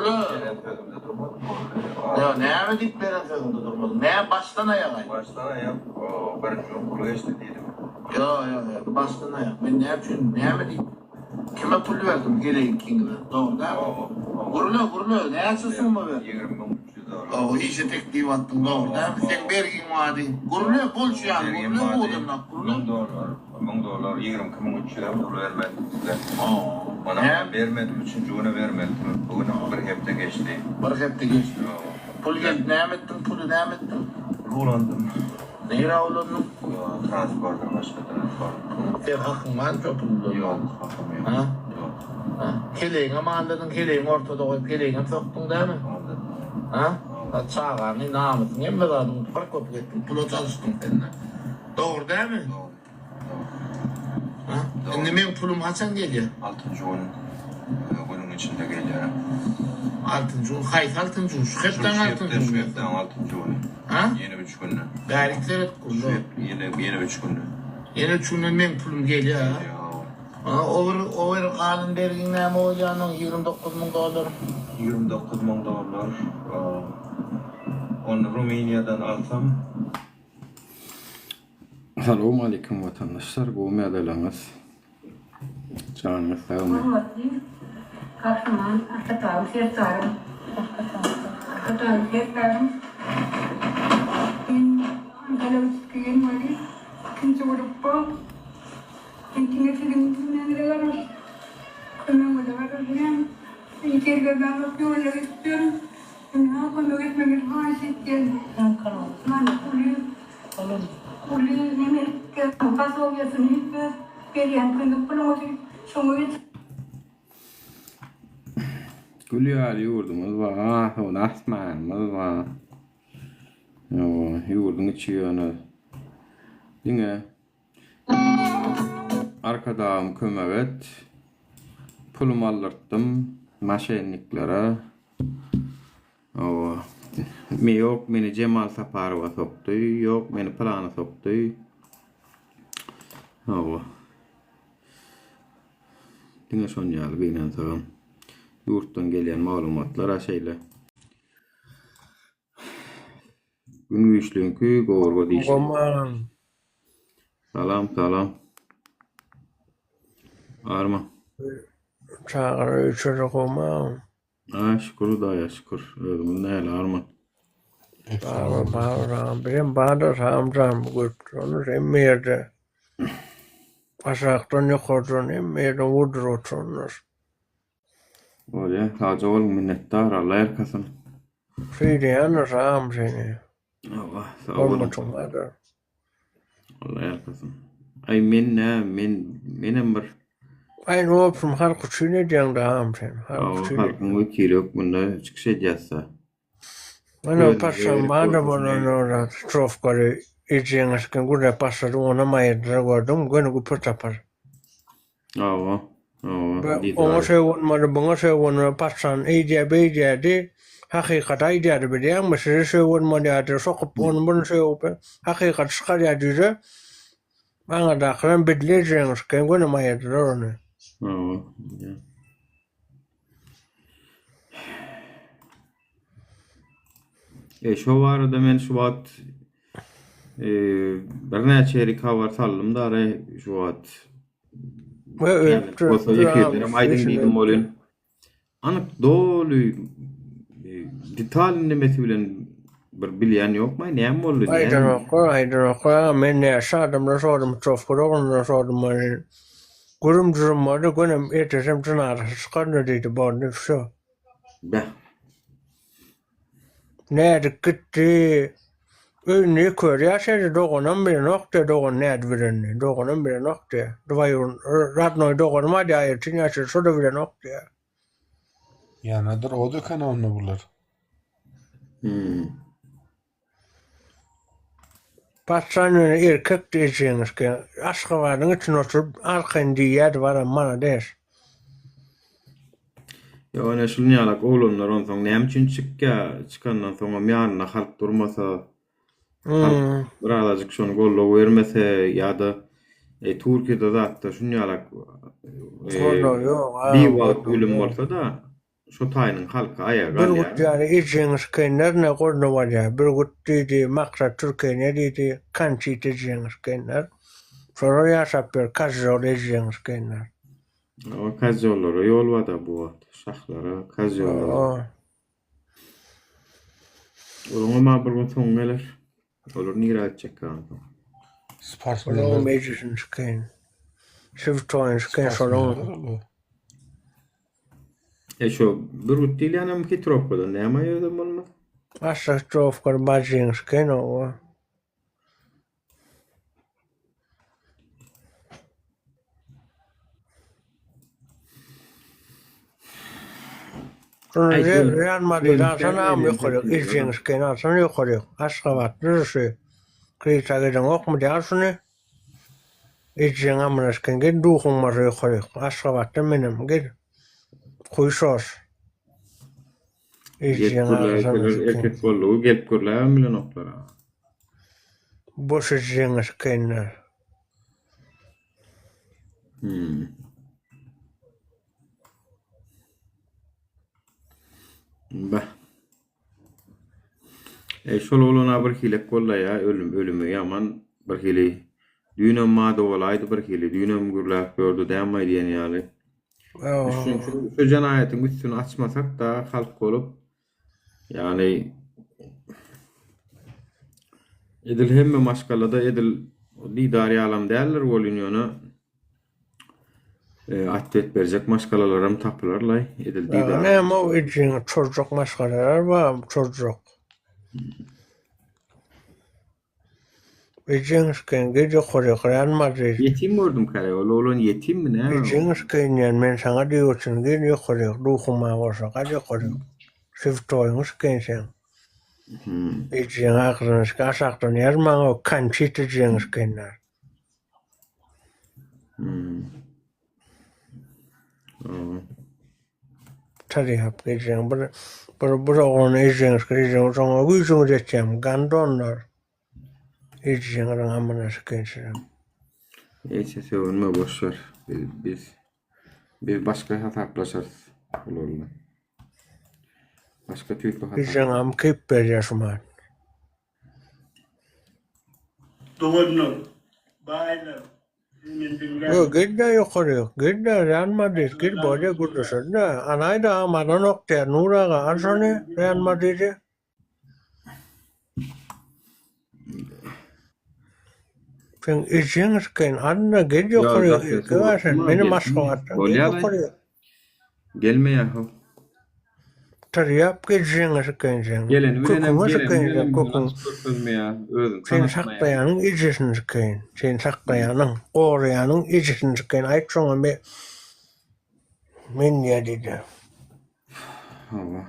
Gurlu. Ya ne dik beren sözünde durmadın? Ne baştan ayağa? Baştan ayak, birinci okulu geçti dedim. Yo, baştan ayak. Ben ne yapayım? Ne dik? Kime pul verdim? Geleyin kingine. Doğru değil mi? Gurlu. Ne yapıyorsun mu be? 20.300 O iyice tek divattın doğru değil mi? Sen bergin vadi. Gurlu bol şu yani. Gurlu bu odamdan. Gurlu. $1000, 20.300 pul vermedim size. Bana Ne? vermedim, üçüncü güne vermedim. Bugün bir hafta geçti. Bir hafta geçti. Pul geldi. Ne ettin? Pulu ne ettin? Rulandım. Neyre oğlunun? Transporda, başka transport. Sen hakkın var mı pullu? Yok, hakkım yok. Ha? Yok. Keleğin ama anladın keleğin ortada koyup keleğine soktun değil mi? Aldım. Ha? Çağırını namusunu yemme adamı fark kopuk ettin. Pula çalıştın seninle. Doğru değil mi? Doğru. Ha? Şimdi benim pulum haçan geliyor? 6. günün içinde geliyor. 6. gün, hayt 6. gün. Şu hepten 6. gün. Şu hepten 6. günü. Ha? Yeni 3 günü. Gayretler et kullu. Yeni 3 günü. Yeni 3 günden benim pulum geliyor ha. Ha, over kalın dergin ne mi olacağının $29,000. $29,000. Onu Rumeniya'dan alsam. Selamun aleyküm vatandaşlar. Gome adalanız. Canınız sağ olun. Muhammad'ın kahraman Atatürk'ü sertarım. Atatürk'ü sertarım. Antalya'daki yeni ikinci grubu. İkinci günümüzden varmış. Kınamada varmış. İçeri ben bakıyorum istiyorum. Ne yapalım etmemiz haşit geldi. Bana kuliye yemek kampası oluyorsun hiç geriyen kındık bulamadık. Sonra Gülüyor yurdumuz var. O asmanımız var. Yurdun içi yanı. Yine arkadağım kömevet. Pulumu aldırttım. Maşenliklere. Yok beni Cemal Saparova soktu. Yok beni Plana soktu. Dine son yalı binen sağım. Yurttan gelen malumatlara şeyle. Gün güçlünkü goğurga dişli. Salam. Arma. Çağrı üçüncü koma. Şükür daya şükür. Öldüm neyle arma. Benim bana samcam götürünüz emmeyede. Pasaktan yukarıdan emmeyede vurdurutunuz. Öyle sadece ol minnettar Allah erkasın. Şeyde yanı sağım seni. Allah sağ olun. Olmaçınladı. Allah erkasın. Ay menem bir. Ay ne yapsın halkı çiğneyeceğim de ağam seni. Halkın vekili yok bunda çıkış edecekse. Bana pasan bana bana orada trofkarı içeceğinizken gure pasadı ona mayedra gördüm. Gönü güpür tapar. Ona şey olmadı bana şey olmadı pasan iyice beycedi. Hakikat iyice bir yan mesela şey olmadı ya sokup onu bunu şey oldu. Hakikat çıkar ya diye. Bana da kıran bedleyeceğinizken gönü mayedra onu. Şu vardı men şu vat bir neçe var sallım da ara şu vat. Kosa yekirlerim aydın dedim olun. Anık dolu detalini mesela bir bilyen yok mu? Ne mi oldu? Aydın oku. Men ne yaşadım da sordum çok kurağını sordum. Kurum durmadı gönüm etesem tınarı çıkardı dedi bana şu. Be. Nerede gitti? Ne kör yaşadı doğunan bir nokta doğun nerede verenli doğunan bir nokta. Duvayın ratnoy doğun ma diye ayırtın yaşadı soda bir nokta. Ya nedir o da kanalını bulur. Patsanın erkek diyeceğiniz ki aşkı varın için oturup arkan diye var bana der. Ya ona şunu yalak oğlumlar ondan sonra ne için çıkandan sonra miyanına halk durmasa birazcık şunu gollo vermese ya da Türkiye'de zaten şunu yalak bir vakit ölüm olsa da şu taýynyň halky ayaga Bir alýar. gut ýaly ejeňiz kenler ne gorna bolýar. Bir gut diýdi maksat Türkiýe diýdi kançy ejeňiz kenler. Şoňa ýaşap bir kazjol ejeňiz kenler. O kazjollara ýol bada bu wagt. Şahlara kazjollara. Onuňa ma bir gün soň geler. Olur nira çekýän. Sportsmenler. Şoňa ejeňiz ken. Şewtoýyňiz ken şoňa. Şu bir gut diýil ýanam ki tropada näme ýödüm bolmaz. Aşağı trofkar bajyňyz ken o. Real Madrid sana am ýokary, ejeňiz ken sana ýokary. Aşgabat nurşy. Kritagyň okmy diýärsiňi? Ejeň amryş ken gel duhum mar ýokary. Aşgabatda menem gel. Kuýşos. Ejeň Erkek bolluğu gelip görläm bilen oklara. boş ejeňiz kenler. Bah. Şol olana bir hilek bollaýa, ölümü ýaman bir hili. Düýnem mada bolaýdy bir hili, düýnem gürläp gördü dämmi diýen ýaly. Şu janaýatyň üstüni açmasak da halk bolup, ýani edil hemme maşgalada edil lidari alam däller bolýanyna atlet berjek maşgalalaram tapylarlay edil lidari. Näme o ejeň çocuk maşgalalar bar, çocuk. Ejeňiz ken gece Real Madrid. Yetim gördüm kare, olan yetim mi ne? Ejeňiz ken men sana diýoçyn gel ýokary, duhuma bolsa gaje ýokary. Şewtoýyňyz ken sen. Ejeň agyryňyz gaşakdan ýermaň o kançy ejeňiz kenler. Taryap ejeň bir oğlan ejeňiz ejeň soňa güýjüňiz etjem gandonlar. Ejeňiň amanyş kenşem. Neyse söwünme boşver. Biz başka hataplaşarız. Olarlar. Başka türlü hatap. Ejeň am kep berýärşman. Doğru. Baylar. Yo gidde ýokary, gidde Real Madrid gid bolýa gurduşdy. Anaýda amadan okter Nuraga arsany Real Madrid'e. Sen ejeňiz ken anna gid ýokary, göwäsen meni maşgalatdan ýokary. Gelmeýär ha. Taryap ejeňiz ken sen. Gelen kokun. Sen saklayanın ejesiniz ken. Sen saklayanın, gorayanın ejesiniz ken. Aýt şoňa men ýa-dedi. Allah.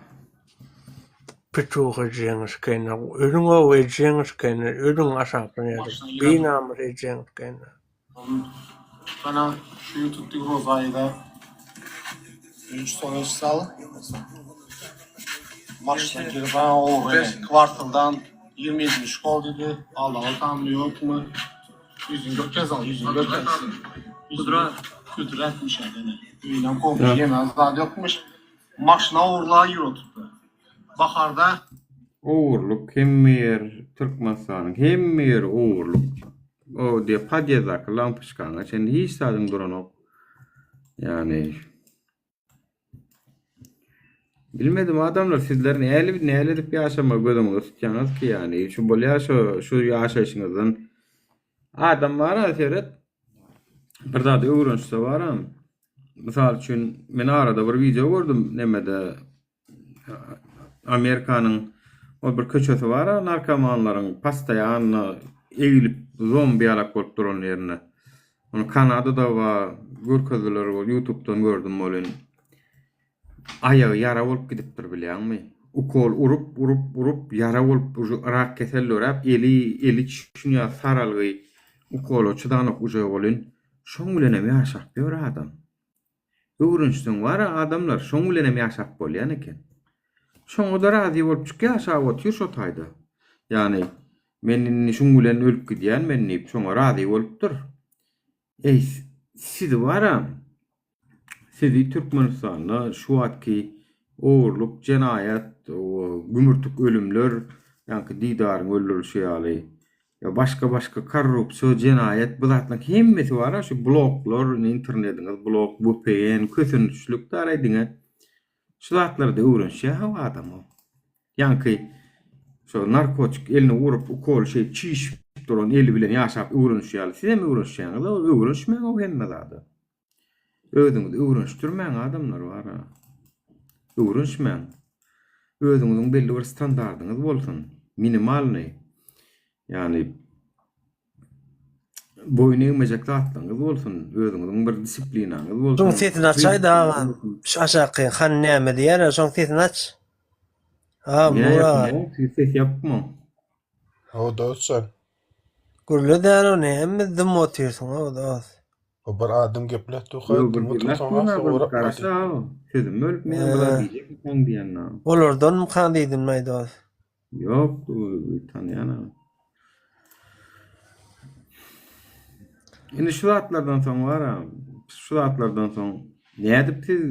Petrol ejeňiz ken. Ölüň o ejeňiz ken. Ölüň aşapyny ýa-da. Binamy ejeňiz ken. Bana şu YouTube Rozay'da 3 sonuç sal. Maçta girip o kvartaldan 27 gol dedi. Allah'a tamam yok mu? Yüzün gökçez al, yüzün gökçez. Kudretmiş yani. Üyden kopmuş yemez daha yokmuş. Maçına uğurluğa euro tuttu. Baharda Uğurluk hemmeýer Türkmenistanyň hemmeýer uğurluk. O diye padyazak lampışkana sen hiç sadyň duranok. Yani bilmedim adamlar sizler näle edip ýaşama gözüňizi tutýaňyz ki yani şu bolýa şu ýaşaşyňyzdan adam bara seret bir zat öwrençse baram. Misal üçin men arada bir video gördüm nemede Amerikanyň o bir köçesi bar, narkomanlaryň pastaýany eýilip zombi alak bolup duran ýerine. Onu Kanadada we görkezler YouTube'dan gördüm bolyn. Ayağı yara bolup gidipdir bilýärmi? Ukol urup yara bolup rak keseller eli şuňa saralgy ukol çydanyp uja bolyn. Şoň bilen hem ýaşap bir adam. Öwrençden bar adamlar şoň bilen hem ýaşap bolýan eken. Şoňa da razy bolup çykýar şawa otyr şo taýda. Yani men şoň bilen ölüp gidýän men şoňa razy bolupdyr. Siz baram. Sizi Türkmenistanda şu atki oğurluk, cenayet, gümürtük ölümler, yani didarın öldürülüşü ýaly. Ya başka korrupsiýa, cenayet, bu zatlaryň hemmesi bar. Şu bloglar, internetiňiz, blog, VPN, kösünçlük daraýdyňa. Şu zatlarda öwrenşýär ha adam o. Yani şu narkotik eline urup ukol şey çiş duran eli bilen ýaşap öwrenşýär. Siz hem öwrenşýäňiz, öwrenşmeň o hemme zady. Özüňizi öwrenşdirmeň adamlar bar ha. Öwrenşmeň. Özüňiziň belli bir standardyňyz bolsun. Minimalny. Yani boyun eğmeyecek zatlaryňyz bolsun. Özüňiziň bir disiplinaňyz bolsun. Soň sesini açaýdy agam. Aşaky han näme diýer, soň sesini aç. Ha, bura. Ses yapma. O da sen. Gürle däl o näme dim oturýarsyň o da. O bir adam gepletdi koydu. Sözüm ölüp men bula diýjek sen diýenler. Olardan mı kan diýdin maýda? Yok, tanıyanam. Şimdi şu atlardan sonra var ha, şu atlardan sonra ne edip siz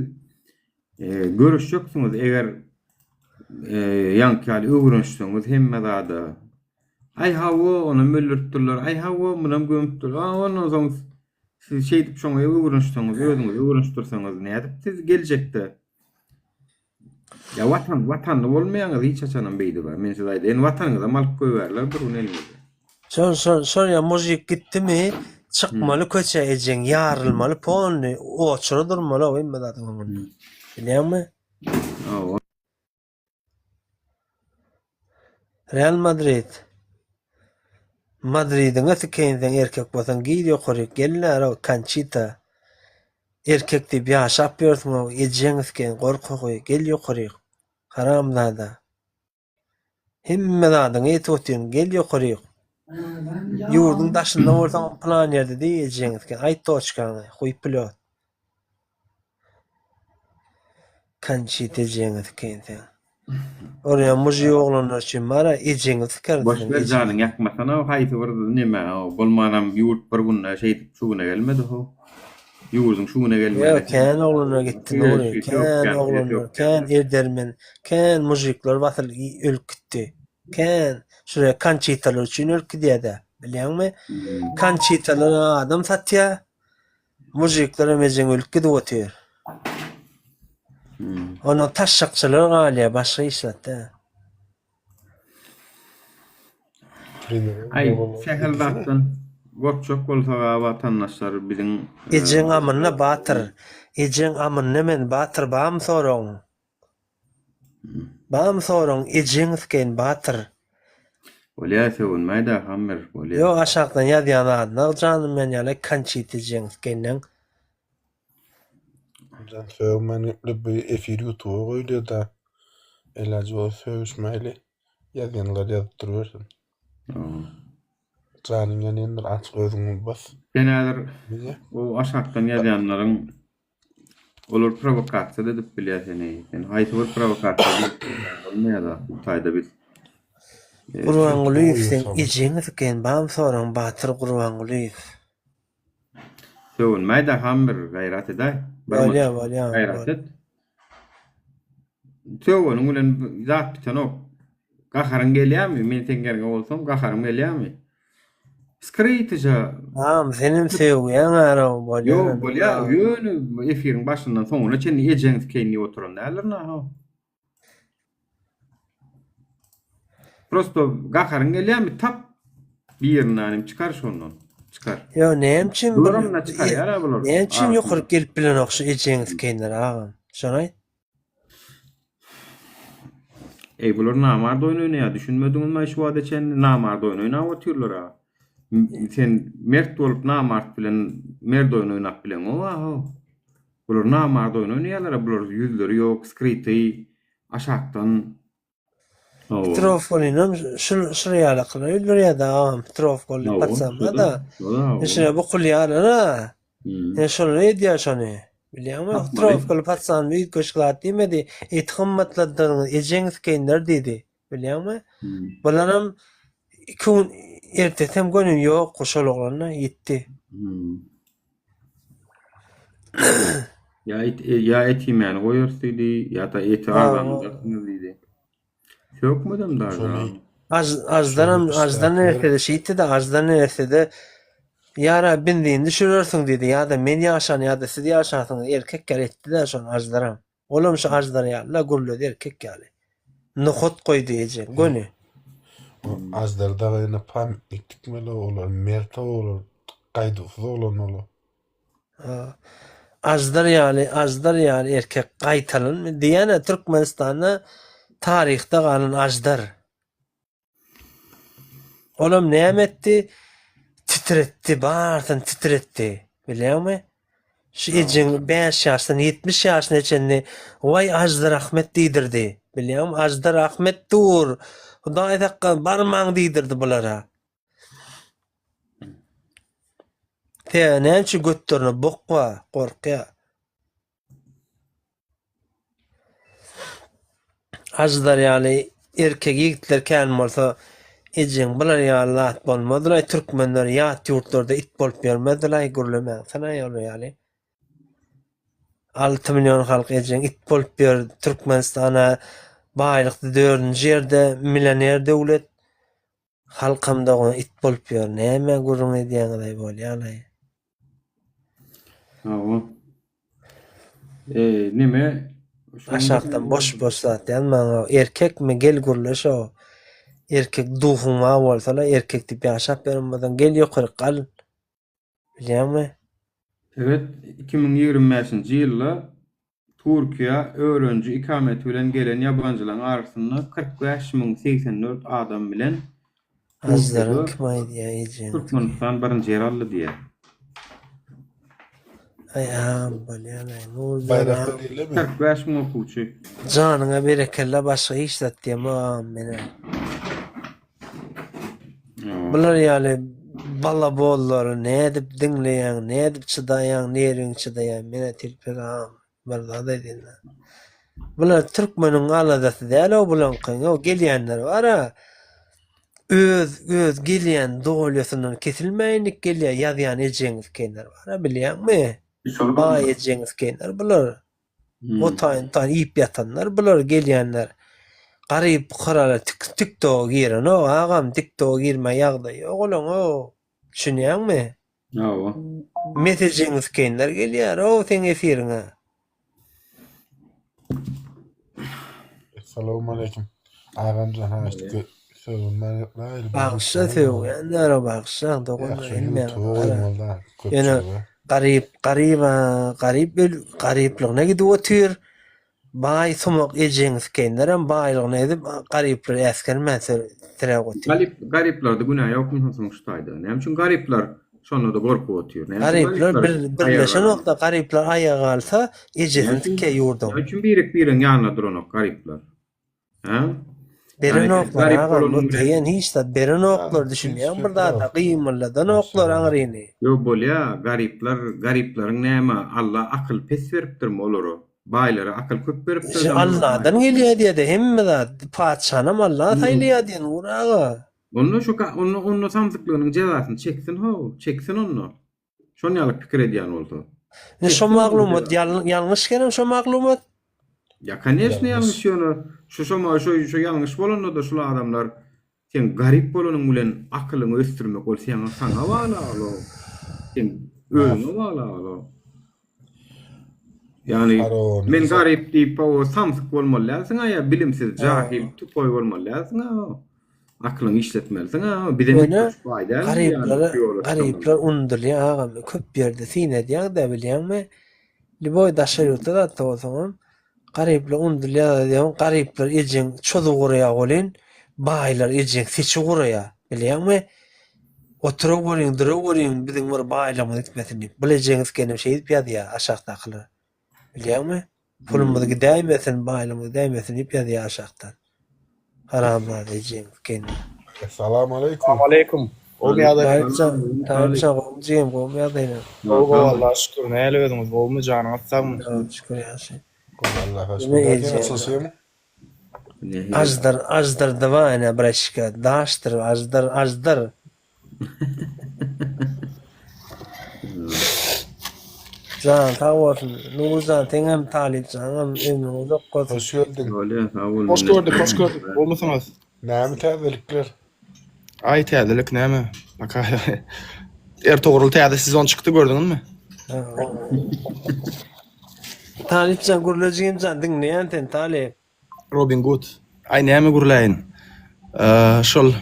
görüşeceksiniz eğer yankali öwrenşseniz hemme da ay hawa onu müllürtdüler, ay hawa munam gömüpdüler, ondan sonra siz şey edip şoňa öwrenşseniz, özüňiz öwrenşdirseňiz ne edip siz geljekde ya vatanly bolmaýaňyz hiç açanan beýdi bar. Men size aýdym, en watanyňyza malyk goýberler bir gün elmedi. Son ya müzik gitdimi? Çıkmaly köçe ejeň, ýarylmaly, polny, oçura durmaly, o emme zaten bunu. Bilýärmi? Real Madrid. Madrid'in ötekeýinden erkek bolsan giýdi ýokary geller o Canchita. Erkek diýip ýaşap ýörsiň o ejeňizken gorkagy gel ýokary. Haramzada. Hemme zadyň etotyn gel ýokary. Ýurdun daşynda bolsaň plan ýerde diýejeňizken aýt toçkany goýup pilot. Canchita ejeňizken. Oraya muji oglanlar üçin mara ejeňiz kirdi. Boş ver janyň ýakmasana, haýsy bir nime, bolmanam ýurt bir günne şey şuňa gelmedi ho. Ýurdun şuňa gelmedi. Ya kän oglanlar gitdi, oraya kän oglanlar, kän erdermen, kän mujiklar wasyl ölkütdi. Kän şuraya Canchitalar üçin ölküdýär. Bilýärmi? Canchitalar adam satýar. Mujiklar emejeň ölküde otur. Onu taşşakçılar galya başka işletdi. Ay, şehirdatdan gorçok bolsa vatandaşlar biziň Ejeň amyna batyr. Ejeň amyna men batyr bam soraň. Bam soraň ejeňizken batyr. bolýar söwünmäýde hammer bolýar. Yo aşakdan ýadýan adna janym men ýaly Canchita ejeňizkenden. Sen sövmen bir efir YouTube'a koyuyor da elacı o sövüşmeyle yazyanlar yazıp duruyorsun. Canın yanındır açık özünü bas. Geneldir Niye? o aşakdan ýazýanlaryň olar provokasiýa edip bilýär seni. Sen haýsy bir provokasiýa bolmaýar da taýda biz. Gurban Guliýew sen ejeňizken bam soraň batyr Gurban Guliýew. Söwünmäýde hammer gaýrat edäý. Bolýar. Gayret et. Söwünüň bilen zat bitanok. Gaharyň gelýärmi? Men tengerge bolsam gaharym gelýärmi? Skriýtija. Tamam, senin sevgiýän ara bolýar. Yo, bolýar. Ýöne efiriň başyndan soňuna çen ejeňiz keýni oturan nälerna ha. Prosto gaharyň gelýärmi? Tap bir ýerine çykar şondan. Çıkar. Yo näçin Durumna çıkar ýara bular. Näçin ýokary gelip bilen okşy ejeňiz kenler agam. Şonaý. Bular namard oýnaýar. Düşünmediňizmi şu wada çen namard oýnaýar otyrlar ha. Sen mert bolup namard bilen merd oýnaýap bilen o ha. Bular namard oýnaýarlar, bular ýüzleri ýok, skriti aşakdan. Trofolinom şuraya kılıyor da trofol patsam da. İşte bu kulyalara. Ne şöyle diyor şunu. Biliyorsun trofol patsan bir koşklat demedi. Etxammatlardan ejeňiz kenler dedi. Biliyorsun? Balaram kun ertetem gönüm yok koşaloglarına gitti. Ya et yemeğini koyarsıydı ya da eti Ha, ağırlanırdı. Sökmedim daha. Şöyle- Azdan Şöyle azdan isterler. nerede şeydi de azdan nerede yara bindiğin düşürürsün dedi ya da men yaşan ya da siz yaşarsın erkek etti de son azdaram. Oğlum şu azdar ya la gurlu erkek yani. Nuhut koy diyeceksin. Gönü. O azdarda yine pamiklik tikmeli olur, merta olur, kayduflu olan olur. Azdar yani erkek qaytalın diyene Türkmenistan'da tarihte kalan azdar. Oğlum ne etti? Titretti, bağırtın titretti. Biliyor musun? Şu ecin 5 yaştan 70 yaşına içinde vay Azdar Ahmet didirdi. Biliyor musun? Azdar Ahmet dur. Hudaý takkan barmaň didirdi bulara. Näçe götürne bokwa, korkya. Azdar yani erkek yigitler kän bolsa ejin bular ýaly lat bolmadylar. Türkmenler ýat ýurtlarda it bolup ýörmediler, gürleme. Sana ýaly ýaly. 6 milyon halk ejin it bolup ýör Türkmenistana baýlykdy 4-nji ýerde milyoner döwlet halkymda it bolup ýör. Näme gurrun edýäňiz bolýar. Hawa. Nime? Aşağıdan boş zaten maňa erkek mi gel gurlaşa erkek duhuma bolsa erkek tipi aşap bermeden gel ýokary kal. Bilýärmi? Evet, 2025-nji ýylda Türkiýe öğrenci ikamet bilen gelen ýabanjylaryň arasynda 45.084 adam bilen Azlaryň kim aýdýar ejin. Türkmenistan birinji ýer aldy diýer. Ayam bolýar. Nur Bayrakta değil mi? 45.000 okuwçy. Janyňa berekelle başga işlet diýmem mene. Bular ýaly balla bollary ne edip diňleýän, ne edip çydaýan, neriň çydaýan mene tilpegam barda diýdiler. Bular Türkmeniň aladasy däl o bulan o gelýänler bara öz gelýän dowlatynyň kesilmeýänlik gelýär ýazýan ejeňiz kenler bara bilýärmi? Baý ejeňiz kenler bular. O taýyn ýyp ýatanlar bular gelýänler. Garyp qarala TikTok giren o agam TikTok girme ýagdaý oğlum o. Düşünýärmi? Hawa. Mesajyňyz kenler gelýär o seň efiriňe. Assalamu alaikum. Ağam can işte sözüm ben Bagşa söýgenler bagşa dogun Yani gariplygyna gidip otyr. Baý sumak ejeňiz kenderem baýlygyny edip garipler äskermäse tirek otyr. Gariplarda günah ýokmy soňuşdaýdy. Näme üçin garipler şonda da gorkup otýur. Garipler birleşen nokta garipler ayağa alsa ejeňiz tike ýurdum. Näme üçin biriň ýanyna duranok garipler? Ha? Beren oklar ağam, bu diyen hiç de beren oklar düşünmeyen burada da kıyımlardan oklar ağrıyını. Yo bolya, gariplerin näme Allah akıl pes beripdir mi oluru? Baylara akıl köp beripdir. Allah'dan geliyor diye de hemme de padşanam Allah taýlýar diyen urağa. Onu samsyklygynyň jazasyny çeksin ho, çeksin onu. Şonu ýaly pikir edýän boldy. Ne şu maglumat ýalňyş gelen şu maglumat. Ya конечно ýalňyş ýöne. Şu ýalňyş bolanda da şular adamlar sen garip bolanyň bilen akylyňy ösdürmek bolsa ýa saňa bala alo. Sen öňe bala alo. Yani men garip diýip o samsyk bolmalysyň ýa bilimsiz, jahil, tupoy bolmalysyň aklyňy işletmelisin bilen garipler undurly agam köp ýerde sine diýär de bilýärmi? Liboy daşarypda da toýsaňam garipler undurly diýär, garipler ejeň çozu guraya bolyn, baýlar ejeň seçi guraya, bilýärmi? Oturup bolyn, durup bolyn, biziň bir baýlamy etmesini. Bilejeňiz kenem şey ýa aşagdakylar. Bilýärmi? Pulumyzy gidäýmesin, baýlamy gidäýmesin ýa aşagdan. Haramlar ejeňiz kenem. Assalamu alaikum. Aleyküm. O ýa-da Taýypça gowjym, gowmýardyna. Ogo Allah şükür. Näle özüňiz bolmy janyňyz sagmy? Şükür ýaşy. Allah'a şükür. Azdar davana brashka, daşdyr, azdar. Can sağ olsun. Nurcan teňem Talip canım emni uzak bolsun. Hoş geldin. Öyle sağ olun. Hoş gördük, hoş gördük. Olmasanız. Näme täzelikler? Ay täzelik näme? Baka. Ertogurul täze sezon çıktı gördüňiz mi? Talip can gurulajyň can diňleýän ten Talip. Robin Hood. Ay näme gurlaýyn? Şol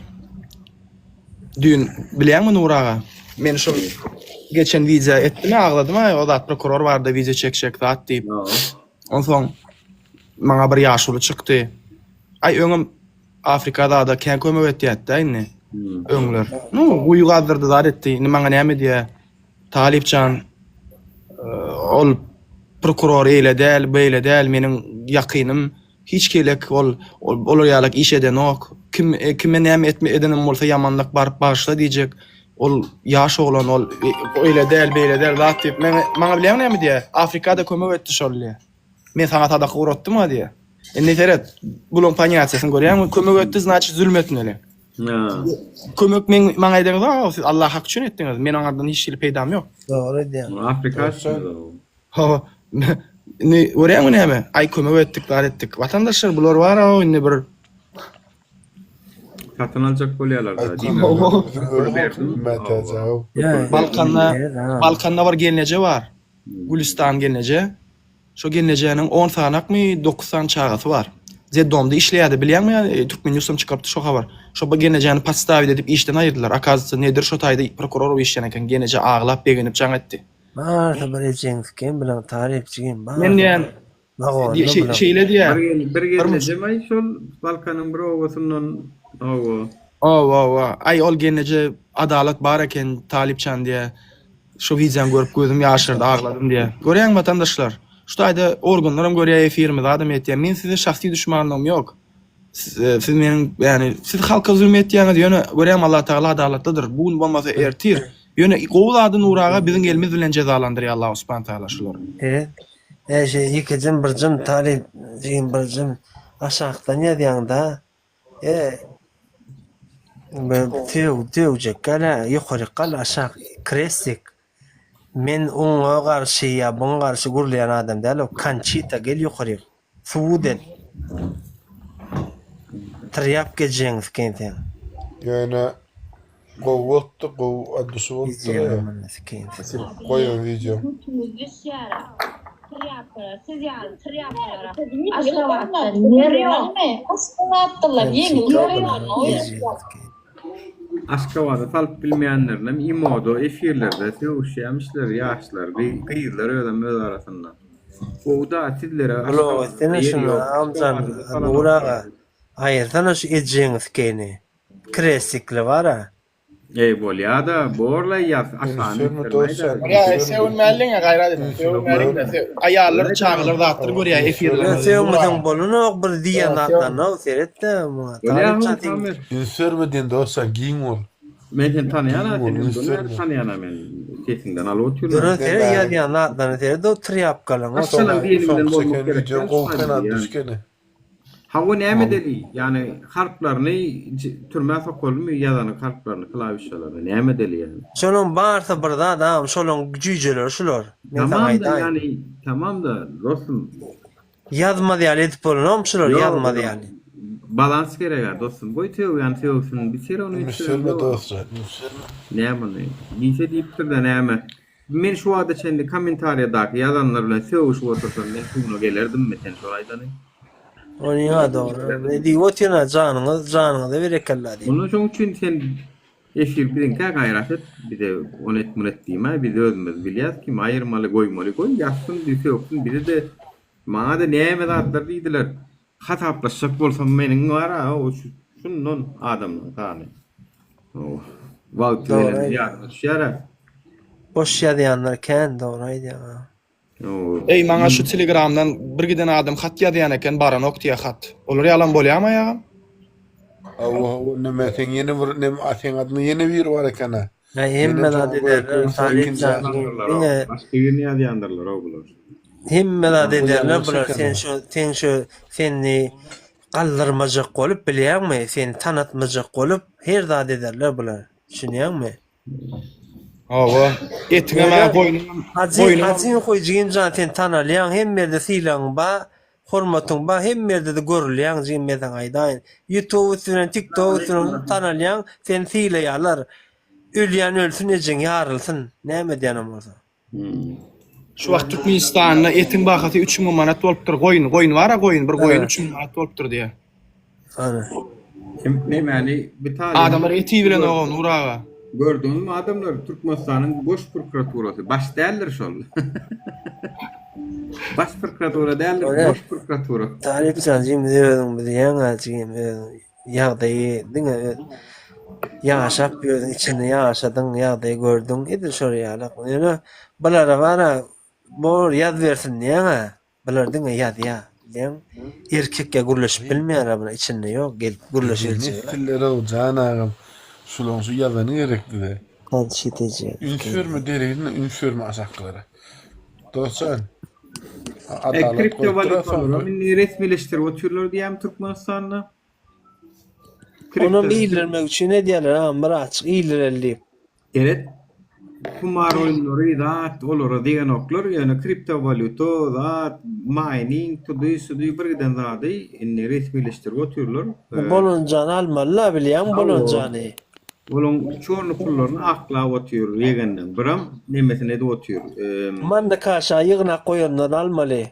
dün bilýärmi Nuraga? Men şol geçen video etdim, ağladım. O da prokuror vardı, video çekecek zat diýip. Ondan soň maňa bir ýaşuly çykdy. Ay öňüm Afrikada da kän kömek etýärdi indi. Öňler. No, uýgardyrdy zat etdi. Maňa näme diýe? Talipcan ol prokuror eyle däl, beýle däl, meniň ýakynym hiç kelek ol ýalyk iş eden ok. Kime näme etme edenim bolsa ýamanlyk baryp bagyşla diýjek. Ol ýaş oglan ol öyle däl, beýle däl zat diýip maňa bilýän näme diýe? Afrikada kömek etdi şolle. Men sana tadak uğratdım ha diye. Neferet, bulun panyasını görýärmi? Kömek etdi, значит zulmetmeli. Ya. Kömek men maňa aýdyňyz, siz Allah hak üçin etdiňiz. Men oňardan hiç şeýle peýdam ýok. Doğru diýär. Afrika. Ha, ne görýärmi näme? Ay kömek etdik, dar etdik. Vatandaşlar bular bar ha, indi bir Satın alacak bolýarlar da. Balkanda var gelneje var. Gülistan gelneje. Şo gelnejenin 10 sanakmy 9 san çagasy var. Zeddomda işleýärdi, bilýärmi ýa? Türkmenýusum çykypdy şo habar. Şo gelnejeni pastawy edip işden aýyrdylar. Akazysy nedir şo taýda prokuror işden eken gelneje aglap beginip jaň etdi. Barda bir ejeňizken bilen tarifçigin bar. Men diýen şeýle diýär. Bir gelneje şol Balkanyň bir owasynyň owa. Ay ol gelneje adalet bar eken Talipçan diye şu vizyam görüp gözüm ýaşyrdy, agladym diye. Görýän vatandaşlar, şu taýda organlarym görýär efirmi adam etýär. Men size şahsy düşmanlygym ýok. Siz meniň ýani siz halka zulm etýäňiz ýöne görýän Allah Taala adalatlydyr. Bu bolmasa ertir. Ýöne gowlady Nuraga biziň elimiz bilen cezalandyrýar Allah Subhanahu Taala şular. Şey ikizim birjim Talip jigin birjim aşağıdan ýadýaň da. Tewjek gala ýokary gal aşağı kresik. Men oňa garşy ýa buňa garşy gurlayan adam däl, o kançita gel ýokary. Suwden. Triap gejeňiz kente. Yani qowwatdy, adyşy boldy. Qoýun video. Aşkabada salyp bilmeýänlerinem imodo efirlerde söwüşýärmişler, ýaşlar, gyýylar ödem öz arasynda. O da sizlere Sen şunu amcan Nuraga aýyrdan şu ejeňiz kene. Kresikli bara. bolýa da borla ýaz aşany. Ya sevunmäliň gaýrat edin. Sevunmäliň de aýallar çağırlar zatdyr görýär efirler. Sevmeden bolunok bir diýanatdan no seretde. Insermedin dostsan giň ol. Men sen tanýana men sesinden alyp oturýar. Döre tere ýadýanatdan tere do triap galan. Aşalan diýelimden bolmak gerek. Video qowkan düşkeni. Hawa näme dedi? Yani harflaryny türmä sokolmy ýazany harflaryny klavişalaryny näme dedi yani? Şolon barsa bir adam şolon güýjeler şular. Tamam da yani tamam da dostum yazma diýär edip bolanam şular yazma diýär. Balans gerek dostum. Goý teýýän bir sere onu Müslüman dostlar. Näme? Diýse diýipdir da näme? Men şu wagtda çendi kommentariýadaky ýazanlar bilen söwüşip otursam men şunu gelerdim meten şu aýdany. Onu ya doğru. Ne diýip ýa janyňyz berekella diýip. Onu şoň üçin sen eşir bilen gaýrat et, bir de onu etmet diýme, biz özümüz bilýäs ki aýyrmaly goýmaly goý, ýaşsyn diýse ýoksun, biri de maňa da näme zatlar diýdiler. Hataplaşak bolsam meniň wara, o şundan adamlar tany. Wagt bilen ýa-da Boş ýadýanlar kän doğru aýdýar. Ey maňa şu Telegramdan bir giden adam hat ýadýan eken baran okdiýa hat. Olar ýalan bolýarmy ýa? Näme sen ýene bir näme asyň adyny ýene bir bar eken. Hemme da dediler Talipçan. başga ýerine ýadýandyrlar o bular. Hemme da dediler bular sen şu seni galdyrmajak bolup bilýärmi? Seni tanatmajak bolup her da dediler bular. Şunýarmy? Owa. Etine ma boynum. Hacı koyacağın zaten tanalyan hem yerde silan ba hormatın ba hem yerde de görülyan cimmeden aydan. YouTube üstüne TikTok üstüne tanalyan sen silayalar. Ölýän ölsün ejin yarılsın. Näme diýenim bolsa. Şu wagt Türkmenistanda etin bahaty 3000 manat bolupdyr. Goýun bara goýun bir goýun 3000 manat bolupdyr diýe. Ana. Kim nemeli bir tane Adamlar eti bilen o Nuraga. gördüğün adamlar Türkmenistan'ın boş prokuraturası. Baş değerler şol. Baş prokuratura değerler, boş prokuratura. Talip sanjym diýerim diýen açyň ýagdaýy diňe ýaşap ýördüň içinde ýaşadyň ýagdaýy gördüň edir şoraýalak. Ýöne bulara bara bor ýaz bersin diýene bular diňe ýaz-ýa. Diýen erkekke gürleşip bilmeýär buna içinde ýok gelip gürleşirçi. Filler o canagam. Şulon şu ýazany gerekdi de. Kançytyjy. Ünsürmü dereğine ünsürmü aşaklara. Dostcan. Kripto valutaları resmileştirip oturlar diýem Türkmenistan'da. Onu iýlemek üçin ne diýerler? Bir açyk iýlereldi. Evet. Kumar oyunları da olara diýen oklar ýani kripto valuta da mining tudy birden zady inni resmileştirip oturlar. Bolonjan almaly bilýän bolonjany. Olon çoğunu pullaryny aklap otur ýegenden biram nemesine de otur. Manda kaşa ýygyna goýanlar almaly.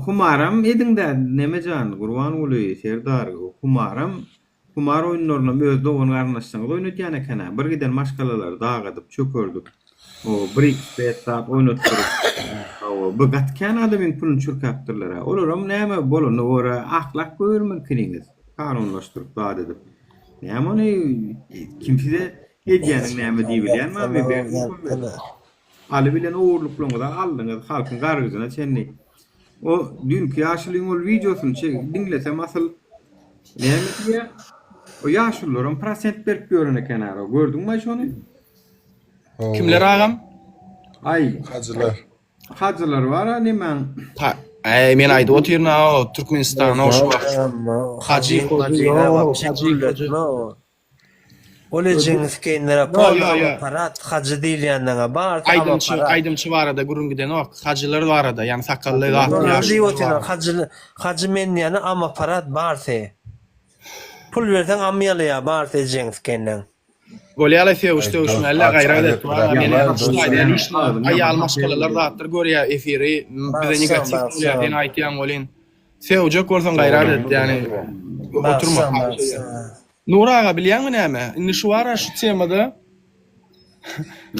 Humaram edinde neme jan Gurban uly Serdar kumar oyunlaryna öz dogan garnaşsyňyz oýnatýan ekene bir giden maşgalalar dagadyp çökürdük. O BRICS betap oýnatdyryp o bu gatkan adamyň pulunu çürkäpdirler. Olaram näme bolany ora ahlak görmek kiniňiz kanunlaşdyryp dad edip. Näme ony kimse edýäniň näme diýip bilýärmi? Ali bilen oğurluklarına aldınız halkın gargızına çenni. O dünkü yaşlılığın ol videosunu dinlesem asıl neymiş diye o yaşlıların prosent berip görüne kenara. Gördün mü şunu? Kimler agam? Ay. Hacılar var ha nemen. Men aýdy oturna o Türkmenistana o şu wagt. Hacı Olejiniz kenara parat hacı diýilýändiňe bar. Aýdymçy barada gurungiden ok. Hacılar barada, ýani sakally gatly hacı men ýani ama parat barse. Pul bersen amýalya barse jeniz kenara. Bolýala fewşde uşmalla gaýrat meni aýal maşgalalar zatdyr görýär efiri bize negativ ýa-da aýtýan bolyn. Fewje görsen gaýrat ýani oturmak. Nuraga bilýärmi näme? Indi şu ara şu temada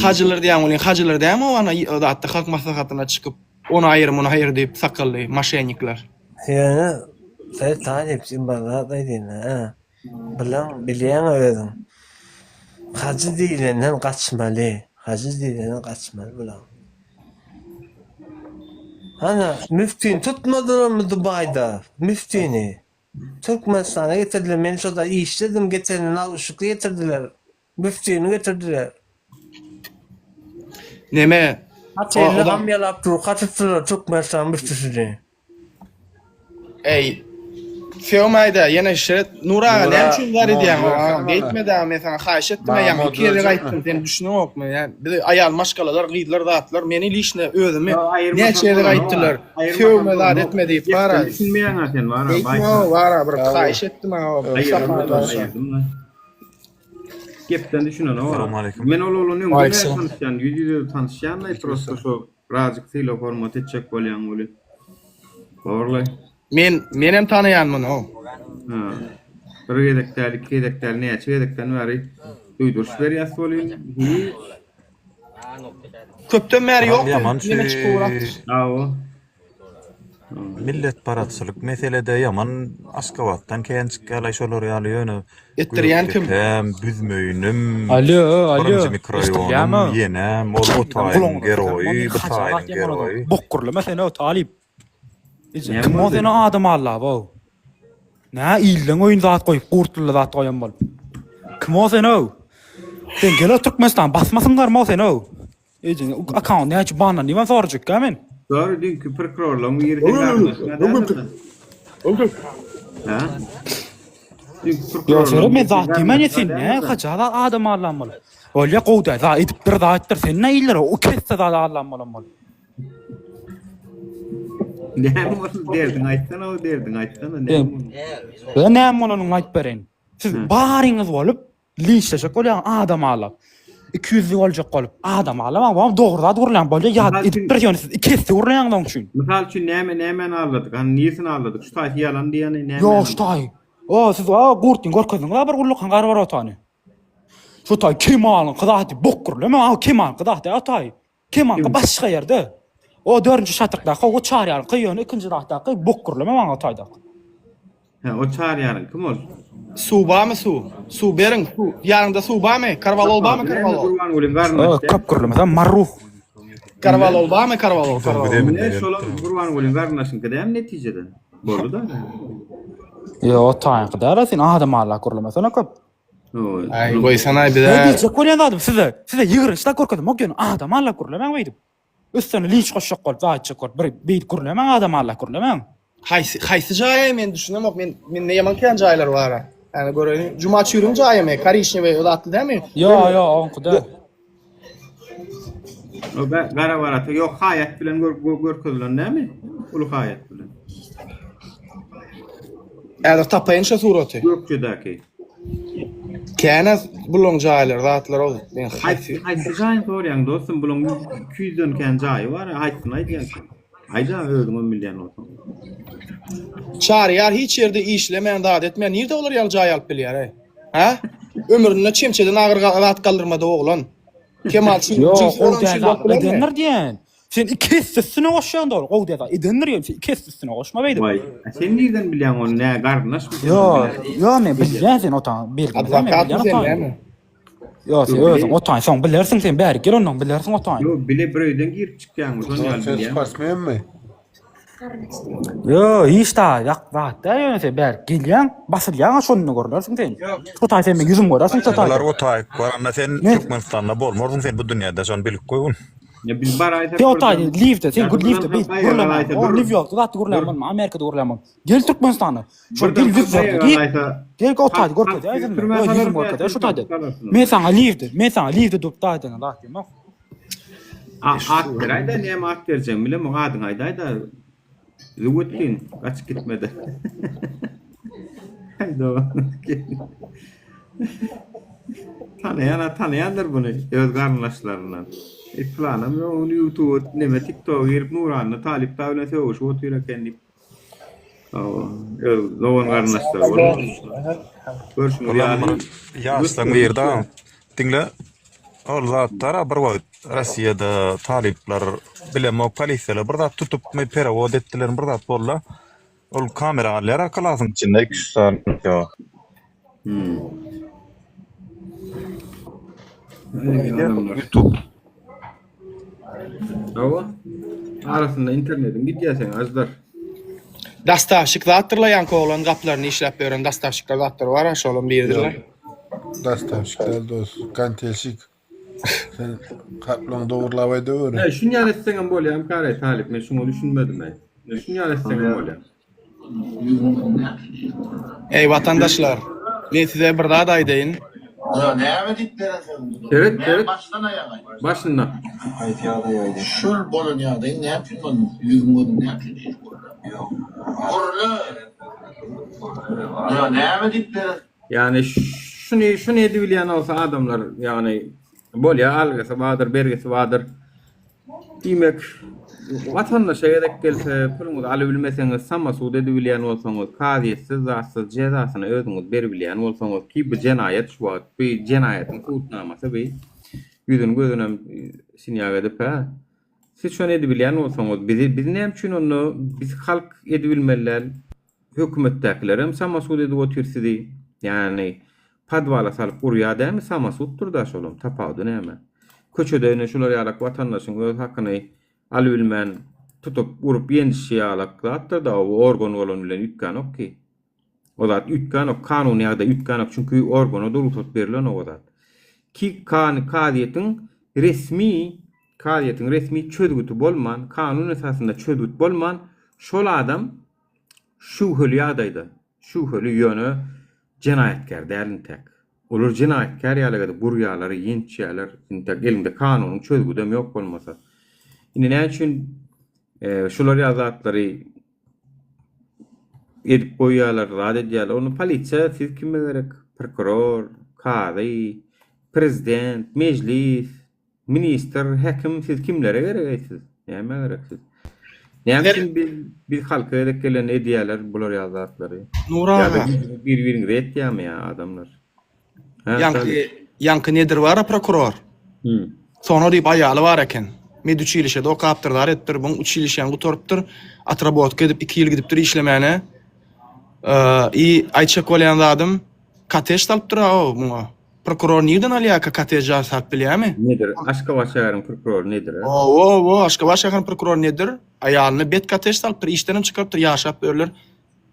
hacılar diýen bolyn, hacılar diýenmi ona zatda halk maslahatyna çykyp onu aýyr, bunu aýyr diýip sakally maşenikler. Ýani sen taýypsyn bana daýdyn ha. Bilýän özüň. Hacı diýilenden gaçmaly. Hacı diýilenden gaçmaly bolan. Ana müftüni tutmadylarmy Dubayda? Müftüni. Türkmenistan'a getirdiler. Men şoda işledim getirin alışıklı getirdiler. Müftüni getirdiler. Neme? Hatta amyalap dur, katıttılar Türkmenistan müftüsünü. Ey, Fewmayda ýene şerat Nuraga näme üçin bar edýän? Beýtmeden mesela haýyş etdim ýa-da kere gaýtdym, sen düşünýokmy? Ýani bir aýal maşgalalar, gyýdylar zatlar, meni ilişne özümi näçe ýere gaýtdylar. Fewmayda etmedi diýip bara. Düşünmeýän sen var. Bara bir haýyş etdim ha. Gepden düşünen o. Men olanyň tanışýan, ýüzüňe tanışýanlar prosto şu razyk tyle format etjek bolýan boly. Gorlay. Men hem tanıyanmın o. Bir gedekler näçe gedekden bäri duýduruş berýär bolýan. Köpden bäri ýok. Millet paratçılık meselede yaman Askabat'tan keyin çıkaly şolar ýaly ýöne. Etdirýän kim? Büzmöýünüm. Alo. Mikroýonum ýene molotayň geroý, butaýyň geroý. Bokkurlama sen o talip. Kim o seni adam alla bo. Nä ilden oyun zat goýup gurtully zat goýan bolup. Kim o sen o? Sen gele Türkmenistan basmasyňlar mı sen o? Ejin account näçe bana nimen sorjak gamen. Doğru dünkü prokurorla bu ýerden Yo, men zat diýmen ýetin, nä? Haçala adam allanmaly. Bolya gowda za edip bir da ettir sen näýler o kesse da allanmalan bol. Näme boldu derdin aýtsana, o derdin aýtsana. Ben näme bolanyň aýt beren. Siz baryňyz bolup linçleşek bolan adam alap. 200 boljak bolup adam alap, ama dogry gurlan bolya ýa edip bir ýöne siz ikisi gurlanýan üçin. Misal üçin näme ağladyk? Hani niýesini ağladyk? Şu taýy ýalan diýeni näme? Yo ştay. O siz gurtyn gorkadyn bir gulluk hangar bar otany. Şu tay Kemal'ın kıdahatı bokkurlama, o Kemal kıdahatı atay. Kemal başka yerde. O 4-nji şatyrda o çar ýar kıyony 2-nji dahta bokkurlama maňa atayda. Ha, o çar ýaryn kim ol? Su bamy su. Su beriň. Ýarynda su bamy? Karvalol bamy? Karvalol. Gurban ulen garnaş. Kap kurlama marruh. Karvalol bamy? Karvalol. Ne şola gurban ulen garnaşyň kedem netijede. Boldu da. Yo taýan kadar sen adam Allah kurlama sana kap. Ay goýsana bir Ne de. diyecek koyan adam size yığırışta korkadım o gün adam Allah kurlama mıydı? Üstüne linç koşacak kol, zaatçı kol, bir kurlama adam Allah kurlama. Haýsy jaýa men düşünemok, men näme ýaman jaýlar bar. Yani görelim. Cuma çürüm jaýa Karişne we odatly dämi? Yo, onkuda. O gara baratı yok hayat bilen görkezlen näme? Ulu hayat bilen. Äder tapaýynça suraty. Gökçedäki. Käne bulun jaýlar, zatlar ol. Men Haýsy jaýyn sorýan dostum bulun 200 dönken jaýy bar, haýsyn aýdýan. Aýda öldüm 10 milyon olsun. çar ýar hiç ýerde işlemeýän zat etmeýän nerede olar ýal jaý alyp bilýär? Ha? Ömründe çemçeden agyr zat kaldyrmady oglan. Kemal şu Yo, falan edenler diýen. Sen ikisini goşýanda ol, gowda da edenler ýa, sen ikisini goşma beýdim. Vay, sen nereden bilýän onu? Nä garnaş mı? Yo, men bilýän sen otan, belgili. Advokat sen. Yo, sen özüň otan, sen bilersiň sen bäri gel onuň bilersiň otan. Yo, bile biröýden girip çykýan, onu bilýän. Sportsmen mi? Yo, hiç da ýakda ýöne sen bäri gelýän, basylýan şonu görlersiň sen. Otan sen men ýüzüm görersiň Onlar otan. o taýyk baranda sen Türkmenistan'da bolmorsun sen bu dünýäde şonu bilip goýun. Ya biz bar aýta. Sen otan livde, sen good livde, biz gurlama. O New York'da da gurlama, Amerika'da gurlama. Gel Türkmenistan'a. Şu gel livde. Gel otan gorkada, aýdym. O ýüzüm gorkada, şu taýda. Men sana livde durup taýdan da diýmem. Akter aýda näme akterjem bilem o adyň aýda. Züwettin kaç gitmedi. Hayda. Tanıyanlar bunu öz garnaşlarından. Planım onu YouTube, neme TikTok girip Nuran'la Talip Tavla söwüş otyra kendi. Zowan garnaşlar var. Görüşmek ýaly. Ýaşlaň bir ýerde dinle. Ol zatlara bir wagt Russiýada talipler bilen o polisiýalar bir zat tutup perewod etdiler, bir zat bolla. Ol kameralara kalasyň içinde 2 saat ýa. YouTube. Awa. Arasında internetin gidýäsen azlar. Dastavşyk zatyrlaýan koglan gaplaryny işläp beren dastavşyklar zatlar bar, şolum birdirler. Dastavşikler dost. Kantelşik. Sen kaplan doğurlabayda öğren. Ha, şunu ýaletseňem bolýar, kare Talip, men şunu düşünmedim ben. Şunu ýaletseňem bolýar. Ey vatandaşlar, men size bir zat aýdaýyn. Ya näme diýip beresen? Evet. Başdan aýaga. Başyndan. Şol bolan ýagdaý näme üçin onu ýüzüňe näme üçin? Yok. Gurlu. Ya näme diýip beresen? Yani şunu edip bilýän olsa adamlar yani bolýar algysy badyr, bergisi badyr. Diýmek vatandaşa gerek gelse puluňyzy aly bilmeseňiz, sammasud edip bilýän bolsaňyz, kaziýetsiz, zatsız jezasyny özüňiz berip bilýän bolsaňyz ki bu jenaýet şu wagt, bu jenaýetin hukuknamasy bu ýüzüň gözünem sinýag edip ha. Siz şonu edip bilýän bolsaňyz, biz näme üçin onu biz halk edip bilmeliler, hökümetdekiler hem sammasud edip otursydy. Yani padwala salyp urýar dämi sammasuddur da şolum tapawdy näme. Köçede ene şular ýarak vatandaşyň öz hakyny aly bilmän tutup urup ýendişi ýalaklatdyr da o organ bolan bilen ütkan ok ki. O zat ütkan ok kanuny ýa-da ütkan ok çünki organa durulup berilen o zat. Ki kadiýetiň resmi çödgüti bolman, kanun esasında çödgüt bolman şol adam şuhly ýagdaýda, şuhly ýöne jenaýetkär dälin tek. Olur cinayetkar ýaly burýalary, ýençýäler, elinde kanunyň çözgüdem ýok bolmasa. Indi näme üçin şular ýazatlary edip goýýarlar, rad edýärler. Onu polisiýa siz kime gerek? Prokuror, kady, prezident, mejlis, minister, hekim siz kimlere gereksiz? Näme gereksiz? Näme üçin biz halka edip gelen edýärler bular ýazatlary? Nuraga. Bir-biriňizi etýärmi ya adamlar? Yankı nedir var prokuror? Sonra diýip aýaly bar eken. Med uçilişe de o kaptırlar ettir, bu uçilişen gutorupdyr, atrabotka edip 2 ýyl gidipdir işlemäne. Aýçak bolan adam kateş talypdyr o muňa. Prokuror nirden alýar ka kateş jasap bilýärmi? Nedir? Aşgabat şäheriniň prokuror nedir? Aşgabat şäheriniň prokuror nedir? Aýalyny bet kateş talypdyr, işden çykypdyr, ýaşap berler.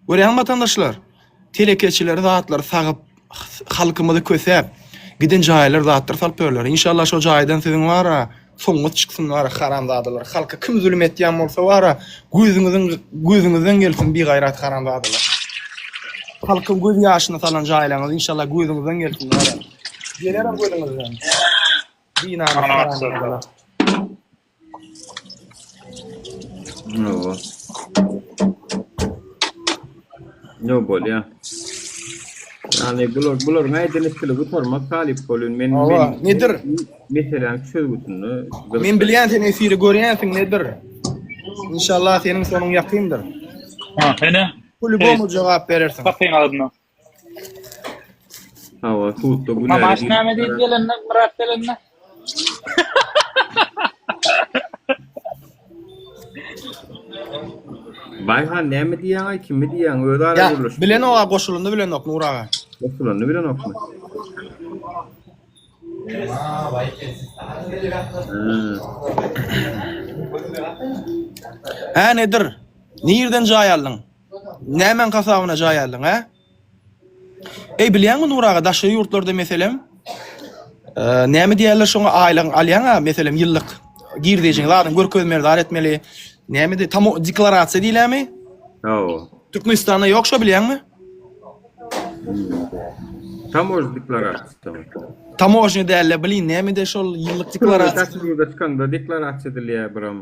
Görýän watandaşlar, telekeçileri zatlar sagyp halkymyzy kösep, giden jaýlar zatlar salyp berler. İnşallah şo jaýdan siziň wara soňut çyksyň wara haramdadylar. Halka kim zulüm etýän bolsa wara gözüňizden gelsin bir gaýrat haramdadylar. Halkın göz ýaşyna salan jaýlaňyz inşallah gözüňizden gelsin wara. Gelerim gözüňizden. Dinany haramdadylar. No bolýa. Yani bular näden iskili gutormak talip bolun men nedir? Meselen çözgütünü men bilýän sen efiri görýänsiň nedir? İnşallah senin sonuň ýakyndyr. Ha, hene. Kulübüme jogap berersin. Bakayım adına. Hava tuttu bu Mamaş näme diýip gelenler, Murat gelenler. Bayhan näme diýän, kimi diýän, öýde ara guruluş. Bilen oga goşulundy bilen ok Nuraga. Goşulundy bilen okmy? Nedir? Nirden jaý aldyň? Nämen kasabyna jaý aldyň, ha? Bilýänmi Nuraga, daşy ýurtlarda meselem, näme diýerler şoňa aýlyň alýan, meselem ýyllyk girdijiň zadyň görkezmerdar etmeli. Näme de tam deklarasiýa diýilärmi? Türkmenistanda ýok şo bilýänmi? Tamoj deklarasiýa. Tamojny dälle bilin, näme de şol ýyllyk deklarasiýa. Tasdiqda çykanda deklarasiýa edilýär biram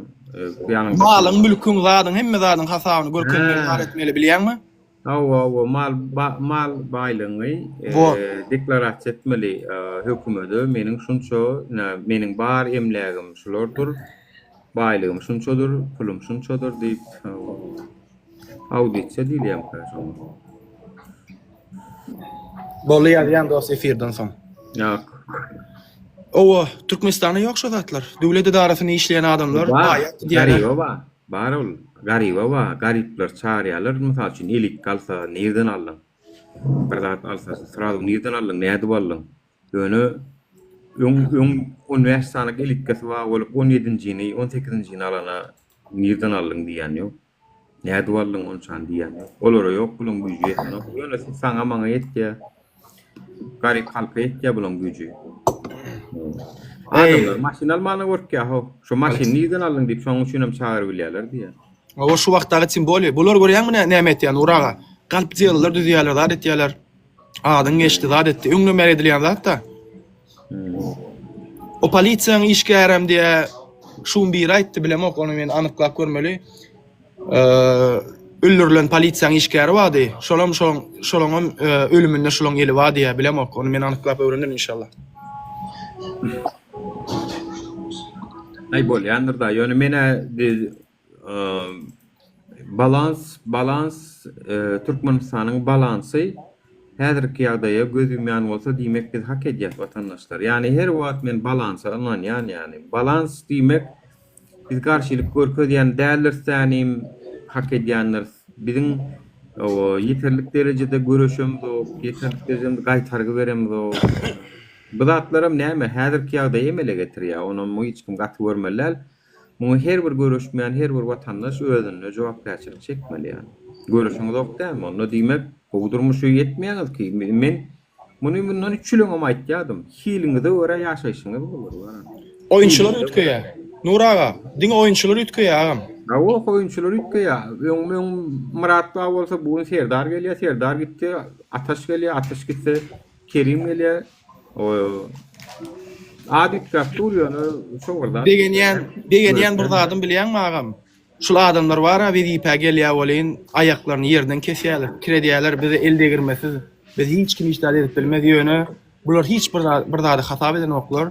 ýanyň. Malyň, mülküň, zadyň hemme zadyň hasabyny görkezmerdar etmeli bilýänmi? Mal baýlygy deklarasiýa etmeli hökümeti meniň şunça meniň bar emlegim şulardyr. Baýlygym şunçadyr, pulum şunçadyr diýip auditiýa diýilýär karşym. Bolýar ýan dos efirden soň. Ýok. Türkmenistanda ýok şo zatlar. Döwlet idarasyny işleýän adamlar gariba ba, garipler çağırýarlar. Mysal üçin elik kalsa nerden aldyň? Bir zat alsa, sırada nerden aldyň? Näde boldun? Ýöne üniversitanyň elikesi var bolup 17-nji, 18-nji alana nerden aldyň diýen ýok. Näde boldun onçan diýen. Olar ýok, bulan güýji ýetmez. Ýöne saňa maňa ýetdi. Garip halka ýetdi bulan güýji. Adamlar maşinal maňa görkýär ho. Şo maşiny nerden aldyň diýip şoň üçin hem çağıryp bilýärler diýen. O şu wagtdagy simboly. Bular görýärmi näme etýän Uraga? Galp diýerler, düzýärler, zat etýärler. Adyň geçdi, zat etdi. Öňlümer edilýän zat da. O polisiýanyň işgärem diýe şuň bir aýtdy bilemok, onu men anyklap görmeli. Öldürilen polisiýanyň işgäri bardy. Şolaň ölüminde şolaň eli bardy diýe bilemok, onu men anyklap öwrendim inşallah. Ay bolýandyr da, ýöne mene balans Türkmenistanyň balansy häzirki ýagdaýa gözümýän bolsa diýmek biz hak edýär watandaşlar. Ýani her wagt men balans alanyň, ýani balans diýmek biz garşylyk görkezýän dälirsänim hak edýänler. Biziň o ýeterlik derejede görüşümdi, ýeterlik derejede gaýtargy beremdi. Bu zatlaram näme häzirki ýagdaýa emele getirýär, onu hiç kim gaty görmeler. Muňa her bir görüşmeýän her bir watandaş özüne jogapkärçilik çekmeli ýani. Görüşüňiz ok däme, onu diýmek bu durmuşy ýetmeýäňiz ki men bundan 3 ýyl öňe aýtýardym. Hiliňizde öre ýaşaýşyňyz bolar. Oýunçylar ütkeýär. Nuraga, diň oýunçylar ütkeýär agam. Oýunçylar ütkeýär. Öňmen Murat bolsa bu serdar gelýär, serdar gitdi, ataş gelýär, ataş gitdi. Kerim ele o adyp kapturyony şoğurdan. Degen bir zadım bilýän magam. Şul adamlar bar ha, biz ipe gelýär bolyn, aýaklaryny yerden kesýärler, kiredýärler, bizi elde girmesiz. Biz hiç kim işler edip bilmez ýöne. Bular hiç bir zady hasap eden oklar.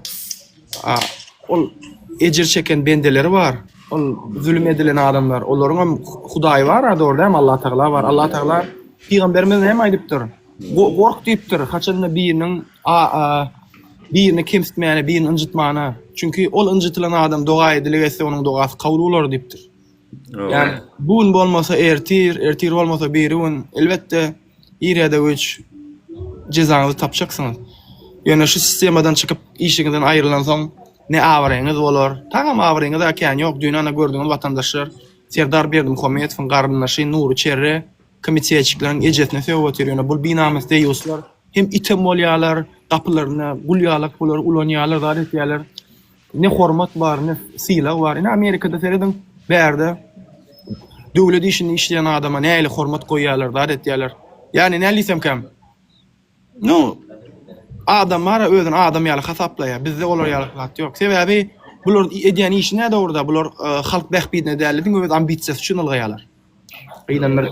Ol ejir çeken bendeleri var. Ol zulüm edilen adamlar, olaryň hem Hudaý bar ha, doğru hem Allah Taala var. Allah Taala Peygamberimiz hem aýdypdyr. Gork diýipdir, haçan birini kemsitmeyene, birini incitmana. Çünkü ol incitilen adam doğa edilgese onun doğası kabul olur diýipdir. Yani buun bolmasa ertir bolmasa biriun elbette ýerde güç cezanızı tapşaksınız. Yani şu sistemadan çıkıp işiňizden aýrylan soň ne awraňyz bolar. Tamam awraňyz akän ýok, dünýäne gördüňiz watandaşlar. Serdar Berdimuhammedowyň garyndaşy Nury Çerre komiteçikleriň ejetine sebäp oturýar. Bu binamyzda ýoslar hem item bolýarlar, kapılaryna gulýalak bolar, ulanýarlar, zat etýärler. Ne hormat bar, ne syla bar. Ine Amerikada seredin bärde döwlet işini işleyen adama näle hormat goýýarlar, zat etýärler. Yani ne lisem kam? No. Adamlar özüni adam ýaly hasaplaýar. Bizde olar ýaly hasap ýok. Sebäbi bular edýän işi näde orada? Bular halk bähbidine däldiň öz ambisiýasy üçin alýarlar. Ýa-da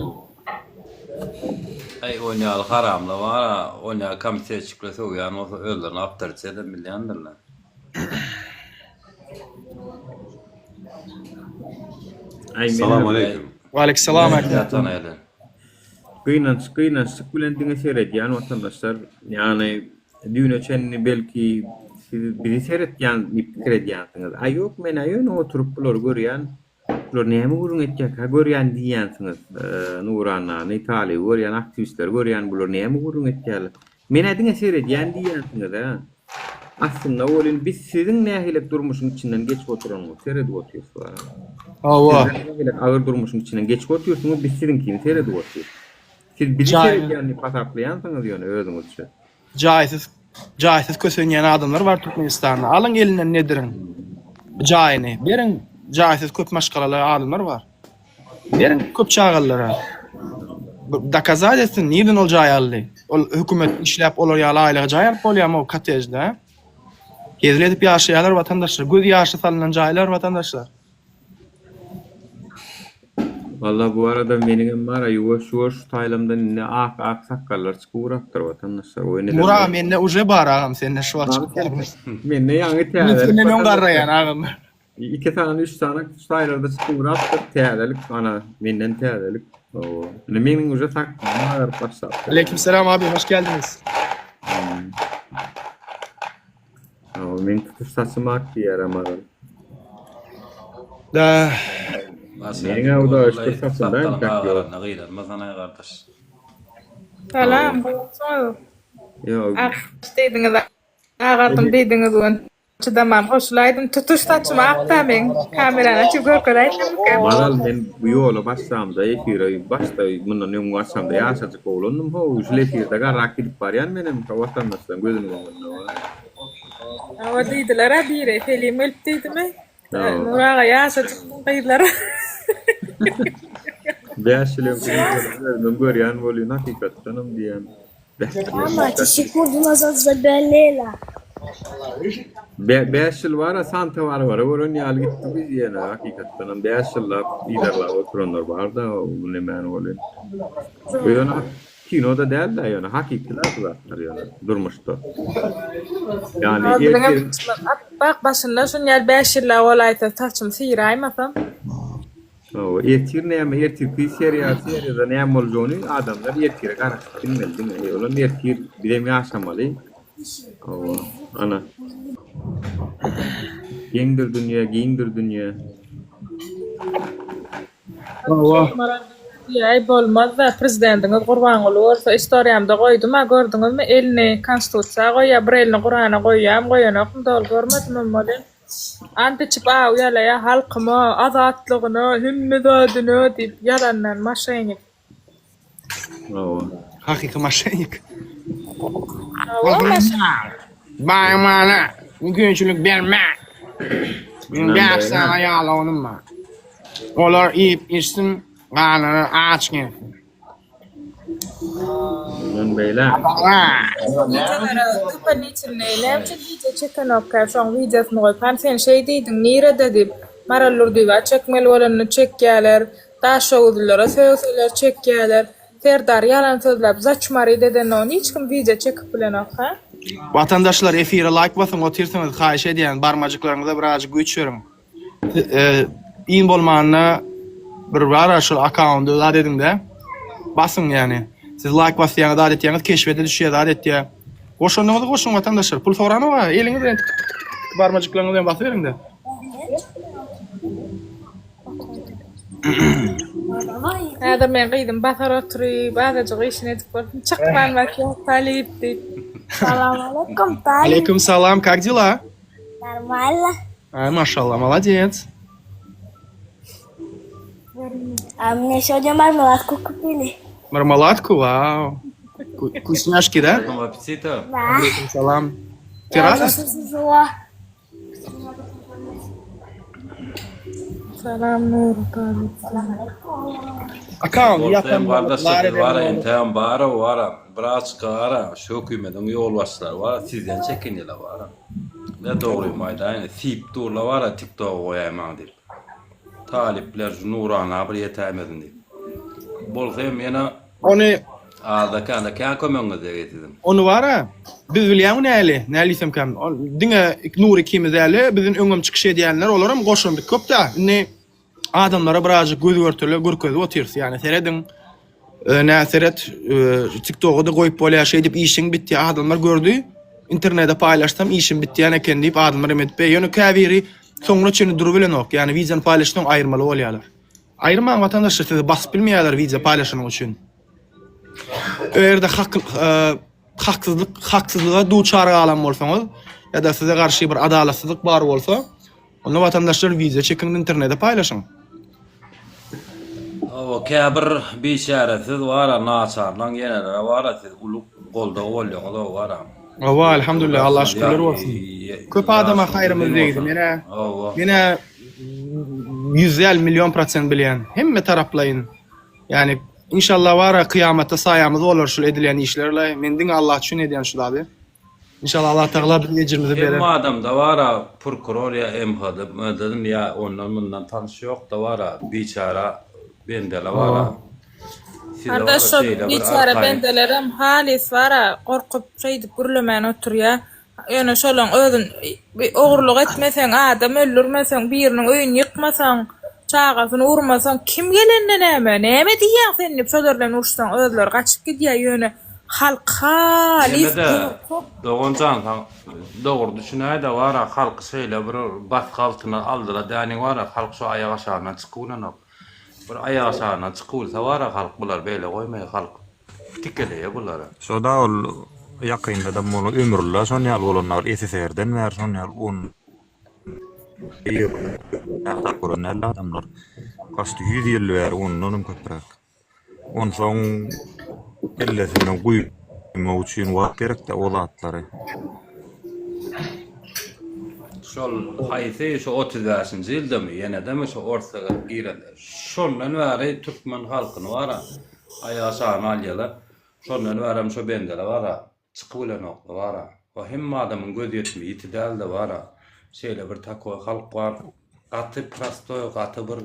Ay oynayal haramla var, oynayal komite çıkılsa uyan olsa öldürün aptarçı da milyandırlar. Assalamu alaikum. Wa aleyhisselam. Kıynançık bilen diňe seredýän watandaşlar, ýani düýne çenini belki siz bizi seredýän pikir edýänsiňiz. Ay ýok, men aýyny oturup bular görýän, bular näme gurun etjek, ha görýän diýýänsiňiz. Nurana, Nitali görýän, aktivistler görýän, bular näme gurun etjekler. Men diňe seredýän diýýänsiňiz ha. Aslında olin biz sizin nähilek durmuşyň içinden geçip oturanyňyz, seredip oturýarsyz. Ağır durmuşyň içinden geçip oturýarsyňyz, biz sizinkini seredip oturýarsyz. Siz bizi seredýänni pasaplaýansyňyz ýöne özüňizçe. Jaýsyz kösenýän adamlar bar Türkmenistanda. Alyň elinden nedirin? Jaýyny berin. Jaýsyz köp maşgalalar adamlar bar. Berin köp çağallara. Dakazat etsin, nirden ol jaý aldy? Ol hökümet işläp olar ýaly aýlyga jaý alyp bolýarmy o kotejde? Gezledip ýaşaýarlar watandaşlar, göz ýaşy salynan jaýlar watandaşlar. Vallahi bu arada menin var ýuwaş taýlamdan ne ak sakallar çykypdyr watandaşlar. Mura menne uje bar agam, sende şu açyk. Menne ýaňy täze. Menne men garraýan agam. 2 tane 3 tane taýlarda çykypdyr täzelik, ana menden täzelik. Menin uje saklar başlar. Aleykümselam abi, hoş geldiniz. Men tutuş saçmak diýer amaral. Da Meňe o da işte saçyndan takýar. Nagýlar, mazana gardaş. Salam, Ýok. Diýdiňiz, agatym diýdiňiz öň. Çydamam, hoşlaýdym. Tutuş saçmak da men kamerany açyp görýärdim. Maral men bu ýola başlamda efire başda mundan öňe başlamda ýaşadyk bolundum. Ho, uşle efirde garrak gidip barýan menem watandaşlar gözüme görünýär. Awa diýdiler, biri film ölüp diýdimi? Nuraga ýaşadyk gyýlar. Beşle görýän bolýan hakykatdanam diýen. Ama teşekkür nazarda bellela. 5 ýyl bara santa var. Oran ýaly gitdi biz ýene hakykatdanam 5 ýyllap liderler oturanlar bar da bu näme bolýan. Bu ýöne kinoda däl da ýöne hakykatlar zatlar ýöne durmuşda. Yani bak başynda şun ýer 5 ýylla olaýta taçym syraýmasam. Ertir seriyada näme bolýany adamlar ertire garaşyp bilmeli. Olar ertir birem ýaşamaly. Ana. Gengdir dünýä. Ýa bolmaz da prezidentiňiz gurban bolýarsa istoriýamda goýdum, gördüňizmi? Elini konstitusiýa goýýar, bir elini Qur'ana goýýam, goýanok dol görmedim bolý. Antiçip ýala ýa halkyma, azatlygyny, hümmedadyny diýip ýalandan maşenik. Hakyky maşenik. Baýmana, mümkinçilik berme. Men gaçsana ýalanyma. Olar ip içsin, ganyny açgyn. Men beýle. Videolara tıpan için neylem için video çeken okka şoň videosunu goýpan sen şey diýdiň nirede dip marallur diýip çekmeli bolanyny çekýärler daşowdylara söýler çekýärler Serdar yalan sözläp zaçmary deden onu hiç kim video çekip bilen okka Vatandaşlar efire like basın otursanız haýyş edýän barmajyklaryňyza birazjyk güýç beriň. İn bolmanyna bir bara şu accountu da dediňde basın yani. Siz like basýaňyz da etýäňiz keşfete düşýär da etýär. Goşanyňyzy goşun vatandaşlar. Pul sorany var. Eliňiz bilen barmajyklaryňyzdan basy beriň-de. Häzir men gyýdym basar oturyp bazajyk işini edip bolsam çykman wagt talip diýip. Salam alaikum, Talib. Алейкум салам, как дела? Нормально. Машаллах, молодец. А мне сегодня мармеладку купили. Мармеладку, вау. Вкусняшки, да? Приятного аппетита. Да. Алейкум салам. Ты Я рада? уже зажила. Salam nur talip. Akaunt Ortayam yapan kardeşler var, intiham var, Braçka var, şu hükümetin yolbaşçılar var, sizden çekiniyle var. Ne doğruyum ayda, sip durla var, TikTok'a koyayım deyip. Talipler, Nurana, bir yetemedin deyip. Bolsayım yana, Onu ağda kömüğünü de getirdim. onu var ha. Biz bilýän näli? Nälisem kam. Diňe Nur ikimiz äli bizin öňüm çykyş edýänler olaram goşundyk köp da. Ne adamlara birazjyk göz görtüle gürkezip otyrs. Yani seredin näseret TikTok'a da goýup bolýar şey dip işiň bitdi. Adamlar gördü. İnternetde paýlaşsam işim bitdi ýa-ni eken diýip adamlar emet be. Ýöne käbiri soňra çeni durup bilen ok. Yani wizen paýlaşdyň aýrmaly bolýarlar. Aýrman vatandaşlar sizi basyp bilmeýärler wize paýlaşanyň üçin. Eğer de haksızlığa duçar alan bolsaňyz ya da size karşı bir adalatsızlyk bar bolsa, onu vatandaşlar vize çekin internete paýlaşyň. O käbir biçaresiz var, naçarlan genelere var, siz uluk golda bolýaňyz var. Ava elhamdülillah Allah şükürler bolsun. Köp adama haýrymyz diýdim. Mene 100 milyon % bilýän. Hemme taraplayın. Yani İnşallah var kıyamette sayamız olur şu edilen işlerle. Mendin Allah için ediyen şu abi. İnşallah Allah Teala bir ecrimizi verir. Hem adam da var prokuror ya emhadım ya ondan bundan tanışı yok da var biçara bendele var. Kardeşim biçara bendelerim halis var korkup şeydi gürlemen oturya. Yani şolon özün oğurluk etmesen adam öldürmesen birinin öyün yıkmasan çağasını urmasan kim gelende näme diýär sen dip şolardan ursan özler gaçyp gidýär ýöne halka Doğuncan doğru düşünäýde var halk şeýle bir baskı altına aldylar däni var halk şu aýaga aşagyna çykylan bir aýaga aşagyna çykylsa var halk bular beýle goýmaý halk tikeleýär bular. Şoda ol ýakynda da muny ömürler şonýal bolanlar SSR'den wer şonýal un Kur'an'ın adamlar kaçtı 100 yıl ver onun köprak. On son ellesinden koyma için var gerek de olatları. Şol haýsy şu 35-nji ýylda ýene de şu ortaga girenler. Şondan bäri Türkmen halkyny var. Aýaga şaňy alýarlar. Şondan bäri şu bendeler var. Çykyp bilen oklar var. O hem adamyň göz ýetmi ýetidäl de var. Şeýle bir takoy halk var. Gaty prastoy, gaty bir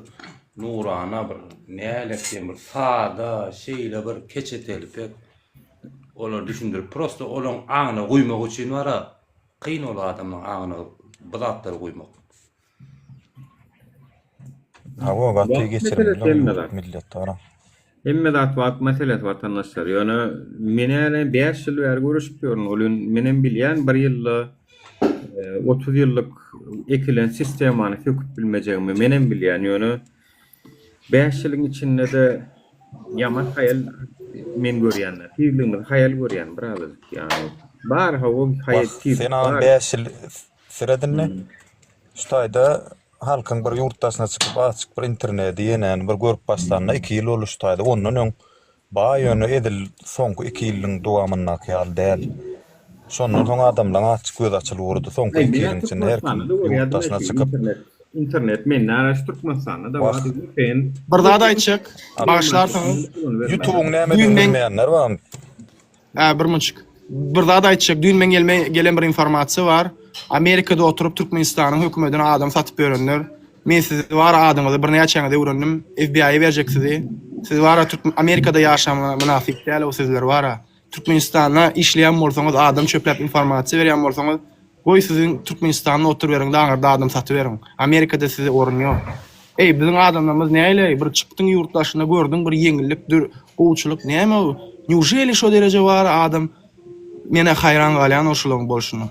nurana bir näle bir sada şeýle bir keçeteli pek. Olar düşündirip prosto olan aňyna goýmak üçin wara kyn ol adamyň aňyna bilatlar goýmak. Hawa gaty geçirildi millet wara. Emme dat wagt meselet vatandaşlar. Ýöne mene 5 ýyl bäri görüşip ýörün. Olun menen bilýän 1 ýyl 30 yıllık ekilen sistemany söküp bilmejegimi menen bilýän ýöne 5 ýylyň içinde de ýaman hayal men görýänler. Tiýligimiz hayal görýän birazajyk ýani. Bar hawa hayal tiýip. Sen 5 ýyl süredinne. Ştaýda halkyň bir ýurtdasyna çykyp açyk bir internet diýenen bir görüp başlanna 2 ýyl boluşdaýdy. Ondan öň baýany edil soňky 2 ýylyň dowamyna kyal däl. Şondan soň adamlaryň açyk göz açylyp soňky 2 ýylyň içinde her kim ýurtdasyna çykyp internet men araşdyrmasan da var Bir daha da aýtjak. Başlarsaňyz YouTube'un näme bilmeýänler bar. Bir munçuk. Bir daha da aýtjak, dün men gelen bir informasiýa bar. Amerikada oturup Türkmenistanyň hökümetine adam satyp berenler. Men siz var adamyzy bir näçeňizde öwrendim. FBI berjeksidi. Siz var Amerikada ýaşamak münafik däl, o sizler var. Türkmenistanda işleýän bolsaňyz, adam çöplep informasiýa berýän bolsaňyz, goý sizin Türkmenistanda oturup bereň daňarda adam satyp bereň. Amerikada size orun ýok. Bizim adamlarymyz näle? Bir çıktın yurtdaşyna gördüň, bir ýeňillik, gowçuluk näme o? Newjeli şo derece var adam mene hayran galyan oşulun bolşunu.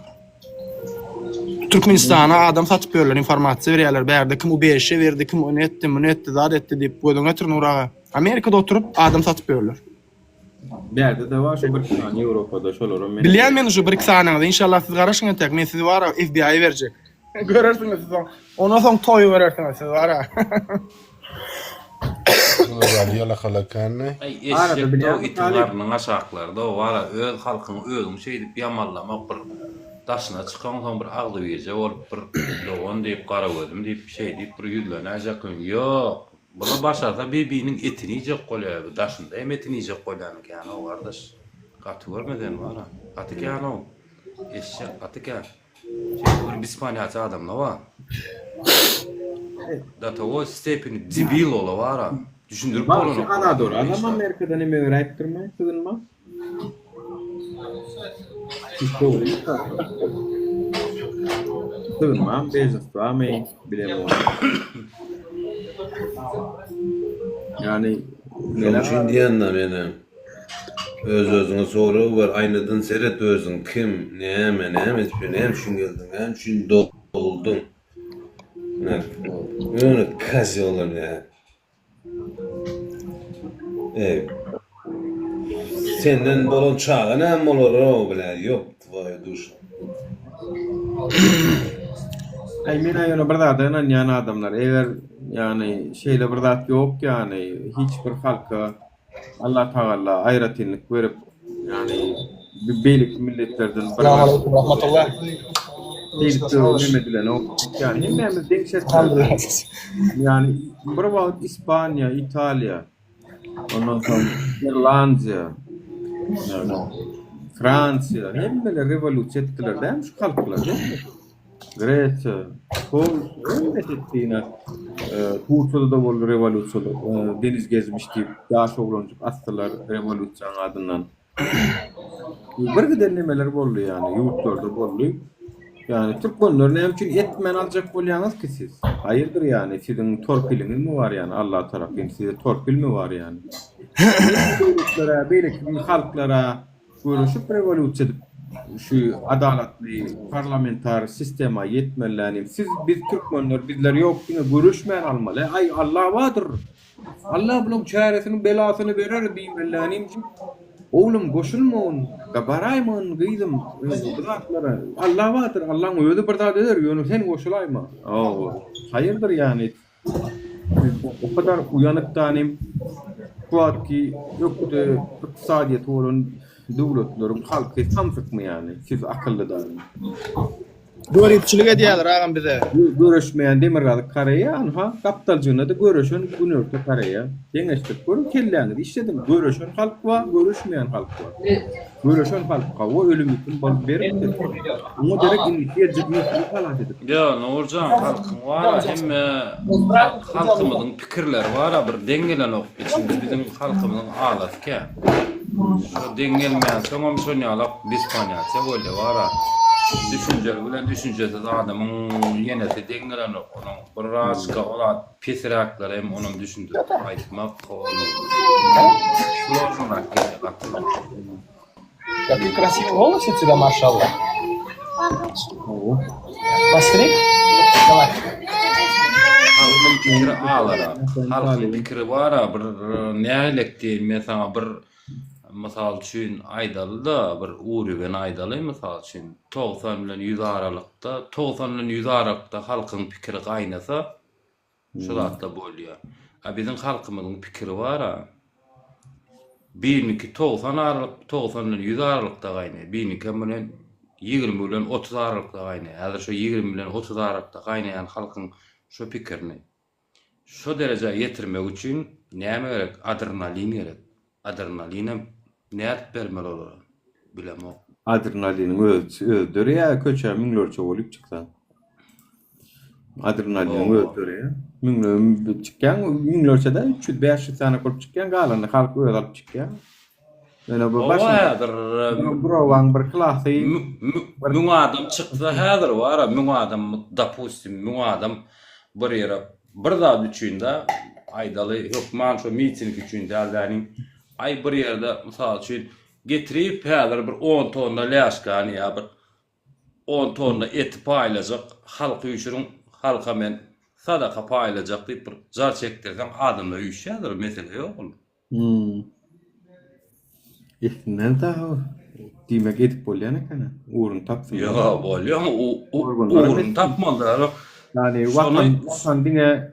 Türkmenistana adam satyp berýärler, informasiýa berýärler. Bärde kim o berişe berdi, kim onu etdi, zat etdi diýip gödüň ötürün uraga. Amerikada oturup adam satyp berýärler. Bärde de var şu bir sany Ýewropada şolaram. Bilýän men şu bir sanyňyzy inşallah siz garaşyň entek, men sizi wara FBI berjek. Görersiňiz siz ona soň toýu berersiňiz siz wara. Yola halakanne. Eşek itibarının aşaklarda o var öz halkın özün şey dip yamallamak bir daşına çıkan son bir ağlı verce olup bir doğan deyip kara gördüm deyip şey deyip bir yüzlenecek yok. Buna başarsa birbirinin etini yiyecek koyuyor. Daşında hem etini yiyecek koyuyor yani o kardeş. Katı görmeden var ha. Katı yani o. Eşek katı yani. Şey bir İspanyacı adamla var. Da o stepini zibil ola var ha. Düşündürüp onu. Ana doğru. Adam Amerika'da ne öğrenip durmaya sığınma. Sığınma, bezos ameyin bilemiyorum. Yani Şonçun diýenler mene. Öz-özüňe sorup bar, aýnadan seret özüň kim, näme hem şun geldiň, hem şun doldun. Öňe kazyolar ya. Senden bolon çağa näme bolar o bilen ýok, vay duş. men aýyna bir zat ýany adamlar eger yani şeyle bir zat ýok yani hiç bir halka Allah Taala aýratynlyk berip yani beýlik milletlerden bir rahmatullah. Demediler o yani hemmemiz dehşet yani bir wagt İspanya, İtalya, ondan sonra İrlandiya, yani Fransiya hemmeler revolüsiýa etdiler dem şu halklar. Grecia, Pol, etdiğine Turkiyada da bol revolüsiýa deniz gezmişdi, daş oglancık astılar revolüsiýa adından. Bir giden nemeler boldy yani yurtlarda boldy. Yani Türkmenler ne için etmen alacak bolýaňyz ki siz? Hayırdır yani sizin torpiliniz mi var yani Allah tarafından size torpil mi var yani? Devletlere, belki halklara görüşüp revolüsiýa şu adaletli parlamenter sistema yetmelilerini siz biz Türkmenler bizler yok yine görüşmeyen almalı. Ay Allah vardır. Allah bunun çaresini belasını verir diyemelilerini. Oğlum koşulmayın, kabaraymayın gıydım bıraklara. Allah vardır, Allah'ın özü bir daha der, yönü sen koşulayma. Hayırdır yani. O kadar uyanık tanem. Bu adki yok da iktisadiyet olun, devletlerin halkı tam sıkma yani. Siz akıllı danem. Görüpçülük edýärler agam bize. Görüşmeyen demirgaly karaya, anha kaptaljyna da görüşen günörte karaya. Deňeşdik görüp kelläňiz. Işledim. Görüşen halk wa, görüşmeyen halk wa. Görüşen halkka o ölümütün bol berip, onu derek initiýetjekni halat edip. Ya Nurcan halkın var hem halkımızın pikirleri var bir dengelen ok içinde bizim halkımızın ağlatke. Şu dengelmeyen sonra bir sonyalık İspanyolca böyle var. Düşünceli bilen düşüncesiz adamın yenesi dengelen ok. Onun bir raşka olan pesiraklar hem onun düşündüğü aytmak onu. Сложно как-то. Какой красивый голос у тебя, машаллах. Посмотри. Давай. Halkın fikri ağlara. Halkın fikri var bir nälik diýip mesela bir misal üçin aýdalda bir urugen aýdaly misal üçin 90 bilen 100 aralykda 90 bilen 100 aralykda halkyň pikiri gaýnasa şu zatda bolýar. Bizim halkymyzyň pikiri var. Birniki 90 aralyk 90 bilen 100 aralykda gaýnaýar. Birniki bilen 20 bilen 30 aralykda gaýnaýar. Häzir şu 20 bilen 30 aralykda gaýnaýan halkyň şu pikirini şu derejeye getirmek üçin näme gerek? Adrenalin gerek. Adrenalinem näet bermeli olar. Bilemok. Adrenalinin öldürür ya köçe münglerçe olup çıksa. Adrenalinin öldürür ya. Müngler çıkkan münglerçe de 300-500 tane kolup çıkkan galanı halk öyle alıp çıkkan. Yani bu başına buravan bir klasy Müň adam çykdy häzir wara müň adam dapustim müň adam bir ýere bir zat üçinde aydaly hökman şu miting üçin däldiň ay bir ýerde mysal üçin getirip häzir bir 10 tonna läşkan ýa bir 10 tonna et paýlajak halky üçin halka men sadaka paýlajak diýip bir jar çekdirden adamlar üçýärdir mesele ýok. Nerede o? Demek edip bolýany kana. Uğrun tapsın. Ya bolýar uğrun tapmalar. Yani vatan dine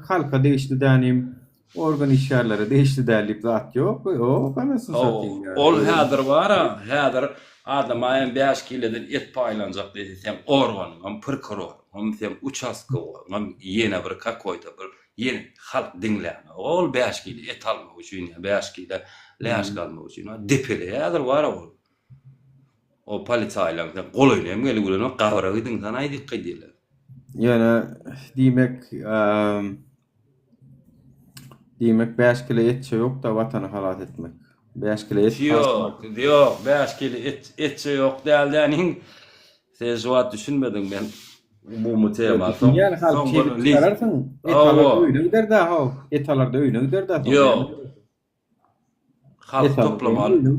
halka değişti denim. Organ işyerlere değişti derlip zat yok. O kanasın satayım yani. Ol häzir wara, häzir adam aýan 5 kileden et paýlanjak desem organ, prokuror, hem uçaska var, hem ýene bir kakoyda bir ýene halk dinlän. Ol 5 kilo et almak üçin, 5 kilo läş galmak üçin depele häzir wara ol. O polisiýalardan golaýlam gelip gelen gawra gidin sana aýdyk diýler. Yani demek 5 kilo et yok da vatanı halat etmek. 5 kilo et yok, 5 kilo et yok däldiň. Sen jowap düşünmedin ben bu mutema. Yani halk çelik çıkararsın. Etalarda öýüne gider da ha. Etalarda öýüne gider da. Yok. Halk toplamaly.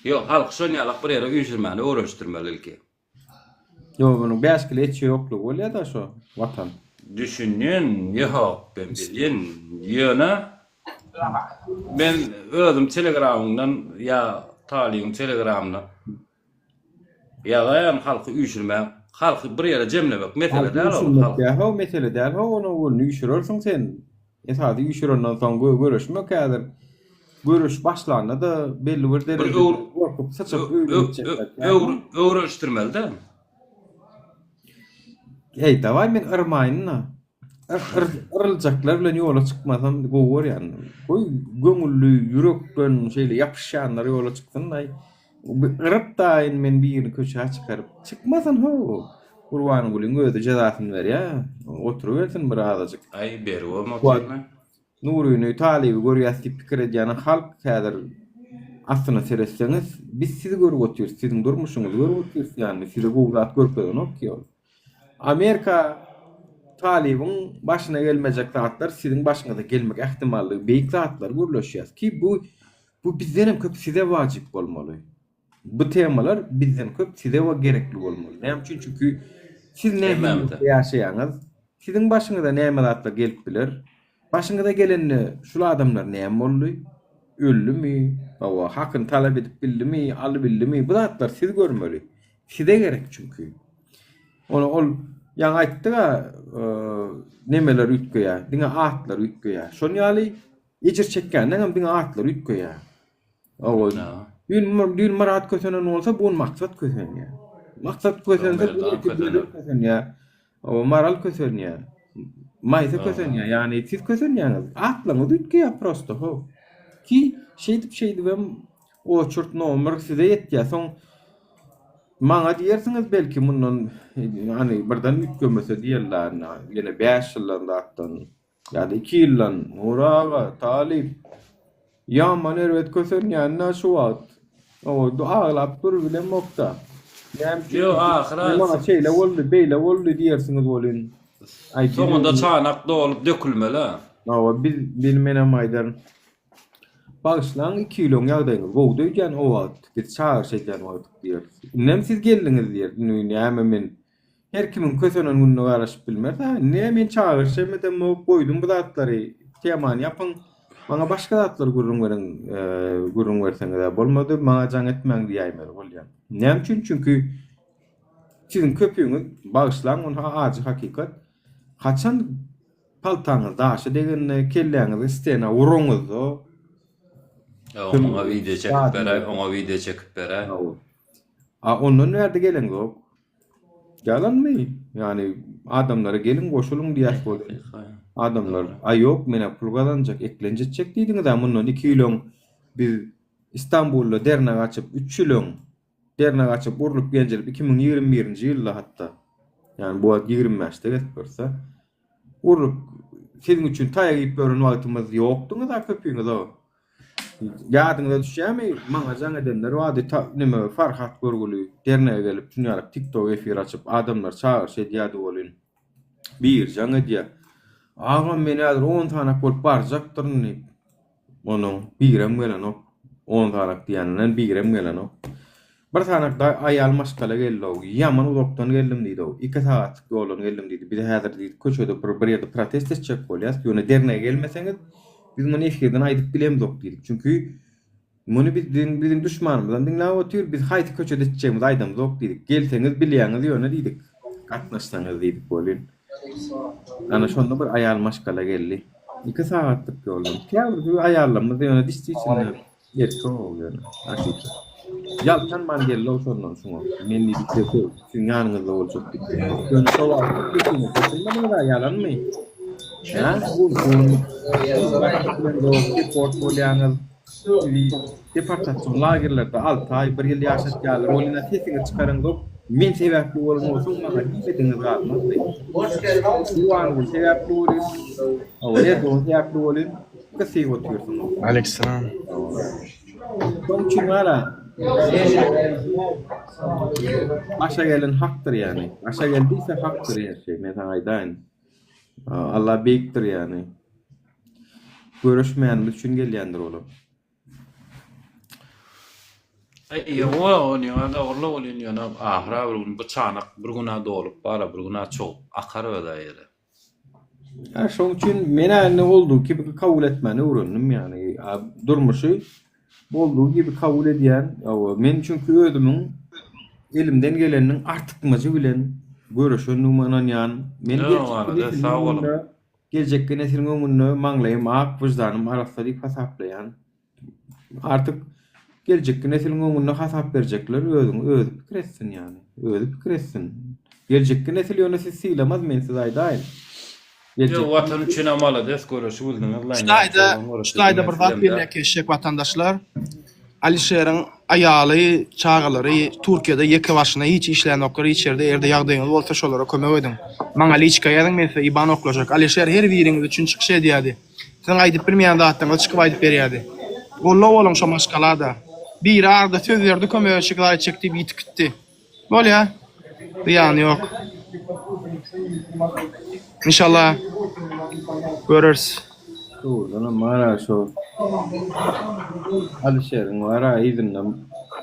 Yok, halk şonýalyk bir ýere üýşürmäni öwreşdirmeli ilki. Yok, bunun 5 kilo et yokluk bolýar da şu vatan. Düşünün, yok ben bilin. Ýöne ben özüm Telegram'dan ya Taliýyň Telegram'dan ýa-da halky üýşürmäk, halky bir ýere jemlemek mesele däl o. Ya ha mesele däl ha onu üýşürersiň sen. Esady üýşürenden soň görüşmek häzir. Görüş başlandy da belli bir derejede korkup saçak öwreşdirmeli de. Hey, davay men ırmayynna. Irıljaklar bilen ýola çykmasam gowar ýany. Goý göňüllü, ýürekden şeýle ýapyşanlar ýola çykdym da. Irıp da men birini köçe çykaryp çykmasan ho. Gurbany gulyň öýde jazasyny berýär. Oturuversin bir azajyk. Ay beri bolmadymy? Nuruny talibi görýäs ki pikir edýän halk häzir aslynda seretseňiz biz sizi görüp oturýarys, siziň durmuşyňyzy görüp oturýarys, ýani size gowlat görpeden okýar. Amerika talibiň başyna gelmejek zatlar siziň başyňyza gelmek ähtimallygy beýik zatlar görleşýär ki bu bizden hem köp size wajyp bolmaly. Bu temalar bizden köp size we gerekli bolmaly. Näme üçin? Çünki siz näme ýaşaýaňyz, siziň başyňyza näme zatlar gelip biler. Başyňyza gelenni şul adamlar näme boldy? Öldümi? Awa hakyn talap edip bildimi, aly bildimi? Bu zatlar siz görmeli. Size gerek çünki. Ol ýa aýtdy nemeler ütköýär, diňe atlar ütköýär. Şonýaly ejir çekkänden hem diňe atlar ütköýär. Awa dün marat kösenen bolsa bu maksat kösenýär. Maksat kösense bu kösenýär. Awa maral kösenýär. Maýsa kösenýär. Ýani siz kösenýäňiz. Atlaňyz ütköýär prosto ho. Ki şeýdip o çurt nomer size ýetýär. Soň maňa diýersiňiz belki mundan hani birden ütkömese diýerler. Ýene 5 ýyldan atdan ýa-da 2 ýyldan Nuraga, Talip ýaman erwet kösenýär şu wagt. O dualap dur bilen mokta. Yo ahiret. Maňa şeýle boldy, beýle boldy diýersiňiz bolyn. Soňunda çanak dolup dökülmeli. Awa bilmenem aýdar. Bağışlan 2 kilo ýagdaýyňyz gowdy ýan o wagt git çağır şeýlen wagt diýer. Nem siz geldiňiz diýer. Näme men her kimin kösenen gününe garaşyp bilmer. Näme men çağır şeýmeden goýdum bu zatlary temany ýapyň. Maňa başga zatlar gurrun berseňiz de bolmady. Maňa jaň etmeň diýýär bolýar. Näme üçin? Çünki siziň köpüňiz bağışlan onu aýdy hakykat. Haçan paltaňyz daşy degenne kelläňiz istena uruňyz o. Ona video çekip berä. Ondan nerede gelen yok? Gelenmi? Yani adamlara gelin koşulun diýär boldy. Adamlar ay yok mene pul kazanjak, eklenjek diýdiňiz da mundan 2 ýyl biz İstanbul'da dernek açıp 3 ýylyň dernek açıp urulup gelip 2021-nji ýylda hatta yani bu 20 ýaşda geçip urulup senin üçin taýyp görün wagtymyz ýokduňy da köpüňiz o. Ýadyňyza düşýärmi? Maňa jaň edenler wady nime Farhat Görgüli dernege gelip şunýaly TikTok efir açyp adamlar çağırşy diýýärdi bolyn. Bir jaň edýär. Agam meni hazır 10 tanak bolup barjakdyrny. Onuň birem gelen o 10 tanak diýenden birem gelen o. Bir tanak da aýal maşgala geldi o. Ýaman uzakdan geldim diýdi o. 2 saat ýoldan geldim diýdi. Bir de häzir diýdi köçede bir ýerde protest etjek bolýar. Ýöne dernege gelmeseňiz biz muny efirden aýdyp bilemdik diýdik. Çünki muny bizim düşmanymyzdan diňläp otyr biz haýty köçede etjegimiz aýdamyk diýdik. Gelseňiz bilýäňiz ýöne diýdik. Gatnaşsaňyz diýdik bolyn. Ana şonda bir aýal maşgala geldi. 2 saatlyk ýoldan. Käbir aýallamyz ýöne diýdi içinde ýerke bolýar. Aşypdy. Ýaltan man geldi o şondan şoňa. Men diýdi şu ýanyňyzda boljak diýdi. Ýöne şolar. Bunu da yalanmy? Ya bu portfolyoňyz departasyon lagerlerde 6 ay 1 ýyl ýaşap ýaly roluna sesiňi çykaryňyz men sebäpli bolan bolsam maňa diýdiňiz ratmaz. Bu an bu sebäpli bolan. Awle bu sebäpli bolan. Käsi otyrsun. Aleykümselam. Şoň wara. Aşa gelen hakdyr ýani. Aşa geldiyse hakdyr ýa-şe. Men sana aýdaýyn. Allah beýikdir ýani. Görüşmeýän üçin gelýändir olam. Ýa-wa ony anda orla bolýan ýana ahira bir çanak bir güna dolup bara bir güna çok akar öýde ýere. Ya şoň üçin mene ne boldu ki kabul etmeni öwrendim ýani. Durmuşy bolduğu gibi kabul edýän, men çünkü özümiň elimden geleniň artykmajy bilen görüşendigim ananýan. Men gelecekde nesiliň ömrüne maňlaýym ak wyjdanym arasynda diýip hasaplaýan. Artyk gelecekde nesiliň ömrüne hasap berjekler özü pikir etsin ýani. Özü pikir etsin. Gelecekde nesil ýöne siz sylamaz men siz aýdaýyn. Yo vatan üçin amaly des görüşi bildiňiz. Şulayda bir zat bermek eşek watandaşlar. Alişeriň aýaly, çağalary Türkiýede ýeke başyna hiç işlän okary içerde erde ýagdaýyňyz bolsa şolara kömek edin. Maňa liçka ýazyň men size IBAN oklajak. Alişer her biriňiz üçin çykyş edýärdi. Sen aýdyp bilmeýän zatdyňyz çykyp aýdyp berýärdi. Golla bolan şo maşgalada. Bir arda söz berdi kömek şeklary çekdi bitip gitdi. Bolýa. Ýany ýok. İnşallah görürüz. Doğru, mara şu Alişeriň wara izinle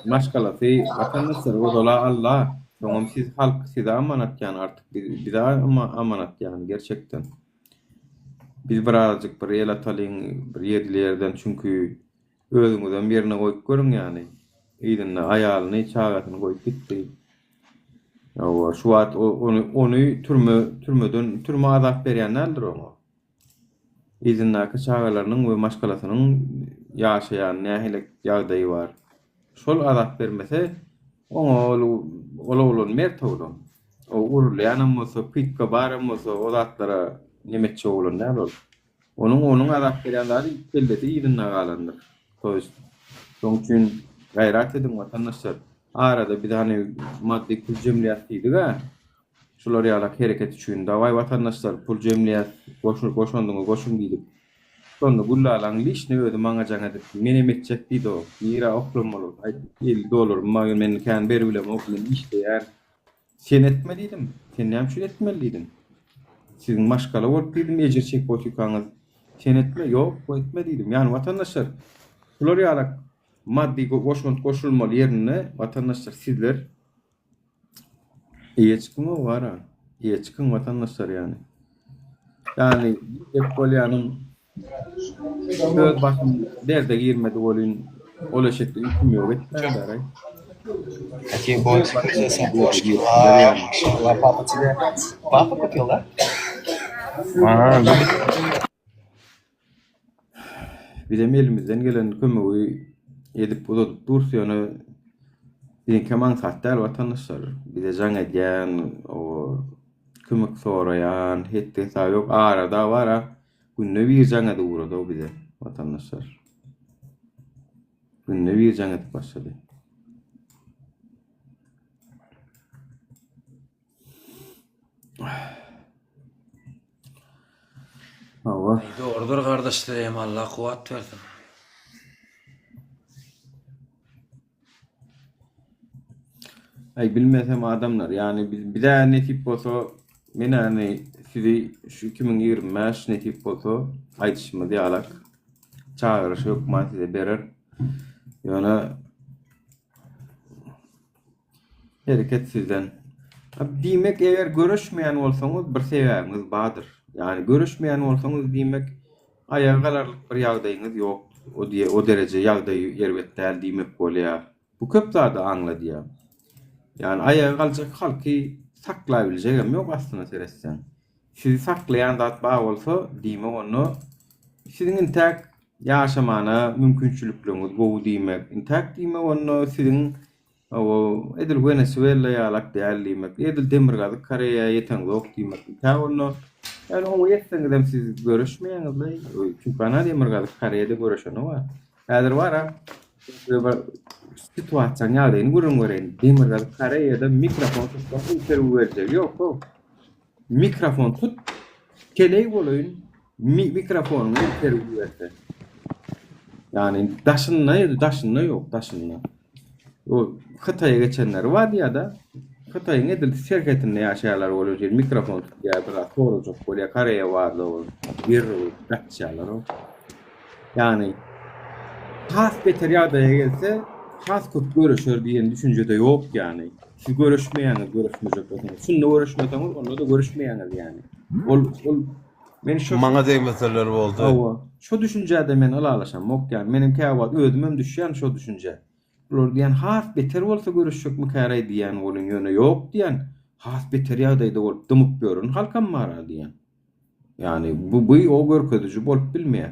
maşgalasy vatandaşlar ola Allah. Şoňam siz halk size amanat ýani artyk bize amanat ýani gerçekten. Biz birazcık bir ýyl atalyň bir ýerlerden çünkü özüňizden birine goýup görüň ýani. Izinle aýalyny çağatyny goýup gitdi. Ýa şu wagt ony türme azap berýänlerdir o. İzinnäki çağalarynyň we maşgalasynyň ýaşaýan nähilek ýagdaýy bar. Şol azap bermese ola mertowdan. O urulýanam bolsa, pitka barym bolsa, o zatlara nemetçe bolan näme bol. Onuň azap berýänleri belleti izinnä galandyr. Şoň üçin gaýrat edin watandaşlar. Arada bir tane maddi pul cemliyat diýdi-ga. Şolar ýalak hereket üçin dawai watandaşlar pul cemliyat goşun diýip. Sonda gullalan lişni öýdi maňa jaň edip meni emetjek diýdi o. Ýera oklamaly. $50 maňa men kan berbilem oklun işleýär. Sen etme diýdim. Sen näme şol etmeliydin? Siz maşgala bolup diýdim ejir çek bolýaňyz. Sen etme, ýok, etme diýdim. Ýani watandaşlar şolar ýalak maddi goşulmaly ýerine watandaşlar sizler ýeçkimi wara. Ýeçkin watandaşlar ýani. Ýani bolýanyň söz başym derde girmedi bolyn ola şekli hüküm ýok etmänler. Какие будут сапожки? Папа тебе... Папа купил, да? Bizim elimizden gelen kömegi edip uzatıp dursyony bir keman satlar vatandaşlar. Bir de jaň edýän o kömek soraýan hetde ýok arada wara günne bir jaň edy urada bize vatandaşlar. günne bir etip başladı. Hava. Doğrudur kardeşlerim, Allah kuvvet versin. Ay bilmesem adamlar yani bir daha ne tip olsa men hani sizi şu 2025 ne tip olsa aytışma diyalak çağırış yok mu size berer yana hareket sizden demek eğer görüşmeyen olsanız bir sebebiniz vardır yani görüşmeyen olsanız demek ayağa kalarlık bir yağdayınız yok o derece yağdayı yerbet değil demek bolýar bu köp zada anladı ya. Yani ayağa kalacak halkı saklayabileceğim yok aslında seressen. Sizi saklayan zat bağ olsa diyme onu sizin intak yaşamana mümkünçülükleriniz bu demek. İntak diyme onu sizin o edil Venezuela yalak değerliymek. Edil Demirgazı karaya yeten yok demek. İntak onu yani onu yetseniz siz görüşmeyeniz çünkü bana Demirgazı karaya da görüşeni var. Eğer var ha situasyon yağdayını görün Demirgazı karaya da mikrofon tutmak interview verecek yok o. Mikrofon tut keley bolayın mikrofonu interview verse. Yani daşınna yok. O Xitay'a geçenler var ya da Xitay'ın edildi şirketinde yaşayanlar olacak mikrofon tut ya biraz soracak bolya karaya vardı o bir kaçyalar o. Yani has beter yağdaya gelse has kurt görüşür diyen düşüncede yok yani. Siz görüşmeyeniz görüşmeyecek olsanız. Şununla görüşmeseniz onunla da görüşmeyeniz yani. Ol men şu Maňa degmeseler boldy. Awa. Şu düşünjede men alalaşam yok yani. Menim käwat özümem düşýän şu düşünje. Bular diýen has beter bolsa görüşjek mi käray diýen bolun ýöne yok diýen. Has beter ýagdaýda bolup dymyp görün halkam mara diýen. Yani bu o görkezüji bolup bilmeýär.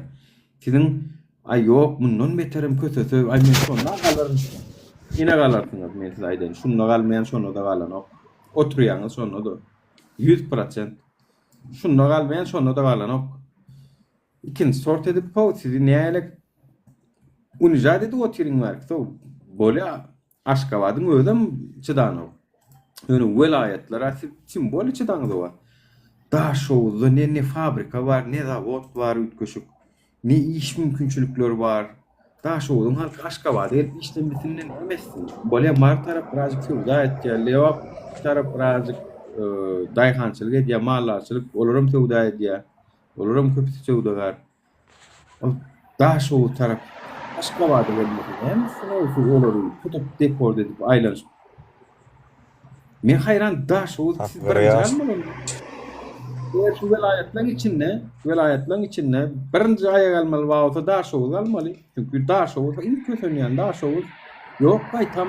Sizin ay yok mundan beterim kösese ay men şonda galarym. Yine galarsyňyz men size aýdyn. Şunda galmayan şonda da galanok. Oturýaňyz şonda da 100%. Şunda galmayan şonda da galanok. İkinci sort edip po sizi näýelek unijat edip oturyň bar. So bolýa Aşgabatyň özüm çydanyp. Ýöne welayetler asyp simbol çydanýy bar. Daşowda ne fabrika var, ne zavod var ütköşük. Ne iş mümkünçülükleri var. Daşowdyň halky Aşgabaty işden bitenden emessin. Bolýa mar tarap birazjyk sowda etýär, lewap tarap birazjyk daýhançylyk edýär, mallarçylyk, olaram sowda edýär. Olaram köpüsi sowdagar. Daşow tarap Aşgabaty gelmedi. Hem şunu olary tutup dekor edip aýlanyş. Men hayran Daşow siz birinji eğer şu velayetlerin içinde birinci aya gelmeli bağlısa Daşow gelmeli. Çünkü Daşow ilk kötünyen Daşow yok tam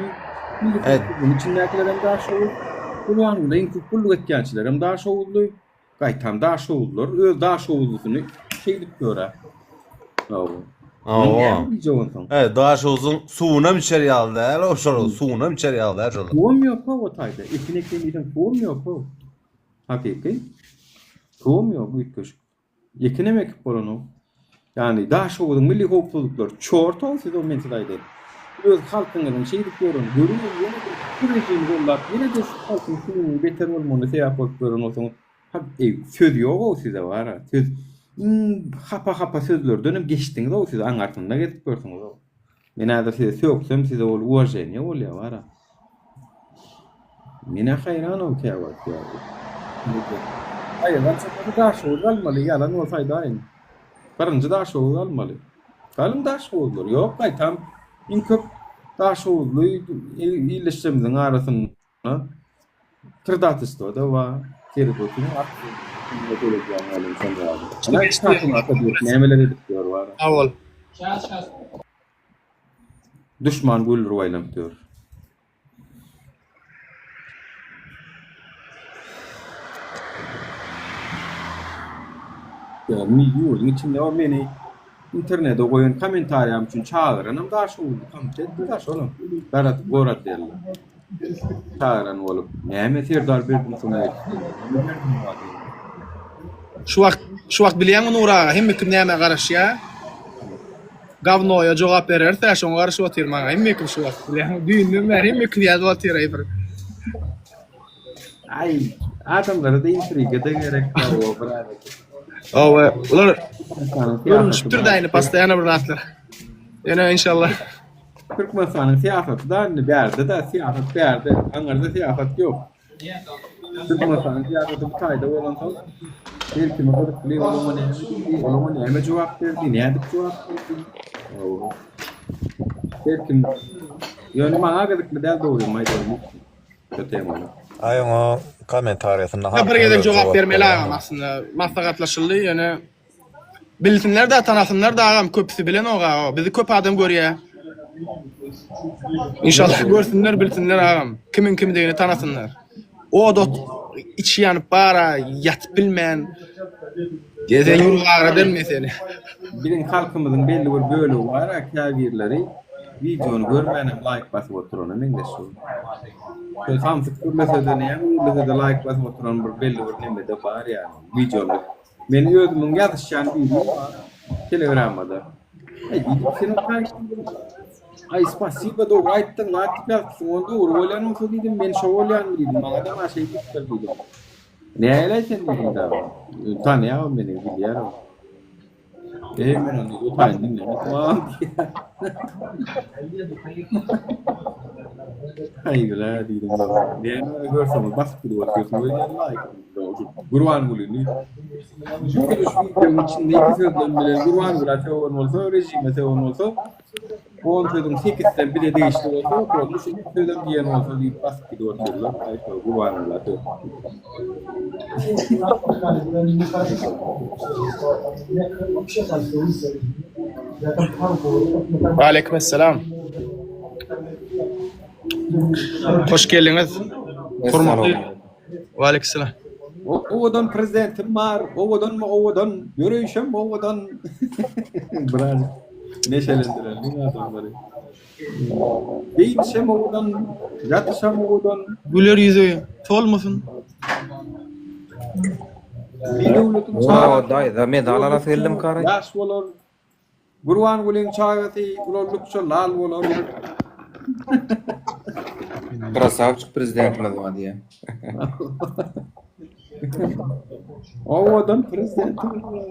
bunun içindekilerin Daşow bunun da ilk kulluk etkençilerim Daşow'lu tam Daşow'lular öz Daşow'lusunu şeylik göre. Evet, Daşow'un suwuna içeri aldı. O şol suwuna içeri aldı. Suwum yok o tayda. Ekinekden suwum yok o. Hakiki. Suwum yok bu ütköşük. Yekinemek bolany. Yani Daşow'un milli howpsuzluklar çorto siz o mentilaydy. Öz halkynyň şeylik görün. Görün ýene bir rejim gollap, ýene de halkyň şunu beter bolmagyny sebäp görün olsaň. Söz yok o size var. Söz hapa sözler dönüp geçtiňiz o siz aňartynda getip görsiňiz o. Men häzir size söksem size ol uwajenýa bolýar var. Mene hayran ol käwat ya. Hayır, ben Daşow almaly, yalan olsaydı aynı. Birinci Daşow almaly. Galym Daşow'dur. Yok, tam köp Daşow'lu ýyleşmemiň arasynda Kırdatysda da wa Kerbotyň nemeler edip diyor var. Awal. Düşman gülür waylam diyor. Ya milyon içinde o meni internette koyun komentarym üçin çağıranam Daşow'lu komentar Daşow'lu. Berat gorat derler. Çağıran bolup näme serdar berdim şuna. Şu wagt bilýän Nura hem kim näme garaşýa? gavnoya jogap bererse şoňa garşy oturmaň. Emmekim şu wagt. Düýünden bäri emmekim ýazyp oturýar. Ay, adamlara da intriga da gerek var o bravo. Owa, ular görünüşipdir da ýene pastaýana bir ratlar. Ýene inşallah. Türkmenistan'ın siyaseti da berdi da siyaset berdi. Aňarda siyaset ýok. Türkmenistan'ın siyaseti bu taýda bolan soň her kim öňüňde bolany näme jogap berdi, näde jogap berdi. Her kim ýöne maňa gedikli däl dogry maýdany. Kötema. Aýoňa kommentariýasyna Bir gedek jogap bermeli agam aslında. Maslahatlaşyldy ýöne bilsinler de tanasınlar da agam köpüsi bilen oga. Bizi köp adam görýär. İnşallah görsünler bilsinler agam. Kimin kimdigini tanasınlar. O dot içi yanıp bara yatıp bilmeyen gezen yurgara denmeseni. Bizim halkımızın belli bir bölüğü var. Kâbirleri videonu görmeyenim like basıp oturanı men de şu. Şöyle tam sıkılmasa da ne yani like basıp oturan bir belli bir neme de var yani videonu. Men özümün yazışan video var. Telegram'da. Senin takipçilerin ay spasiba do aytdan latipyatsın onda urwalan so dedim men şowalan dedim bana da şey dedim. Ne aylaysan dedim da. Tanıyam beni biliyorum. Men onu tanıdım ne tamam. Hayırlar dedim. Ben görsem baskı diyorsun böyle like. Gurwan bulundu. Bu videonun içinde iki sözden bile Gurwan bulacak olsa rejime olsa on sözün 8'den bile değişti olsa kurulmuş iki sözden diyen olsa deyip baskı diyorlar. Ayşe Gurwan bulacak. Aleykümselam. Hoş geldiniz. Hormatly. Aleykümselam. Owadan prezidentim var. Owadan yürüyüşüm owadan. Biraz neşelendiler bu adamları. Değilsem owadan, yatışam owadan. Güler yüzü solmasın. Da medallara geldim kara. Yaş bolar. Gurwan gulen çağatı, ulurlukça lal bolar. Krasavçık prezidentimiz var diye. Owadan prezidentim var.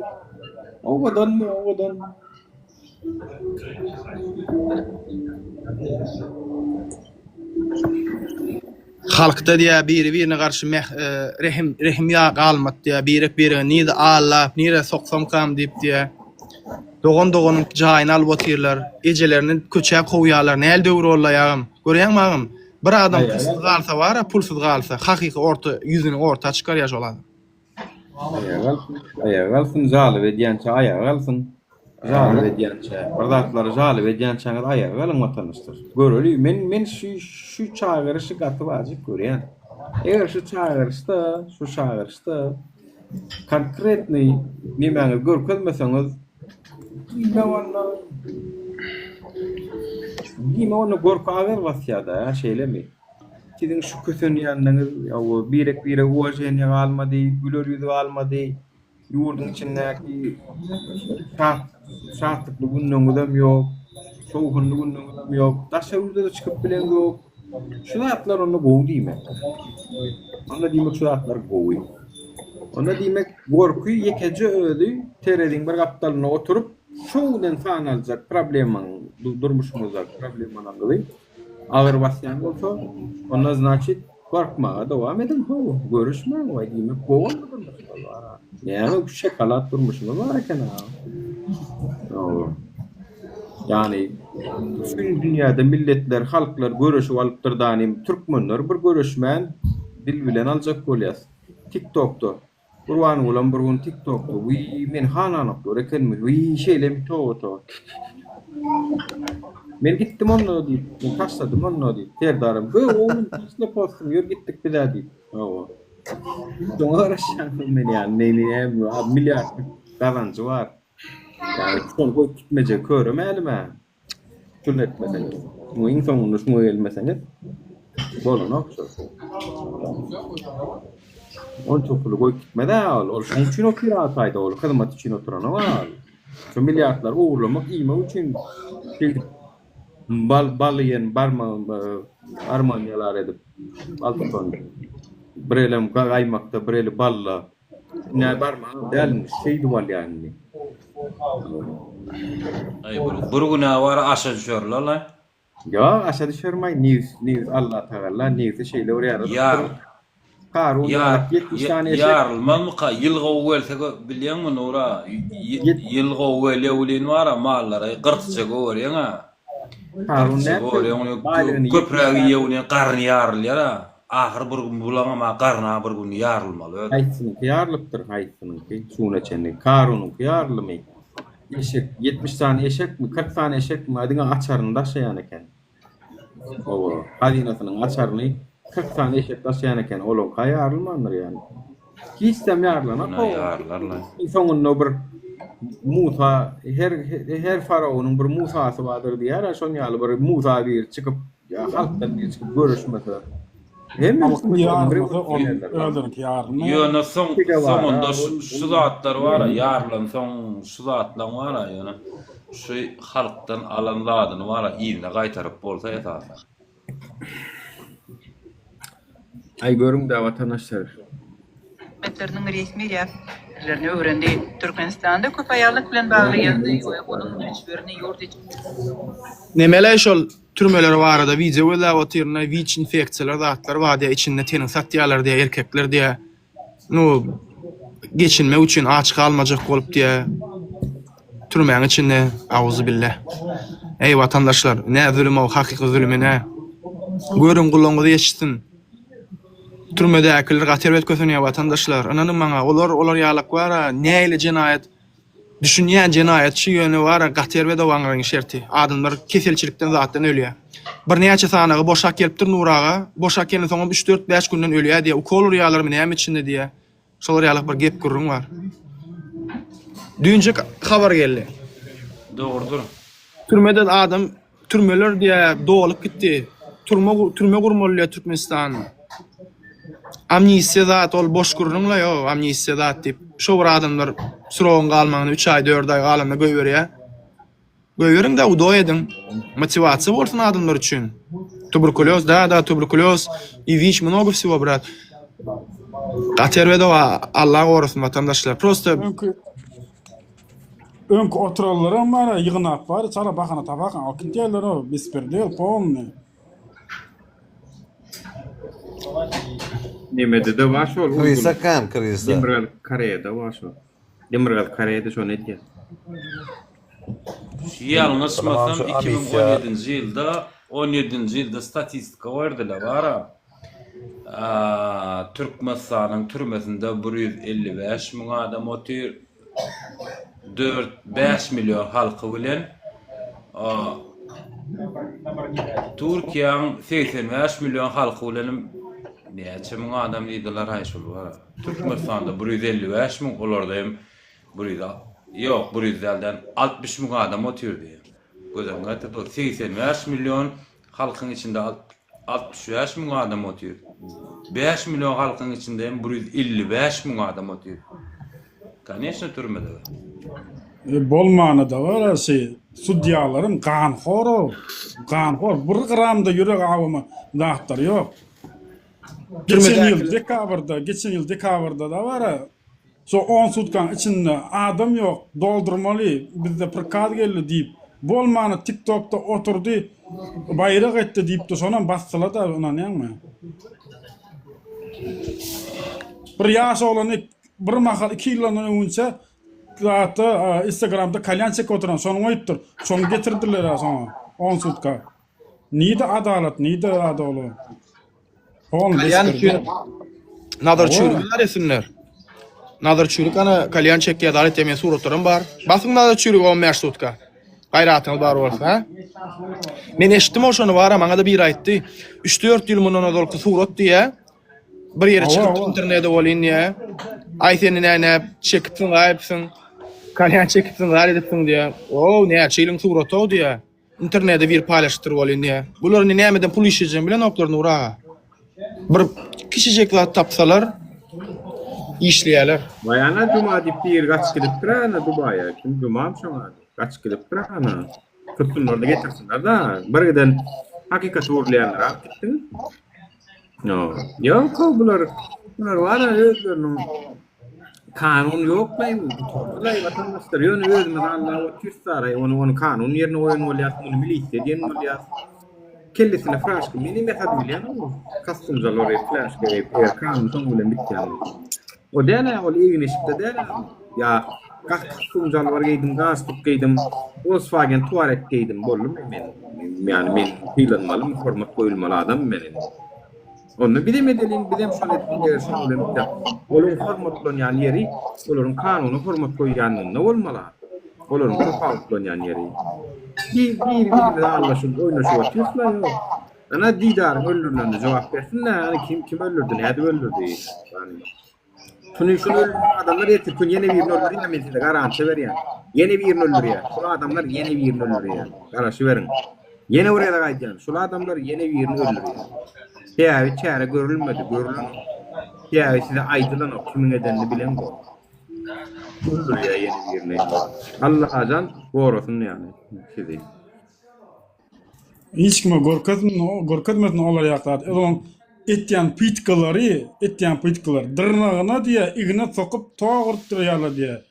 Owadan. Halkda diye birine karşı rehim ya kalmat diye biri ni de Allah ni de soksam kam deyip diye dogon jayını alıp oturlar ejelerini köçe koýýarlar näl döwür bolýar görýän magam bir adam pulsuz galsa var pulsuz galsa hakyky orta yüzüni orta çykar ýaş bolady Ayağalsın zalı ve diýençe ayağalsın zalı ve diýençe bardaklary zalı ve diýençe ayağalın watandaşlar göreli men şu çağırışı gatı wajyp görýän eger şu çağırışda konkretny nimäni görkezmeseňiz Gime onu gorku agar wasyada şeýlemi. Sizin şu kösün ýanyňyz ýa birek ojen almady, güler ýüzi almady. Ýurdun içindäki şahtykly günnüňizem ýok, soğukly günnüňizem ýok, daşa ýurda çykyp bilen ýok. Şu zatlar onu gowy diýmek. Onda diýmek şu zatlar gowy. Onda diýmek gorku ýekeje öýdi, terediň bir gapdalyna oturup şoňdan san aljak problemaň durmuşymyzda problemaň aňyly. Agar wasyan bolsa, onda значит korkma, dowam edin ho, görüşme, way diýmek gowy. Yani bu şekalat durmuşymyz bar eken ha. Yani bütün dünyada milletler, halklar görüşüp alıp durdanym türkmenler bir görüşmän dil bilen aljak bolýar. TikTok'da Gurwan bolan bir gün TikTok'da men hananyp görekenmi? Şeýlemi to. Men gittim onu diýip, taşladım onu diýip, terdarym. Oğlum taşla postum, ýör gittik bile diýip. Doğru şanlı men ýani milyar kazancı var. Yani son koy gitmece körümelime. Şunu etmeseňiz. Bu insanın şunu elmeseňiz. Bolan okşar. On çokulu koy gitmede ol. Ol şun üçin otura atayda ol. Hyzmat üçin oturana var. Şu milyardlar uğurlamak iyme için bal yen barma armanyalar edip altıpan birelem kaymakta bireli balla ne barma delmiş şeydi var yani. Ay burguna var aşağı düşürler lan. Ya aşağı düşürmay news Allah Teala news şeyle oraya Yar. Karun Yar. 70 tane eşek. Yarılman mı ka yılga uvel biliyor musun ora yılga uvel evlin var mallara 40 çego var ya. Karun ne? Köprüğü yevlin karın yarıl ya. Ahır bir gün bulama ma karna bir gün yarılmalı. Haytsın yarlıptır haytsın ki şuna çenni Karun'un yarlımı. Eşek 70 tane eşek mi 40 tane eşek mi adına açarını taşıyan eken. O hadinasının açarını 40 tane eşek taşıyan eken olon kaya yarılmandır yani. Hiç de yarlana Yarlarlar. Sonun bir Musa her faraonun bir Musa'sı vardır diye son yalı bir Musa bir çıkıp halktan bir çıkıp görüşmesi. Hem Yo na sonunda şu zatlar var ya yarlan son şu zatlar var ya yani şu halktan alanlardan var ya iyine kaytarıp bolsa yeter. Ay görüm de vatandaşlar. Hükümetlerinin resmi reaksiyalarını öğrendi. Türkmenistan'da köp ayarlık bilen bağlı yandı. Onun hiçbirini yurt için. Nemele şol türmeler var da videolar otirna VIH infeksiyalar zatlar var diye içinde tenin satyalar diye erkekler diye no geçinme için aç kalmacak olup diye türmenin içinde auzu billah. Ey vatandaşlar ne zulüm o hakiki zulüm ne? Görün kullanıcı yaşasın. Türmede akıllar gaterbet kösünüyor vatandaşlar. Ananın bana olar yalak var neyle cinayet düşünýän cinayetçi ýöne var gaterbet owanlaryň şerti. Adamlar keselçilikden zatdan ölüyor. Bir näçe sanagy boşak gelipdir Nuraga. Boşak gelýän soň 3-4-5 günden ölüyor diye. Ukol rüýalarmy näme içinde diye. Şol rüýalyk bir gep gürrüň var. Dünje habar geldi. Doğrudur. Türmede adam türmeler diye doğalyp gitdi. Türme gurmaly Türkmenistan. Amnistiya zat ol boş gurrunla yo amnistiya zat dip. Şo bir adamlar suroğun galmagyny 3 ay 4 ay galamda göýberýär. Göýberin de udo edin. Motivasiýa bolsun adamlar üçin. Tuberkuloz da tuberkuloz и ВИЧ много всего брат. Gatervedo Allah korusun vatandaşlar. Просто önkü oturallarım var, yığınap var, çara bakana tabakan alkın diyorlar o, bisper değil, polni. Nemede de var şol. Krisa kam krisa. Demirel Kareyada var şol. Demirel Kareyada şol etken. Yanlışmasam 2017 yılda 17 yılda statistika verdiler var. Türkmenistan'ın türmesinde 155 bin adam otur. 4-5 milyon halkı bilen Türkiye'nin 85 milyon halkı bilen neçe bin adam diýdiler haýşul var. Türkmenistan'da 155 bin olarda hem 150'den 60 bin adam otur diye. Gözüm gatdy 85 milyon halkın içinde 65 bin adam otur. 5 milyon halkın içinde hem 155 bin adam otur. Конечно, türmede. Bolmany da var, sudyalarym ganxor. Bir gramda yürek awamy dağıtlar yok. Geçen yıl dekabrda da var. So 10 sutkan içinde adam yok, doldurmaly, bizde prikaz geldi diýip, bolmany TikTok'ta oturdy, bayrak etdi diýipdi, soňa basdylar da ona näme? Bir ýaş olany bir mahal 2 ýyldan öňçe zaten Instagram'da kalyan çek oturan soňa aýtdyr. Soň getirdiler soňa 10 sutka. Nide adalet, nide adalet. Yani nazar çürükler esinler. Nazar çürük ana kalyan çekki adalet demeýän suratlarym bar. Basın nazar çürük 15 sutka. Gayratyňyz bar bolsa, ha? Men eşitdim oşony bar, maňa da bir aýtdy. 3-4 ýyl mundan dolky surat diýe. Bir ýere çykyp internetde bolýan diýe. Ay seni näne çekipsin, gaýpsyň. Kalyan çekipsin, gaýdypsyň diýe. O, näçe ýylyň suraty o diýe. İnternetde bir paýlaşdyryp bolýan diýe. Bular nämeden pul işleýän bilen oklar Nura. Bir kişijek zat tapsalar işleýärler. Bayana Cuma dip bir gaç gidip durana Dubaya. Kim Cuma şoňa gaç gidip durana. Tutun orada getirsinler da. Birden hakikat uğurlayanlar alıp gitdi. No. Yok bular var özlerinin kanun yok mu? Tutulay vatandaşlar yönü özümüz Allah'a türsara onu kanun yerine oyun olyat bunu milisiye diyen olyat. Kellesine fraşkı mini method bilen o. Kastumcal oraya fraşkı kanun son bilen bitken. O dene o ilgini şipte dene. Ya kastumcal var geydim gaz tutgeydim. Volkswagen Touareg geydim bollum men hilanmalım format koyulmalı adam benim. Onu bilemedelim şöyle etkiler şöyle olun hormatlanan yeri, olun kanunu hormat koyyanın ne olmalı? Olun kafalıklanan yeri. Bir de anlaşıldı oynaşı atıyorsa yok. Ana didar öldürülen cevap versin ne? Kim öldürdü? Nerede öldürdü? Yani şunu adamlar yetir. Kun yeni bir öldürüyor ya mesela garanti ver ya. Yeni bir öldürüyor. Şu adamlar yeni bir öldürüyor. Garanti verin. Yeni oraya da kaydın. Şu adamlar yeni bir öldürüyor. Ya çare görülmedi, görülen. Ya size aydılan o kimin nedenini bilen bu. Öldür ya yeni birine. Allah azan korusun yani. Şey değil. Hiç kime gorkatmasın olar yaklar. Eron etyan pitkalar dırnağına diye igna sokup toğurtturuyarlar diye.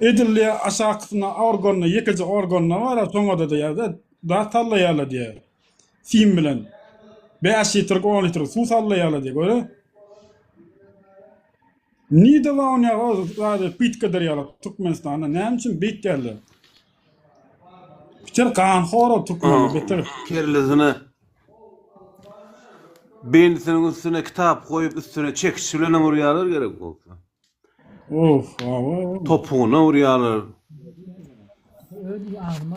Edilliye aşağısına organına, yekici organına var ya soňada da ýa-da da tallayarlar diye. Sim bilen 5 litrik 10 litrik su sallaýarlar diye göre. Nide Niderlandyňa pitkalar ýalar Türkmenistana näme üçin betýärler? Bitir kan horo Türkmen beter. Kerlezine beýnisiniň üstüne kitap koyup üstüne çekiş bilen urýarlar gerek bolsa. Topuğuna urýarlar.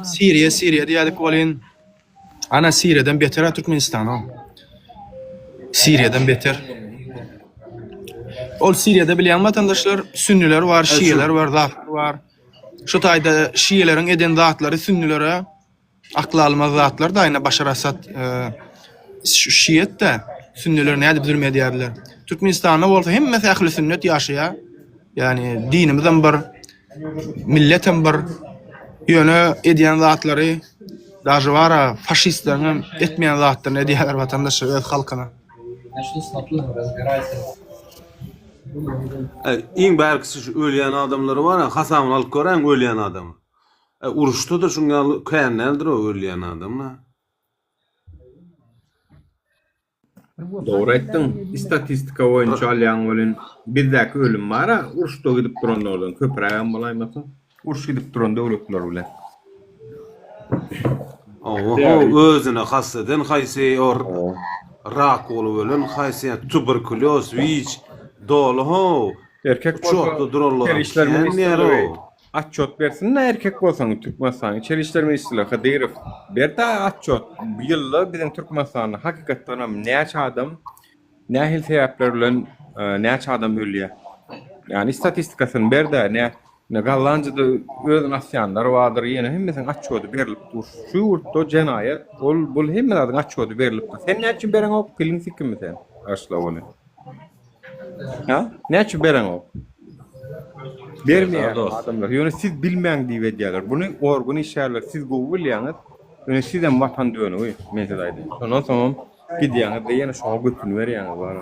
Siriýe diýerdik bolýan. Ana Siriýeden beter Türkmenistan. Siriýeden beter. Ol Siriýede bilýän watandaşlar sünniler var, şiýeler var, zatlar var. Şu taýda şiýeleriň eden zatlary sünnilere akla almaz zatlar da aýna Başar Asad şiýet de sünniler näde bildirmediýärler. Türkmenistanda bolsa hemmesi ähli sünnet ýaşaýar. Yani dinimizden bir, milletin bir yönü ediyen zatlary, daşy var faşistlerin etmeyen zatlarını ediýärler vatandaşlar öz halkyna. Iň bärkisi şu ölýän adamlary var, hasamyny alyp gören ölýän adam. Uruşda da şuňa känneldir o ölýän adamlar. Doğru ettin. İstatistika boyunca alyan bolun bizdäki ölüm bara uruşda gidip duranlardan köprägen bolaýmasa. Uruş gidip duran döwletler bilen. Özüne has eden haýsy rak bolup ölen, haýsy tuberkuloz, WIC, dolu erkek bolsa durallar. Atçot bersin, erkek bolsaň Türkmenistan içeri işler ministrligi diýip berdi atçot. Bu ýylla biziň Türkmenistanyň hakykatdan näçe adam, nähil sebäpler bilen näçe adam ölýär. Yani istatistikasyny berdi, ne Gallanjyda öz nasyonlar vardyr, ýene hemmesiň atçoty berilip dur. Şu urtda jenaýat, bul hemmesiň atçoty berilip dur. Sen näçe beren op kilin fikirmi sen? Aşla onu. Ha? Näçe beren op? Bermeýär adamlar. Ýöne siz bilmeň diýip edýärler. Buny organ işärler siz gowy bilýäňiz. Ýöne sizden watan döňü, men size aýdym. Ondan soň gidýäňiz de ýene şoňa götürüp berýäňiz bar.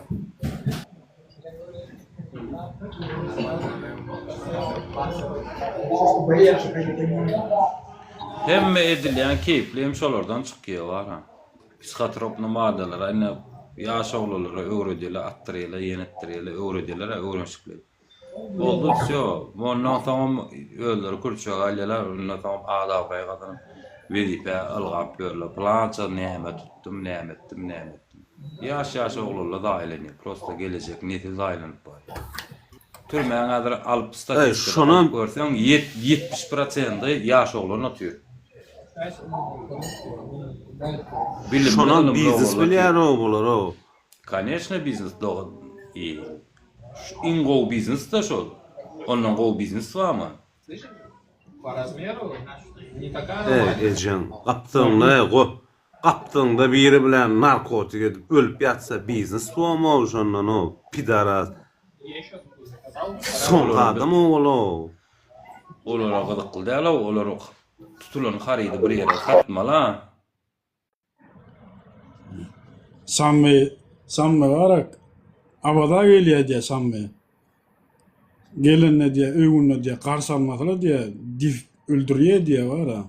Hemme edilýän keypli hem şolardan çykýar bar. Psihotropny maddeler, aýna ýaş oglary öwredýärler, atdyrýarlar, ýenetdirýärler, öwredýärler, öwrenşikler. Oldu şo, ondan tamam öldür kurçak aileler, ondan tamam adabay kadın veripe algap görle plança näme tuttum, näme ettim. Yaş oğlurla da aileniyor. Prosta gelecek netil aileniyor bar. Türmeň adar alyp statistika görsen 70% yaş oğlurun atıyor. Şonan biznes bilýär o bolar o. Конечно, biznes doğru iyi. In go business da şol. Onun go business var mı? Ejen, Kaptyňda biri bilen narkotik edip ölüp ýatsa biznes bolmagy şondan o pidaras. Son adam oğlu. Olara gıdıklı değil o, olara tutulan harıydı bir yere katmala. Samme varak abada geliyor diye samme. Gelinne diye, öğünne diye, karşı almakla diye, dif öldürüyor diye var ha.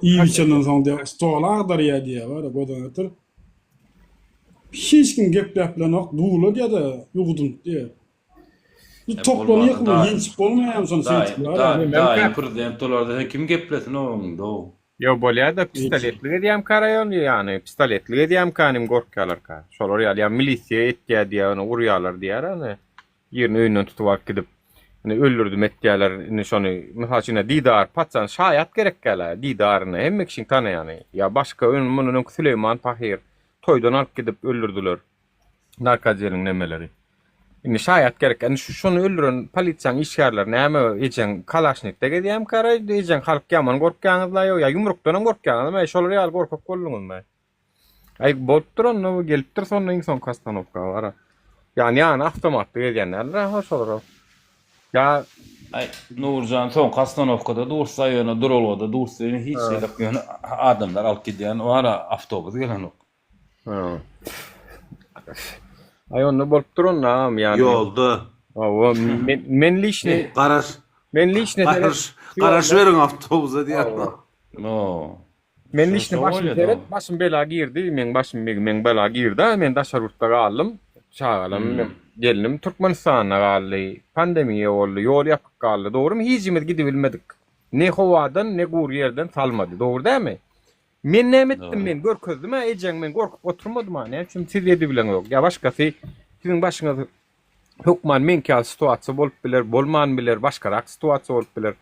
İyi biçenden sonra diye, stoğla ağdarıyor diye var ha, godan ötür. Hiç kim gepleplen ok, doğulu diye de, yuğudun diye. Bir toplanıyor mu, yençip olmayan son sentik var ha. Daim prezident olarda kim geplesin o? Yo bolya da pistoletli diyem karayon yani pistoletli diyem kanim gorkalar ka. Şolar ya milisiya etdiya diye onu uryalar diýär ana. Yerini öýünden tutup gidip hani öldürdüm etdiýärler nişany mesela didar patsan şaýat gerek gele didaryny hemmek için tanaýany. Ya başka önünün Süleyman Tahir toydan alıp gidip öldürdüler. Narkozerinin nemeleri. Indi şaýat gerek. Yani şonu öldüren polisiýaň işgärler näme ejen Kalaşnikde gedýän kara ejen halk ýaman gorkýanyzlar ýok. Ya yumrukdan gorkýanyzlar. Şolar ýaly gorkap bolluňyz. Ay bolup duran gelipdir sonra insan kastanovka var. Yani avtomatda gedýänler ha şolar. Ya ay Nurjan son kastanovkada dursa ýöne durulwada dursa ýöne hiç şeýle ýöne adamlar alyp gidýän wara awtobus gelen ok. Ha. Ay onu bolup duran yani. Yolda. O men liçne Karaş verin avtobusa diýär. No. Men liçne başym bela girdi, men bela girdi, men daşarutda galdym. Çağalam gelinim Türkmenistana galdy. Pandemiýa boldy, ýol ýapyk galdy. Dogrymy? Hijimiz gidip bilmedik. Ne howadan, ne gur ýerden salmady. Dogry dämi? Men näme etdim men görkezdim ejen men gorkup oturmadym ha. Ne üçin siz edi bilen ýok. Ya başgasy siziň başyňyza hukman men kal situasiýa bolup biler, bolman biler, başgarak situasiýa bolup biler.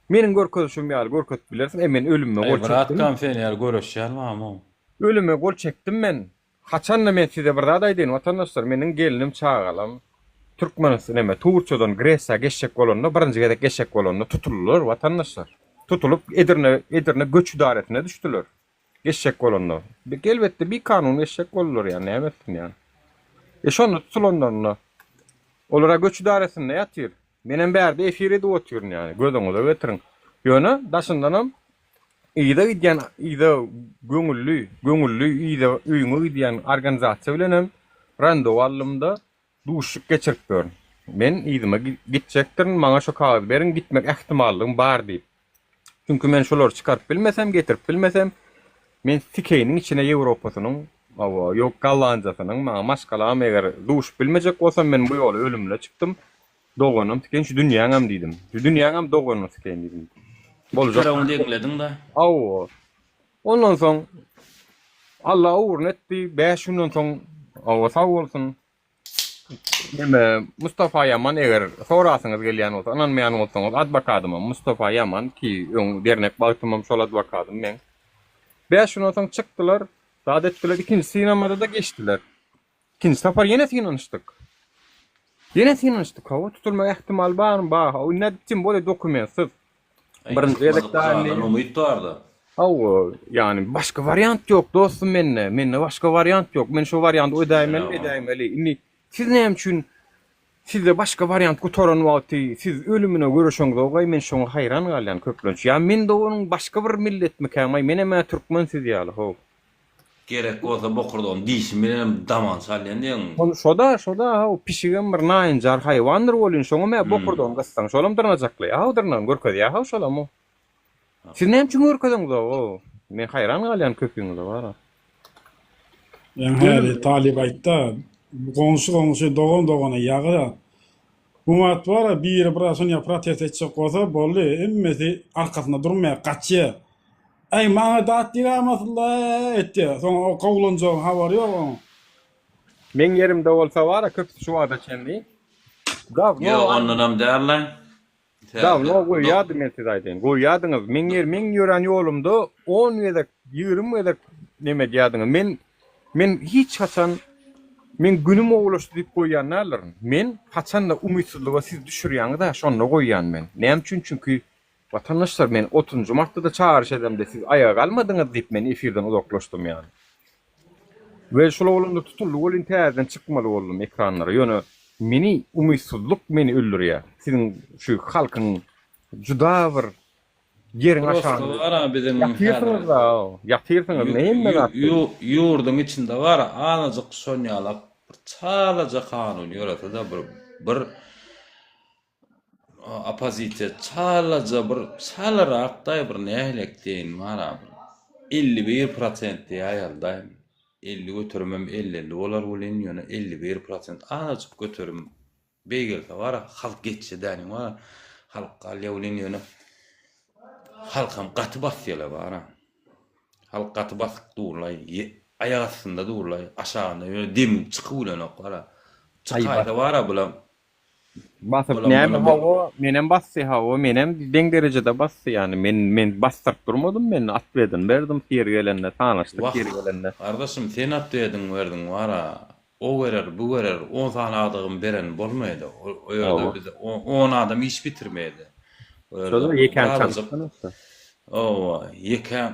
Meniň görkezişim ýaly görkezip bilersiň, men ölümme gol çekdim. Bratkan fenýär görüşýärmi? Ölüme gol çekdim men. Haçanla men size bir zat aýdyn watandaşlar, meniň gelinim çağalam. Türkmenistan näme Turçadan Gresiýa geçek bolanda, birinji gedek geçek bolanda tutulurlar watandaşlar. Tutulup Edirne göç idaretine düştüler. Geçek bolanda. Elbette bir kanun geçek bolurlar yani näme etsin yani. Şonu tutulanlarna olara göç idaresinde ýatyr. Menen bärde efirde otyr yani. Gözüňize getirin. Ýöne daşyndanam ýa-da gidýän ýa-da göňüllü ýa-da öýüňe gidýän organizasiýa bilenem randewu aldymda duşuk geçirip görün. Men ýygyma gitjekdirin, maňa şo kagaz berin, gitmek ähtimallygym bar diýip. Çünkü men şolary çykaryp bilmesem, getirip bilmesem, men Sikeyniň içine Ýewropasynyň, ýok Gollandiýasynyň, maňa maşgalam eger duş bilmejek bolsam men bu ýoly ölümle çykdym. Doganam Sikeyn şu dünýäňem diýdim. Şu dünýäňem doganam Sikeyn diýdim. Boljak. Şonuň dekledin da. Aw. Ondan soň Allah uğrunetdi, 5 günden soň sag bolsun. Mustafa Yaman eger sorasyňyz gelýän bolsa, ananmaýan bolsaňyz adwokatym Mustafa Yaman ki dernek bagtymam şol adwokatym men. 5 günden soň çykdylar, zat etdiler, ikinji sinamada da geçdiler. İkinji safar ýene sinanyşdyk. Hawa tutulma ähtimal barmy? Bar. O nädip bole dokumentsiz. Birinji gedek daýy. Umyt bardy. Yani başka variant yok dostum menne başka variant yok. Men şu variant ödäýmeli. Inni siz näme üçin sizde başka variant gutoran wagty siz ölümüne görüşeňiz ogay men şoňa hayran galýan köplenç. Ya men de onuň başka bir millet mekäňe men emä türkmen siz ýaly ho. Gerek bolsa bokurdan diýişim bilen daman salýan diýen. Şoda o pişigen bir naýynjar haýwandyr bolýan şoňa mä bokurdan gassaň şolam dyrnajakly. Dyrnan görkezýär ya şolam o. Siz näme üçin görkeziňiz o? Men hayran galýan köpüňiz bar. Yani talip aýtda Gonsu dogana ýagyra. Bu mat var bir brason ya protest etjek bolsa boldy, emmesi arkasyna durmaýar, gaçýar. Ay maňa dat diýämaslar etdi. Soň o gowlanjak habar ýok. Men yerimde bolsa bar, köp şu wada çendi. Yo ondanam därler. Goýýady men size aýdyn. Goýýadyňyz. Men ýören ýolumda 10 ýa-da 20 ýa-da neme diýýärdiňiz. Men hiç haçan men günüm oglaşdy diýip goýýanlar. Men haçan da umytsuzlyga siz düşürýäňiz da şonu goýýan men. Näme üçin? Çünki watandaşlar men 30 martda da çağırış edemde siz ayağa kalmadyňyz diýip men efirden uzaklaşdym ýani. Ve şol olanda tutuldu bolun täzeden çıkmaly boldum ekranlara. Ýöne meni umytsuzluk meni öldürýär. Sizin şu halkyň juda bir yerin aşağı. Var bizim Ýatyrsınız da, ýatyrsınız näme zat? Ýurdun içinde var anajyk sonýalak bir çalaja kanun ýöretde bir opozisiýa çalaja bir çalarakda bir nählek diýin var. 51% ýaýaldaým. 50 götürmem 50 dolar bolan ýöne 51% anajyk götürüm beýgelse var halk geçýär var. Halk galýa bolan ýöne halkam gaty basýarlar var. Halk gaty basyk durlay, aýak astynda durlay, aşagynda ýöne dim çykyp ulanok var. Çykaýda var bulan. Basyp näme hawa, menem bassy hawa, menem deň derejede bassy ýani men basdyryp durmadym, men at berdim fiýer gelende, tanaşdyk fiýer gelende. Kardeşim sen at berdiň wara. O gerer, bu gerer, 10 tane adamym beren bolmaýdy. O ýerde biz 10 adam iş bitirmedi. Şol ýeken çapypdyňyz.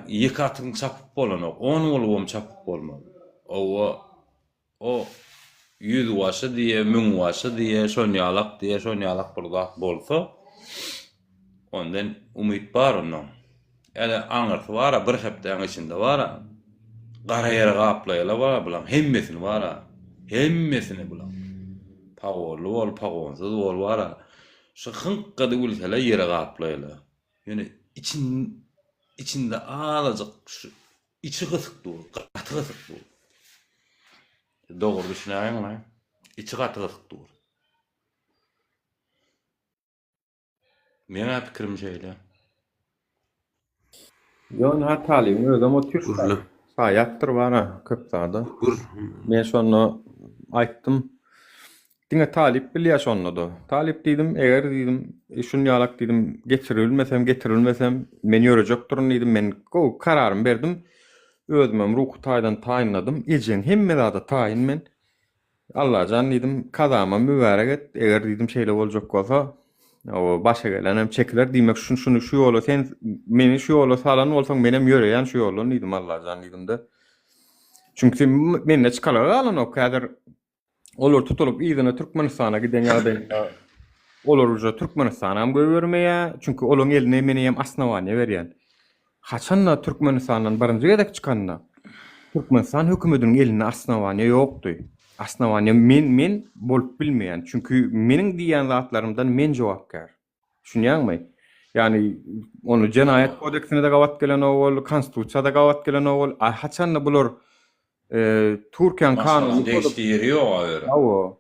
Ýeki atyň çapyp bolanok, 10 bolubam çapyp bolmady. O 100 waşy diýe, 1000 waşy diýe, şonýalak bir zat bolsa, ondan umyt bar ondan. Ýa-da aňyrty bara bir hepdeň içinde bara gara ýere gaplaýarlar bara bulan hemmesini bara. Hemmesini bulan. Pagorly bol, pagonsuz bol bara. Şu hınqada ulsalar ýere gaplaýarlar. Ýöne içinde alajyk şu içi gysyk dur, gaty gysyk dur. Dogry düşünäýin, içi gaty gysyk dur. Mene pikirim şeýle. Ýöne hatalyň özüm o türkçe saýatdyr bara köp zada. Men şonu aýtdym. Diňe talip bilýär şonu da. Talip diýdim, eger diýdim, şunýalak diýdim, getirilmesem men ýörejekdir diýdim, men kararym berdim. Özümem ruhy taýdan taýynladym. Ejen hemme zada taýyn men. Allah jan diýdim, kazama mübarek et. Eger diýdim şeýle boljak bolsa, o başa gelen hem çekiler diýmek şunu şu ýola sen meni şu ýola salan bolsaň menem ýöreýän şu ýola diýdim Allah jan diýdim de. Çünki menne çykalar alan o kadar olar tutulup ýygyna Türkmenistana giden ýa-da olar uja Türkmenistana hem göwermeýär. Çünki olaň eline meni hem asnawany berýän. Haçanla Türkmenistandan birinji gedek çykanna Türkmenistan hökümetiniň eline asnawany ýokdy. Asnawany men bolup bilmeýän. Çünki meniň diýen zatlarymdan men jogapkar. Düşünýärmi? Yani onu Jenaýat kodeksine de gawat gelen ol, konstitusiýada gawat gelen ol. Haçanla bular Türkiýan kanuny değişýär ýok.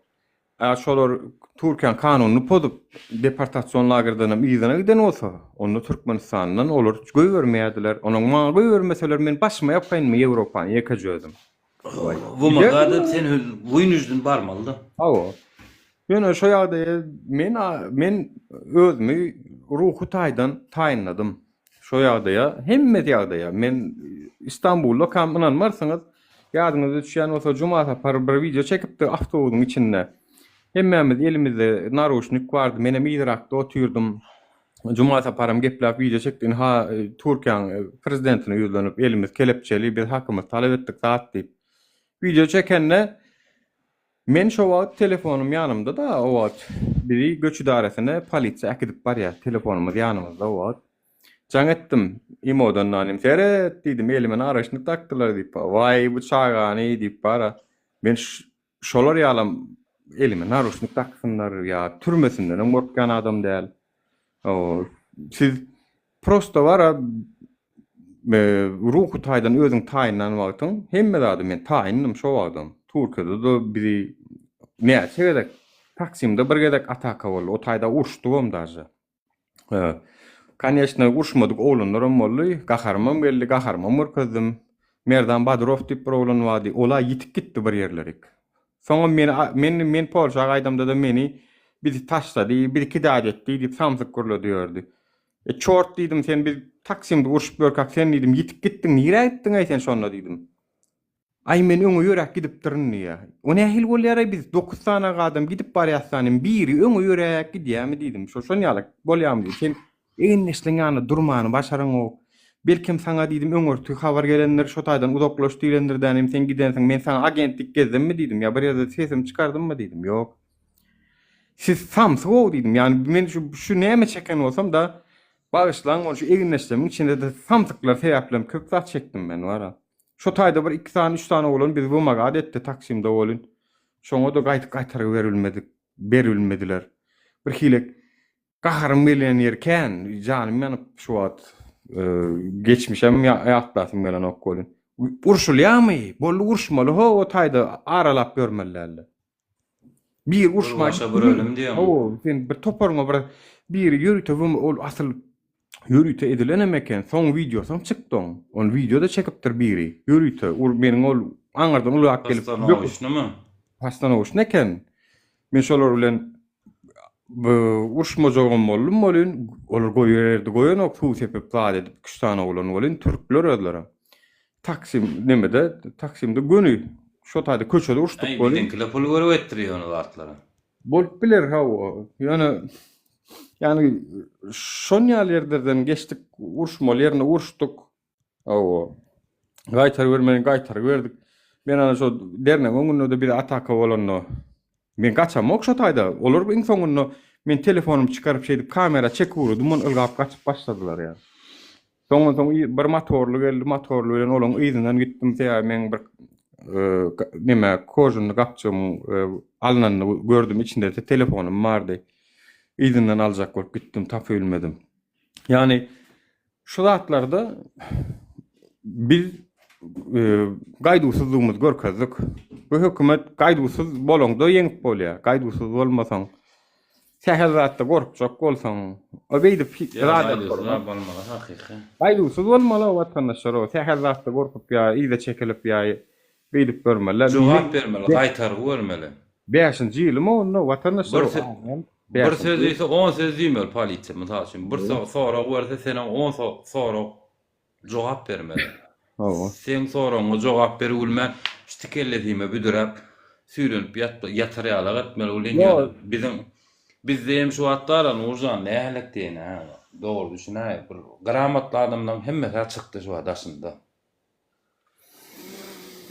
Şolar Türkiýan kanunyny podup deportasiýon lagerlerine ýygyna giden bolsa, onu Türkmenistandan olar göwermeýärdiler. Onuň maňa göwermeseler men başyma ýapaýynmy Ýewropany ýekajözüm. Bu magada sen wüýnüjden barmaldy. Ýöne şo ýagda men özümi ruhy taýdan taýynladym. Şo ýagda hemme ýagda men İstanbulda kam inanmarsaňyz ýadyňyza düşýän bolsa Juma sapary bir video çekipdi awtobusyň içinde. Hemmemiz elimizde naruşnik bardy. Menem ýyrakda oturdum. Juma saparym geplap video çekdim. Türkiýan prezidentine ýüzlenip elimiz kelepçeli bir hakymy talep etdik zat diýip. Video çekende men şo wagt telefonum ýanymda da o wagt biri göç idaresine polisiýa akidip barýar. Telefonumyz ýanymyzda o wagt. Jaň etdim. Imodan nanym seret diýdim elime araşyk takdylar diýip. Vay bu çagany diýip bara. Men şolar ýalam elime naruşnik taksınlar ya türmesinden gorkyan adam däl. Siz prosto wara ruhy taýdan özüň taýynan wagtyň hemme zady men taýyndym şo wagtym. Türkiýede de biri näçe gedek Taksimde bir gedek ataka boldy. O taýda urşdym daja. Конечно, urşmadyk oğlanlarım boldy. Gaharmam geldi, gaharmam mürkezdim. Merdan Badrov diýip bir oğlan wady. Ola ýitip gitdi bir ýerlerik. Soňra men Polşa gaýdamda da meni bizi taşlady, bir iki daýat etdi diýip samsyk gurlady ýördi. Çort diýdim sen biz Taksimde urşup börkak sen diýdim ýitip gitdiň, nire etdiň aýsen şonda diýdim. Ay men öňe ýörek gidip duryn ýa. O nähil bolýar biz 9 tane adam gidip barýarsanym biri öňe ýörek gidýärmi diýdim. Şoňalak bolýarmy diýip sen en nesliň ýanyna durmany başaryň o. Belkim sana diýdim öňürtü habar gelenler şo taýdan uzaklaşdy diýlendirdim sen gidensiň men sana agentlik gezdim mi diýdim ya bir ýerde sesim çykardym mı diýdim ýok. Siz Samsung diýdim ýani men şu näme çeken bolsam da bağışlaň onu şu eginleşdirimin içinde de Samsunglar sebäplen köp zat çekdim men wara. Şo taýda bir 2 tane 3 tane bolan biz bu magad etdi Taksimde bolun. Şoňa da gaýtaryp berilmediler. Bir hilek gaharym milyonerken janym men şu wagt geçmişem ýatlasym bilen okkolun. Urşulýamy, bol urşmaly ho o taýda aralap görmellerle. Bir urşma Başa bir ölüm diýem. O, sen bir toparňa bir ýürütebim ol asyl ýürüte edilenemeken soň videosyň çykdy. On videoda çekipdir biri. Ýürüte ul meniň ol aňardan ulak gelip Pastanowyşnymy? Pastanowyş neken? Men şolar bilen urşmajagym boldum bolun, olar goýerdi goýanok suw sepip zat edip 3 tane bolan bolun türkler ödlere. Taksim nemede? Taksimde gönü şo taýda köçede urşdyk bolun. Bidinkile pul görüp etdirýär onu zatlara. Bolup biler ha o. Yani şon ýerlerden geçtik, urşmaly ýerine urşdyk. O. Gaýtar berdik. Men ana şo dernek öňünde bir ataka bolanno. Men gaçamok şo taýda. Olar iň soňunda men telefonumy çykaryp şeýdip kamera çekip urudum, onu ylgap gaçyp başladylar ýa. Soňra bir motorlu geldi, motorlu bilen olaň ýyzynyň gitdim diýä men bir neme kojuny gapçym alnanyny gördüm, içinde de telefonum bardy. Ýyzynyň aljak bolup gitdim, tap ölmedim. Yani şu zatlarda biz gaýdusuzlygymyzy görkezdik. Bu hökümet gaýdusyz bolanda ýeňip bolýar. Gaýdusyz bolmasaň sähel zatda gorkjak bolsaň, o beýdip bolmaly hakyky. gaýdusyz bolmaly watandaşlar o sähel zatda gorkup ýa ýyda çekilip ýa beýdip görmeli. Jogap bermeli, gaýtaryp görmeli. 5-nji ýylyma onu watandaşlar bir söz ise 10 söz diýmeli polisiýa mysal üçin. Bir sorag berse sene 10 sorag jogap bermeli. Sen soraňa jogap berilmän, ştikellediňe büdüräp süýlenip ýatarýalar etmeli ulan. Bizde hem şu hatlara Nurjan nählik diýen ha. Dogry düşünäýik. Bir gramatly adamdan hemmesi çykdy şu adaşynda.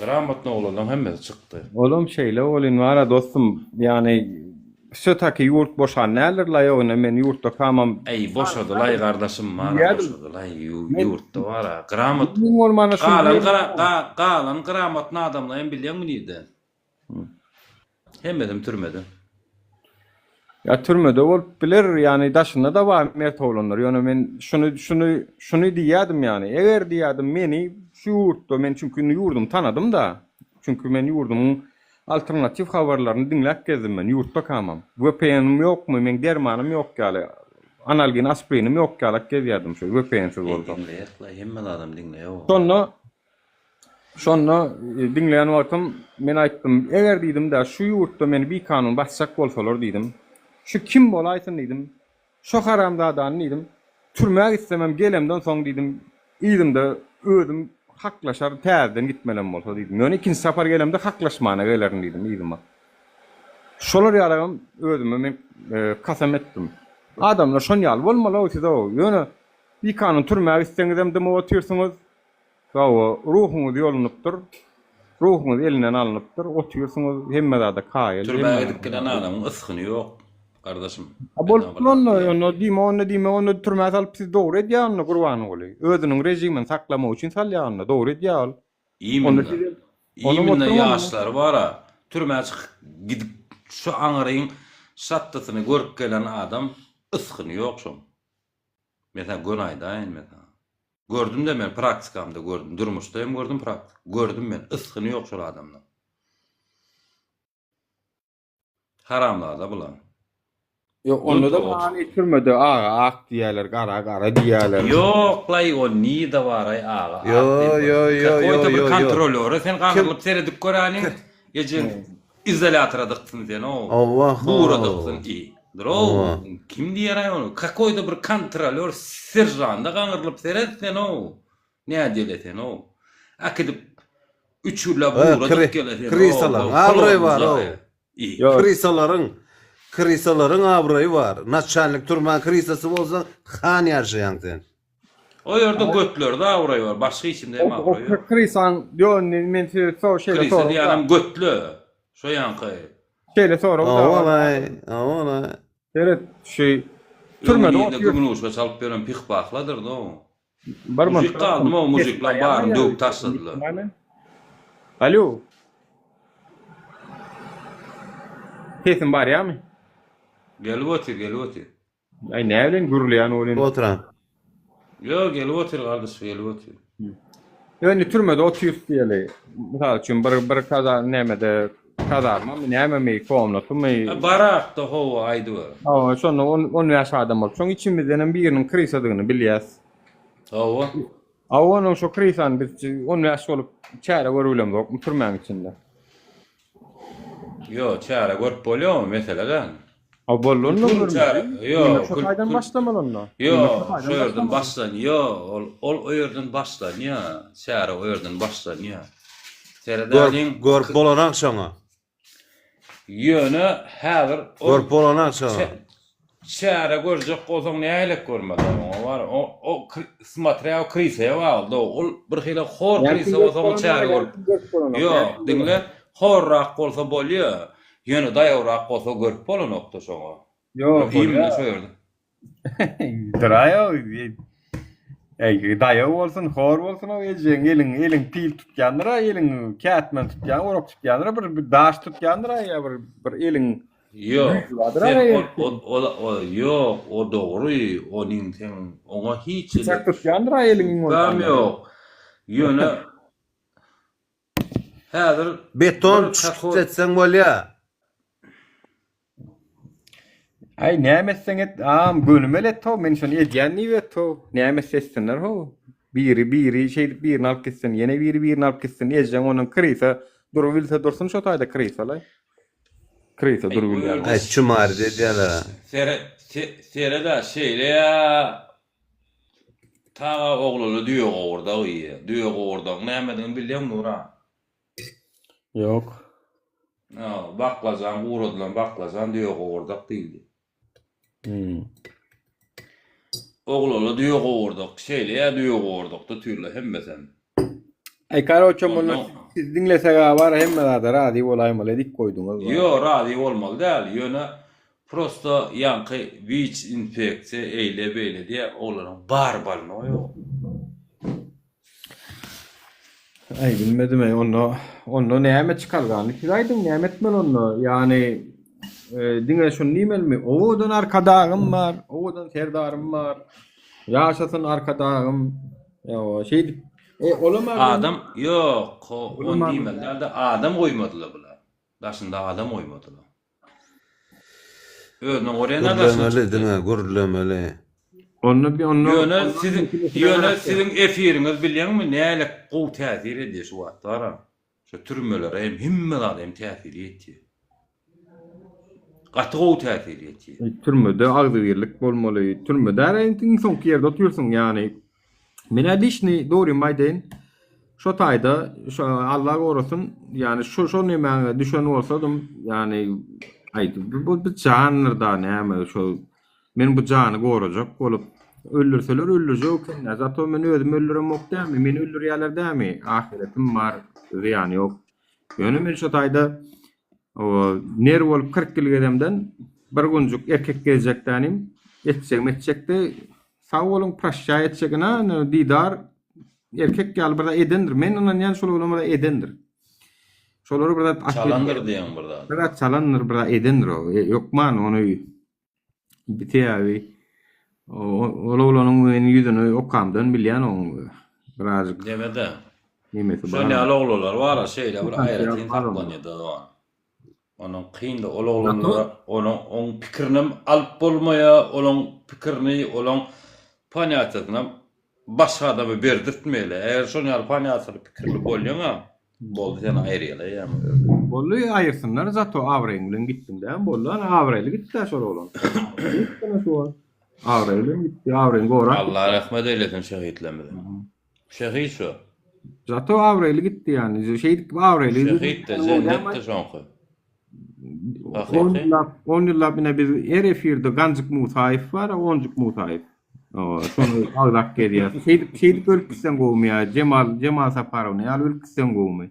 Gramatly olandan hemmesi çykdy. Oğlum şeyle olin wara dostum, yani sötaki yurt boşan näler laýygyna men yurtda kamam. Ey boşady laý gardaşym mara boşady laý yurtda wara. Gramat. Galan gramatly adamlar hem bilýärmi diýdi. Hemmedim türmedi. Ya türmede bolup biler, yani daşynda da var mert olanlar. Ýöne men şunu diýýärdim yani. Eger diýýärdim meni şu yurtda men çünkü yurdum tanadym da. Çünkü men yurdumyň alternatif habarlaryny dinläp gezdim men yurtda kamam. VPN'im ýokmy, men dermanym ýok ýaly. Analgin aspirinim ýok ýaly gezýärdim şu VPN'siz boldum. Hemme adam dinleýär. Şonna dinleýän wagtym men aýtdym, eger diýdim da şu yurtda meni bir kanun bassak bolsalar diýdim. Şu kim bolaýsyn diýdim. Şo haramdadan diýdim. Türmäge gitsemem gelemden soň diýdim. Ýydim de özüm haklaşar täzeden gitmelem bolsa diýdim. Ýöne ikinji sapar gelemde haklaşmana gelerin diýdim ýydyma. Şolar ýaragam özüme men kasam etdim. Adamlar şon ýaly bolmaly olsa o. Ýöne bir kanun türmäge gitseňizem de oturýarsyňyz. Ruhuňyz ýolunypdyr. Ruhuňyz elinden alınıpdyr. Oturýarsyňyz hemme zada kaýyl. Türmäge gitgelen adamyň ysgyny ýok. Kardeşim. Onu diýme, türmäge alyp siz dogry edýärni gurban boly. Özüniň rejimini saklama üçin salýarny dogry edýär. Ýymyna ýaşlar bara. Türmäge gidip şu aňaryň şattysyny görüp gelen adam ysgyny ýok şo. Mesela Gonaýda mesela. Gördüm de men praktikamda gördüm. Durmuşda hem gördüm praktik. Gördüm men ysgyny ýok şol adamdan. Haramlarda bulan. Yok onu da mani türmede ak diýerler, gara diýerler. Yok lay o ni da var ay ağa. Yo. Kontrolör sen gaňylyp seredip görani. Gece izolatora dıktın sen o. Allah. Buğra dıktın i. Dro kim diýer ay onu? Kakoyda bir kontrolör serjanda gaňylyp sered sen o. Ne diýelsen o? Akydip üçüle buğra dık gelesen. Krisalar abroy var o. Krisalaryň abroýy var. Naçalnik turma krisasy bolsa han ýaşaýan sen. O yerde götler de avray var. Başka içinde hem avray yok. Krisan diyor men so şeyle Krisa sonra. diyelim götlü. Şu yankı. Şeyle sonra. Avalay. Evet şey Türmede türmede oturuyor. Gümrüşe salıp veren pik bakladır da o. Bar mı? Müzik kaldı mı o müzikle bağırın dövüp tasladılar. Alo. Sesin var ya mı? Gelip otur, gelip otur. Ay ne bilen gurulayan oğlun. Oturan. Yok gelip otur kardeş, gelip otur. Yani türmede oturuyor diye. Misal için bir kaza nemede kazarma mı neme mi komnatı mı? Barak da hova aydı var. Aa sonra on yaş adam var. Son içimizden birinin kriz adını biliyoruz. Hova. Onun şu krizan biz 10 yaş olup çare görülüm yok türmen içinde. Yo çare görüp oluyor mu mesela kan? Bollun mu? Yo. Şu kaydan başlamalın mı? Yo, şu yerden başlan. Yo, o yerden başlan ya. Çare o yerden başlan ya. Görüp bolanak sana. Yönü hazır. Görüp bolanak sana. Çare görecek olsan ne aylak görmedi ama var. O smatraya krizeye vardı. O bir hile hor krize olsa o çare görüp. Yo, dinle. Horrak olsa bolya. Yönü dayavrak olsa görüp bolu nokta sonra. Yo, İyimle söyledim. Dıraya dayav olsun, hor olsun o elin pil tutkandıra, elin kağıtman tutkan, orok tutkandıra, bir daş tutkandıra ya bir elin. Yok, o doğru, onun sen ona hiç Bıçak tutkandıra elin. Tamam yok. Yönü hazır beton çıksetsen bolya. Ay nämetsen et gönümele to men şonu edýänni we to nämet sessinler ho biri şey birini alıp gitsin yine birini alıp gitsin ejen onun krisa durulsa dursun şu taýda krisalay krisa durulýar Ay çumar dediler. Sere de şeyle ya ta oğlunu diyor orada o iyi diyor orada nämedin bilýän nura yok baklazan uğradılan baklazan diyor orada değildi. Oğlunu diyor orada şeyle ya diyor orada da türlü hemmesen. Ay karoçam onu siz dinlesek var hemmelerde radi olaymalı dik koydunuz. Yo radi olmalı değil. Yöne prosto yankı viç infeksiye eyle böyle diye oğlanın barbarını o yok. Ay bilmedim onu näme çıkargan. Kiraydım nämet men onu yani dinle şunu nimel mi? Odan arkadağım var. Odan serdarım var. Yaşasın arkadağım. Ya şey olamaz. Adam yok. On dimel de adam koymadılar bular. Daşında adam koymadılar. Öyle oraya ne daşın? Gürlemeli. Sizin efiriniz bilýän mi? Näle gow täsir edýär şu wagtlara. Şu türmeler hem himmeler hem täsir etdi. Gaty gow täsir etdi. Türmede agdyrlyk bolmaly. Türmede entin soňky ýerde oturýarsyň ýani. Mene dişni dogry maýdyn. Şu taýda şu Allah gorusun ýani şu näme düşen bolsadym ýani aýdy bu janrda näme şu men bu jany gorajak bolup öldürseler öldürecek. Zato men özüm öldüremok dämi? Men öldürýärler dämi? Ahiretim bar, ýani ýok. Ýöne men şu taýda o ner bolup 40 ýyl gedemden bir günjuk erkek geljekdänim etjekde sag bolun praşşa etjegine didar erkek gal birde edendir. Men onan ýan şol bolamada edendir. Şolary birde çalandyr diýen birde. Birde çalandyr birde edendir o. Ýokman onu bitiýäbi. Oğlanın yüzünü okamdan bilýän o birazcık. Demede. Nimesi var. Şöyle oğlanlar var şeyle bir hayretin taklanýardy o. Onun kynda oğlanlar onun pikirini alıp bolmaýa, onun pikirini, onun paniýatyna başga adamy berdirtmeli. Eger şonu alyp paniýatyny pikirli bolýaňa, boldy sen aýrýaly. Bolly aýyrsynlar zato awreň bilen gitdim-de, bollan awreýli gitdi şol oğlan. Gitdi şu Ağrıyla gitti, ağrıyla gorak. Allah rahmet eylesin şehitlemedi. Şehit şu. Zato ağrıyla gitti yani. Şehit ağrıyla. Şehit de cennette şonkı. 10 yıllar bine biz her efirde gancık mutayif var, 10'cuk mutayif. O, şonu ağlak geliyor. Şeydi ülküsten goğmaya, Cemal Saparov ne, al ülküsten goğmay.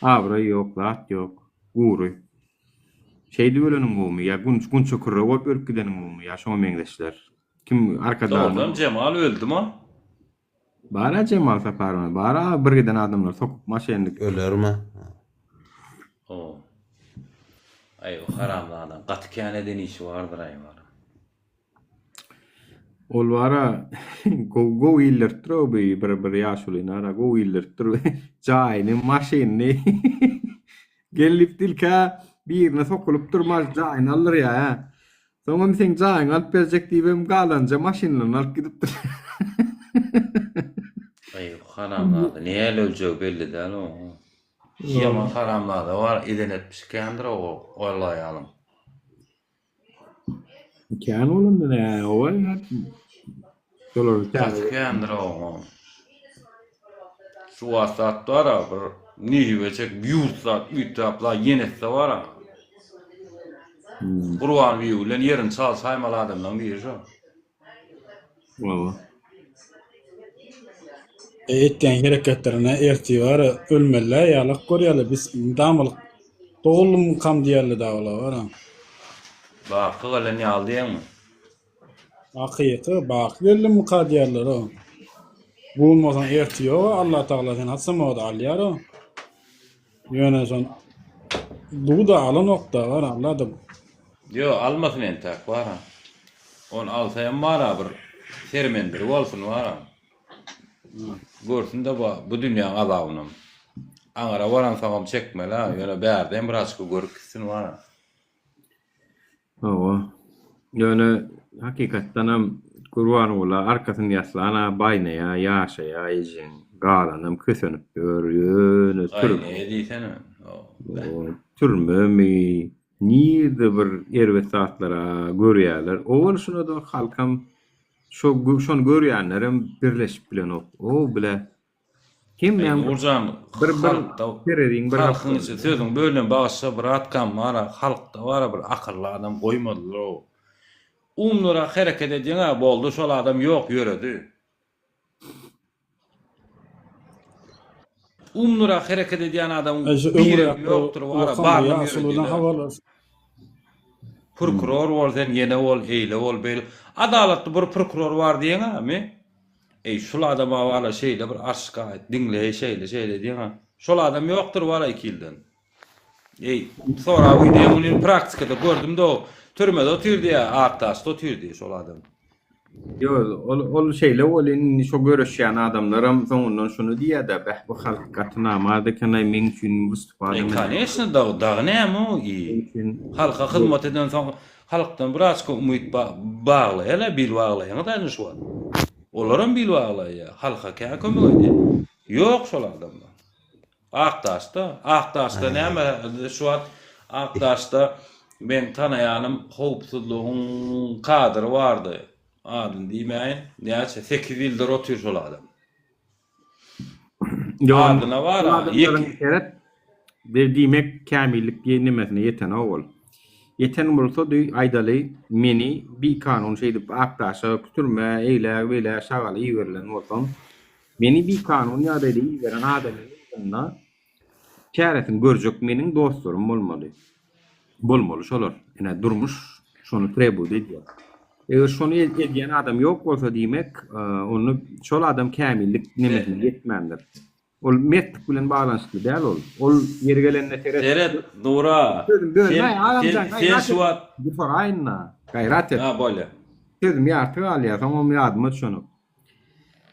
Abra yok, lat yok, uğru. Şeydi ölenin goğmay, ya gün çukurra olup ülküdenin goğmay, ya şoma meňzeşler. Kim arkada? Doğrudan Cemal öldü mü? Bara Cemal Saparov, bara bir giden adamlar sokup maşenlik. Öler mi? O. Ay o haramlı adam. Katıkhaneden işi vardır ay var. Ol vara go illertro bir yaşuly nara go illertro jayny maşinni gelip dilka birine sokulup durmaz jayny alır ya. Soňra sen jayny alyp berjek diýbem galanja maşinlaryny alyp gidipdir. Ay haramlı adam. Näle öljek belli däl o. Yaman haramlı adam var eden etmişkendir o olayalım. Kän bolundy ne o Katıkhandyr o. Şu asatlara bir niýeçek ýurtlar, ütaplar ýenetse bara. Gurban bilen yerin sal saymal adamdan biri şu. Wala. Etken hareketlerine ertibar ölmelle ýalyk görýärler. Biz damylyk doglum kam diýerler dagala bara. Bak gelen ýaldyňmy? Hakyky bak geldim mukadiyerler o. Bulmasan ertiyor Allah Teala sen hatsama da alýar o. Ýöne son bu da ala nokta var anladım. Yo almasyn entek var. On alsaýan mara bir sermendir bolsun var. Görsün de bu dünýä azabyny. Aňara waran sagam çekmeli ha. Ýöne bärden biraz görksin var. Owa. Ýöne hakykatdan hem Gurban ola arkasyny ýaslana baýna ýaşaýa ejin galanam kösönüp görýän Türk. Ay diýsen. Türmemi niýde bir erwet saatlara görýärler. Ol şuna da halkam şonu görýänlerim birleşip bilen o bile kim men bir halkyň sözüň bölünen bagşa bir atkan mara halkda bara bir akylly adam goýmadylar o. Umnura hareket edýän boldy şol adam ýok ýöredi. Umnura hareket edýän adam biri ýokdur wara barlyk. Prokuror bolsa ýene bol, eýle bol, bel. Adalatly bir prokuror bar diýen-mi? Şol adama wala şeýle bir arşka dinle şeýle diýen. Şol adam ýokdur wala 2 ýyldan. Sonra bu diýen praktikada gördüm de o türmede oturdy ya, aktasda oturdy şol adam. Yo, ol şeýle bolyn şo görüşýän adamlaram soňundan şunu diýär-de, bu halk gatnamada kenä men üçin istifade edýär. Конечно, da näme o? Halka hyzmat eden soň halkdan biraz umyt bagly, hele bil baglaýan da şu var. Olaram bil baglaýar, halka käme kömek edýär. Ýok şol adamlar. Aktasda näme şu var? Aktasda ben tanayanım howpsuzlygyň kadry bardy. Adyn diýmeýin, näçe 8 ýyldyr otur şol adam. Adyna bar, ýek diýmek kämillik ýenemesine ýeten ol. Ýeten bolsa aýdaly meni bir kanun şeýdip aktaşa türme eýle wele şagaly ýerlen bolsam, meni bir kanun ýa-da ýeren adamyna käretin görjek meniň dostlarym bolmaly. Bolmaly şolar. Ene durmuş, şonu trebul edýär. Eger şonu edýän adam ýok bolsa diýmek, onu şol adam kämillik nemesine ýetmendir. Ol metlik bilen baglanşykly däl ol. Ol ýeri gelende teret Nura. Sen şu wat bir faraýna gaýrat et. Ha bolýar. Sözüm ýarty alýar, tamam ýadyma şonu.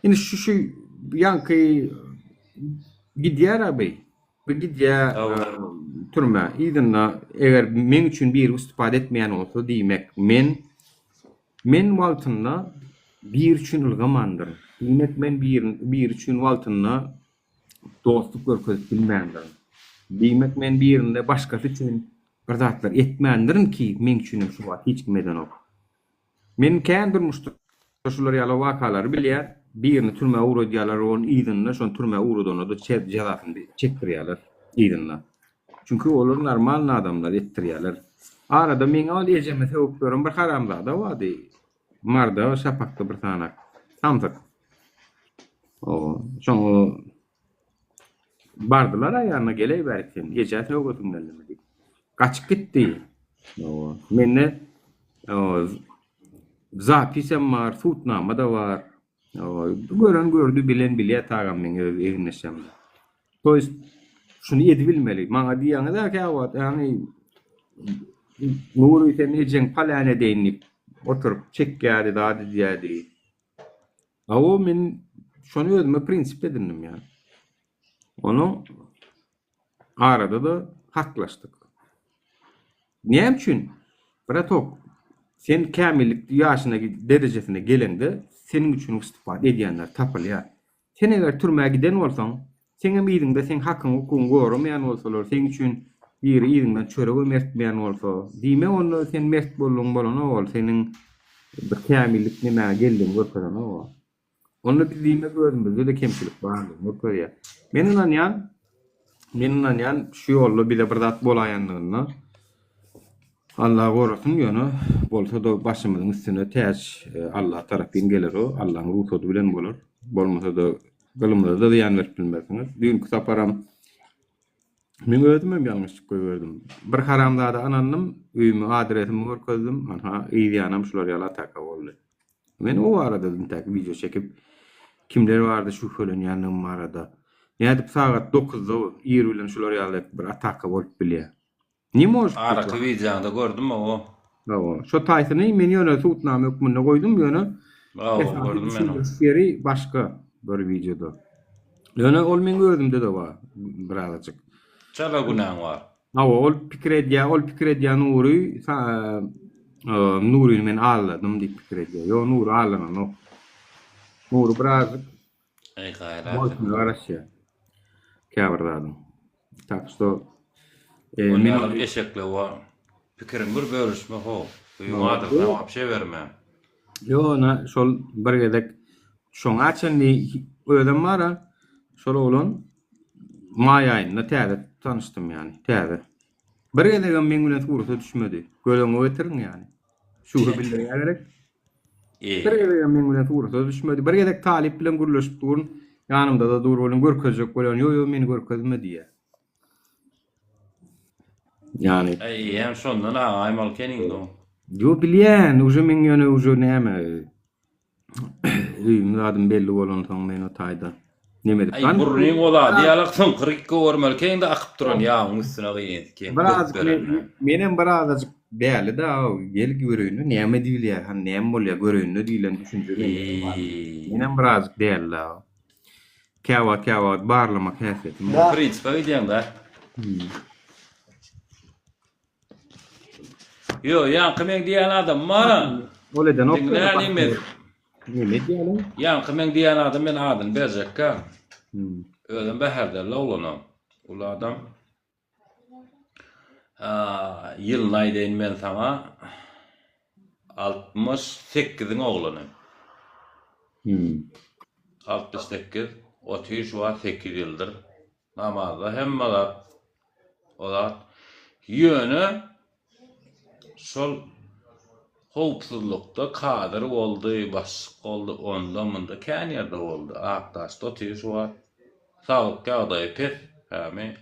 Indi şu ýanky gidýär abi. Bu gidýär türme. Ýa-da eger men üçin bir istifade etmeýän bolsa diýmek, men waltynda bir üçin ılgamandyr. Diýmek men bir üçin waltynda dostluk görkezip bilmändir. Diýmek men birinde başgasy üçin bir zatlar etmändirim ki men üçin şu wagt hiç kimeden ok. Men kän durmuşdyr. Şolar ýaly wakalary bilýär. Birini türme uğru diýerler, onun ýygyny şon türme uğrudyny da jazasyny çekdirýärler ýygyny. Çünkü olar normal adamlar etdirýärler. Arada men ol ejeme sebäplerim bir haramda da wady. marda şapakda bir tanak. Samsak. O şoňa bardylar aýaryna geleýberken, geçäte öwgötüm geldi. Kaçıp gitdi. O menne o zapisem var, tutnama da var. O gören gördü bilen bilýär tagam men evneşem. Toys şunu edi bilmeli. Maňa diýýäňe de käwat, ýani nuru iten ejen palane deýnip oturup çekýärdi, dady diýärdi. Awo men şonu özüme prinsip edindim ýani. Onu arada da haklaştık. Näme üçin? Bratok, sen kämillik ýaşyna derejesine gelende senin üçin istifade edýänler tapylýar. Sen eger türmäge giden bolsaň, seňe miýdinde sen hakyň hukugyň görmeýän bolsalar, sen üçin bir ýerinden çöregi mertmeýän bolsa, diýme onu sen mert bolgyň bolana bol, seniň bir kämillik näme geldiň görkezene bol. Onu bir diýme gözümizde de kemçilik bardy. Görýär. Men inanýan şu ýolda bile bir zat bolaýandygyna Allah gorasyn ýöne bolsa da başymyzyň üstüne täç Allah tarapyn gelir o, Allahyň ruhuty bilen bolar. Bolmasa da gılımda da ýan berip bilmersiňiz. Düňkü saparam men özüme ýalňyşlyk gördüm. Bir haramda da anannym, üýümi, adresimi görkezdim. Aha, ýanam şular ýala taka boldy. Men o arada tak video çekip kimler bardy şu kölenýänim arada. Nädip sagat 9-da ýer bilen şular ýaly bir ataka bolup bilýär. Nime olmuş? Araka videoda gördüm mü o? Bravo. Şu taýsyny men ýöne tutnama hukmuna goýdum ýöne. Bravo, gördüm men onu. Biri başga bir videoda. Ýöne ol men gördüm de var birazajyk. Çala günahın var. Ol pikir edýär Nury, Nury men alladym diýip pikir edýär. Ýo Nury allanan o. Nury birazajyk Ey gayret. Bolsun garaşýar. Käbirdadım. Tak što men alıp eşekle var. Pikirin bir bölüşme ho. Ýumadyr, näme şey bermem. Yo na şol bir gedek şoň açandy öýdem bara şol olan may aýynda täze tanışdym ýani täze. Bir gedek men bilen gurusy düşmedi. Göleňe ötüriň ýani. Şuňy bildirýär gerek. Bir gedek men bilen gurusy düşmedi. Bir gedek talip bilen guruluşyp durun. Ýanymda da dur bolan görkezjek bolan ýo meni görkezme diýär. Yani hem şondan aýmal kening do. Yo bilýän, uje men ýöne uje näme üýüm belli bolan soň men o taýda. Neme dip? Ay burnuň ola diýalakdan 42 görmeli keňde akyp duran ýağın üstüne gyýyp. Biraz menem birazajyk däli de gelip görüýünde näme diýilýär, han näme bolýar görüýünde diýilen düşünjeli. Menem birazajyk däli. Käwat barlamak häsiýeti. Prinsipe diýende. Yo, ýa men diýen adam mara. Oleden ok. Nime diýelim? Ýa men diýen adam men adyn berjekkä. Ölen beherde lawlana. Ul adam ýyl naýdayn men sana 68-iň oglany. 68 30 wa 8 ýyldyr. Namazda hemme olar. Ýöne şol howpsuzlukda kadir boldy, başyk boldy, onda munda kän ýerde boldy. Akdaşda 30 wa sağlyk ýagdaýy pes, häme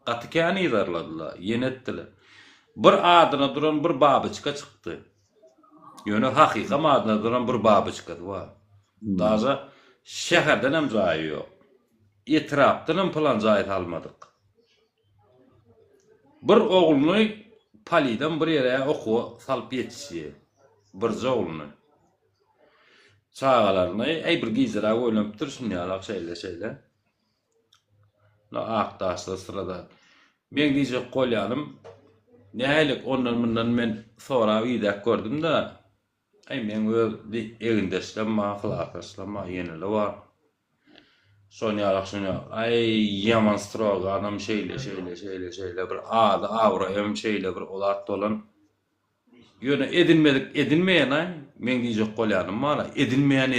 gaty kän ýerlerdiler, ýenetdiler. Bir adyna duran bir babyçka çykdy. Ýöne hakykam adyna duran bir babyçka bar. Daza şäherden hem jaýy ýok. Etrapdan hem plan jaýy almadyk. Bir ogluny paliden bir ýere oku salyp ýetişdi. Bir jogluny. Çağalaryny bir gizra goýup dursun ýalak şeýle. La akdaşda sırada. Men diýjek golýanym. Nählik ondan mundan men sonra ýa gördüm de. Men öz egindeşlem mahlaklaşlama ýenile bar. Soňa ýaman strog adam şeýle bir awra hem şeýle bir olat dolan. Ýöne edinmeýän men diýjek golýanym mara edinmeýän.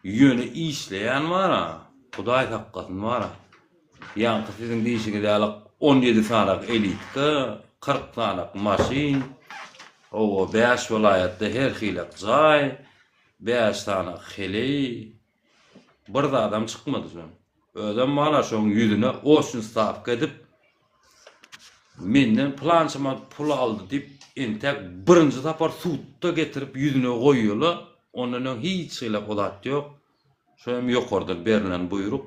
Ýöne işleýän mara. Hudaý hakykatyn mara. Ýa-ni siziň diýişiňiz ýalak 17 sanak elitka, 40 sanak maşin, O 5 vilayetde her hilek zay, 5 tane hili, bir da adam çıkmadı son. Ödem bana şoň yüzüne olsun stap gedip, menden plançama pul aldı dip, entek birinci tapar suutta getirip yüzüne koyuyorlar. Ondan hiç hilek olat yok. Şoňam ýokardan berilen buyruk.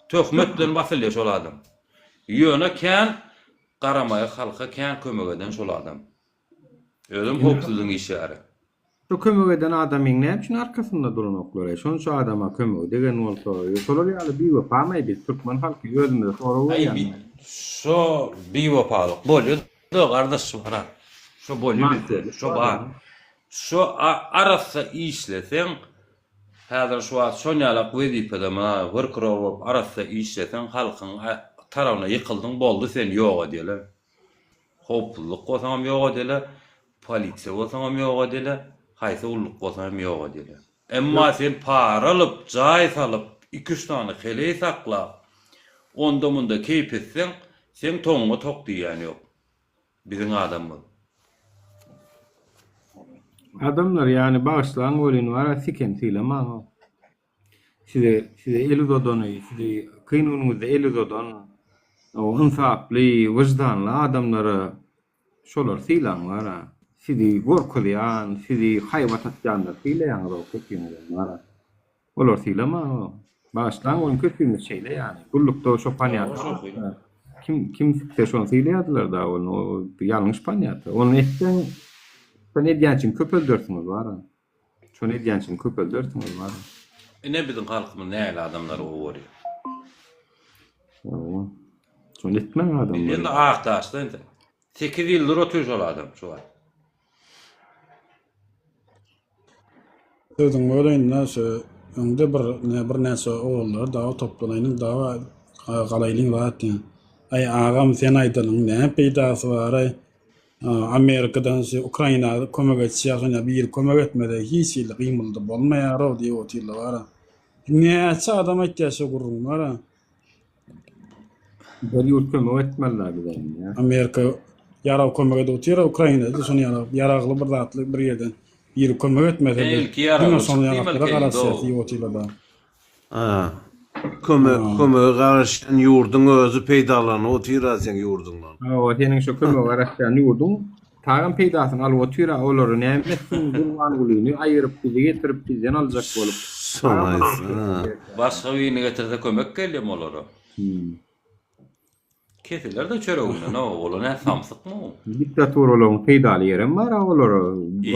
Töhmetden basylýar şol adam. Ýöne kän garamaya halka kän kömek eden şol adam. Özüm hopsuzluğun işarı. Şu kömek eden adamın ne için arkasında duranoklar? Şonça adama kömek degen olsa, şolar ýaly bir wapamay biz Türkmen halky özünde soraw ýa. Şo bir wapalyk bolýar. Da gardaş bara. Şo bolýar. Şo bar. Şo arasa işlesen häzir şu wagt şonýalak wezipedema worker bolup arasa işlesen halkyň tarawyna ýykyldyň boldy sen ýok edýärler. Hoplulyk bolsaňam ýok edýärler. Polisiýa bolsaňam ýok edýärler. Haýsy ulluk bolsaňam ýok edýärler. Emma sen para alyp, jaý salyp 2-3 tane hele sakla. Onda munda keyp etsen, sen toňma tok diýen ýok. Biziň adam bu. Adamlar yani bağışlayan ölün var, sikentiyle ma. Size 50 dodonu, size kıynunuzda 50 dodon, o insafli, vicdanlı adamları şolar silan var. Sizi gorkulayan, sizi hayvat atyanlar silayan o kötüyünüzden var. Olar silama. Bağışlayan ölün kötüyünüz şeyle yani. Gullukta o şopanyatı. Kim sikse şonu silayadılar da onu, yanlış panyatı. Onu etten Şo edýän için köp öldürsüňiz bar. Şo edýän için köp öldürsüňiz bar. Ne biziň halkymyz näle adamlar oýry. Şo etmeň adamlar. Endi aqtaşda indi. 8 ýyldyr otur şol adam şu var. Sözüň bolan näse öňde bir näse oğullar dawa toplanynyň dawa galaylyň wagty. Ay agam sen aýdylyň näme peýdasy bar ay. Amerikadan Ukraina kömek etýär, bir kömek etmede hiç ýyl gymyldy bolmaýar diýip oturlar bar. Näçe adam etýär gurrun bar. Bir ýurt kömek etmeliler bilen ya. Amerika ýaraw kömek etýär, Ukraina şonu ýaragly bir zatly bir ýerden bir kömek etmede. Belki ýaraw diýip oturlar. Kömeğe karışan yurdun özü peydalany otyra sen yurdundan. O senin şu kömeğe karışan yurdun tağın peydasyny alyp otyra olary nämesin durwan gulyny aýyryp bizi getirip bizden aljak bolup. Başga birini getirde kömek gelýär olary. Keseler de çöreğine, no, ola ne samsık mı? Diktatör olan peydaly yerim var, olar,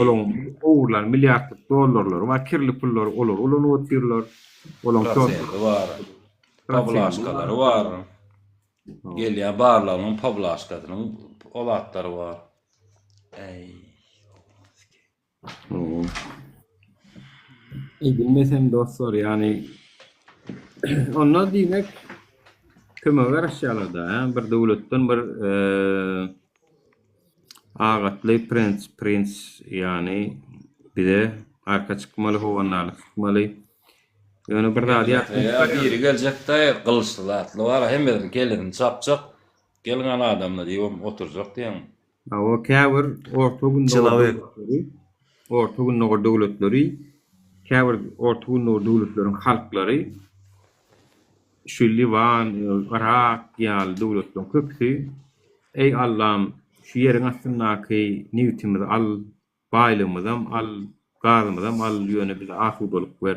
olan oğurlar, milyardık dolarlar var, kirli pullar olur, olan otirlar, olan Rasiyeli var, pablaşkaları var, gelýän barlaryň pablaşkadynyň olatlary var. Bilmesem dostlar, yani onlar diýmek kömek garaşýarlarda, bir döwletden bir agatly prens yani bize arka çıkmaly, howannaly çıkmaly. Yani bir radyýa biri geljekde gylçly atly var, hemmeleri gelin çapçak, gelgen adamlar diýip oturjak diýen. O käbir orta günnäge döwletleri, käbir orta günnäge döwletleriň halklary şu Livan, Irak ýaly döwletleriň köpsi ey Allah'ım şu ýeriň astyndaky niýetimizi al, baýlygymyzam al, gazymyzam al, ýöne bize asudalyk ber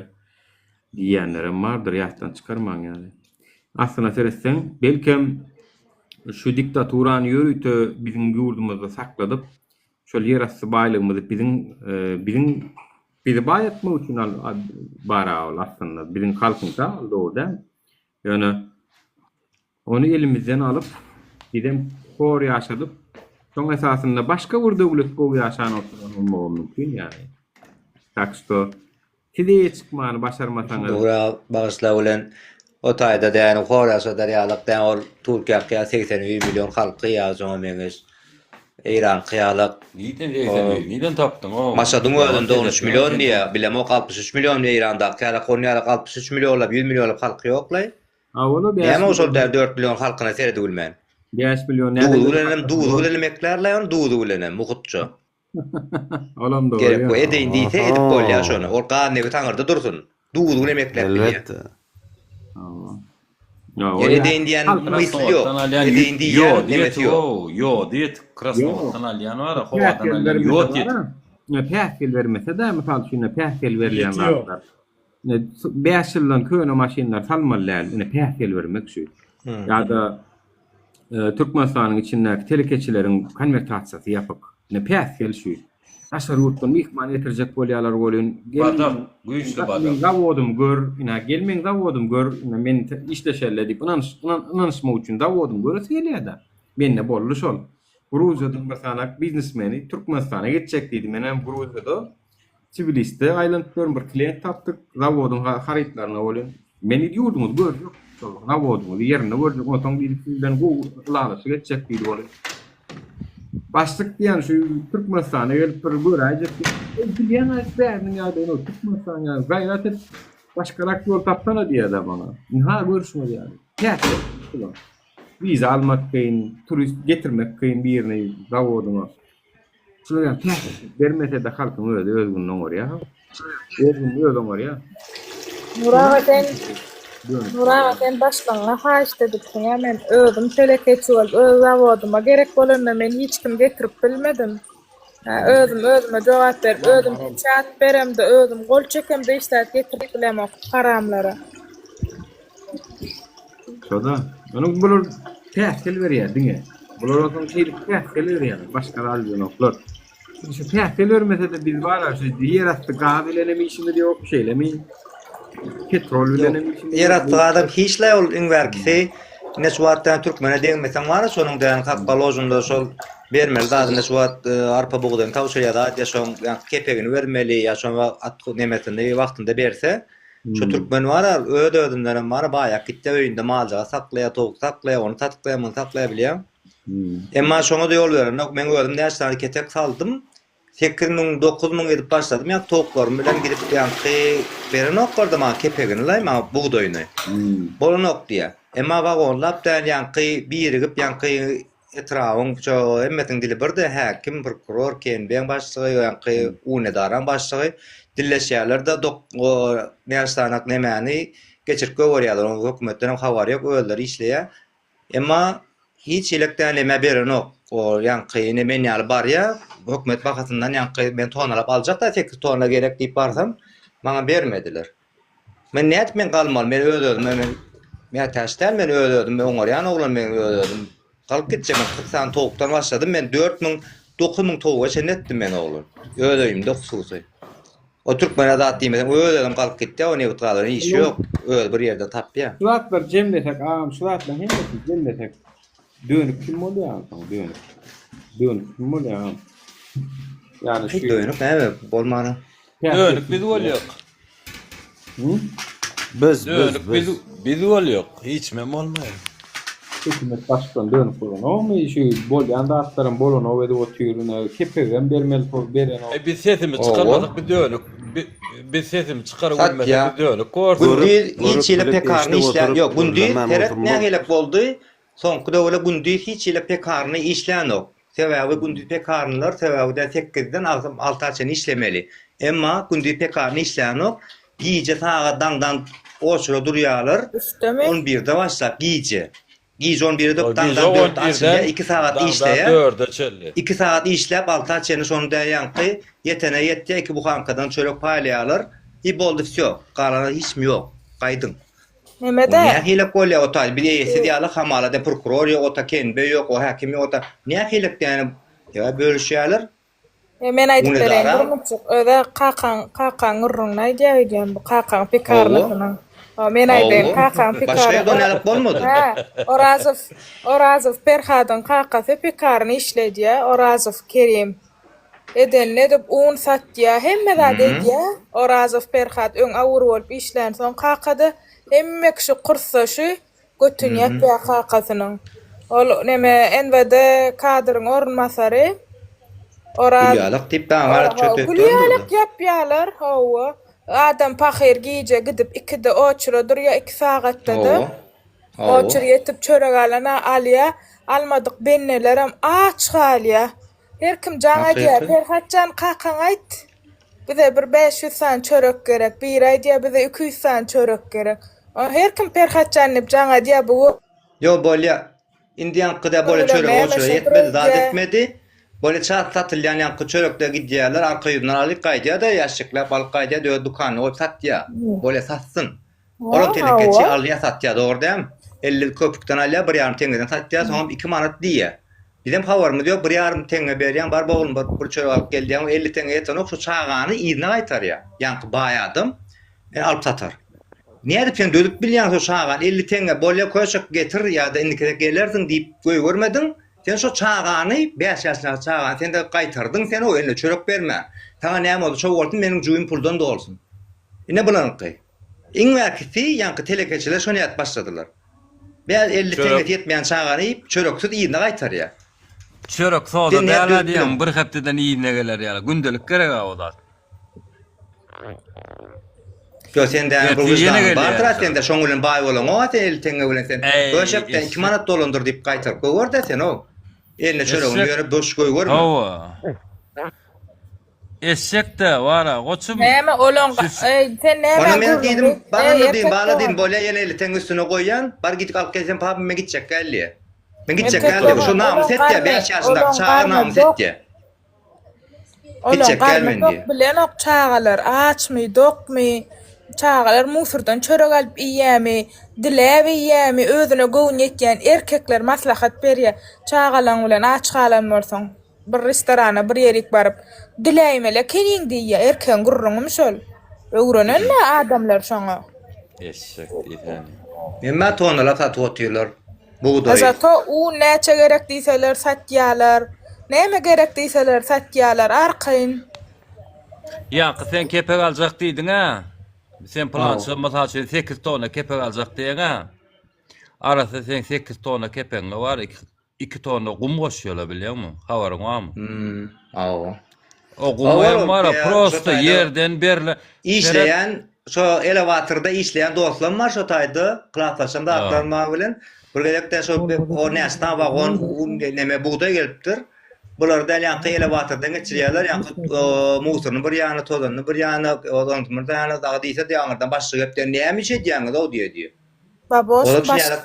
diýenlerim bardyr, ýatdan çykarmaň ýaly. Aslynda seretseň belkem şu diktaturany ýörüte biziň ýurdumyzda sakladyp şol ýer asty baýlygymyzy bizi baýatmak üçin bara aslynda biziň halkyňda aldy. Yani onu elimizden alıp gidem kor yaşadıp son esasında başka bir devlet kor yaşayan olmalı mümkün yani. Taksto size çıkmanı başarmasanız. Doğru bağışla ulan o tayda da yani kor yaşadılar yalıktan ol Türkiye'ye 81 milyon halkı yazıyor meniz. İran kıyalık. Neden taptın o? Masadın özünde 13 milyon diye bilem o 63 milyon diye İran'da kıyalık Konya'da 63 milyonla 100 milyonla halkı yok lay. Näme oşol 4 milyon halkyna seredi bilmän. 5 milyon Dudu bilen emeklerle on dudu bilen mukutça. Olam doğru. Gerek bu edeyin diýse edip bolýar şonu. Ol ganyny taňyrda dursun. Dudu bilen emekler bilýär. Elbette. Edeyin diýen mysly ýok. Edeyin diýen nemet ýok. Yo diýet. Krasnovatdan alýan bar, howadan alýan ýok diýet. Ne pähkel vermese de misal şuna pähkel berilýän zatlar. Ne 5 ýyldan köne maşinlar salmallar, ne pähkel vermek şu. Ýa-da Türkmenistanyň içindäki telekeçileriň konvertasiýasy ýapyk. Ne pähkel şu. Aşar ýurtdan mihman etirjek bolýarlar bolýan. Badam, güýçli badam. Zawodum gör, ina gelmeň zawodum gör, ina men işleşerler diýip inanışma üçin zawodum görse gelýär-de. Menne bolly şol. Gruziýadan mesela biznesmeni Türkmenistana geçecek diýdi. Men hem Gruziýada Tbilisi'de aýlanıp bir klient tapdyk. Zawodun haritlaryna bolýan. Men ýurdumyz görýük. Şol zawodun ýerine görýük. Otaň birisinden gulalaşy geçecek diýdi bolýan. Başlyk diýen şu Türkmenistana gelip bir göräjek. Diýen äsberniň ýa-da Türkmenistan ýa gaýrat et başgarak ýol tapsana diýdi bana. Ha görüşme diýdi. Täze. Viza almak kıyın, turist getirmek kıyın bir yerine zavoduna. Şöyle vermese de halkın öyle özgün oraya. Özgün öyle oraya. Nuragaten başlaňa haýyş dedik. Men özüm telekeçi bolup öz zawodyma gerek bolanda men hiç kim getirip bilmedim. Özüme jogap berip, özüm çat beremde, özüm gol çekemde işler getirip bilemok haramlara. Şoda, onu bular tähsil berýär diňe. Bular otaň şeýle tähsil berýär, başga alýanoklar. Şu tähsil bermese de biz bara şu ýer astı gabilenemi işini ýok şeýlemi. Petrol bilenemi işini. Ýer astı adam hiçle ol inverkisi ne suwatdan türkmene deňmesen bara şonuň daýan hakbalojunda şol bermeli zady ne suwat arpa buğdaýyn tawşylýada ýaşaň kepegini bermeli ýaşaň nemetinde wagtynda berse. Şu türkmen wara ödödünlere wara baýa gitde öýünde maljaga saklaýa, towuk saklaýa, onu tatlaýa, bunu saklaýa bilýär. Emma şoňa da ýol beren. Men gördüm näçe ketek saldym. 89.000 edip başladym. Ýa towuklarym bilen gidip ýanky beren okurdym ma kepegini laýma buğdaýyny. Bolanok diýär. Emma wagonlap da ýanky birigip ýanky etrawyň şo emmetiň dili birde häkim, prokuror, kenbeň başlygy, ýanky unedaran başlygy dilleşýärler-de näçe nemäni geçirip görýärler. O hökümetden habar ýok, öýler işleýär. Emma hiç elekden neme beren ok. O ýanky nemen ýaly bar ýa, hökümet bakatyndan ýanky men tonalap aljak da 8 tona gerek diýip barsam, maňa bermediler. Men näet men galmaly, men öýdüm, men täşden men öýdüm, men oňaryan oglan men öýdüm. Galyp gitjek, 40 san towukdan başladym, men 4.000-9.000 towuga çenetdim men oglan. Öýdüýümde hususy. O Türkmen adat diýmeden öýdüm galyp gitdi, o ne utgalar, iş ýok, öýd bir ýerde tapýar. Şulat bir jemlesek, şulatla hem jemlesek. Dönüp kim bolýar? Dönüp kim bolýar? Yani şu dönüp näme bolmany? Dönüp biz bolýak. Biz bolýak. Hiç mem bolmaýar. Hükümet başkan dönüp bolan. O mu şu bolýan datlaryň bolan o we otyruna kepegen bermeli beren o. Biz sesimi çıkarmadık bir dönük. Biz sesimi çıkarıp bilmedik bir dönük. Gündüz hiç ile pekarny işler ýok. Gündüz teret nägelek boldy? Soňky döwle gündüz hiç ile pekarny işlän ok. Sebäbi gündüz pekarnylar sebäbi 8-den 6-çen işlemeli. Emma gündüz pekarny işlän ok. Giýje sagat daňdan oşura durýarlar. 11-de başlap giýje. Giýje 11-de daňdan 4 açyla 2 sagat işleýär. 2 sagat işläp 6-çeni şonda ýanky ýetene ýetdi 2 buhankadan çörek paýlaýarlar. Boldy всё. Garana hiç mi ýok? Gaýdyn. Nemede? Nähilek bolýar o taý bir ýesi diýerler hamalada prokuror ýok, ota kenbe ýok, o häkim ýok, ota nähilek diýeni ýa bölüşýärler. Men aýdyp bereň, öde qakan urrun näýdýär bu qakan pekarnyny. Men aýdym qakan pekarny. Başga ýerden alyp bolmady. Orazow Perhadan qaqasy pekarny işledi ýa, Orazow Kerim. Edenle de un satýa, hemme zat edýär. Orazow Perhat öň awur bolup işlän soň qaqady. Hemme kişi qursa şu götünýär qaqasynyň. Ol neme envede kadryň ornmasary. Ýalyk diýip daňar çötüp Ýalyk ýapýarlar, hawa. Adam pahyr giýje gidip 2-de oçura durýar 2 sagatda da. Oçur ýetip çörek alana alýa. almadık bennelerim aç galya. Her kim jaňa diýär, Ferhatjan kakan aýt. Bize bir 500 san çörek gerek, bir ay diýär bize 200 san çörek gerek. Her kim Ferhatjan dip jaňa diýär bu. Yo bolya indiyan kıda böyle çörek olsa yetmedi, zat etmedi. Böyle çat satılyan yankı çörekle gidýärler, arka ýüzünden alyp gaýdýar da ýaşyklap alyp gaýdýar da dukany oýup satýar. Böyle satsın. Ola telekeçi alýar satýar, dogry däm? 50 köpükden alýar, 1,5 teňeden satýar, soňra 2 manat diýär. Bizim habarmy diýär, 1,5 teňe berýän bar boğulum bir çörek alyp gelýär, 50 teňe ýeten şu çağany ýyna gaýtarýar. Yankı baýadym, alyp satar. Niye sen dölüp bilýän şu çağan 50 teňe bolya köşek getir ýa-da indikere gelersiň diýip görmedin. Sen şu çağany 5 ýaşlaryň çağany sen de gaýtardyň, sen o eline çörek berme. Taňa näme boldy? Şu boldy meniň juýum puldan da bolsun. Ine bulanky. Iň wagty ýanky telekeçiler şonu ýat başladylar. Ben 50 teňe ýetmeýän çağany çöreksiz ýyna gaýtarýar. Çörek soda däle diýen bir hepdeden ýyna geler ýaly. Gündelik gerek o da. Yo sen de bu wyjdan bartra sen de şoň bilen baý bolan, o sen 50 teňe bilen sen köşekden 2 manat dolandyr diýip gaýtaryp goýur da sen o. Eline çöregini berip boş goýur. Hawa. Eşek de wara, goçum. Näme olan sen näme? Bana men diýdim, bana diýdim, bolya ýene 50 teňe üstüne goýan, bar gidip alyp gelsen papam men gitjek geldi. Men gitjek geldi. Şu namys etdi, 5 ýaşynda çağa namys etdi. Gitjek gelmen diýe. Bilen ok çağalar açmy, dokmy. Çağalar musurdan çörek alıp ýämi, diläbi ýämi, özüne gowy etýän erkekler maslahat berýär. Çağalan bilen aç galan bolsaň, bir restorana bir ýerik baryp, diläýmele keniň diýär, erkeň gurruňmy şol. Öwrenenme adamlar şoňa. Eşek diýen. Näme tonala satyp otyrlar? Buğday. Azato u näçe gerek diýseler satýarlar. Näme gerek diýseler satýarlar arkyn. Ýa, sen kepek aljak diýdiň ha? Sen plança masal üçün 8 tona kepek aljak diýen ha? Arasy sen 8 tona kepeň var, 2 tona gum goşýarlar bilýärmi? Habaryň barmy? Awa. O gum var, prosta yerden berle. İşleyen, şu elevatorda işleyen dostlarım var şu taýda, klaslaşan da atlanma bilen. Bir gerekden şu o nästan vagon, näme buğday gelipdir. Bular da ýanky elevatordan geçirýärler, ýanky musuryny bir ýagyna tozanyny bir ýagyna odantymyr da ýagyna dagy diýse diýýärden başga gepden näme işe diýýäňiz o diýdi. Babos başga.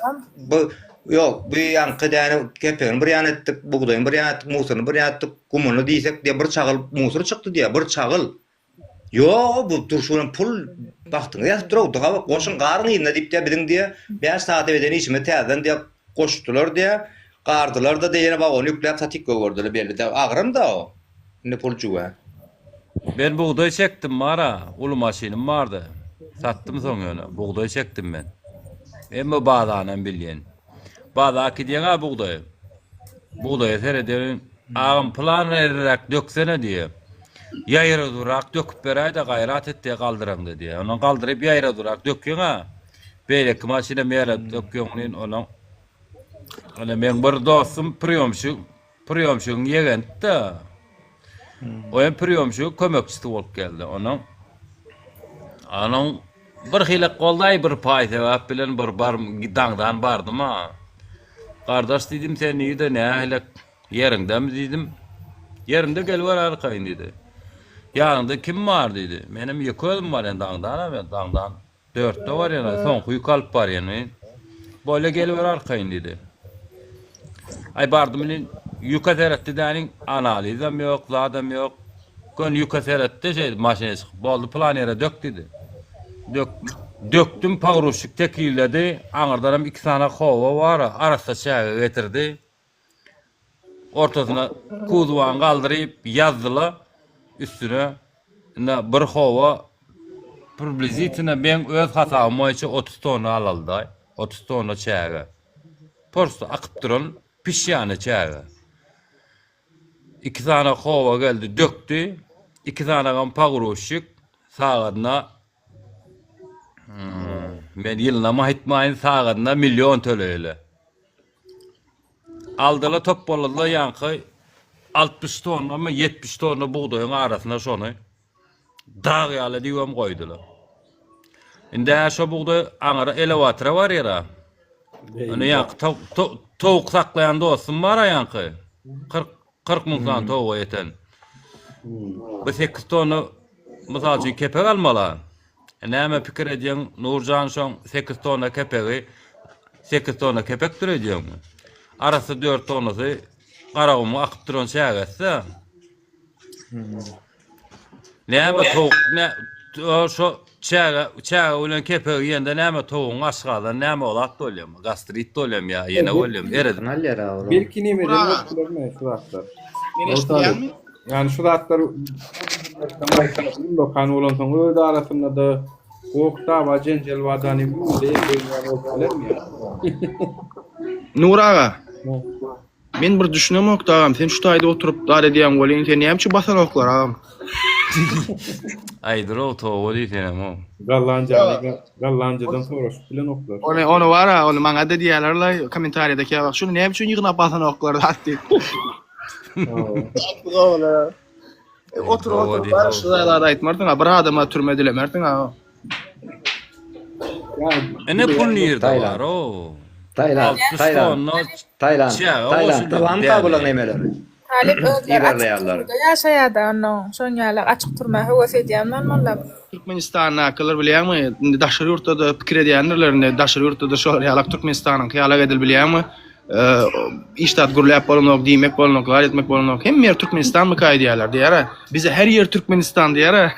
Yok, bu ýanky däne kepeň bir ýagyna etdik buğdaýyny, bir ýagyna etdik musuryny, bir ýagyna etdik gumuny diýsek diýe bir çagyl musur çykdy diýe, bir çagyl. Yo, bu turşunyň pul baxtyň ýa durdy, goşun garyň ýerine diýip diýe biziň diýe 5 saat eden işime täzen diýe goşdular diýe. Qardılar da deyene vagon ýükläp satyk göwürdiler belli de agrym da o. Ne pulçuwa. Ben buğday çekdim mara, ulu maşinim vardı. Sattım soňra, buğday çekdim ben. Emma bazanyň bilýän. Bazaki diýen ha buğday. Buğday sereden ağam plan ederek döksene diýe. Ýaýra durak döküp beräýdi, gaýrat etdi galdyraň diýe. Onu galdyryp ýaýra durak dökýän ha. Beýleki maşina merep dökýän onu. Ana men bir dostum priyomşu ýegende. O hem priyomşu kömekçisi bolup geldi onu. Anyň bir hilek goldaý bir paýsewap bilen bir bar daňdan bardym ha. Gardaş diýdim sen ýerde nähile ýeriňdämi diýdim. Ýerimde gelwer arkaýyn diýdi. Ýanynda kim bar diýdi. Menim ýekelim bar daňdan, ben daňdan 4de var ýa-da soňky ýukalyp bar ýa-ni. Böyle gelwer arkaýyn diýdi. Ay bardım bilen ýuka teretdi däniň analizam ýok, zadam ýok. Gün ýuka teretdi maşina çykyp boldy planera dök diýdi. Döktüm pagruşyk tekilledi. Aňyrdanam 2 tane howa bar, arasda çäge getirdi. Ortasyna kuzwan galdyryp ýazdylar üstüne. Bir howa priblizitina ben öz hatam boýunça 30 tona alaldy. 30 tona çäge. Porsto akyp duran pişýany çäge. 2 tane howa geldi, döktü. 2 tane gam pagruşyk sagatna men ýylyna maýtmaýyn sagatna milyon töleýle. Aldylar top boladylar ýanky 60 tonna mı 70 tonna buğdaýyň arasyna şonu dağ ýaly diýem goýdular. Indi şo buğday aňara elewatora bar ýa-da. Onu ýanky tavuk saklayan dostum var ayankı. 40 mingdan tavuğa yeten. Bu 8 tonu misal üçün kepek almalı. Näme pikir edýän Nurjan şoň 8 tona kepegi 8 tona kepek türedýän. Arasy 4 tonasy garagamy akyp duran şägetse. Näme tawuk şo çäge bilen kepegi ýende näme tavugyň aşgadan näme bolat bolýar? Gastrit bolýar ýa ýene bolýar. Eredim. Belki ne medeni şuratlar. Yani şuratlar lokan olan soň öde arasynda da okta we jenjel wadany bu Nur aga. Men bir düşünem okdagam. Sen şu taýda oturup dar edýän bolýan, sen näme üçin basan oklar agam? Aýdyr o tawu diýenem o. Gallanjadan soraş bilen oklar. Onu wara, onu maňa da diýerler kommentariýada ki bak, şunu näme üçin ýygnap basan oklar hatdy. Otur bar şu zaýlarda aýtmardyn, bir adama türmedilemerdin ha. Ene pul ýerde bar o. Tayland. Tamam kabulan emeler. Talip İlerleyenler. yaşaýardy onu. Şoň ýaly açyk turma höwes edýänler molla. Türkmenistan'a akıllar bilýärmi? Daşary ýurtda pikir edýänlerlerini, daşary ýurtda şol ýalak Türkmenistanyň hyýala edil bilýärmi? İştat gurulýap bolanok, diýmek bolanok, lar etmek bolanok. Hem ýer Türkmenistan mı kaýdýarlar diýär. Bize her yer Türkmenistan diýär.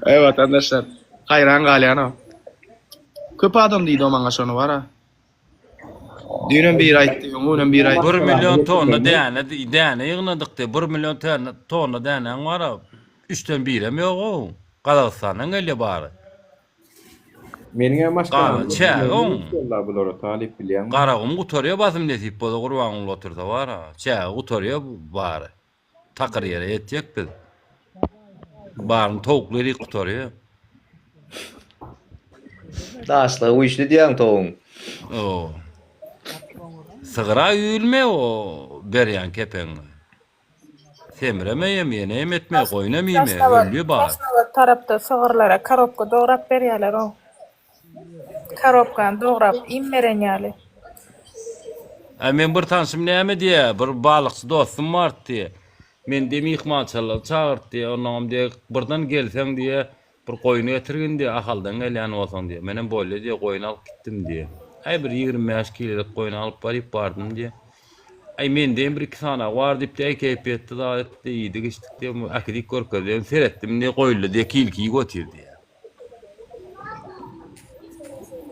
Evet arkadaşlar. Hayran galýan. Köp adam diýdi o maňa şonu wara. Dünen bir aýtdy, öňünden bir aýtdy. 1 milyon tonna däne ýygnadyk 1 milyon tonna däne wara. 3den 1 ýok o. Gazagystanyň elle bary. Meniňe başga bular talip bilýän. Garagym gutarýa basym desip bola gurbaň oturda wara. Çäge gutarýa bary. Takır ýere etjek biz. Baryn tawuklary gutarýa. Daşla uýuşdy diýen toğun. O. Sıgıra ýülme o berýän kepeň. Semreme ýemene emetme goýna mime öldü bar. Tarapda sığırlara karopka dograp berýärler o. Karopkan dograp immerenýärler. Men bir tanşym näme diýär? Bir balykçy dostum bar diýär. Men de mihmançylar çağırdy, onam diýär, birden gelseň diýär, bir goýuny getirgin diýär, ahaldan gelýän bolsaň diýär. Menem bolýar diýär, goýuny alyp gitdim diýär. Ay bir 25 kilolik goýuny alyp baryp bardym diýär. Ay men de bir iki sana war diýip de keypiyetde da etdi, ýydy geçdik diýär. Akidik görkezden seretdim, ne goýuldy diýär, kilkiyi götürdi diýär.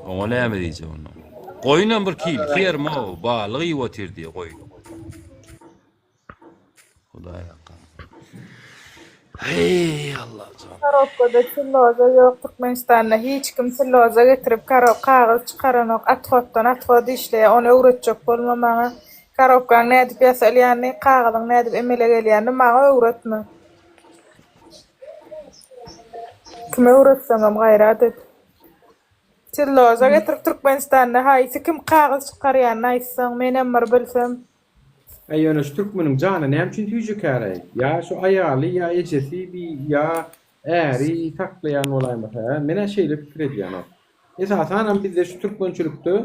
Oňa näme diýjek onu? Goýuny bir kilki ýerme, balygy götürdi goýuny. Hudaýa qan. Hey Allah. Karopkada çylloza ýok Türkmenistanda hiç kim çylloza getirip kagaz çykaranok atfatdan atfady işleýär, onu öwretjek bolmamagy. Karopkaň nädip ýasalýany, kagazyň nädip emele gelýäni maňa öwretme. Kim öwretseňem gaýrat et. Çylloza getirip Türkmenistanda haýsy kim kagaz çykarýan aýtsaň menem bir bilsem. Aýony Türkmeniň jany näme üçin tüýje käre? Ya şu aýaly ya ejesi ya äri taklayan olaýmasa, mene şeýle pikir edýän. Esasan bizde şu türkmençilikde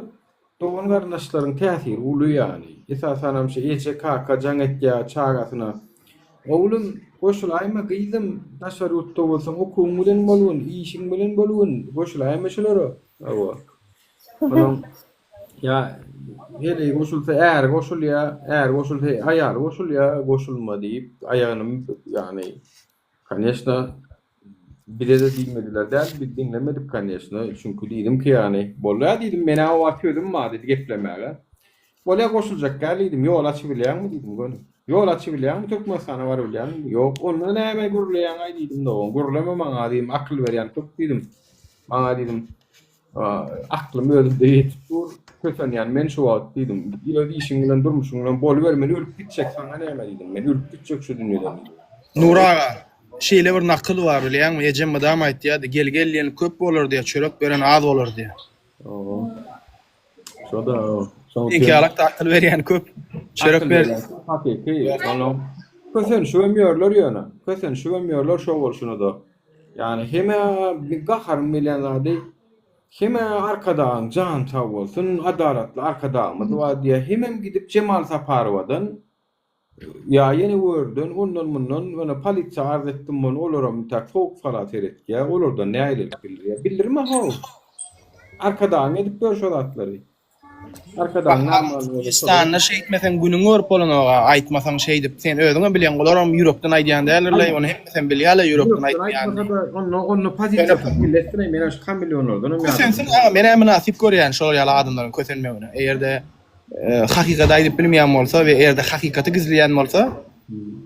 doğan garnaşlaryň täsiri uly ýani. Esasan şu ECKK jaňetýä çagasyna. Oğlum goşulaýma gyýdym, daşary ýurtda bolsaň okuwň bilen bolun, işiň bilen bolun, goşulaýma şolary. Awa. Ya hele goşulsa goşulya, goşulsa ayar goşulya, goşulma diýip aýagyny yani конечно bir de diýmediler däl, biz dinlemedik конечно. Çünkü diýdim ki yani bolýar diýdim, mena o atýardym ma dedi geplemäge. Bolýar goşuljak gelýdim, ýol açyp bilýärmi diýdim gönüm. Ýol açyp bilýärmi Türkmenistana bar bilýärmi? Ýok, onda näme gurulýan aý diýdim da, gurulama maňa diýdim, akıl berýän top diýdim. Maňa diýdim, aklym özümde ýetip dur. Kösen yani men şu wagt diýdim. Ýa işiň bilen durmuşyň bilen bol bermeli ölüp gitjek saňa näme diýdim. Men ölüp gitjek şu dünýeden. Nur aga, şeýle bir nakyl bar bilýärmi? Ejem adam aýtdy, gelýän köp bolar diýär, çörek beren az bolar diýär. Şoda iki alak takyl berýän köp. Çörek berýän. Hakiki, onu kösen şöwemýärler ýöne. Kösen şöwemýärler şo bolşuny da. Yani heme bir gahar bilen zady Heme arkadan can sağ olsun, adaletli arkadağımız var diye hemem gidip Cemal Saparova'dan ya yeni gördün, ondan bundan bana politsiya arz ettim bunu, olurum tak soğuk falan seyret ya, olur da ne aylık bilir ya, bilir mi ha? Arkadan edip görüş odatları. Arkadan normal. İstanna şey etmesen günün görüp bolan oga aýtmasaň şey dip sen özüňe bilen golaram ýürekden aýdýan dälirler onu hep sen bilýärler ýürekden aýdýan. Onu pozitif billetine men aş kamilyon oldum. Sensin mene münasip görýän şol ýaly adamlaryň kösenmegine. Eğerde hakykaty aýdyp bilmeýän bolsa we eğerde hakykaty gizleýän bolsa,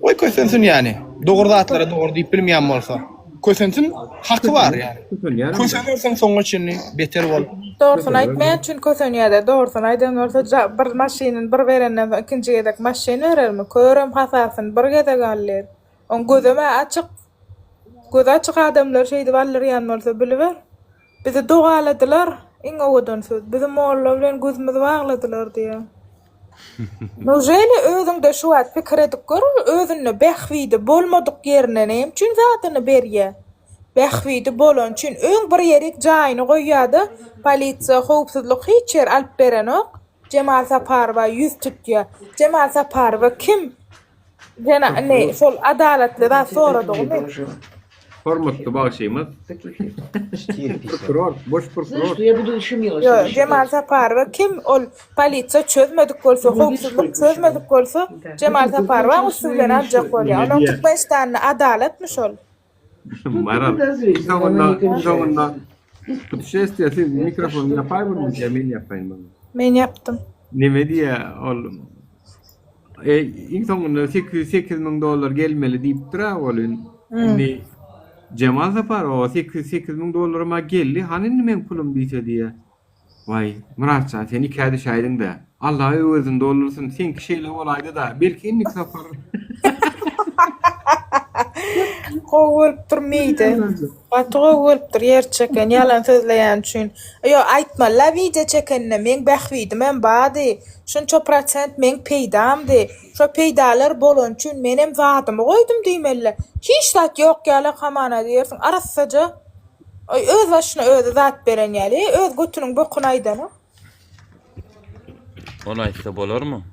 oý kösensin ýani. Dogry zatlara dogry diýip bilmeýän bolsa, kösensin haky bar ýani. Kösenirsen soňa çynny beter bol. Doğrusunu aýtmaýan üçin kösenýärde, doğrusunu aýdan bolsa bir maşynyň bir berenden ikinji gedek maşyny örermi? Körüm hasasyny bir gedek alýar. On gözüme açyk. Göz açyk adamlar şeýdi ballarýan bolsa biliber. Bizi dogaladylar, iň owadan söz. Bizi molla bilen gözümizi bagladylar diýe. Nojeli özüňde şu wagt pikir edip gör, özüni behwidi bolmadyk ýerine näme üçin zatyny berýär. Behwidi bolan üçin öň bir ýerik jaýyny goýýardy. Politsiya howpsuzlyk hiç ýer alyp berenok. Cemal Saparowa ýüz tutýar. Cemal Saparowa kim? Jana ne, şol adaletli zat soradygymy? Hormatly bagşymyz. Prokuror, boş prokuror. Yo, Cemal Saparowa kim? Ol politsiya çözmedik bolsa, howpsuzlyk çözmedik bolsa, Cemal Saparowa usulden aljak bolýar. Onuň Türkmenistanyň adaletmi şol? Maral. Zamanla putuşestya siz mikrofon yapar mı diye men yapayım bunu. Men yaptım. Neme diye oğlum. İlk sonunda $8,000 gelmeli deyip dura olun. Şimdi Cemal Saparowa $8,000'ma geldi. Hani men pulum diýse diye. Vay Muratça sen ikide şaýdyň da. Allah özüň doldursun sen kişiyle olaydı da. Belki innik safar. Gowulyp durmaýdy. Batga gowulyp dur ýer çeken ýalan sözleýän üçin. Yo aýtma, la video çekenne men behwidi, men bady. Şunça prosent men peýdamdy. Şo peýdalar bolan üçin menem zatymy goýdum diýmeli. Hiç zat ýok ýaly hamana diýersiň. Arasaja öz başyna öz zat beren ýaly, öz götüniň bokuny aýdana. Onu aýtsa bolarmy?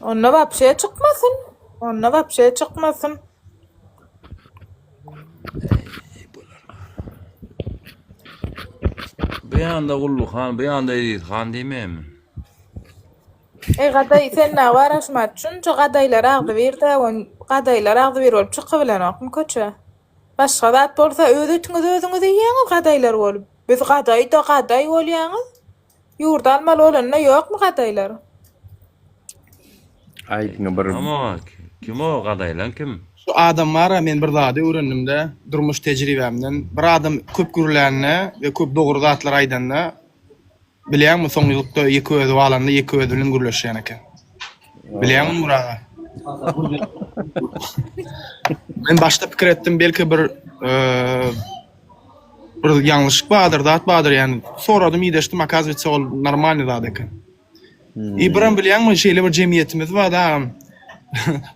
Onna wapşe çykmasyn. Onna wapşe çykmasyn. Bir anda Gulluhan, bir anda Edithan diýmemi? Gaday sen näwaraşmak üçin şu gadaylar agdy berdi, on gadaylar agdy berip bolup çykyp bilenokmy köçe. Başga zat bolsa özüňiz özüňiz ýeňiz gadaylar bolup. Biz gaday da gaday bolýanyz. Ýurda almaly bolanna ýokmy gadaylar? Aýdyňa bir. Ama kim o gadaylan kim? Şu adam var men bir zady öwrenimde durmuş tejribemden bir adam köp gürlänne we köp dogry zatlar aýdanda bilýärmi soň ýylda ýeki özi alanda ýeki özüniň gürleşýän eken. Bilýärmi Muraga? Men başda pikir etdim belki bir ýangyşlyk bardyr, zat bardyr ýani. Soradım ýedeşdim, akazwetçe ol normalny zat eken. İbrahim bilýärmi şeýle bir jemgyýetimiz bar da.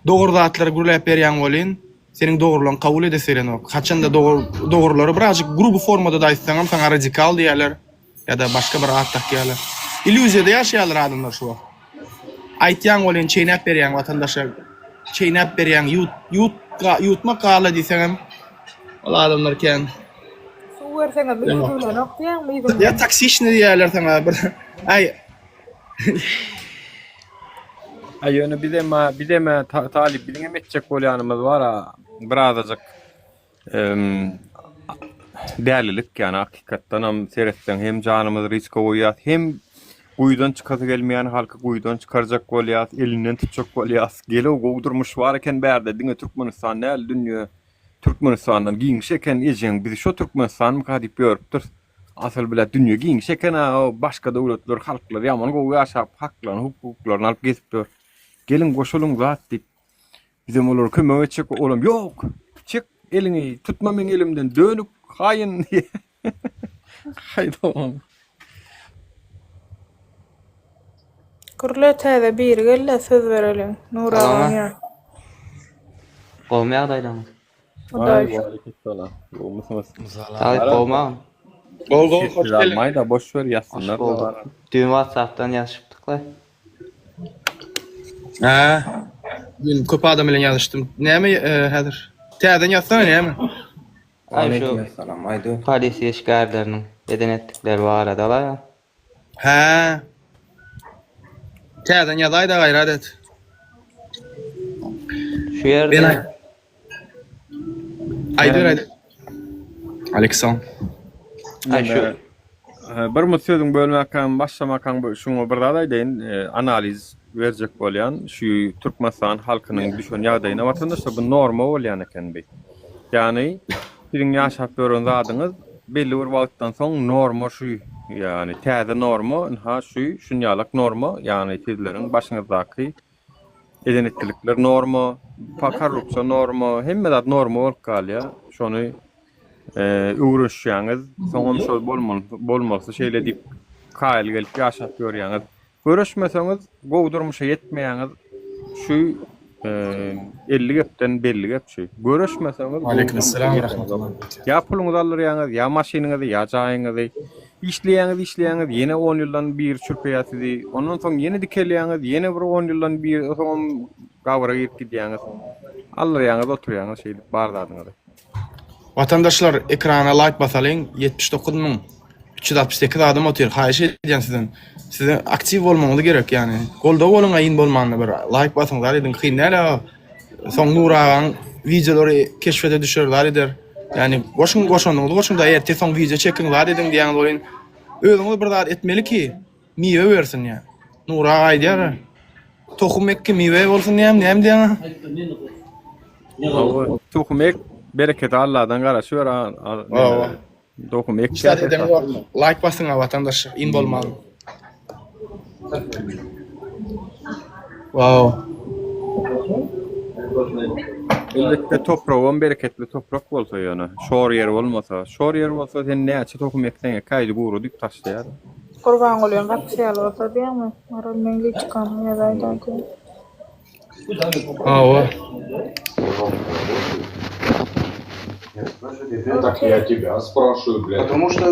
Dogry zatlary gürläp berýän bolyn, seniň dogrylygyň kabul edesilen ok. Haçanda dogryları birazjyk grubu formada da aýtsaňam saňa radikal diýerler ýa-da başga bir ad takýarlar. Illüziýada ýaşaýarlar adamlar şu. Aýtýan bolyn çeýnäp berýän watandaşa, çeýnäp berýän ýutma gala diýseňem, ol adamlar ken. Suw berseňiz ýutulanok diýärmi? Ya taksişni diýerler saňa bir. Ay. Aýony bideme talip bilen etjek bolýanymyz bar ha. Birazajyk dälilik ýani hakykatdan hem seretden hem janymyz riska goýýar, hem guýdan çykasy gelmeýän halky guýdan çykarjak bolýar, elinden tutjak bolýar. Gele gowdurmuş bar eken bärde diňe Türkmenistan näl dünýä Türkmenistandan giňiş eken ejeň biz şo Türkmenistanyň gadyp ýörüpdir. Asal bile dünýä giňiş eken başga dowlatlar, halklar ýaman gowy ýaşap haklaryny, hukuklaryny alyp gezipdir. Gelin goşulun zat dip. Bizim olur kömek etjek olam yok. Çık elini tutma men elimden dönüp haýyn. Haýdam. Gürle täze bir gelle söz bereliň. Nura ýa. Gowmy agdaýdan. Hudaý. Aleykümselam. Taýip gowma. Gol hoş geldin. Mayda boş ver yazsınlar. Dün WhatsApp'tan yazışıptık. Ha. Dün köp adam bilen yazıştım. Näme häzir? Täden yazsana näme? Aleykümselam. Haydi. Polisiye şikayetlerinin eden ettikleri var aradalar ya. Ha. Täden yazayda gayrat et. Şu yerde Aydır. Alexan. Şu bir müsödüň bölmäkän başlamakan şuňa bir daha deýin analiz berjek bolýan şu Türkmenistan halkynyň düşen ýagdaýyna watandaşlar bu norma bolýan eken bi. Yani birin ýaşap gören zadyňyz belli bir wagtdan soň norma şu yani täze norma ha şu şunýalak norma yani sizleriň başyňyzdaky edenetlikler norma, korrupsiýa norma, hemme zat norma bolup galýar. Şonu öwreşýäňiz, soňam şol bolmasy şeýle diýip kaýl gelip ýaşap görýäňiz. Göreşmeseňiz, gowdurmuşa ýetmeýäňiz şu 50 gepden belli gep şu. Göreşmeseňiz, Aleykümselam rahmetullah. Ya puluňyzy alýarýaňyz, ya maşynyňyzy, ya jaýyňyzy işleýäňiz, ýene 10 ýyldan bir çürpeýärsiz. Ondan soň ýene dikelýäňiz, ýene bir 10 ýyldan bir soň gawra girip gidýäňiz. Alýarýaňyz, oturýaňyz şeýle bardadyňyz. Vatandaşlar ekrana like basalyň 79.368 adam otur. Haýyş edýän sizden. Sizin aktiv bolmaňyz gerek yani. Golda boluň aýyn bolmanyny bir like basaňlar edin. Hynala soň nuragan videolary keşfete düşürler eder. Yani goşunda ýerde soň video çekiňler edin diýen bolyn. Özüňiz bir zat etmeli ki miwe bersin ya. Nura aýdýar. Tohum ekki miwe bolsun näme diýen? Tohum ek bereket Allah'dan garaşıyor. Tohum ek. Like basyňa vatandaş in bolmaly. Wow. Elbette toprağın bereketli toprak bolsa ýöne. Şor yer bolmasa, şor yer bolsa sen näçe tohum ekseň kaýdy guru diýip taşlaýar. Kurban bolýan gatşyal bolsa diýermi? Maral meňge çykan ýa-da. Так я тебя спрашиваю, блядь. Потому что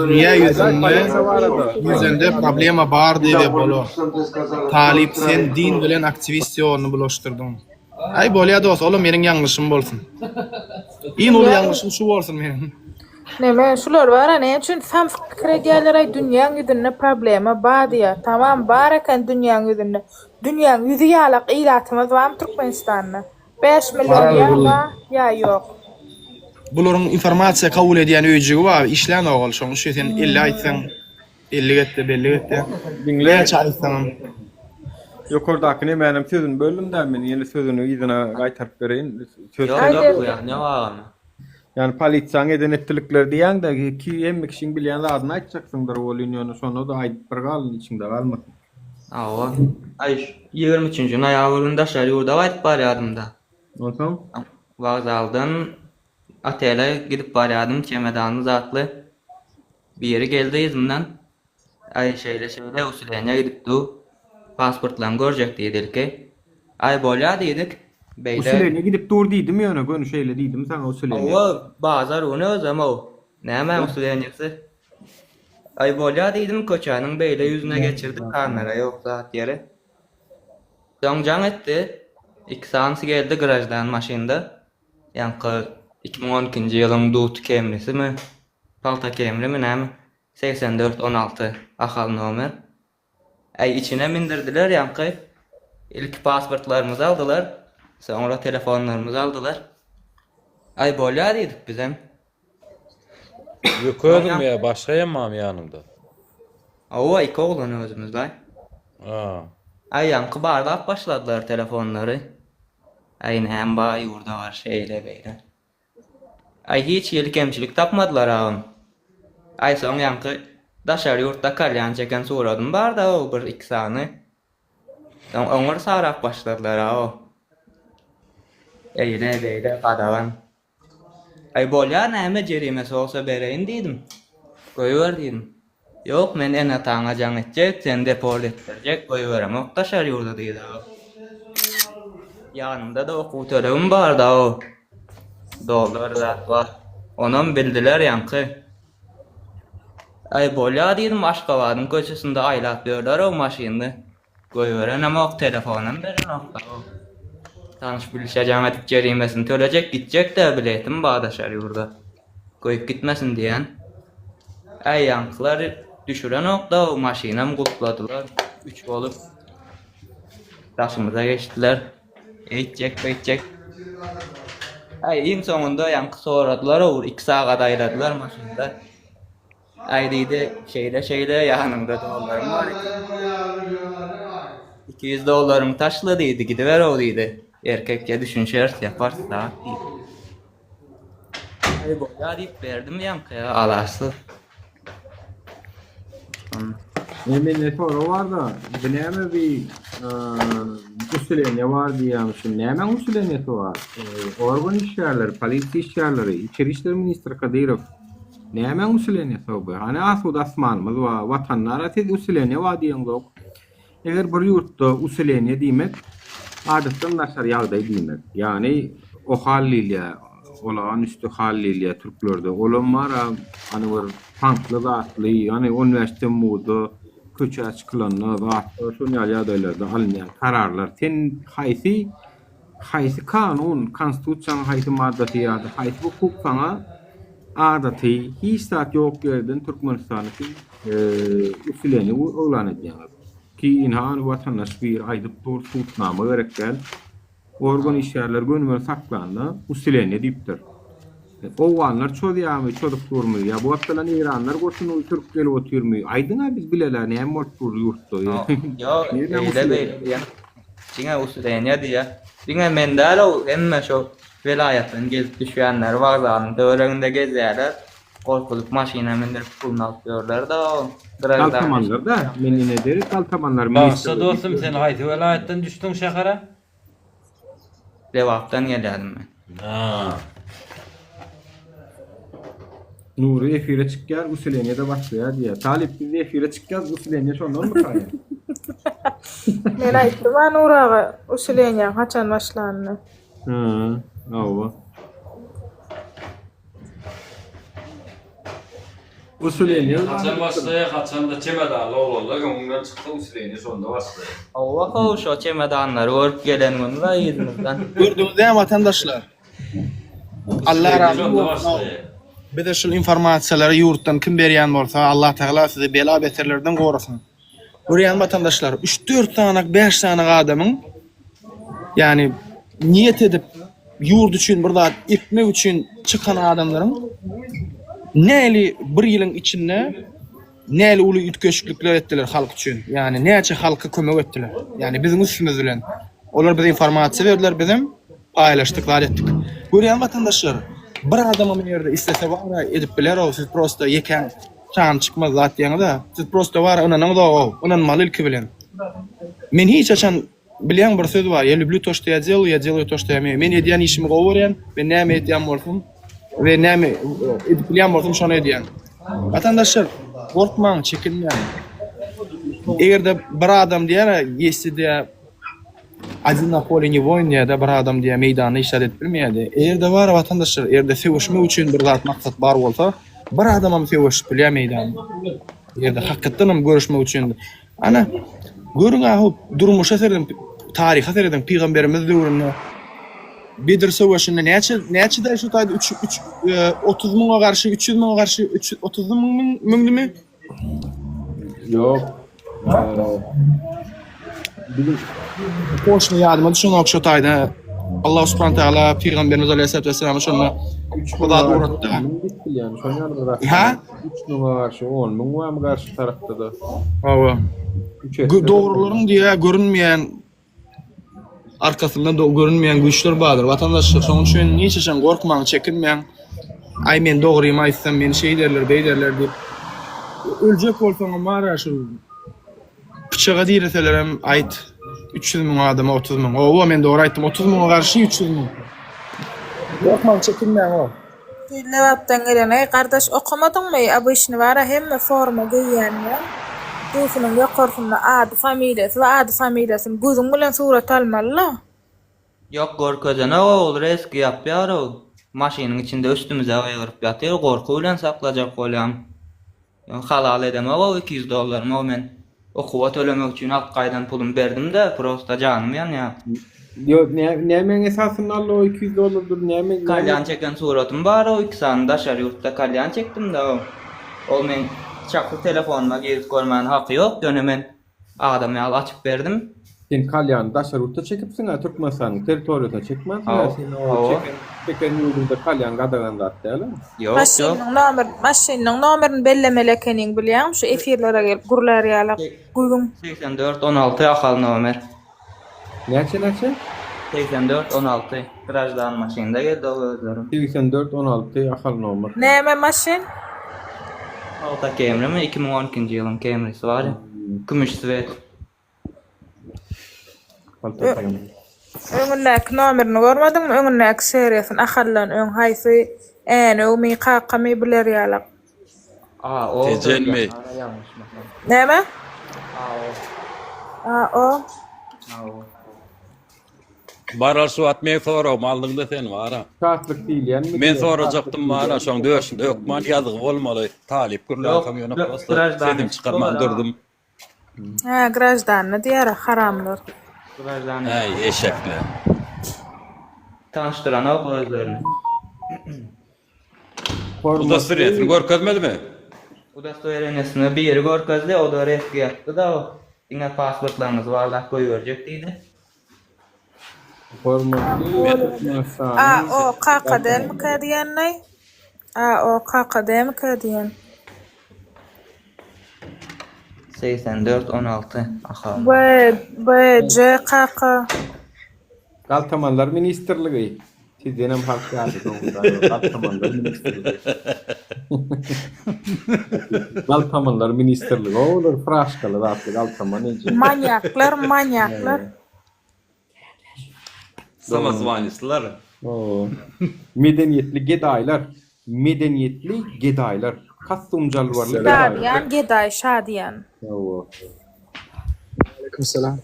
Dünya yüzünde problema bar diye bolo. Talip sen din bilen aktivistiýony bulaşdyrdyň. Ay bolýa dost, oğlum meniň ýangyşym bolsun. İn ol ýangyşym şu bolsun meniň. Neme şular var ne üçin sam fikre gelir ay dünýäň ýüzünde problema bar diýär. Tamam bar eken dünýäň ýüzünde. Dünýäň ýüzü ýalyk ilatymyz bar Türkmenistanda. 5 milyon ya yok. Buların informasiya kabul edýän öýjügi bar, işlän ogul şoň şu sen 50 aýtsaň 50 getdi, belli getdi. Dinle çaýsaň. Ýokardakyny menim sözüm bölümde men ýene sözüni ýygyna gaýtaryp bereýin. Söz yok ya, ne var? Yani polisiýaň edenetlikler diýen de ki emmi kişiň bilýän zadyny aýtjaksyňdyr bol ýöne şonu da aýdyp bir galyn içinde galmasyn. Awa. Ay 23-nji noýabrynda şeýle ýurda aýdyp barýardymda. Oňsam? Wagzaldan atele gidip barýardym, çemedanyny zatly. Bir ýere geldi ýyzymdan. Ay şeýle usulenýe gidipdi. Pasportlaryny görjek diýildi. Ay bolýa diýdik. Beýle. Usulenýe gidip dur diýdim ýöne gönü şeýle diýdim sana usulenýe. Awa bazar ony özüm o. Näme usulenýesi? Ay bolýa diýdim köçäniň beýle ýüzüne geçirdik kamera ýok zat ýere. Soňjaň etdi. 2 saat geldi garajdan maşynda. Ýanky 2012-nji ýylyň dut kemrisimi? Palta kemrimi näme? 8416 ahal nomer. Ay içine mindirdiler ýanky. İlk pasportlarymyzy aldylar. Soňra telefonlarymyzy aldylar. Ay bolýa diýdik bizem. Ýöködüm ya, başga ýamam ýanymda. Awa iki oglan özümüz baý. Ay ýanky barda başladylar telefonlary. Ay näme baý ýurda var şeýle beýle. Ay hiç ýeli kemçilik tapmadylar agam. Ay soň ýanky daşary ýurtda kalýan çeken soradym barda o bir 2 sany. Soň oňar sarap başladylar awa. Eýle beýle gadagan. Ay bolýa näme jerimesi bolsa bereýin diýdim. Goýber diýdim. Ýok men ene taňa jaň etjek, sen deport etdirjek, goýberem. Oktaşar ýurda diýdi. Ýanymda da okuw töregim bar da o. dolar zat var. Onam bildiler yankı. Ay bolya diýdim Aşgabatyň köçesinde aýlap berler o maşyny. Goýberen ama ok telefonum beren ok. Tanış bilişeceğim etip cerimesini tölecek gidecek de biletim bağdaşar yurda. Koyup gitmesin diyen. Ay yankılar düşüren okda o maşinam kutladılar. 3 olup taşımıza geçtiler. Eğitecek. Ay en sonunda yankı soradılar o 2 saat ayladılar maşinada. Ay deydi şeyde yanımda dolarım var. $200 taşla deydi gidiver o deydi. Erkekçe düşünşer yaparsın daha iyi. Ay boya deyip verdim yankıya alasız. Hemen ne soru var da, bileme bir usulene var diyemişim. Hemen usulenesi var. Organ işyerleri, polis işyerleri, İçeri İşleri Ministri Kadirov. Hemen usulenesi var. Hani asud asmanımız var, vatanlara tez usulene var diyen yok. Eğer bir yurtta usulene demek, adatdan naşar yağday demek. Yani o halliyle, olağanüstü halliyle Türklerde olanlar hani bir tanklı zatlı, yani üniversite modu, köçe açıklanma ve şunlar yağdaylarda alınan kararlar. Ten haysi kanun, konstitusiyon haysi maddesi ya da haysi hukuk sana adatı hiç saat yok yerden Türkmenistan'ı usuleni uygulanacağız. Ki inhan vatandaş bir aydıp dur tutnama gerekten organ işyerler gönümen saklandı usuleni deyiptir. O anlar çocuk durmuyor ya bu haftalan İranlar goşunu Türk gelip oturmuyor. Aydın biz bileler ne mort dur yurttu. Yo öyle değil. Yani çinge usuleni diye. Çinge mendalo emme şu velayattan gelip düşenler vağzanın dövründe gezerler. Korkulup maşina mindirip pulunu alıyorlar da o. Kaltamanlar da menine deri kaltamanlar. Bağışsa dostum sen haydi velayattan düştün şehre? Devaptan geldim ben. Nuri efire çıkkar usuleniye de başlıyor diye. Talip biz efire çıkkaz usuleniye şondan mı kaya? Men aýtdym ha Nuraga usuleniye haçan başlandy. Awa. Usuleniye Haçan başlaya, haçan da çemedağlı olurlar. Ondan çıktı usuleniye sonunda başlaya. Awa şu çemedanlar örüp gelen günler yedimizden. Gördüğünüzde vatandaşlar. Allah razı olsun. Bir de şu informasiyaları yurttan kim berýän bolsa Allah Taala sizi bela beterlerden gorusun. Görýän vatandaşlar 3-4 tane 5 tane adamın yani niyet edip yurt üçün burada etmek üçün çıkan adamların näli bir ýylyň içinde näli uly ütkeşlikler etdiler halk üçün. Yani näçe halka kömek etdiler. Yani bizim üstümüz bilen. Olar bize informasiýa berdiler bizim paylaşdyk, etdik. Görýän vatandaşlar bir adamın yerde istese var edip biler o siz prosto yeken çan çıkmaz zat ýa-da siz prosto var onaň da onaň maly ilki bilen. Men hiç açan bilýän bir söz var. Ya люблю то, что я делаю то, что я умею. Men edýän işimi gowaryan, men näme edýän bolsam we näme edip bilýän bolsam şonu edýän. Vatandaşlar korkmaň, çekinmeň. Egerde bir adam diýär, ýesi diýär Один на поле не воин, ya da bir adam diye meydana işaret bilmeydi. Eğer de var vatandaşlar, eğer de sevişme için bir zat maksat var olsa, bir adamam sevişip bilye meydan. Eğer de hakikaten görüşme için. Ana, görün ahu durmuşa serdim, tarihe serdim, peygamberimiz dövründe. Bedir sevişinde neçe de şu taydı 30 mına karşı, 300 mına karşı, 30 mıngdı mı? Yok. Bizim koşma yardıma düşünün şu tayda Allah subhanahu taala peygamberimiz aleyhissalatu vesselam şuna Huda uğrattı. Yani şonu yardıma. Ha? 3 numara karşı 10 mı karşı tarafta da. Ava. Doğruların diye görünmeyen arkasından da görünmeyen güçler vardır. Vatandaşlar şunun için niçin korkmaň, çekinmeň. Ay men doğruyum, aýtsam meni şey derler, bey derler diýip. Öljek bolsaň mara şu bıçağa diýerseler hem aýt 300 000 adama 30 000. Owa men doğru aýtdym 30 000 garşy 300 000. Korkmaň, çekinmeň o. Lewapdan gelen ay kardeş okumadyňmy? Bu işini bara hemme forma giýýänler. Dusунun ýokarsyna ady familiýasy we ady familiýasyny gözüň bilen surat almaly. Yok gorkozana ol reski yapýar o. maşynyň içinde üstümize aýgyryp ýatyr, gorku bilen saklajak bolýam. Halal edemem o $200 o men okuwa tölemek üçin alt gaýdan pulum berdim-de, prosta janym ýa. Yo, näme esasyn aldy o $200 näme? Kalyan çeken suratym bar, o 2 sanda şäher ýurtda kalyan çekdim-de o. Ol men çakly telefonuma girip görmän haky ýok, döne men adamy al açyp berdim. Sen kalyan daşar utta çekipsin, Türkmenistan territoriýasyna çekmezsin. Sen o çeken ýurtda kalyan gadagan zat däl. Ýok, Maşynyň nomerini bellemelekeniň bilýän, şu efirlere gelip gurlarýalar. Guýgun 8416 ahal nomer. Näçe? 8416 grajdan maşynda geldi o özlerim. 8416 ahal nomer. Näme maşyn? Alta Camry mi? 2012-nji ýylyň Camry'si bar. Gümüş svet. Öňündäki nomerini görmediňmi? Öňündäki seriýasyny ahallan öň haýsy äne öňmi kakamy bilerýalar. O. Tejenmi. Näme? O. Baral suat men soram aldığında sen vara. Şartlyk diýil ýani. Men sorajakdym vara, şoň döşünde ökman ýazygy bolmaly. Talip gürler kamyona basta. Sedim çykarman durdum. Ha, grajdanny diýär, haramlar. Grajdan. Hey, eşekler. Tanıştıran o özlerini. Udastoýeresini görkezmedimi? Udastoýeresini bir ýeri görkezdi, o da reski ýapdy da o. Diňe pasportlaryňyz barlar goýberjek diýdi. O KKD'mi diýenni? O KKD'mi diýen? 8416 aha. BJKK. Galtamanlar Ministerligi. Sizden hem hak ýaly Galtamanlar Ministerligi. Galtamanlar Ministerligi. Olar fraşkaly zatly Galtaman ejek. Manyaklar. Samozvanistler. Medeniyetli gedaýlar. Kastumjalwarly Şadiyan, geday, şadiyan. Aleykümselam.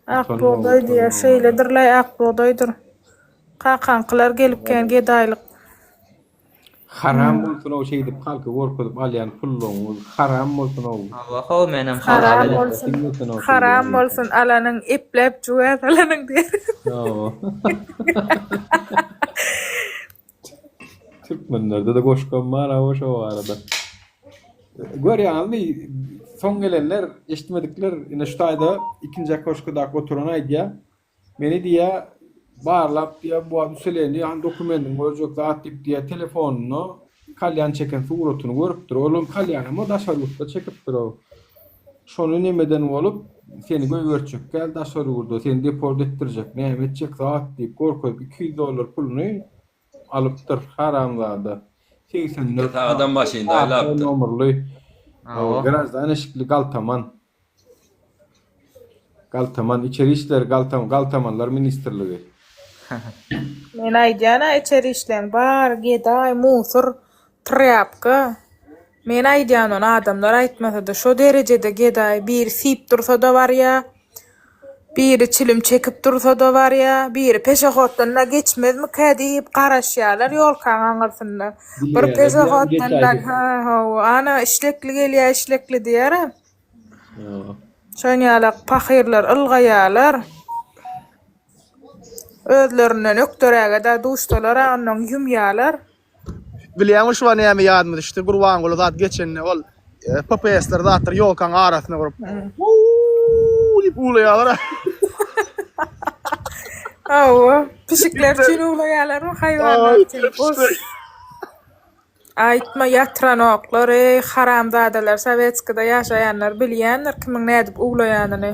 Akboğday diye şeyledirler, akboğdaydır. Kakanqılar gelipken gedaylık. Haram bolsun o şey dip halky gorkudyp alýan pulluň, haram bolsun o. Allah menem haram bolsun alanyň iplep juýat alanyň diýer. Türkmenlerde de goşgan var o şu arada. Görýärmi, soň gelenler, eşitmedikler, ine şu taýda ikinji koşkuda oturan aýdýa. Meni diýä barlap diýä bu adusyleni han dokumentin bolajak atyp diýä telefonuny kalyan çeken suratyny görüp dur. Olum kalyanymy daşarlykda çekip dur. Şonu nemeden bolup seni göýberçek gel daşarlykda seni deport etdirjek. Näme etjek zat diýip gorkup $200 puluny alypdyr haramlada. 84 adam başynda aýlapdy. Nomerli. Grajdan eşikli Galtaman içeri işler Galtamanlar Ministerligi. Men aýdýana içeri işler bar, geday, musur, trapka. Men aýdýan onu adamlar aýtmasa-da şo derejede geday bir sip dursa da bar ya. Biri çilim çekip dursa da var ya, biri peşehotdan geçmezmi diýip garaşýarlar ýolkaň aňyrsynda. Bir peşehotdan ana işlekli gelýär, işlekli diýär. Şoňalak pahirler ylgaýarlar. Özlerinden öktöräge da duşdalar, ondan ýumýarlar. Bilýän şu näme ýadyma düşdi, Gurban goly zat geçenni ol PPS'ler zatlar ýolkaň arasyna gurup. Ulaýarlar. Pişikler üçin ulaýarlar, haýwanlar üçin. Aýtma ýatranoklar, haramzadalar, Sowetskida ýaşaýanlar bilýänler kimiň nädip ulaýanyny.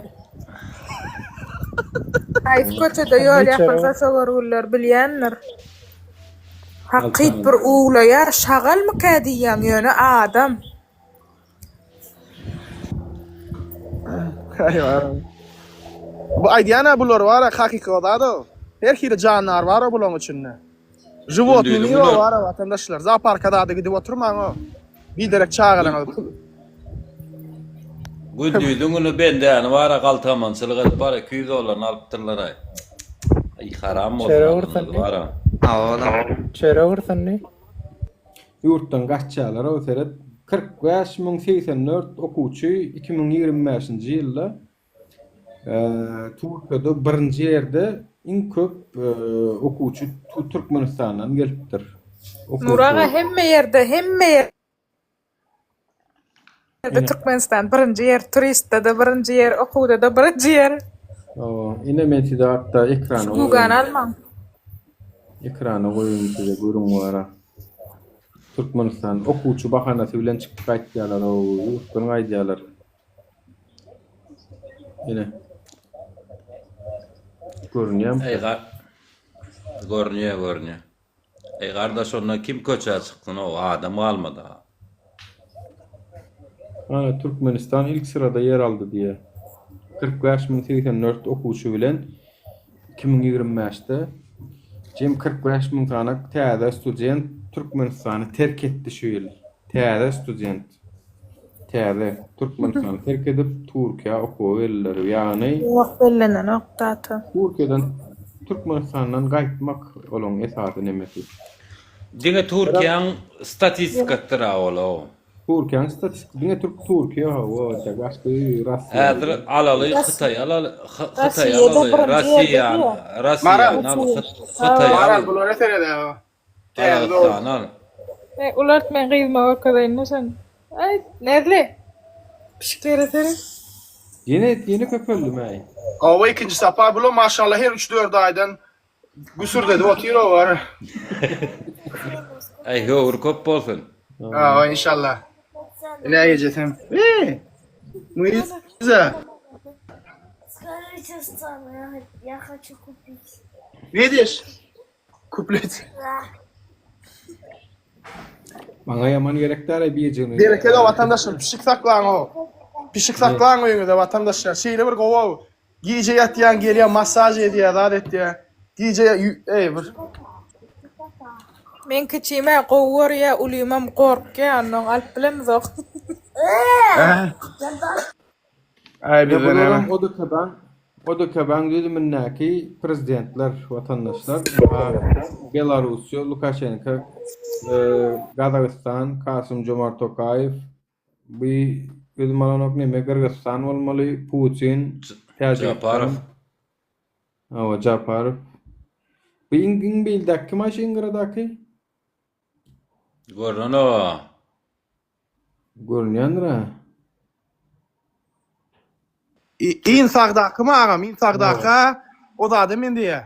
Aýt köçede ýol ýapylsa şogargullar bilýänler. Hakyt bir ulaýar, şagalmy diýen ýöne adam. Bu aýdýana bular wara hakykatda. Her hili janlar wara bulaň üçin. Животные wara vatandaşlar. Zooparkada da gidip oturmaň o. Bir derek çağılan. Gündüzüňünü benden wara galtamançylyk edip bara $200 alypdyrlar ay. Haram Çere olsa vursan ne? var. Çere vursan ne? Yurtdan gaççalar o seret 45.084 okuwçy 2025-nji ýylda Türkiýede birinji ýerde iň köp okuwçy Türkmenistandan gelipdir. Nuraga hemme ýerde Türkmenistan birinji ýer, turistde de birinji ýer, okuwda da birinji ýer. Ine metide hatta ekrana Gugan almaň. Ekrana goýun size görüň wara. Türkmenistan okuwçy bahanasy bilen çykyp gaýtdylar, ýurtdan gaýdýarlar. Ine. Görünýär. Görünýär. Gardaş onda kim köçe çykdyň o adam almady. Ana Türkmenistan ilk sırada yer aldı diye. 45.084 okuwçy bilen 2025'de jem 45.000 tanak täze student Türkmenistany terk etdi şu ýyl. Täze student. Täze Türkmenistany terk edip Türkiýe okuw elleri, ýani Wagt bellenen wagtaty. Türkiýeden Türkmenistandan gaýtmak olan esasy nemesi. Diňe Türkiýanyň statistikatdyra ol. Türkiýanyň statistik diňe Türkiýe o başga Russiýa. Häzir alaly Hytaý alaly Russiýa. Maral bular eterede. Ular men gyzma wakadaýyn sen. Ay, nerli? Pişikler etere. Yeni köpöldüm ay. O ikinci sapar bular maşallah her 3-4 aýdan güsür dedi otyr o var. Ay howur köp bolsun. İnşallah. Ne yiyeceğim? Мыйза. Скажите, что я хочу купить. Видишь? Куплет. Bana yaman gerekler bir jyny. Gerekli vatandaşım pişik saklan o. Pişik saklan öýünde vatandaşlar. Şeýle bir gowa. Giýje ýatýan gelýän massaj edýär, adetde. Giýje bir. Men kiçime gowur ya ulymam gorkýan, noň alp bilen zok. Ay bilen Odokaban düzümündäki prezidentler, watandaşlar, Belarusya, Lukashenko, Gazakistan, Kasım-Jomart Tokayev, bu düzümalanok neme Kırgızstan bolmaly, Putin, Japarov. Japarov. Bu iň bildäki maşyn gyradaky? Görünýär. İn sagdaky magam, in sagdaky o da men diýe.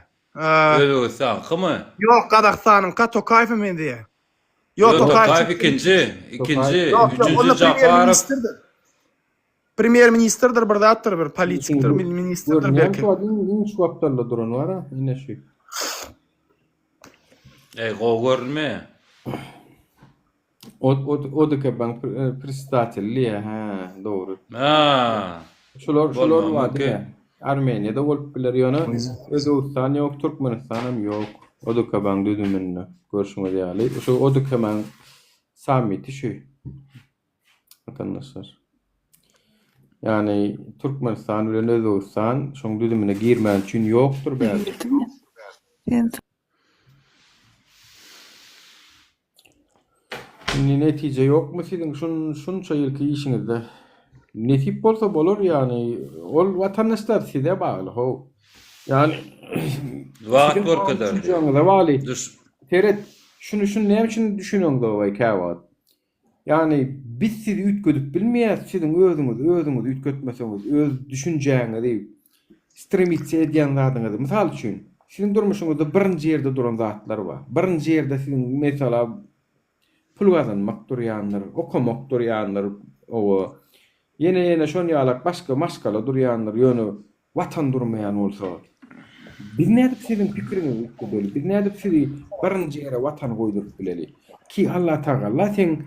Özbekistan kymy? Ýok, Gazakstanyň Tokayew men diýe. Ýok, Tokayew ikinji, üçüncü Japarov. Premier ministerdir, bir zatdyr, bir politikdir, ministerdir belki. Iň şuwaptarla duran bar, ine şu. Görme. O da kaban predstatelli ha, doğru. Şular var. Armeniýada bolup biler ýöne. Özbekistan ýok, Türkmenistan ýok. O da kaban düdümünde görüşme ýaly. Şu o da kaban samiti şu. Arkadaşlar. Yani Türkmenistan bilen Özbekistan şoň düdümüne girmän üçin ýokdur belki. Netice yok mu sizin şunça yılki işinizde? Netip bolsa bolur yani. Ol vatandaşlar size bağlı ho. Yani Wagt borkadardy. Şuňa bağlı. Teret şunu näme üçin düşünüyorsun da o käwat. Yani biz sizi ütgödüp bilmeýäs, sizin özüňiz ütgötmeseňiz, öz düşünjäňizi stremitse edýän zadyňyzy. Mysal üçin, sizin durmuşuňyzda birinji ýerde duran zatlar bar. Birinji ýerde sizin mesela pul gazanmak durýanlar, okumak durýanlar, o ýene şonu ýalak başga maskala durýanlar, ýöne watan durmaýan bolsa. Biz nädip sizin pikiriňizi ütgödeli, biz nädip sizi birinji ýere watan goýdurup bileli. Ki Allah Taala sen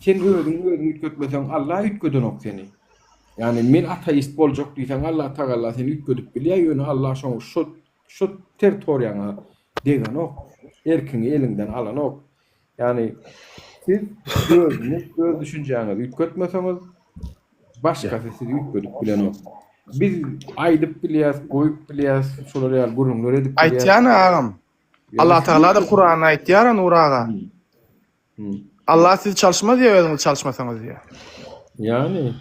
özüňi ütgötmeseň Allah ütgödenok seni. Yani men ateist boljak diýsen Allah Taala seni ütgödüp bilýär, ýöne Allah şoň şu territoriýaňa degenok, erkiňi elinden alanok. Yani siz öz düşünjäňizi ütgötmeseňiz başga sizi ütgödüp bilenok. biz aýdyp bilýäs, goýup bilýäs, şolar ýaly gurumlar edip bilýäs. Aýtýan agam. Allah Taala da Kur'an aýtýar Nuraga. Allah siz çalışma diye özüňiz çalışmasaňyz diye. Yani.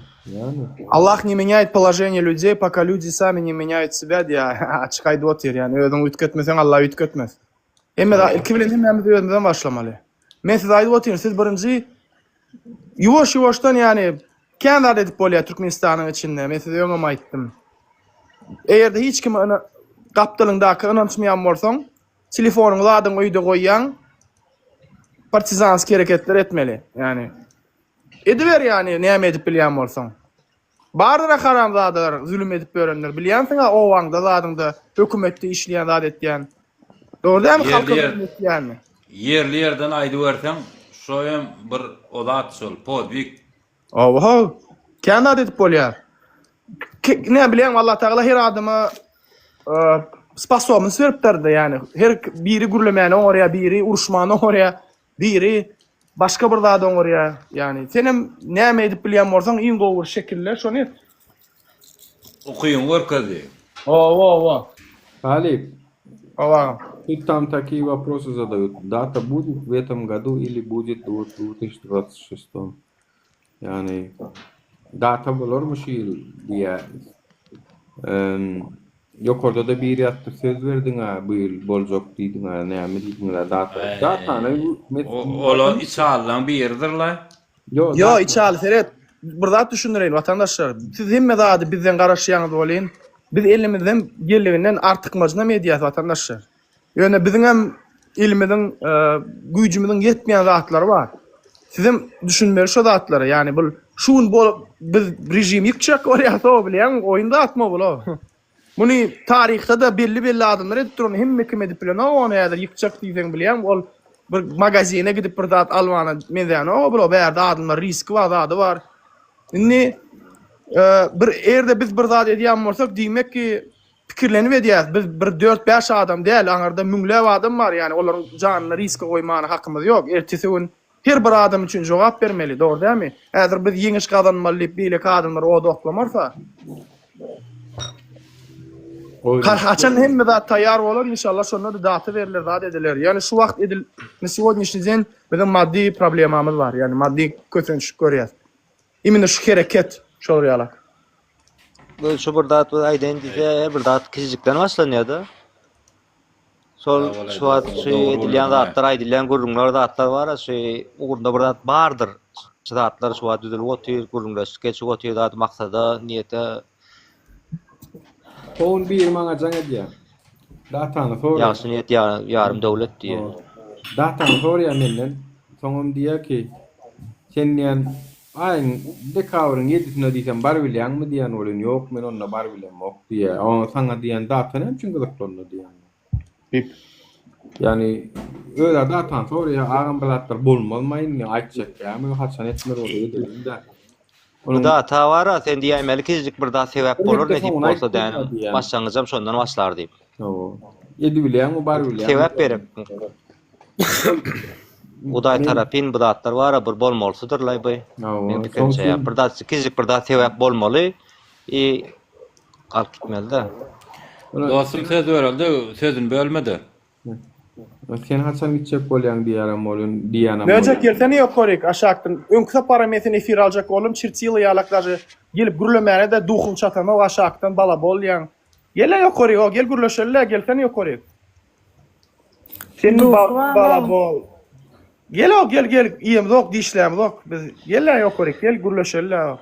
Аллах не меняет положение людей, пока люди сами не меняют себя, diye açık aydı otur yani. Özüň ütkötmesen Allah ütkötmez. Emme da ilki bilen hemmemiz özümizden başlamaly. Men siz aydı otur, siz birinci yuwaş-yuwaşdan yani kendi edip bolýar Türkmenistanyň içinde. Men size öňe aýtdym. Eğerde hiç kim ana gapdalyndaky ynançmaýan bolsaň, telefonuňyzy adyň öýde goýýan, partizansk hareketler etmeli. Yani ediver yani näme edip bilýän bolsaň. Bardyra haramzadylar, zulüm edip berenler. Bilýänsiň o wagtda zadyňda hökümetde işleýän zat etýän. Doğrudan halka etýänmi? Yerli yerden aýdyp berseň, şoýam bir odat şol, podvig. Oho, kendi edip bolýar. Ne bilýän Allah Taala her adyma spasomyny beripdirdi yani. Her biri gürlemäni oraya, biri uruşmany oraya, biri başka bir zat oraya. Yani senem näme edip bilýän bolsaň, iň gowur şekiller şonu et. Okuýun görkezi. Во. Талиб. Ова. И там такие вопросы задают. Дата будет в этом году или будет в 2026? Yani data bulurmuş diye. Yok orada da bir yattı söz verdin ha, bu yıl bolacak diydin ha, näme diydin ha, data ne? Ola içalan bir yerdirler. Yo içal Ferhat. Burada düşündüreyin vatandaşlar. Siz hemme da bizden garaşýaňyz bolýan. Biz elimizden geldiğinden artık majna media vatandaşlar. Yani bizim hem ilimizin, gücümüzün yetmeyen zatları var. Sizin düşünmeli şu zatları yani bu şun bol biz rejim yıkacak oraya da bilen oyunda atma bolo. Bunu tarihte de belli adamlar edip durun hem kim edip bilen o ne ya da yıkacak diyen bilen ol bir magazine gidip bir zat almana meden o bolo berdi adamlar risk var da var. Inni bir erde biz bir zat edýän bolsak diýmek ki pikirlenip edýäs. Biz bir 4-5 adam däl, aňarda müňlep adam var yani olaryň janyny riske goýmany hakymyz ýok. Ertesi gün her bir adam üçin jogap bermeli, dogry dämi? Häzir biz ýeňiş kazanmaly diýip beýle adamlar o doklamarsa Haçan hemme da taýýar bolar, inşallah şonda da data beriler, zat ediler. Yani şu wagt edil, сегодняшний день bizim maddi problemamyz var. Yani maddi kötünç görýäs. Imine şu hareket şol ýalak. Bu şu bir dat aýdan diýse, bir dat kizikden başlanýardy. Sol şu edilýän zatlar, aýdylýan gurrunlar zatlar bar, şu ugurda bir zat bardyr. Şu zatlar şu wagt düzelip otyr, gurrunlar skeç otyr, zat maksada, niýete. Oğul bir maňa jaň edýär. Datany soraýar. Ýaşy niýet ýarym döwlet diýer. Datany soraýar menden. Soňam diýär ki, sen ýan ayň dekabrň 7-sinde diýsem bar bilýärmi diýen bolýan. Ýok, men onda bar bilemok diýär. Oňa saňa diýen data näme üçin gyzyklandy diýär. Bip. Yani öyle datan soraýar, agam bilatlar bolmalmaýyn, aýtjak ýa-me haçan etmer bolýar. Onu da ta var, sen diýmeli kizik bir da sebäp bolur ne diýip bolsa da başlangyjam şondan başlar diýip. Edi bilýärmi, bar bilýär. Sebäp berip. Uday tarapyn bu datlar var, bir bolmalsydyr bu. Men pikirçe bir da kizik bir da sebäp bolmaly. Alp gitmeli de. Dostum söz bereldi, sözün bölmedi. Sen haçan gitjek bolýan diýärem bolýan diýanam. Näjek ýerden ýokoryk aşakdan. Öňkü parametrini efir aljak bolum, çirçyly ýalak daşy gelip gürlemäne de duhul çatama aşakdan bala bolýan. Gele ýokoryk, o gel gürleşelle, gelsen ýokoryk. Sen bala bol. Gel o gel ýem zok diýişlem zok. Biz gelle ýokoryk, gel gürleşelle.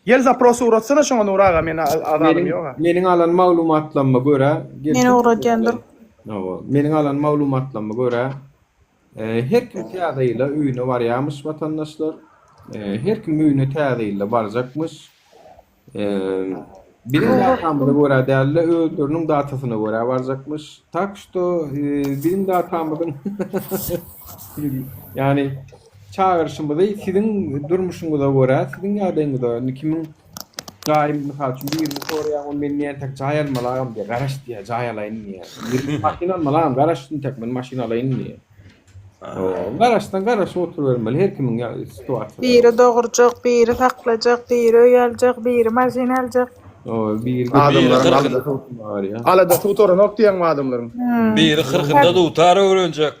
Gel zaprosy uratsana şoňa Nuraga, men adamym ýok. Meniň alan maglumatlarıma görä, Meni uğraýandyr. Meniň alan maglumatlarıma görä, her kim täzeýle öýüne barýarmyş watandaşlar. Her kim öýüne täzeýle barjakmyş. Birin datamyna görä dälle öldürüniň datasyna görä barjakmyş. Tak što birin datamyň yani çağırışymyzy siziň durmuşuňyza görä, siziň ýadyňyzda kimin daim halçy bir soraýan men näme tak jaýalmalarym diýe garaş diýe jaýalaýyn diýe. Bir makina malam garaşdyn tak men maşinalaýyn diýe. Garaşdan garaş oturbermeli her kimin situasiýasy. Biri dogurjak, biri saklajak, biri öýaljak, biri maşina aljak. O bir adamların alada tutoran ok diyen adamların. Biri 40'ında tutar öğrenecek.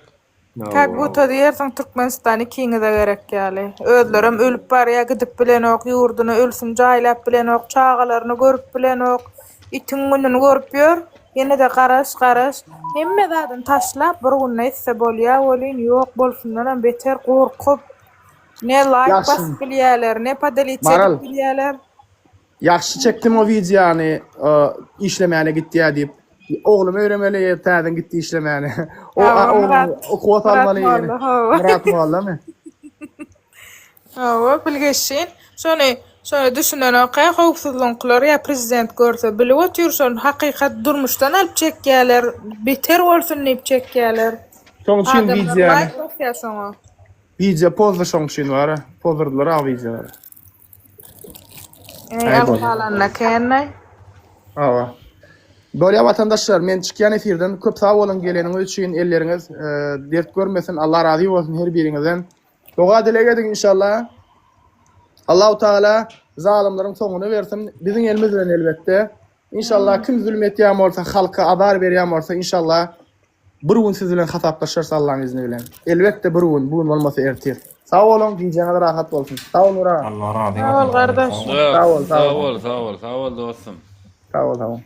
Kak bu tadı yersen Türkmenistan'ı kiňe de gerek ýaly. Özlerem ölüp barya gidip bilen ok, ýurduny ölsün jaýlap bilen ok, çağalaryny görüp bilen ok, itin gününi görüp ýör. Ýene de garaş. Hemme zadyny taşlap bir gün näse bolýar, bolýan ýok bolsundan beter gorkup. Ne like bas bilýärler, ne padelit çekip bilýärler. Yaxşı çekdim o videony, işlemäne gitdi diýip. Oğlum öğrenmeli yerden gitti işlemäne. O kuat almaly ýene. Murat mı? Hawa bilgeşin. Şöyle düşünen okaya howpsuzlygylar ya prezident görse bilip otursun hakykat durmuşdan alıp çekýärler. Beter bolsun diýip çekýärler. Şoň üçin videony. Video Video pozda şoň üçin bar. Pozurdylar a videolar. Alhalanna kenne. Hawa. Böyle vatandaşlar, men çıkýan efirden köp sag bolun geleniňiz üçin elleriniz dert görmesin. Allah razı bolsun her biriňizden. Doga dilek edin inşallah. Allahu Teala zalimlerin soňuny bersin. Biziň elimiz bilen elbetde. İnşallah kim zulm etýän bolsa, halka habar berýän bolsa inşallah bir gün siz bilen hasaplaşarsa Allah'ın izni bilen. Elbetde bir gün, bugün bolmasa ertir. Sag bolun, diýjäňiz rahat bolsun. Sag ol Nura. Allah razı olsun. Sag ol kardeş. Sag ol dostum. Sag ol.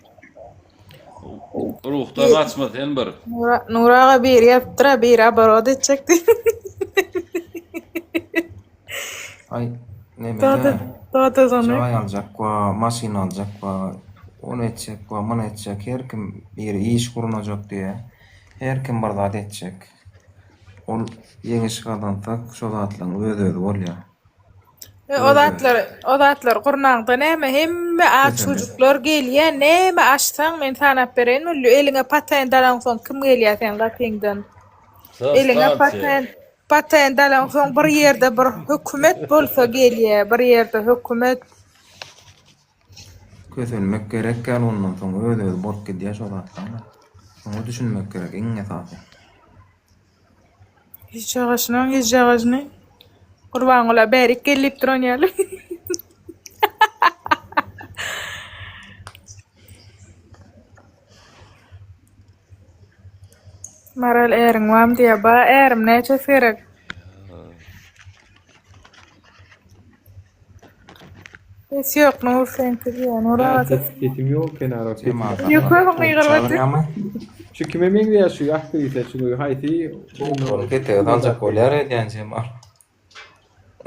Ruhdan açma sen bir. Nuraga bir yaptıra bir abarod edecekti. Ay ne Daha sonra. Çay alacak va, maşina alacak va, onu edecek va, bunu edecek. Her kim bir iş kurulacak diye. Her kim bardat edecek. Ol yeňiş gadansak şol atlaň öýde bolýar. Odatlar gurnaňda näme hemme aç çocuklar gelýär, näme açsaň men sanap beren, eliňe patent dalan soň kim gelýär sen gatyňdan? Eliňe patent dalan soň bir ýerde bir hökümet bolsa gelýär, bir ýerde hökümet Közelmek gerek gel ondan soň öýde bolup gidýär şol atlaň. Onu düşünmek gerek iňe taýy. Hiç ağaçny. Kurban ola berik gelip duran ýaly. Maral eriň wam diýe ba erim näçe ferek. Es ýok nur sen diýen ora. Ketim ýok kenara. Ýok ýygyrbaty. Şu kime meňde ýaşy aktivite şu haýty. Kete ancak bolýar edýän Cemal.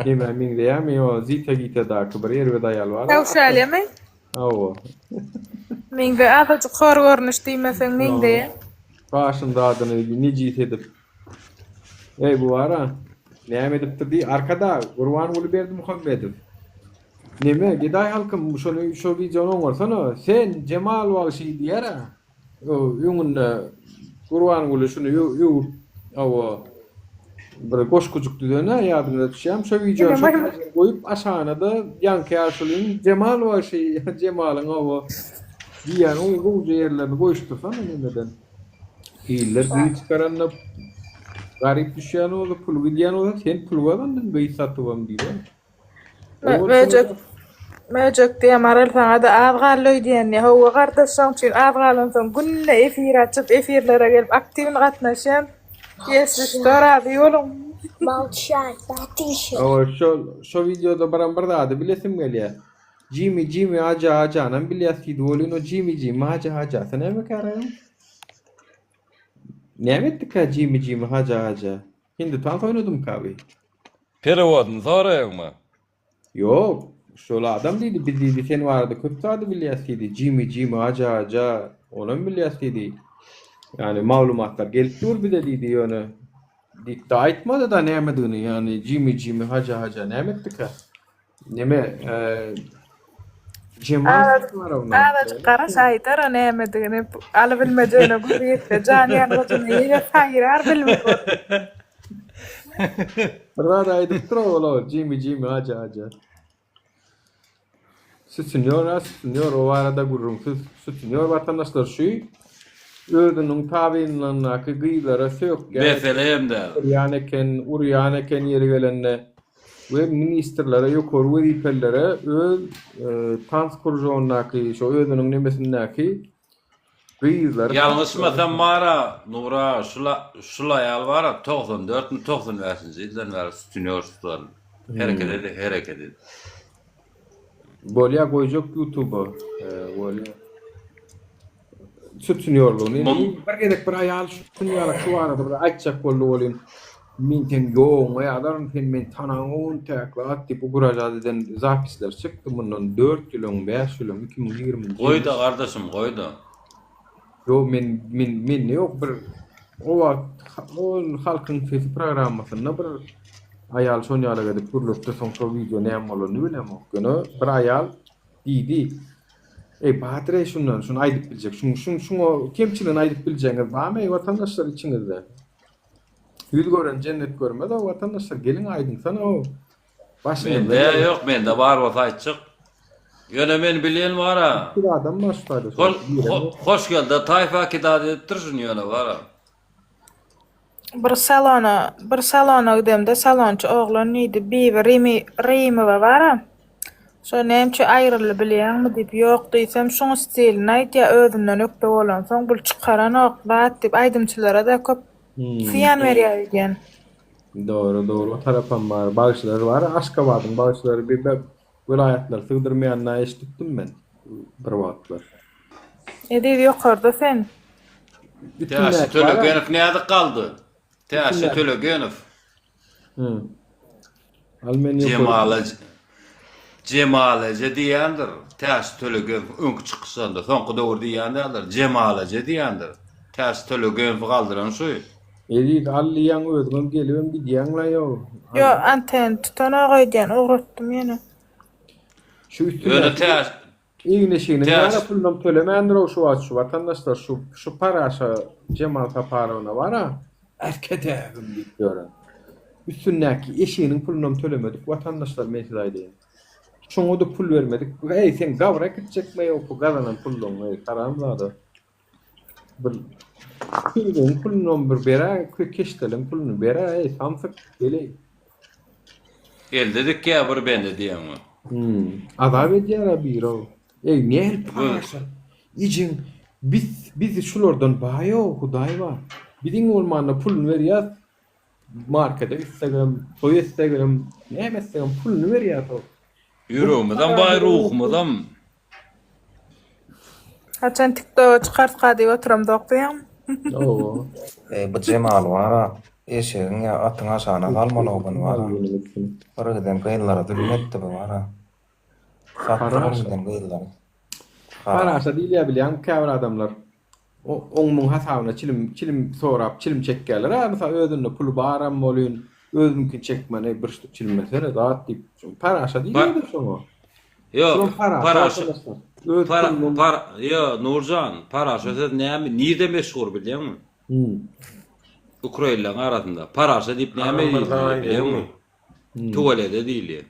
Nime meňde ýa-me o zita gita da bir ýer we daýal bar. Tawşalymy? Awa. Meňde aýaty hor görnüş diýmesen meňde. Başynda adyny nejit edip. Ey bu ara näme edipdir diýip arkada Gurban Ulyberdi Muhammedow. Nime giday halkym şonu şu videonu oňarsana sen Cemal wagşy diýär. O ýöňünde Gurban Uly şunu ýu awa bir goşkucuk düzene ýadyna düşýär. Şu videoyu goýup aşağına da ýanky ýaşulyň Cemal wagşy Cemalyň awa diýen o ýerlerini goýuşdursana neden. Iller bir çıkaranla garip düşýän ol, pul gidýän ol, sen pul walandan beý satywam diýär. Mejek diye maral sana da avgalloy diýen hawa gardaşaň üçin avgalansaň günne efir açyp efirlere gelip aktivin gatnaşan. Ýesler abi ýolum. Malçay, batişe. Awa şu videoda barambarda ady bilesim gelýär. Jimmy aja nan bilýärki dolyn o Jimmy aja sen näme karaýan? Näme etdik ka Jimmy aja. Hindi tan oynadym kaby. Perewodun soraýarmy? Yok. Şol adam diýdi, biz diýdi sen barada köp sady bilýärdi. Jimmy aja olam bilýärdi. Yani maglumatlar gelip dur bir de diýdi ýöne. Dikta aýtmady da näme diýini, yani Jimmy haja näme etdik ka? Näme Cemal Qaraş aýtar näme diýini aly bilmejene görýär. Janyň gotuny ýere taýyrar bilmedi. Rada aýdyp durýar Jimmy haja. Senyor o arada gurrun. Senyor vatandaşlar şu ödünün tabiinlerine ki gıylara söyok. Meselem de. Uryaneken yeri gelenne we ministerlere, ýokary wezipelere öz tans kurjonyňdaky şo özüniň nemesindäki gyýyzlary Ýalňysmasam mara Nura şula ýal bara 94-95-nji ýyldan bäri stüniyorlar. Hereket edip. bolýa goýjak YouTube'a bolýa sütünýorlugyny. Bir gedek bir aýal sütünýarlar şu arada bir aýtjak boldy bolýan. Min ten goň ýa-da men tanaňy täklat diýip guraja deden zapisler çykdy mundan 4 ýyl 5 ýyl 2020. Goýda gardaşym goýda. Yo men ýok bir o halkyň sesi programmasyna bir aýal şonýaly gedip gürlepde soňra video näme bolany bilemok. Göni bir aýal diýdi. Batyr şundan aýdyp biljek. Şuňa kemçiliğini aýdyp biljeňiz barmy watandaşlar içiňizde? Yüz gören cennet görmedi, o vatandaşlar gelin aydın sana o. Mende yok, mende var o sayçık. Yöne men bilen var ha. Bir adam başladı. Hoş geldi, tayfa kidad ettirsin yöne var ha. Bir salona gidemde salonçu oğlan neydi? Bir Rimi var ha. Şo nämçe aýryly bilýärmi diýip ýok diýsem şoň stilini aýtýa özünden ökde bolan. Soň bul çykaran okbat diýip aýdymçylara da köp fiýan berýär eken. Doğru. O tarafan var. Bağışlar var. Aşgabat'ın bağışları bir vilayetler sığdırmayanına eşittim ben. Bir vaatlar. Edip ýokarda sen. Täşi Tölegenov näde kaldy? Täşi Tölegenov. Cemalaje diýendir. Täşi Tölegenov öňkü çykysynda soňky dowr diýendir. Cemalaje diýendir. Täşi Tölegenov galdyran şu. Edik alliýan özgün gelibem gidýänler ýo. Yo, anten tutana goýdyan, ogratdym ýene. Şu üstüne täş iňneşini ýa-da puldan tölemendir o şu vatandaşlar şu paraşa Cemal Taparovna var ha. Erkedägim diýýär. Üstündäki eşiginiň pulundan tölemedik vatandaşlar mesele diýen. Şoňa da pul bermedik. Sen gawra gitjekmi ýok bu gazanan puldan karamlady. Bir pulundan bir bera keştelen pulunu bera samsyk gele. Eldedik ya bir bende diýenmi? Azap edýär biro. Nähir paraşa. Ijin biz şulardan baýo Hudaý bar. Biziň olmanda pulunu berýär. Markada Instagram, näme pulunu berýär o. Ýüregimden baý ruhumdan. Haçan TikTok çykartga diýip oturam dokdyň. Oo. Bu Cemal wara eşegiň ýa atyň aşagyna galmalagyny wara. Paradan gaýlara dülmetdi bu wara. Paradan gaýlara. Paraşa diýilýär bilýän käbir adamlar. Oňmuň hasabyna çilim sorap, çilim çekýärler. Mesela özünde pul baram bolýan, özüňki çekmene bir ştuk çilim mesele zat diýip. Paraşa diýilýär şoňa. Yo, paraşa. Yo, Nurjan, paraşa näme nirde meşhur bilýärmi? Ukrainaň arasynda paraşa diýip näme diýilýär? Tuvalede diýilýär.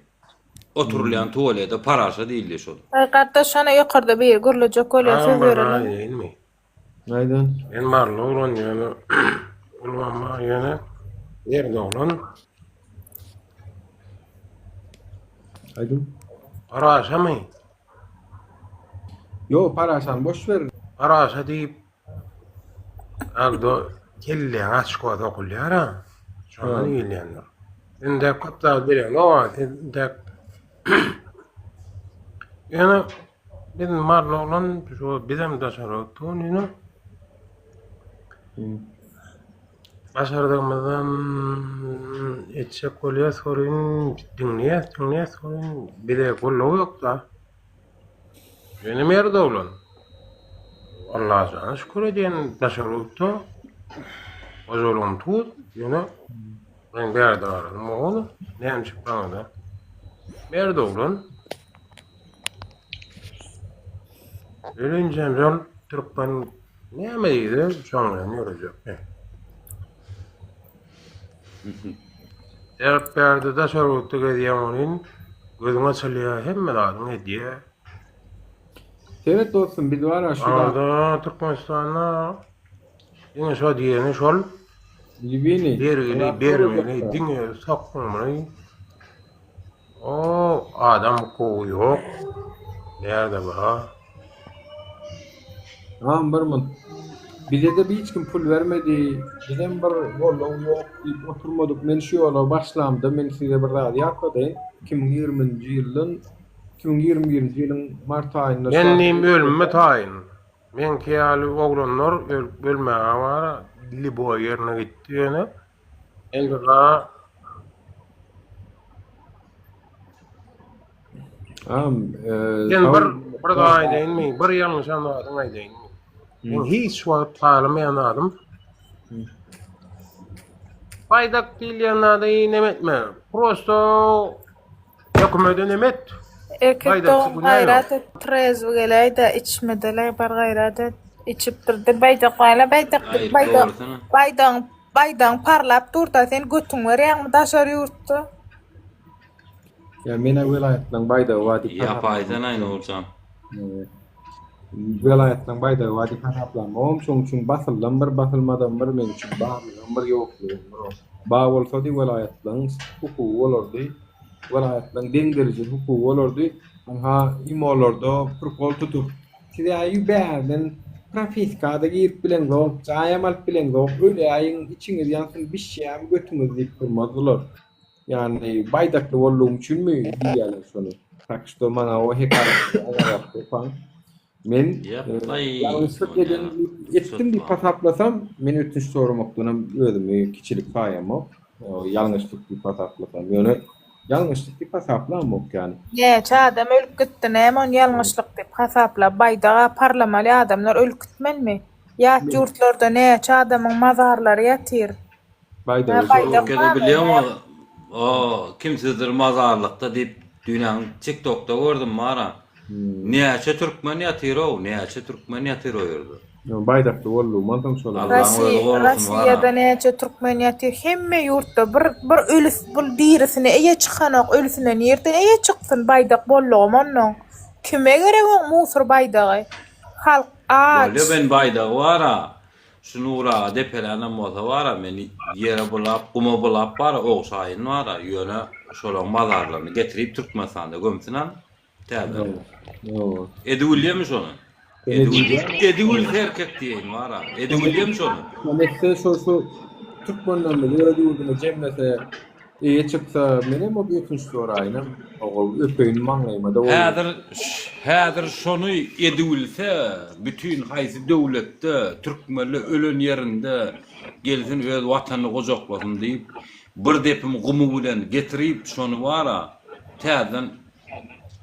Oturulýan tuvalede paraşa diýilýär şol. Haýkatda şana ýokarda bir gürlejek bolýar söz berýär. Näden? En marly olan ýöne ulama ýöne ýerde olan. Aýdym. Paraşa mı? Yo, paraşan boş ver. Paraşa diýip agdo kelle açyk wada okulýar ha. Şondan gelýänler. Inde kapda bilen o inde ýöne bizim marly olan şu bizim daşaratyn ýöne başardığımızdan etçek bolýar sorun dinleýär sorun bir de gollugy ýok da. Benim ýerde bolan. Allah'a şükür edýän daşarutda ojolum tut, ýöne ben berde baram. Oğlu näme çykmaganda. Berde bolan. Ölünjem jol Türkmen näme diýdi? Şoňdan ýörejek. Berde daşarutda gedýän gözüňe çalýar hemme adam edýär. Evet dostum, biz var aşağıda. Arada Türkmenistan'a yine şu diyeni şol. Libini. Bermeli, dinge sakmamay. O adam hukuku yok. Nerede bu ha? Tamam barman. Bize de bir hiç kim pul vermedi. Bizden bir yolun yok deyip oturmadık. Men şu yola başlamda men size bir radio yapmadım. 2020 yılın Mart ayında. Benim ölüme tayin. Men kiyali oğlanlar ölme var. Libo yerine gitti yani. Elde daha Tamam. Sen bir daha aydayn mi? Bir yanlış anladın aydayn mi? Ben hiç vakit tanımayanladım. Baydak diýilýänlerde nemetme. Prosto dokumenten nemet. Erkek doğum gayrat et, trezv geley de içmediler, bar gayrat et, içip durdu, baydan parlap durda, sen götün var ýa-mı daşar ýurtdy? Ya mena vilayetden bayda wadi Yapaydan aynı olacağım. Vilayetden bayda wadi kanaplanmam şoň üçin basyldan bir basylmadan bir men üçin bağlı bir ýoklugy. Ba bolsa di vilayetden hukuky bolardy. Vilayetden deňderji hukuky bolardy. Ha imolarda protokol tutup size aýy bärden profiskada girip bilen zok, jaýamal bilen zok, öyle aýyň içiňiz ýansyn bir şeýam götüňiz diýip durmadylar. Yani baydaklı bolluğum üçün mü diýýärler şonu. Takşda mana o hekaret yapýan. Men ýalňyşlyk etdim diýip hasaplasam, men ötünç sormakdyna özümi kiçilik saýamok. Ýalňyşlyk diýip hasaplasam, ýöne ýalňyşlyk diýip hasaplamok ýani. Näçe adam ölüp gitdi, näme on ýalňyşlyk diýip hasaplap baydaga parlamaly adamlar ölüp gitmelmi? Ýat ýurtlarda näçe adamyň mazarlary ýatyr. Bayda biliyor o kimsedir mazarlıkta deyip dünyanın TikTok'ta gördüm mara. Näçe türkmen ýatyr o, näçe türkmen ýatyr o ýerde. Baydaklı bolluğum aldan şolar. Rossiýada näçe türkmen ýatyr, hemme ýurtda bir ölüs bul dirisine eýe çykanok ölüsünden ýerden eýe çyksyn baydak bollugum onnoň. Kime gerek o musur baydagy? Halk aç. Öyle ben baydak wara. Şunura depelenen bolsa wara men ýere bulap, guma bulap bar oňşaýyn wara. Ýöne şolaň mazarlaryny getirip Türkmenistanda gömsünen. Täze. Edulýem şonu. Edul erkek diýen wara. Edulýem şonu. Mekse şu Türkmenlerle ýere ýurduna jemlese çyksa menem o ötünç soraýnam. O öpeýin maňlaýmada. Häzir şonu edilse bütün haýsy döwletde türkmenler ölen ýerinde gelsin öz watanyny gojoklasyn diýip bir depim gumy bilen getirip şonu wara täzen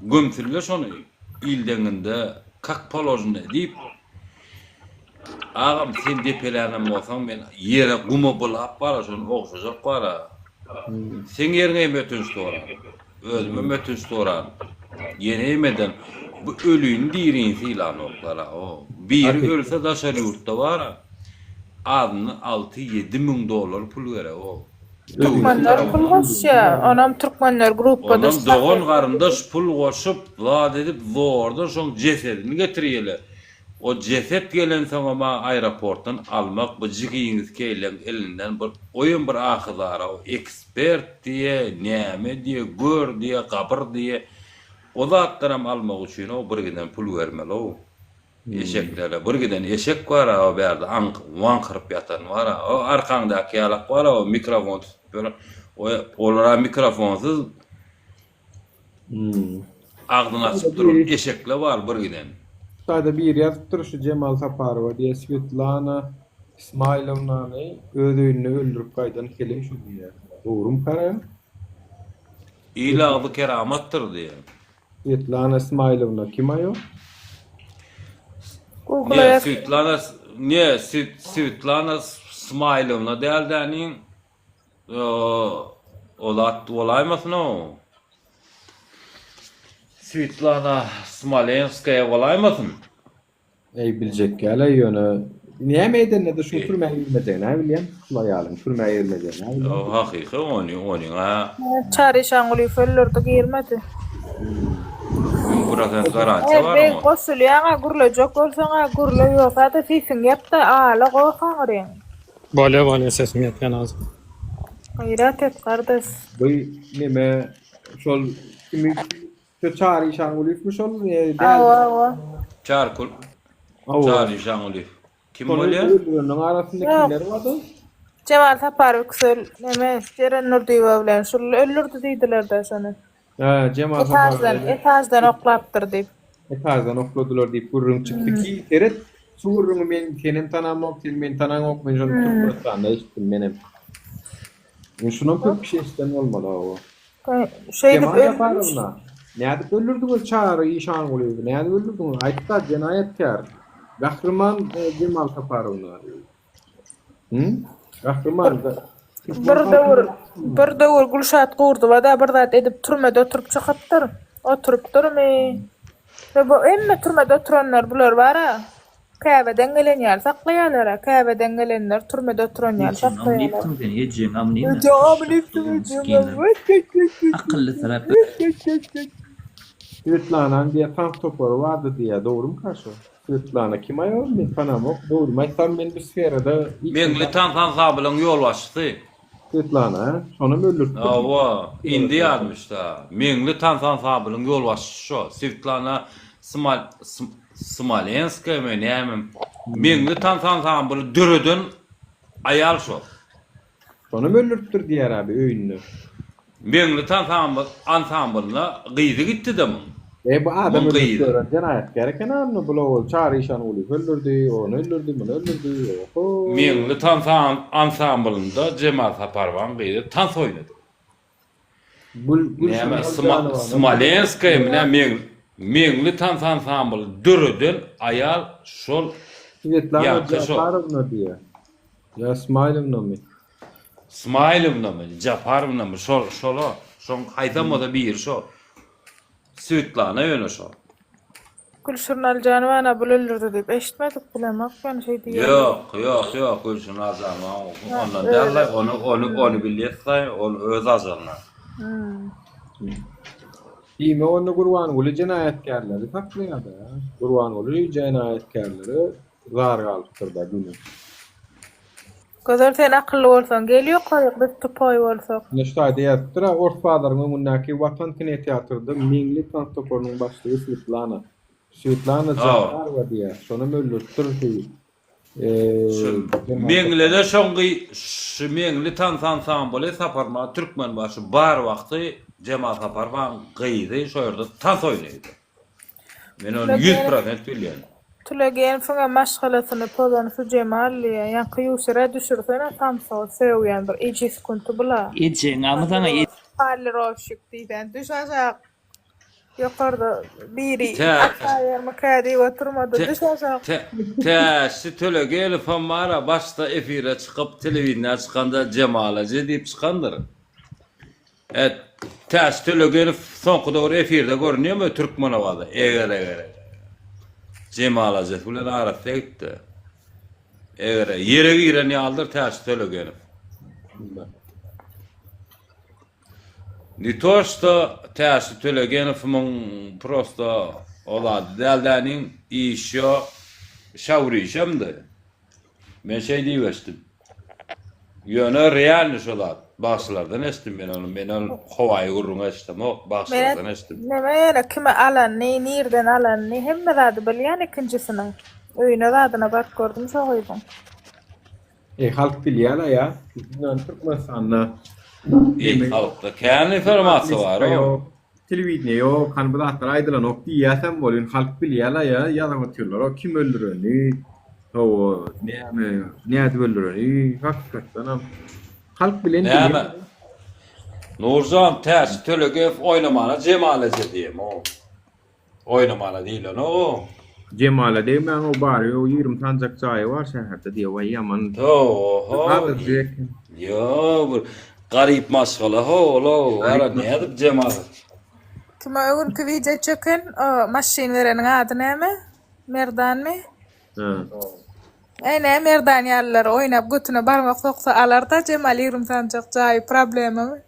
gömsürler şonu ildeňinde kak polojny diýip agam sen depelenen bolsaň men ýere gumy bulap bara şonu okşajak bara. Sen ýerine ötünç sorar. Özüme ötünç sorar. Yenemeden bu ölüyün dirin filan oklara o. Bir ölse daşar yurtta var. Adını 6-7 min dolar pul vere o. Türkmenler pul goşya. Anam Türkmenler gruppada. Onam doğan garyndaş pul goşup zat edip zorda şoň cesedini getirýärler. O ceset gelen soňa aeroportdan almak bu jigiňiz keýlen elinden bir oýun bir ahyzara o ekspert diye, näme diye, gör diye, gabyr diye o zatlaram almak üçin o birgiden pul vermeli o. Eşeklerle birgiden eşek var o berde wankırıp yatan var o arkaňdaky ýalak var o mikrofon böyle olara mikrofonsuz agdyny açyp durup eşekler var birgiden. Sada bir ýazyp duruşy Cemal Saparowa diye Svetlana İsmailovnany öýünü öldürüp gaýdan kelen şu diýär. Dogrum kara? İlagdy keramatdyr diýär. Svetlana İsmailovna kim aýo? Svetlana İsmailovna däldiň olat olaýmasyn o. Svetlana Smolenskaya olaýmasyn? Ey biljek gele ýöne. Näme edende de şu türmäge girmeden, ha bilýän? Şulaýalym, türmäge girmeden, ha. O hakyky ony ha. Çarşanguly föllerde girmedi. Buradan garanti var Ben mı? gosulýaňa gurulajak bolsaňa gurulaýok. Hata fisin ýapda ala goýaňaryň. Bole sesim ýetgen azym. Gayrat et kardeş. Bu neme şol kimi çağrı işan ulifmiş ol. Awa. Çarkul. Awa. Çağrı işan ulif. Kim Onun oluyor? öldürünün arasında Yok. kimler vardı? Cemal Taparov kusel neme Ceren Nurdiýew bilen şol öldürdi diýdiler da şonu. Ha, Cemal Etajdan oklapdyr diýip. Etajdan okladılar deyip gurrun çıktı ki eret suurrunu men kenem tanamok men tanamok men şonu tutmuştan da içtim menem. Men şunun köp bir şey istem olmadı o. Şey Cemal Taparovna. Näde öldürdüňiz çağrı işan bolýardy. Näde öldürdüňiz? Aýtda jenayetkar. Gahryman Cemal Taparovna. Gahryman da bir döwür Gülşat gurdy we da bir zat edip türmede oturup çykypdyr. Oturupdyrmy? Ve bu emme türmede oturanlar bular bara. Käbeden gelen ýaly saklaýarlar, käbeden gelenler türmede oturan ýaly saklaýarlar. Akıllı taraf. Svetlana diye tank toporu vardı diye doğru mu karşı? Svetlana kim ayol men tanamok doğru. Maysar men bir sferada Meňli tan bilen ýol başdy. Svetlana şonu mu öldürdü? Awa, indi ýazmış da. Meňli tan bilen ýol başdy şo. Svetlana Smolenskaya men näme? Meňli tan bilen dürüdün ayal şo. Şonu mu öldürtdür diýer abi öýünni. Meňli tan ansamblyna gyzy gitdi de men. Bu adam öldürdü. Jenayetkar eken anny bulawol çağrı işan uly öldürdü, onu öldürdü, bunu öldürdü. Meňli tan ansamblynda Cemal Taparow gyzy tan oýnady. Näme Smolenskaya men meňli tan ansambly dürüdün ayal şol Svetlana Japarovna diýer. Ya Smailovna mı? Smailovna mı? Japarovna mı? Şol haýtamada bir şo. Svetlana ýöne şo. Gülşurnal Canwana bul öldürdi diýip eşitmedik bilemek ben şey diýer. Yok, Gülşurnal Canwana ondan derler, onu bilýär, onu öz azalna. Ime onu Gurbanguly jenayetkarlary saklaýardy. Gurbanguly jenayetkarlary zar galypdyrda günü. Gözler sen akıllı bolsaň gelýär, goýup biz topoy bolsak. Neşta diýipdir, ortfadarmy munnaki Watan kine teatrda meňli tantoporunyň başlygy Svetlana. Svetlana Japarova diýär. Şonu öldürtdi. Meňlede şoňgy meňli ansambly saparma türkmen başy bar wagty Cemal Taparow gyzy şo ýerde tas oýnaýdy. Men onu 100% bilýän. Tülegen şoňa maşgalasyny pozanyşy Cemal ýa-ni ýusura düşürsen tamsa söwýändir. Eji sekundy bula. Eji amysaňa Parly roşyk diýen düşäjek. Ýokarda biri makady oturmady düşäjek. Täşi Tülegen famara başda efire çykyp telewizionda çykanda Cemalaje diýip çykandyr. Täşi Tülegen soňky döwür efirde görnýärmi Türkmenowada? Eger. Cemalaje bilen arasda gitdi. Eger ýere giren ýaldyr Täşi Tülegen. Nitoşta Täşi Tülegenow'un prosto olad däldányň işi şawryşamdy. Men şey diýersdim. Ýöne realny şolad. Başlardan estim men onu howaýy gurrun estim, başlardan estim. Näme ýere kime alan, nerden alan, hemme zady bilýän ikinjisini. Öýüne zadyna bak gördüm şoýdum. Halk bilýär ya. Türkmenistan'da halkda kän informasiýa bar o. Telewizyon yok, kanbılatlar aydılan ok diýäsem bolýan halk bilýär ya, ýazam atýarlar. O kim öldüreni? O näde öldüreni? Hakykatdan halk bilen diýär. Nurjan Täşi Tülegen oýnamana Cemalaje diýem o. Oýnamana diýilen o. Cemala deýmen o bar, o 20 tanjak çaýy bar şäherde diýip way ýaman. Yo, garip maşgala ola, ara näde Cemal. Kime öwün video çeken o maşinleriň ady näme? Merdanmy? Näme Merdan ýalylar oýnap götüne barmak soksa alarda Cemal 20 tanjak çaýy problemimi.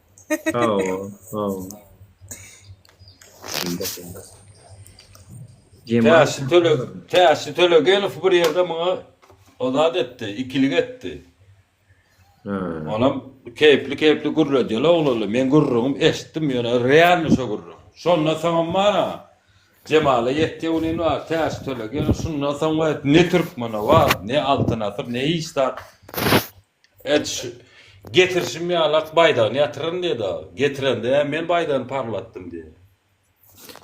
Täşi Tülegen bir ýerde maňa olat etdi, ikilik etdi. Onam keyifli gurru diyorlar oğlum. Men gurruğum eşittim yana real şo gurru. Şonna tamam bana. Cemal'e yetti onun var ters töle gene şundan sonra ne Türkmeni var ne altınatır ne istar. Getirşim ya alak baydan yatırın dedi. Getiren de men baydan parlattım diye.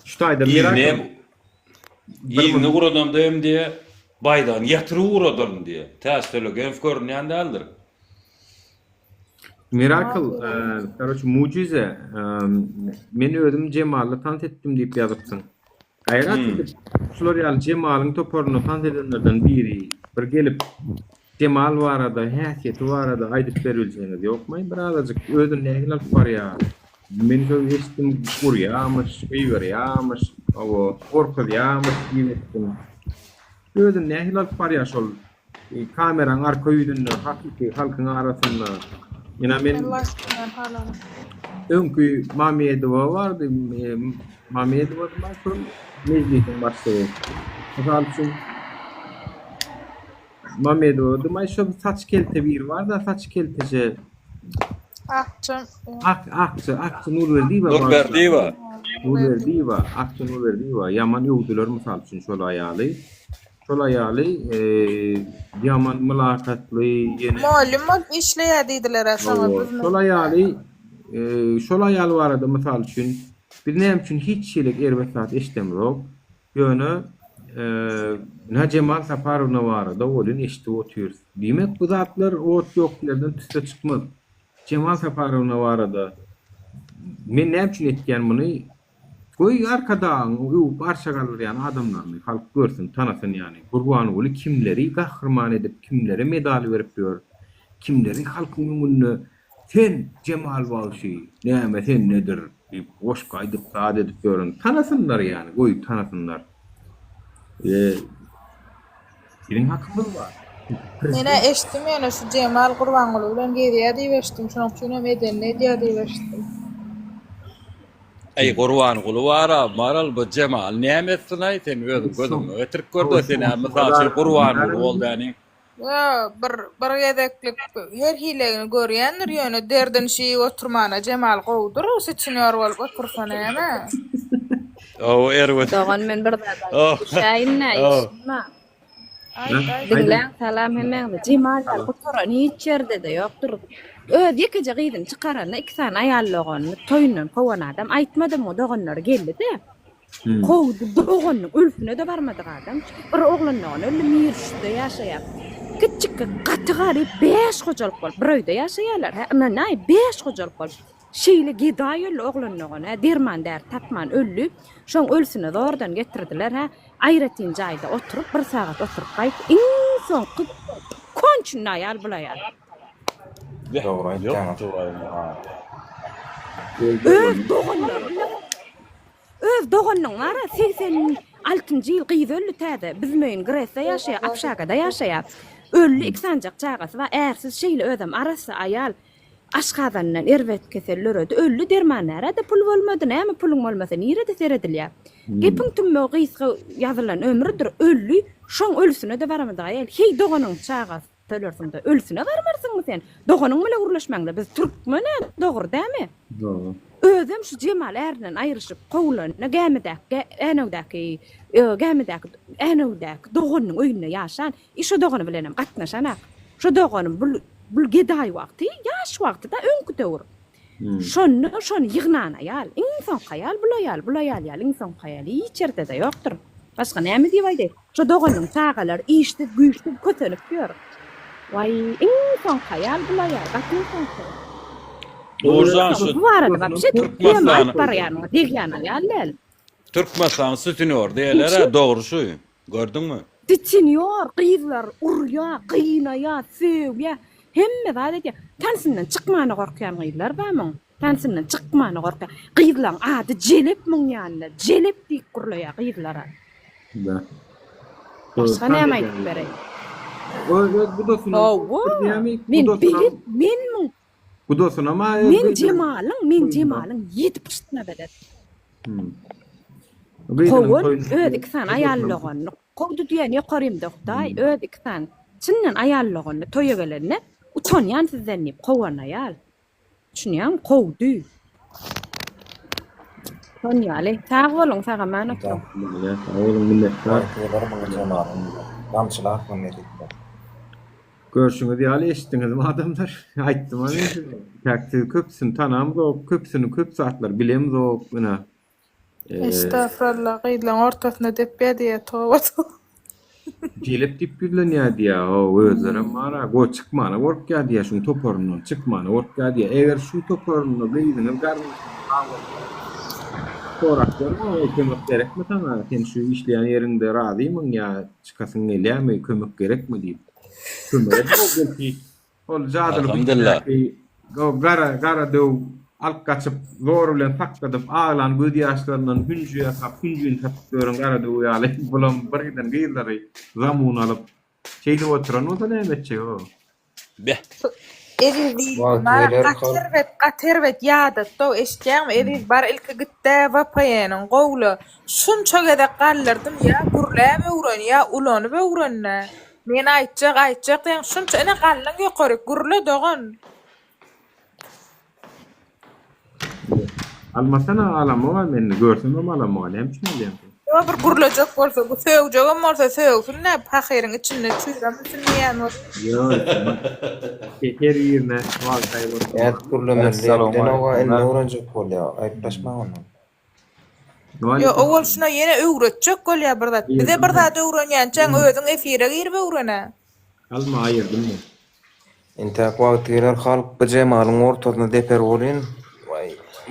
Şutayda mirak. İlini uğradım deyim diye baydan yatırı uğradım diye. Ters töle gene görünýän däldir. Miracle, короче, mucize. Men özüm Cemal'la tant ettim diýip ýazypsyň. Gaýrat edip, şular ýaly Cemal'yň toparyny tant edenlerden biri bir gelip Cemal barada, häsiýeti barada aýdyp berilýäňiz ýokmy? Bir azajyk özüň nähili alyp barýar. Men şol eşitdim, gurýarmyş, beýberýärmyş, owo gorkudýarmyş diýipdim. Özüň nähili alyp barýar şol kameraň arka ýüzünde hakiki halkyň arasynda. Ýa men öňkü Mamedova bardy, Mamedova başlygy, mezgitiň başlygy. Misal üçin Mamedova dymay şo saç kelte bir var da saç kelteje Akçı Nurverdiýewa. Akçı Nurverdiýewa. Yaman ýogdular misal üçin şol aýaly. Şol aýaly yaman mülakatly ýene. Malum işleýärdiler aslında. Şol aýaly şol aýaly barada misal üçin bir näme üçin hiç şeýle erbesat eşdemrok. Ýöne na Cemal Saparowyna barada olun eşdi otyr. Diýmek bu zatlar ot ýoklardan tüse çykmaz. Cemal Saparowyna barada men näme üçin etgen muny? Goý arkadan u barşa galýan adamlarny halk görsün, tanasyn ýani. Gurbany boly kimleri gahrman edip, kimleri medal berip ýör. Kimleri halkyň öňünde sen Cemal Walşy, näme sen nedir? Boş gaýdyp saat edip ýörün. Tanasynlar ýani, goý tanasynlar. Senin hakkın var. Mene eşitdim yani şu Cemal Gurbanguly bilen geriye diýeşdim. Şonuň üçin medenne diýeşdim. Ey Gurbanguly wara, maral bu Cemal näme etsin aýtyn özüm gözüm. Ötürk gördi seni misal Gurbanguly boldany. Ya bir gedeklik her hilegini görýändir ýöne derden şeý oturmana Cemal gowdur, seçinýär bolup otursan näme? O erwet. Doğan men bir da. Şaýynna işma. Dinleň salam hemen Cemal oturan hiç ýerde de ýokdur. Öz ýekece gydyn çykarana iki tane aýallygan toýundan kowan adam aýtmadym o doganlar geldi-de. Kowdy doganyň ölfüne de barmady adam. Bir oglanyň ölüm ýerişde ýaşaýar. Kiçik gatygy 5 hojalyk bolup bir öýde ýaşaýarlar. Näme 5 hojalyk bolup. Şeýle gidaýyl oglanyň derman der tapman öllü. Şoň ölsüne zordan getirdiler ha. Aýratyn jaýda oturup bir sagat oturup gaýt. Soň konçun aýal bulaýar. Doğru aýtdyň. Öz doganyň ara 86-njy ýyl gyzöllü täze bizmeýin Gresde ýaşaýar, Apşagada ýaşaýar. Öllü iki sancak çagasy var. Ersiz şeýle özüm arasy aýal aşgadandan erwet keselleri öllü dermanlara da pul bolmady, näme puluň bolmasa nirede seredilýär. Gepin tümme gysga ýazylan ömrüdir, öllü şoň ölsüne de baramady aýal. Hey doganyň çagasy tölersinde ölsüne barmarsyňmy sen? Doganyň bilen urlaşmaňda biz türkmene dogry dämi? Dogry. Özüm şu Cemal erden aýryşyp gowlanyna gämedak doganyň öýünde ýaşan, işe dogany bilenem gatnaşan. Şu doganyň bu gedaý wagty, ýaş wagtyda öňkü döwür. Şonu ýygnan aýal, insan haýal bulaýal, insan haýaly hiç ýerde de ýokdur. Başga näme diýip şu doganyň tagalary işdi, güýçli kötelip ýör. Vay, insan haýal bulaýar, gatnaşan. Doğrudan şu Türkmenistan sütünüyor diyeler doğru şu. Gördün mü? Sütünüyor, kıyılar, urya, kıyınaya, sövya. Hemme valet ya. Tansından çıkmağına korkuyan kıyılar var mı? Tansından çıkmağına korkuyan. Kıyılan adı celep mün yanında. Celep deyip kuruluyor kıyılara. Başka ne yamaydık bere? Bu da sunu. Men bu da sunu ama... Men Cemal'ın yedi pıştına bedet. Kovun ödük san ayallığını. Kovdu diyen yakarım doktay ödük san. Çinnen ayallığını toya gelene. Tonyan sizden ne kowana yal. Şunyan kovdu. Tonyale tağ bolun sagaman otur. Oğlum millet var. Damçılar mı dedik? Görüşüňiz ýaly eşitdiňiz mi adamlar? Aýtdym hani. Täkdir köpsün tanamyz o köpsüni köp zatlar bilemiz o buna. Estağfurullah, gıylan ortasına depbe diye tobat. Gelip dip güllenýär diýär o özlerim mara go çıkmana work diýär şuň toporundan çıkmana work diýär. Eger şu toporundan beýdiniz garmy soraklar o kömek gerekmi sana? Sen şu işleyen yerinde razıymyň ýa çıkasyň gelýärmi kömek gerekmi diýip. Kömek boldy. Ol jadyl Alhamdulillah. Go gara dew alk kaçıp zor bilen takladyp ağlan göz ýaşlaryndan hünjüýe kap hünjüň tapdyryn gara dew ýaly bulam birden gýyllary zamun alyp şeýle oturan o da nämetçi o. Beh. Evi qatervet ýada to eşdäňmi evi bar ilki gitde vapaýanyň gowlu şunça gede gallardym ýa gurläme uran ýa ulany we uranna men aýtjak diýen şunça ene gallan ýokary gurle dogan Almasana alama men görsem alama hem şunu Yo bir gurlajak bolsa bu söwjegem bolsa söwsün näp hakyryň içinde çüýremsin diýen bol. Yo. Her ýerine wagtay bol. Evet, gurlemerden oga enne uranjak bolýar. Aýtlaşma onu. Yo owul şuna ýene öwretjek bolýar bir zat. Bize bir zat öwrenýänçäň özüň efire girip öwrene. Alma aýyrdyň mı? Intak wagt geler halk bu jemalyň ortasyna deper bolýan.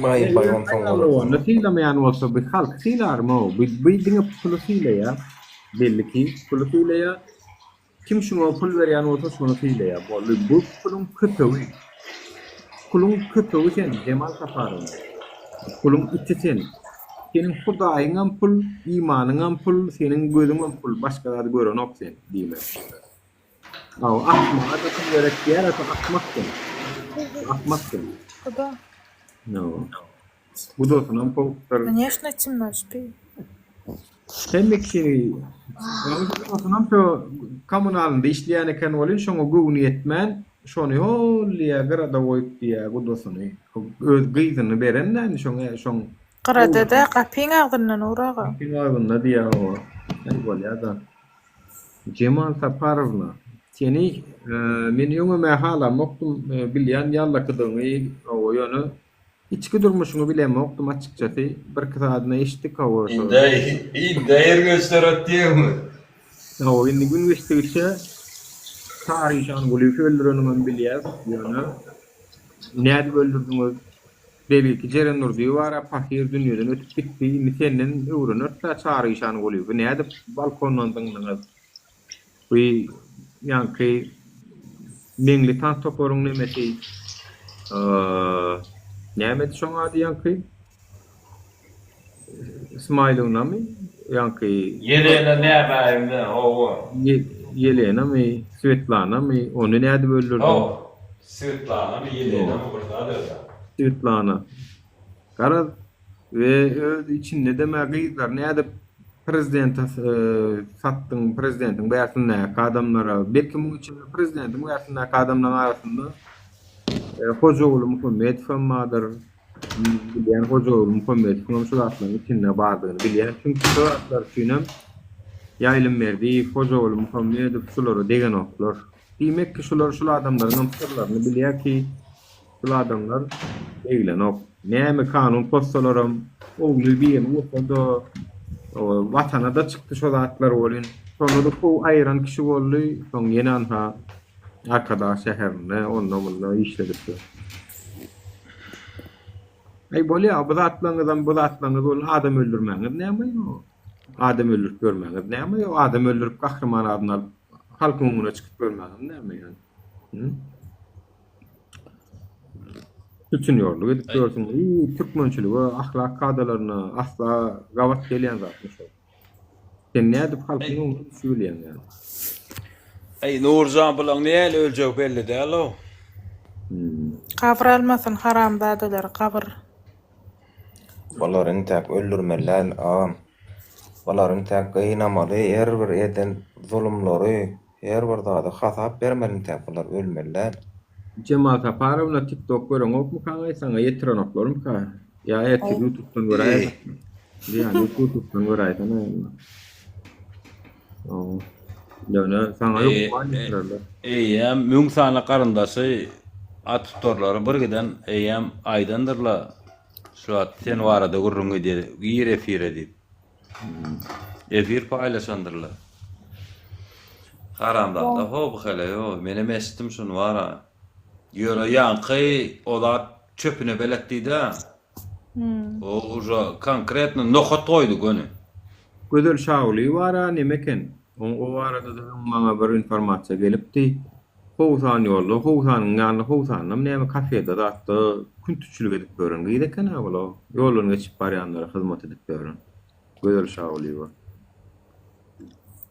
Vay bayon falan. Nasıl mı yani olsa bir halk siler mi o? Bir dinge puluyla ya. Belli ki puluyla ya. Kim şunu pul ver yani olsa şunu puluyla ya. Bu pulun kötüğü. Pulun kötüğü sen Cemal Kapar'ın. Pulun içi sen. Senin Hudayıngın pul, imanıngın pul, senin gözüngün pul. Başka da gören yok sen değil mi? Akmak da gerek yer atı akmaktın. Akmaktın. No. Bu da sanam povuklar. Конечно, темно, спи. Demek ki sanam şu kommunalında işleyen eken olun şonu güvni etmen şonu holliya garada koyup diye bu da sanı öz gıydını berenden şonu Qarada da qapyň agdyndan uraga. Qapyň agdyndan diye o. Ay bolýar da. Cemal Saparovna seni men ýöňe hala moktum bilýän ýallakydyňy o ýöne İçki durmuşunu bileme okudum açıkçası. Bir kısaadına eşittik hava. İndi ergençler diýär mi? O indi gün geçtikçe tarihi şan golü öldürönün bilýär. Yani näde öldürdüňiz? Belki ki Ceren Nur diýär, pahir dünýeden ötüp gitdi. Indi senden öwrenip tarihi şan golü. Näde balkondan dıňdyňyz? Bu ýanky meňli tan toporuň nemesi Nämet şoňa diýen ki İsmailowna mı? Ýanky Yelena näbärimde o. Yelena mı? Svetlana mı? Onu näde öldürdü? O. Svetlana mı? Yelena mı burada da? Svetlana. Gara ve öz içinde demek gıylar näde prezident satdyň prezidentin bäýärsinden adamlara belki bu için prezidentin bäýärsinden adamlaryň arasynda Hocaoğlu Muhammed Fammadır. Bilen Hocaoğlu Muhammed şu atlaryň içinde bardygyny bilýär. Çünki şu atlar üçin ýaýlym berdi. Hocaoğlu Muhammed şolary degen oklar. Diýmek ki şol adamlaryň sırlaryny bilýär ki şol adamlar eýlen ok. Näme kanun postalaram oğlu biýen wurda watana da çykdy şol atlar bolýan. Sonra da bu aýran kişi boldy. Soň ýene anha arkadaş şehirne onunla işledik. Ay bolýar, bu atlaňyzdan ol adam öldürmäňiz näme ýok? Adam öldürüp görmäňiz näme ýok? Adam öldürüp gahrman adyna halk öňüne çykyp görmäňiz näme ýani? Bütün ýolly edip görsün. Türkmençiligi, ahlak kadalaryna asla gawat gelýän zatmy şol. Sen näde halkyň öňüne söýleýän ýani? Ey Nurjan bilen näle öljek belli däl o. Qabr almasyn haram badalar qabr. Balaryň täk öldürmeler ağam. Balaryň täk gynamaly her bir eden zulümleri her bir dada hasap bermeli täk bular ölmeler. Cemal Saparov'la TikTok görün ok mu kanka sana yetiren oklarım ka. Ya YouTube'dan görayım. Yani YouTube'dan görayım sana. Oo. Yani sana yok mu anlatırlar. Eýem müň sana qarındasy at tutarlary bir giden eýem aýdandyrla şu at sen warada gurrungy diýdi. Gir efire diýip. Efir paylaşandyrlar. Haramda hop hele yo menem estim şunu wara. Ýöre ýanky oda çöpüne beletdi-de. O uja konkretno nohot goýdy göni. Gözel şauli wara nemeken. O arada da bana bir informasiya gelipdi. Howsan ýolda, howsanyň ýanyna howsanyň näme kafede zatda küntüçülük edip görün. Giýdeken bola. Ýolun geçip barýanlara hyzmat edip görün. Gözel şauli var.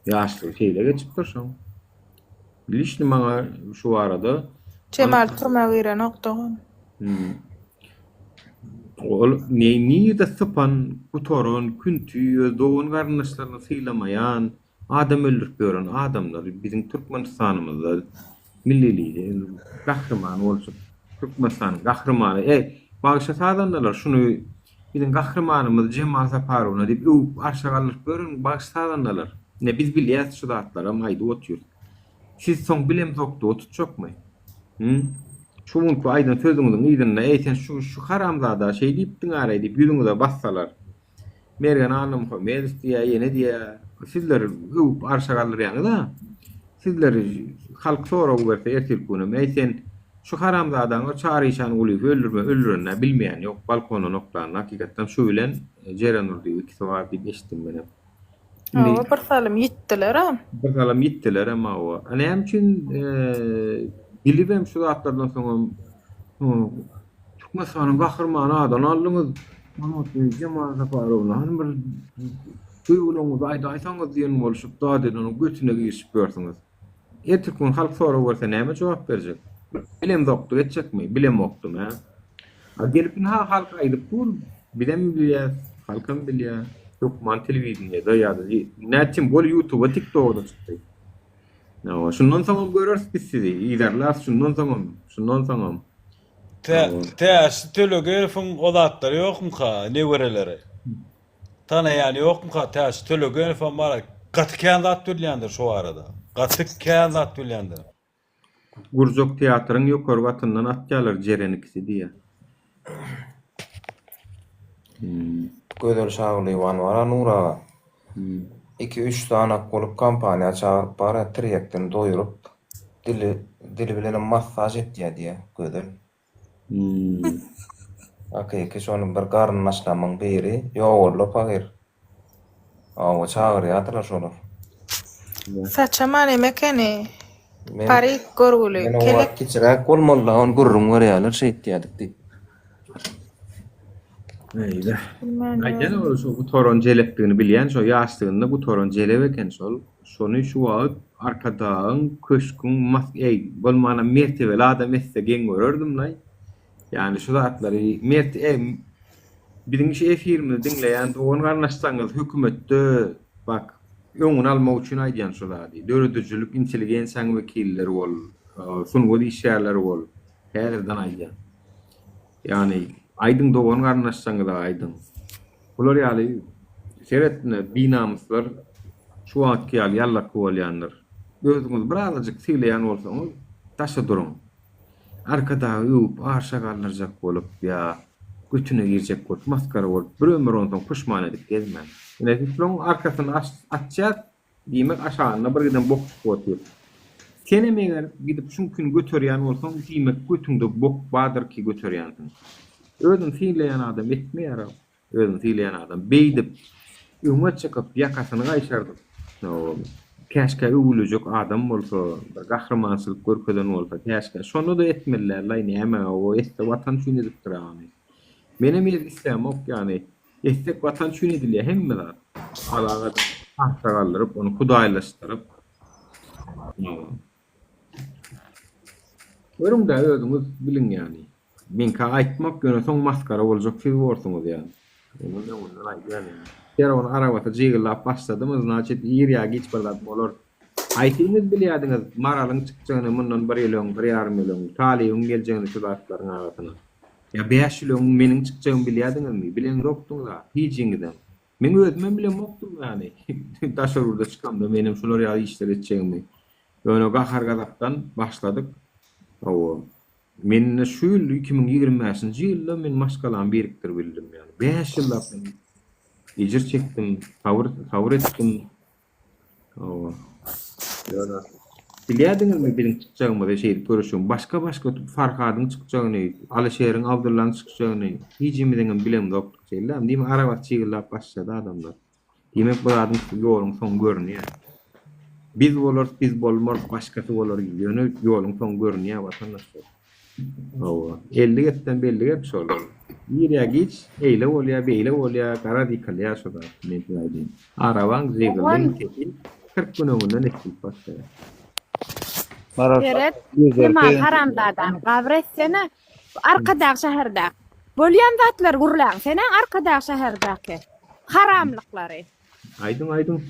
Ýaşly şeýle geçip durşaň. Bilişni bana şu arada Cemal turma giren okdoğun. Ol ni de sıpan kutoron küntü doğun garnaşlarını sıylamayan adam öldürüp gören adamlar bizim Türkmenistan'ımızda milliliği kahraman olsun Türkmenistan kahramanı bağışa sadanlar şunu bizim kahramanımız Cemal Saparov'na deyip aşağılar görün bağışa sadanlar ne biz bilýäs şu zatlar ama aýdy otuyor siz soň bilem zokdy otut çokmy Şuňky aýdan sözüňiziň ýygyna eýten şu haramzada şey diýipdiň ara diýip ýüzüňize bassalar. Mergen anam mez diýä, ýene diýä. Sizler öwüp arşagalar ýa-da. Sizler halk soraw berse ertir kuny eýten şu haramzadaň o çaryşan uly öldürme bilmeýän ýok balkona noktadan hakykatdan şu bilen jeranur diýip iki sowa diýip eşitdim menen. Bir salam yittiler ha. Bir salam yittiler ama o. Ana hem üçin bilibem şu zatlardan soňra Türkmenistanyň gahrmany adam aldyňyz. Mahmut Cemal Saparov'na bir duýgularyňyz aýdaýsaňyz diýen bolşup da dedim götüne geçip görsüňiz. Ertirkün halk soraw berse näme jogap berjek? Bilem doktor etjekmi? Bilem okdum ha. Gelip halk aýdyp bur bilem bilýär, halkam bilýär. Türkmen telewizionyada ýa-da näçim bol YouTube, TikTok'da çykdy. No, şundan soňra görürsiz biz sizi. Ýerler şundan soňra. Täs telegrafyň odatlar ýokmy ha? Ne göreleri? Tana ýani ýokmy ha? Täs telegrafyň mara gatykän zat bilýändir şu arada. Gatykän zat bilýändir. Gurjok teatryň ýokary gatyndan atjalar jerenikisi diýe. Gözel şauli wara nura. 2-3 tane bolup kampanya çağırıp bara triyekten doyurup dili bilen massaj etdiýär diýe gözel. Ki şonu bir garnaşlamyň biri ýogurly pagir. Awa çağırýarlar şonu. Saçama nemekeni? Pari gorguly. Kelek kiçirek bolmaly on gurrun görýärler şeýtdiýärdik diýip. Eýle. Aýdan şu bu toron jelepdigini bilýän, şo ýaşlygynda bu toron jelep eken şonu şu wagt arkadan köşkün bolmana mertebeli adam etse gen görürdüm lay. Yani şu zatlary birinçi efirimi dinleýän oňa garnaşsaňyz hökümetde bak öňüni almak üçin aýdýan şu zady. Döredüjülük inteligensiýa wekilleri bol, sunguly işgärleri bol. Herden aýdýan. Yani aydın doğan garnaşsaňyz aydın. Bular ýaly seretne binamyslar şu wagtky ýaly ýallak bolýandyr. Gözüňiz birazajyk silýän bolsaňyz taşa durun. Arkada ýup arşagallarjak bolup ýa götüne girjek bolup maskara bolup bir ömür ondan puşman edip gezmän. Ine diplom arkasyny açjak diýmek aşagyna bir giden bok çykýar. Seni meger gidip şu gün götürýän bolsaň diýmek götüňde bok badyr ki götürýänsiň. Özün fiilleyen adam etmeýär. Özün fiilleyen adam beýdip öňe çykyp ýakasyny gaýşardyk. Käşke öwüljek adam bolsa, bir gahrmançylyk görkeden bolsa, käşke şonu da etmeliler. Laý näme o etse watan şunu edip durany. Menem islam ok ýani etsek watan şunu edilýär hemme zat. Alaga ahtagallyryp onu hudaýlaşdyryp. Görüň da özüňiz bilin ýani. Men ka aýtmak göre soň maskara boljak siz bolsuňyz ýa. Munda aýdýan. Ýa-da onu arabata jygylap başladym, значит, ýer ýa geç bolar. Aýtyňyz bilýärdiňiz, maralyň çykjagyny mundan 1 ýylyň, 1,5 ýylyň, talygyň geljeğini şu zatlaryň agatyna. Ya 5 ýylyň meniň çykjagym bilýärdiňizmi? Bilen ýokduňlar, hiçiňizden. Men özüm bilen okdum ýani. Daşarurda çykanda menim şular ýaly işler etjegimi. Öňe gahargadakdan başladyk. O men şu ýyl 2025-nji ýylda men maşgalan biriktir bildim ýani. 5 ýyllap men ejir çekdim, sabır etdim. O ýa-da bilýärdiňizmi bilen çykjagymda şeýle görüşüm. Başga farkadyň çykjagyny, Alaşerin Abdullaň çykjagyny hiçimden bilen doktor şeýle. Diýme araba çygylap başladı adamlar. Demek bu adam ýoluň soň görünýär. Biz bolar, biz bolmaz, başgasy bolar ýöne ýoluň soň görünýär watandaşlar. O 50 getden belli gep şolar. Ýere geç, eýle bolýar, beýle bolýar, radikal ýaşada men diýdim. Arabaň zegirlen ketin 40 gün öňünden ekip başlaýar. Beret, kemal haramdadan gabretsene arkadaş şäherde. Bolýan zatlar gurlaň, senen arkadaş şäherdäki haramlyklary. Aydın.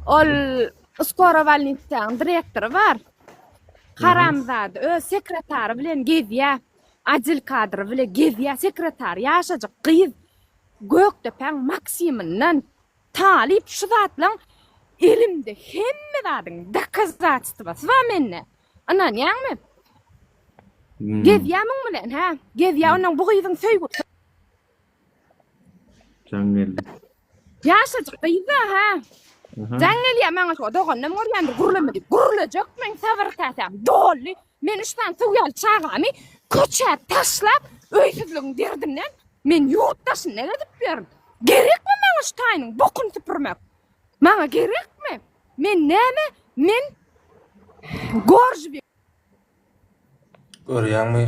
Ol Skorovalnitsan direktory bar. Haramzad öz sekretary bilen gezýär. Ajyl kadry bilen gezýär, sekretar ýaşajak gyz. Gökdepen Maksimynyň talip şu zatlaň elimde hemme zadyň dakazatçy bas wa menne. Anan ýa-mı? Gezýärmiň bilen ha? Gezýär onuň bu gyzyň söýgü. Jangel. Ýaşajak gyz ha. Jangel ýa-maňa şu doganna morýandy gurulmady. Gurulajak men sabr täsem. Dolly men işden suýal çagamy köçe taşlap öýsüzligiň derdimden men ýurtdaşyny näme edip berdim? Gerekmi maňa şu taýnyň bokuny süpürmek? Maňa gerekmi? Men näme? Men gorjby. Görýärmi?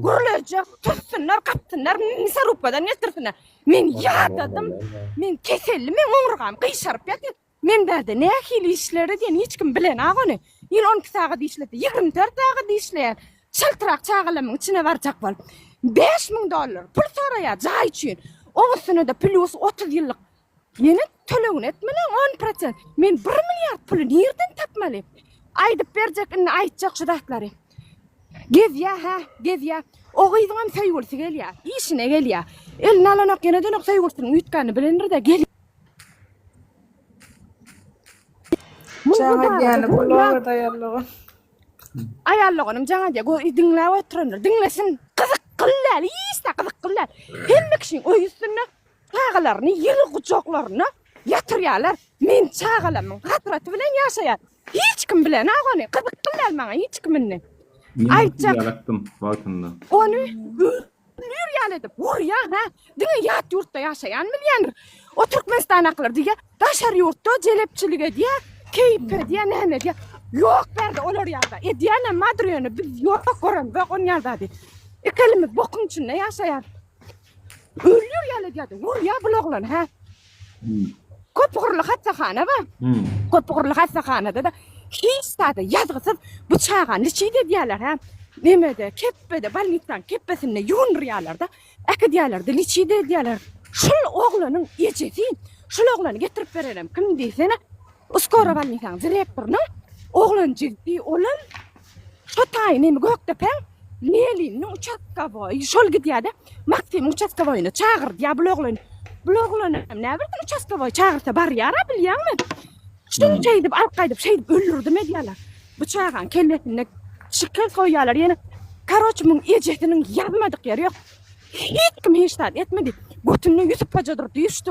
Gurulajak, tutsunlar, kapsınlar, misarupadan getirsinler. Men ýadadım, men keselli, men oňurgam, gyşaryp ýatyp. Men bäde nähili işleri diýen hiç kim bilen agony. Ýyl 12 sagat işledi, 24 sagat işleýär. Çyltyrak çagalamyň içine barjak bolup $5,000 pul soraýar jaý üçin. Oňusyna da plus 30 ýyllyk ýene tölegini etmelen 10%. Men 1 milliard puly nerden tapmaly? Aýdyp berjek, aýtjak şu datlary. Gezýär. O gyzyňam söýgülsi gelýär, işine gelýär. Elini alanak ýene dönük söýgülsiniň üýtkany bilendir de gelýär. Jaňa diýeni bular daýarlygy. Ayarlagynym jaňa diýe diňläp oturýar. Diňlesin, gyzyk gyllar, ýysta gyzyk gyllar. Hemme kişiň öýüsüne çagalaryny, ýyly guçaklaryny ýatyrýarlar. Men çagalamyň hatraty bilen ýaşaýar. Hiç kim bilen agony, gyzyk gyllar maňa hiç kimini. Aýtjak. Yarattım wagtynda. Onu ýür ýaledip, wurýa ha. Diňe ýat ýurtda ýaşaýan bilýändir. O Türkmenistan aklar diýe, daşar ýurtda jelepçilige diýe, keype diýe, näme diýe. Ýok berdi olar ýarda. Diýene madryony biz ýok görän we on ýarda diýdi. Ekelimiz bokuň içinde ýaşaýar. Ölýür ýaledýärdi. Wurýa bulaglan ha. Köpgürli hassahana ba? Köpgürli hassahanada da hiç tadı yazgısız bıçağın içiydi diyorlar ha. Nemede, keppede, balnittan keppesinde yunruyorlar da. Eki diyorlar da içiydi diyorlar. Şul oğlanın ecesi, şul oğlanı getirip verelim. Kim deysene? Uskora balnittan direktorunun oğlan ciddi olan şu tayini Göktepen Leli'nin uçatka boyu. Şol gidiyordu. Maksim uçatka boyunu çağır diye bu oğlanı. Bu oğlanı ne verdin uçatka boyu çağırsa bar yara biliyor musun? Şunu çeydip, alqaydip, şeydip öldürdüm ediyorlar. Bıçağın kelletine şıkkı koyuyorlar. Yani karoçumun ejetinin yazmadık yeri yok. Hiç kim hiç tadı etmedi. Götünü yüzüp bacadır düştü.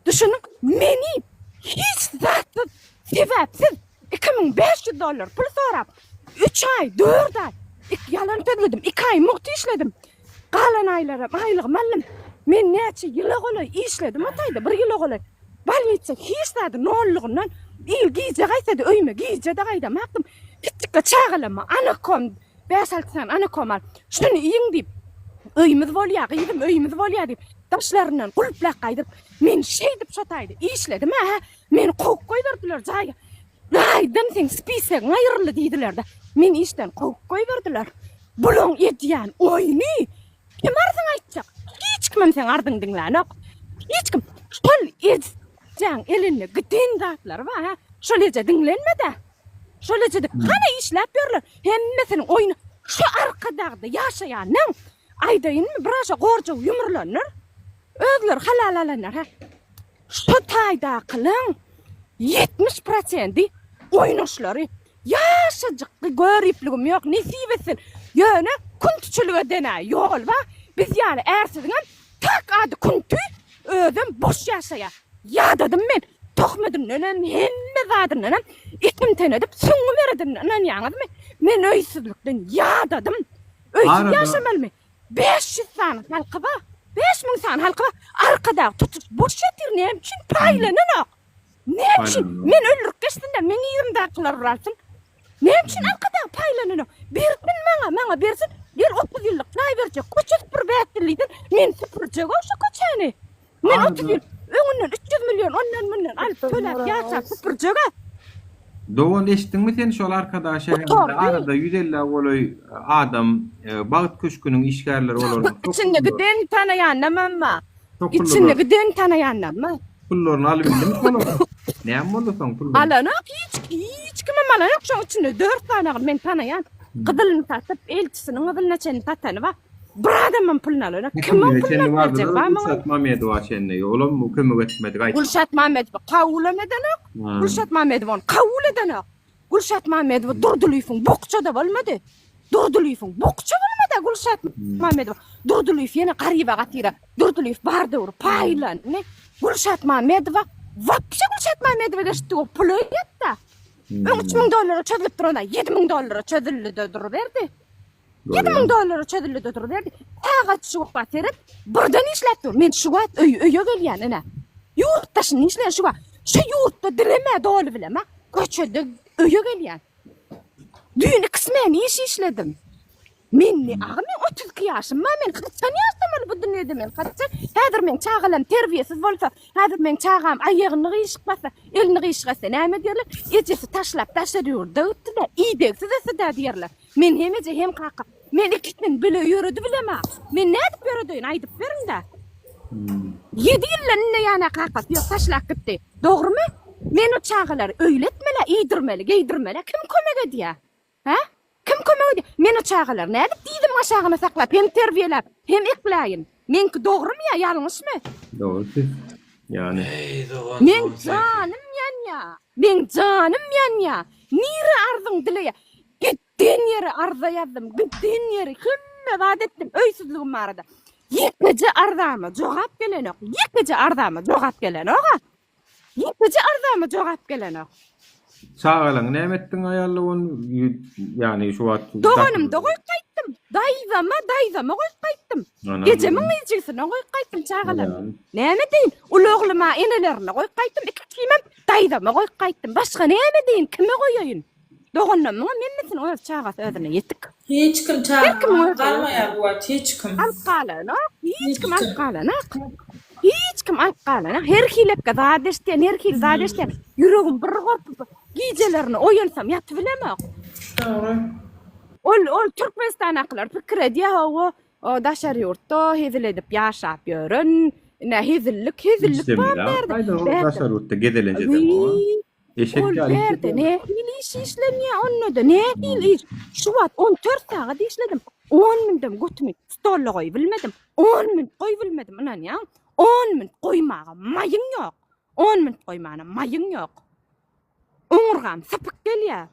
Düşünün, meni hiç zatsız, sebepsiz $2,500 pul sorap. 3 ay, 4 ay. Yalan söyledim, 2 ay muhtu işledim. Kalan aylara, aylık malım. Men neçe yılı olay işledim. Atayda 1 yılı olay. Balnitsa hiç tadı nolluğundan il giyce gaysaydı öyme giyce de gayda maktım. Hittikka çağılama anakom. Besaltsan anakom al. Şunu iyin deyip. Öyümüz volya giydim öyümüz volya deyip. Taşlarından kulplak gaydıp. Men şeydip şataydı işledim ha. Men kovuk koyverdiler zaya. Aydan sen spisek ayrılı deydiler de. Men işten kovuk koyverdiler. Bulun ediyen oyunu. Kim arzın aytacak? Hiç kimim sen ardın dinlanak. Hiç kim. Şol can elini gidin zatlar var ha. Şöylece dinlenme de. Şöylece de kana işlep berler. Hemmesinin oyunu şu arkadagda yaşayanın aydayın mı braşa gorca yumurlanır. Özler halalalanır ha. Şu tayda kılın 70% oynaşları yaşacık görüplüğüm yok nesibesin. Yöne kuntçuluğa dene yol var. Biz yani ersidin tak adı kuntu ödüm boş yaşaya. Ya dedim men tohmedin nenem hemme zadın nenem itim tenedip süngü veredin nenem yani men öysüzlükten ya dedim. Öysüz yaşamalı mı? 500 tane halkı var. 5000 tane halkı var. Arkada tutuş boş yetir neyim için paylanın o. Neyim için men ölürük geçtiğinde men 20 dakikalar vuralsın. Neyim için arkada paylanın o. Birtin bana bersin. Bir 30 yıllık nay verecek. Koçuz bir beğettirliydin. Men süpürecek olsa koçani. Men 30 yıl. Önünden 300 milyon ondan bundan alıp tölep yaşap süpürecek ha. Doğan eşittin mi sen şol arkadaş şehirde arada 150 oloy adam bağıt köşkünün işgärleri olur. İçindeki den tanayan namamma. İçindeki den tanayan namma. Pullarını alabildin mi pullar? Näme boldu soň pullar? Alana hiç kime mana yok şu içinde 4 tane men tanayan. Qıdılını satıp elçisinin qıdılına çeni tatany var. Bir adamın pulunu alana. Kim o pulunu verecek? Gülşat Mamedov açenni. Olam mu kömek etmedi gaýt. Gülşat Mamedov kabul edenek. Gülşat Mamedov kabul edenek. Gülşat Mamedov Durduluyfun bokçada bolmady. Durduluyfun bokça bolmady Gülşat Mamedov. Durduluyf ýene garyba gatira. Durduluyf bardy ur paylan ne? Gülşat Mamedov vapşa Gülşat Mamedov geçdi o pulu ýetdi. $3000 çözülüp durana $7000 çözülüp duruverdi. $7000 çözülüp duruverdi. Tagat şu bateret birden işläpdi. Men şu wagt öýe gelýän ene. Ýurtdaşyny işlän şu wagt. Şu ýurtda direme dolu bilema. Köçede öýe gelýän. Düýni kısmany iş işledim. Menni ağmy 30 ýaşym var. Men kaçan ýaşdym bu dünýede men kaçan. Häzir men çağalam terbiýesiz bolsa, häzir men çağam aýagyny gyşykmasa, elini gyşykasa näme diýerler? Ejesi taşlap taşdyrdy, ötdü. İýdeksiz ese de diýerler. Men hemece hem kaka. Men ikitinin bile ýürüdi bilema. Men nädip ýörüdüň aýdyp berin de. 7 ýyllar ýana kaka ýok taşlap gitdi. Dogrymy? Men o çağalar öýletmeli, iýdirmeli, geýdirmeli. Kim kömek edýär? Ha? Kim kömek edýär? Men o çağalar nädip diýdim aşagyna saklap, hem terbiýelep, hem ekläýin. Menki dogrymy ýa, ýalňyşmy? Dogry. Yani. Men canım ýanya. Men canım ýanya. Nire arzyň dileýär? Gitden ýere arza ýazdım. Gitden ýere kimme wagt etdim. Öýsüzligim barada. Ýeknije arzama jogap gelenok. Ýeknije arzama jogap gelenok. Ýeknije arzama jogap gelenok. Çağalaň näme etdiň aýallygyň ýani şu wagt. Doganymda goýup gaýtdym. Daýzama goýup gaýtdym. Gejemiň ýeçigisine goýup gaýtdym çağalar. Näme deýin? Uluglyma enelerini goýup gaýtdym. Iki kimem daýzama goýup gaýtdym. Başga näme deýin? Kime goýaýyn? Doganymda memmesin oýap çağas özüne ýetdik. Hiç kim çağırmaýar bu wagt, hiç kim. Alqalana, hiç kim alqalana. Hiç kim alqalana. Her hilepke zadeşden, her hil zadeşden. Yüregim bir gorpup, gijelerini oýansam ýatyp bilemek. Doğru. Ol Türkmenistan aklar pikir edýär o daşar ýurtda hezil edip ýaşap ýörün. Ne hezillik bar berdi. Daşar ýurtda gedelenjeden o. Eşekli alýar. Ne hil iş işlenýär onnoda. Ne hil iş. Şu wagt 14 sagat işledim. 10 mindim götümi stolla goýup bilmedim. 10 min goýup bilmedim anan ýa. 10 min goýmaga maýyň ýok. 10 min goýmana maýyň ýok. Oňurgam sapyk gelýär.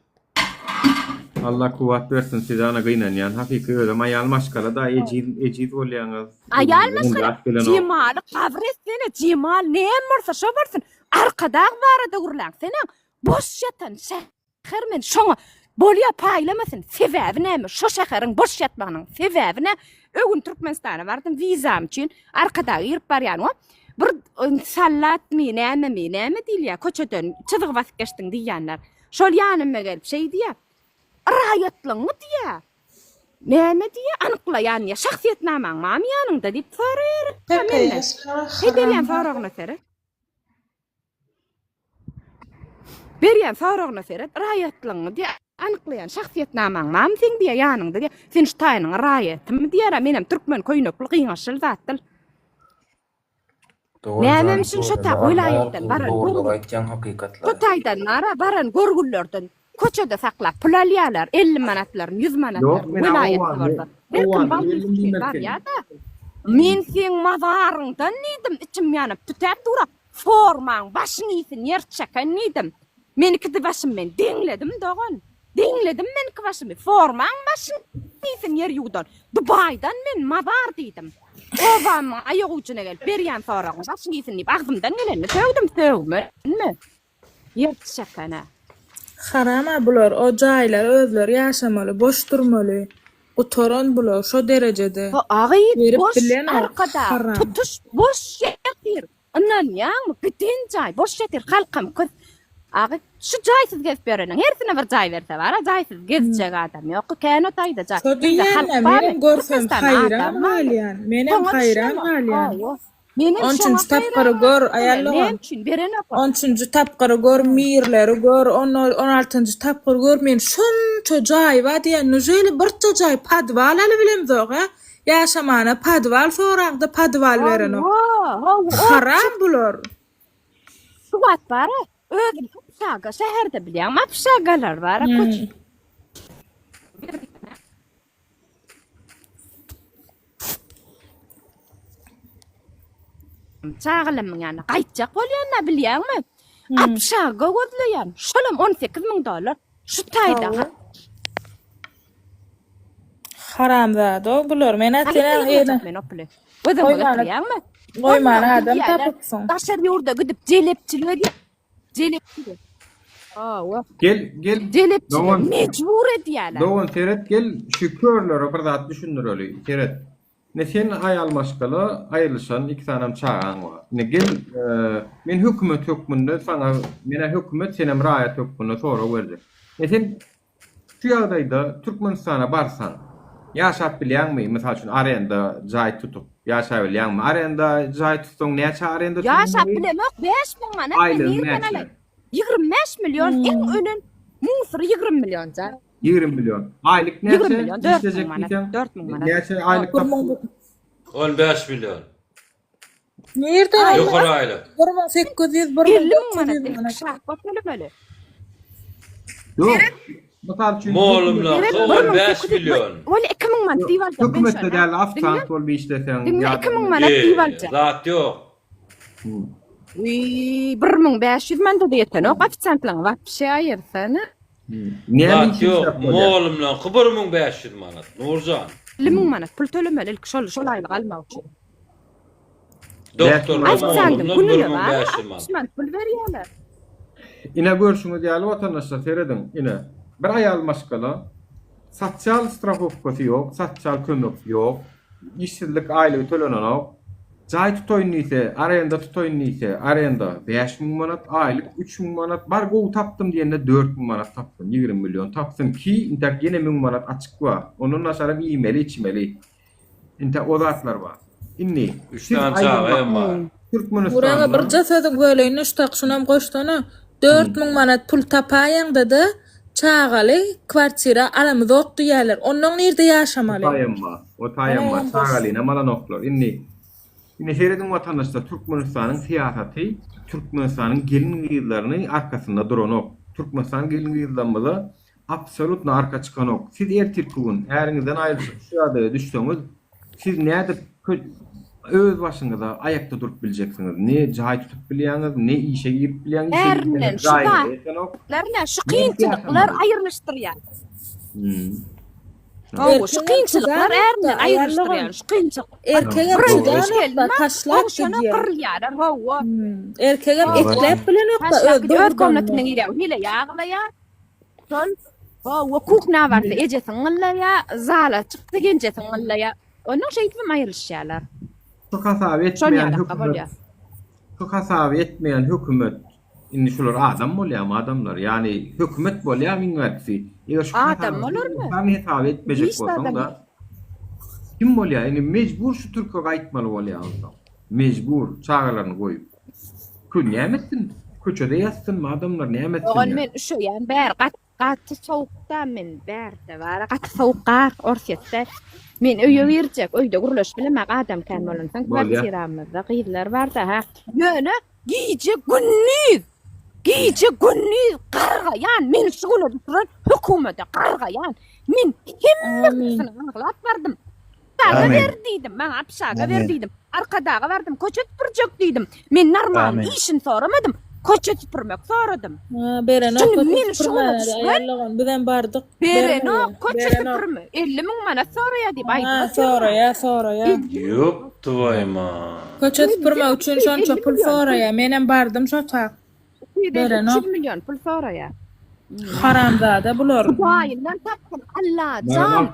Allah kuvvet versin size ana gıynan hakiki öyle ayal maşkala da ecid bolýaňyz. Ayal maşkala Cemal gabresine Cemal näme bolsa şo bolsun arkadag barada gurlan senen boş ýatan şäher men şoňa bolýa paýlamasyn sebäbi näme şo şäheriň boş ýatmagynyň sebäbi näme ögün Türkmenistana bardym wizam üçin arkadag ýerip barýan bir sallat mi näme diýilýär köçeden çyzyg basyp geçdiň diýýänler şol ýanyma gelip şey diýär raýatlyňy diýär. Näme diýär? Anyklaýan ýa şahsiýetnamaň mamy ýanynda diýip sorar. Berýän soragna sere. Berýän soragna sere raýatlyňy diýär. Anyklaýan şahsiýetnamaň mamy sen diýär ýanynda diýär. Sen şu taýynyň raýatymy diýär. Menem türkmen köýnekli gyňaşyl zatdyl. Nämemişin şu ta vilayetden baran. Aýtjan hakykatlar. Kutaydan nara baran görgüllerden köçede saklap pul alýarlar 50 manatlar, 100 manatlar vilayetde barda. Belki baldy bar ya da. Men sen mazaryňdan nidim içim ýanyp tütäp dura. Formaň başyny ýetin ýerçeken nidim. Meniki de başym men deňledim dogan. Deňledim meniki başymy. Formaň başyny ýetin ýer ýugdan. Dubaydan men mazar diýdim. Obama aýagy uçuna gelip berýän soragy başyny ýetin diýip agdymdan geleni töwdüm. Ýerçekene. Harama bular o jaýlar özleri ýaşamaly, boş durmaly. Otoran bular şo derejede. Agyp boş arkada tutuş boş ýer. Ondan ýa-mı bütün jaý boş ýer halkym köz. Agyp şu jaýsyz gezip bereniň hersine bir jaý berse bar, jaýsyz gezjek adam ýok. Käno taýda jaý. Menem görsem hayran galýan. Menem hayran galýan. Onçuncu tapqara gör ayarlagan. Onçuncu tapqara gör mirleri gör. 16-njy tapqara gör men şunça jaý wa diýen nüjeli birçe jaý padwal aly bilen zoga. Ýaşamana padwal soragda padwal bereni. Haram bular. Suwat bara ögün hapsaga şäherde bilýän hapsagalar bara köç. Çağılım yani qaytjak bolýan bilýärmi? Apşaga gözleýän. Şolam $18,000. Şu taýda. Haramzada bular. Men atýan ýene. Özüm bolýarmy? Goýmana adam tapypsyň. Daşar ýurda gidip jelepçilik edýär. Jelepçilik. Gel jelepçilik mecbur edýärler. Doğan Teret gel şu körlere bir zat düşündüreli. Teret. Ne sen ayal maşgaly aýrylşan iki tanem çağan var. Ne gel men hökümet hökmünde sana mena hökümet senem raýat hökmünde sonra berdi. Ne sen şu ýagdaýda Türkmenistana barsan ýaşap bilýärmi? Mysal üçin arenda jaý tutup ýaşap bilýärmi? Arenda jaý tutsaň näçe arenda tutup? Ýaşap bilemek 5.000 manat. 25 milyon en önen Mısır 20 milyon jaý. 20 milyon. Aylık näçe? 4 milyon. Näçe aylık? 15 milyon. Nerede? Ýokary aýlyk. 1800 manat. Yok. Misal üçin Molumlar 15 milyon. Ola 2000 manat diýip hökümetde däl aftan bol bir işleseň ýa 2000 manat diýip alja. Zat ýok. 1500 manat diýeten, o ofiçantlaryň wagt şey aýyrsan. Zat ýok. Molumlar 1500 manat. Nurjan. 5000 manat pul tölemeli ilk şol aýlyk almak üçin. Doktor molumlar 1500 manat pul berýärler. Ine görüşüňiz ýaly watandaşlar seredin. Ine bir aýal maşgaly sosial strafowkasy ýok, sosial kömek ýok, işsizlik aýlygy tölenenok. Jaý tutoýnyse, arenda tutoýnyse, arenda 5000 manat, aýlyk 3000 manat, bar gowy tapdym diýende 4000 manat tapdym, 20 milyon tapdym ki, intek ýene 1000 manat açyk bar. Onun aşara iýmeli, içmeli. Inte ozatlar bar. Inni 3 tane çağaýam bar. Buraya bir jasady göleýin üstaq şunam goşdana 4000 manat pul tapaýaň dedi. Çağaly kwartira alamyz ok diýerler. Ondan nerede ýaşamaly? O taýam bar. Çağalyna mala noklar. Inni seredin watandaşlar Türkmenistanyň siýasaty, Türkmenistanyň gelin ýyllaryny arkasynda duranok. Türkmenistan gelin ýyllanmaly absolutna arka çykanok. Siz ertirkugün äriňizden aýrylyp şu ýada düşseňiz, siz näde öz başyňyza aýakda durup biljeksiňiz. Ne jaý tutup bilýäňiz, ne işe girip bilýäňiz. Erlen şu kynçylyklar aýrylşdyrýar. Şu kynçylyklar erlen aýrylşdyrýar. Şu kynçylyk. Erkegem çydanokda taşlap diýär. Erkegem eklep bilen okda öz komnatynyň ýere hile ýaglaýar. Şol kukna barsa ejesiň ýa zala çykdy genjesiň ýa. Onuň şeýtimi aýrylşýarlar. Çok hasap etmeyen hükümet inni şular adam bolýarmy adamlar yani hükümet bolýarmy ňaty adam bolurmy ben hasap etmejek bolsaň da kim bolýar yani mecbur şu türkçe aýtmaly bolýar mecbur çağalaryny goýup kun nämetdin köçede ýatsyn adamlar nämetdin men şu yani bär Gatı soğukta men bärde bara gatı soğuk gar orsyetde men öýe berjek öýde gurulaş bilemek adam kan bolan saň kwartiramyzda gyýlar bar da ha ýöne giýje günnüz gargayan men şuňa duran hökümete gargayan men hemmesin aňlap bardım. Daga berdiydim, ben apşaga berdiydim. Arkadaga verdim, koçet pürjek diýdim. Men normal işin soramadım. Koçet pürmek soradım. Bereno koçet pürmek ayarlagan bilen bardyk. Bereno koçet pürmek 50 000 manat soraya diýip aýtdy. Soraya. Ýop duýma. Koçet pürmek üçin şonça pul soraya. Menen bardım şoçak. Bereno 3 milyon pul soraya. Haramzada bular. Hudaýyndan tapdym Allah Can.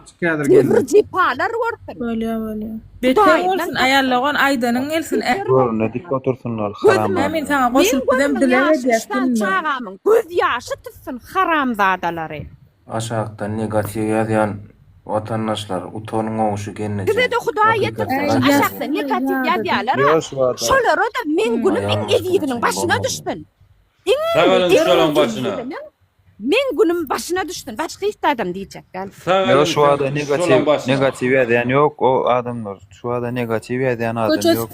Jipalar görtün. Böyle. Beter olsun ayarlagan aýdanyň gelsin. Görüne dik otursunlar haram. Men sana goşup bilen dileýärdim. Çağamyň göz ýaşy tutsun haramzadalary. Aşağıdan negatif ýazýan vatandaşlar utanyň oňuşy gelne. Gide de Hudaý ýetirsin. Aşakda negatif ýazýarlar. Şolary da men günüm men edýidiniň başyna düşdüm. Sagalın şolaň başyna. Men günüm başyna düşdüm. Başga hiç adam diýjek gal. Yo şu ada negatif ýazýan ýok, o adamlar. Şu ada negatif ýazýan adam ýok.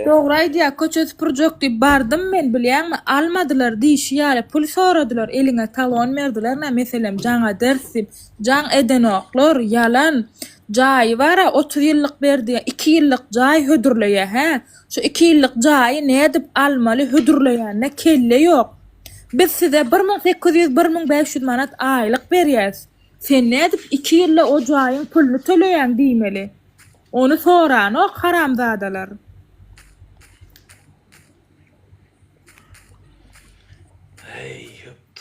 Dogry aýdýar, köçet projekti bardım men bilýärmi? Almadylar diýişýär, pul soradylar, eliňe talon berdiler. Meselem jaňa dersip, jaň edenoklar yalan. Jaý bara 30 ýyllyk berdi, 2 ýyllyk jaý hödürleýär, ha? Şu 2 ýyllyk jaý nädip almaly hödürleýär, ne kelle ýok. Biz size 1800-1500 manat aylyk berýäs. Sen nädip 2 ýylda o jaýyň pulunu töleýän diýmeli. Onu soran o haramzadalar.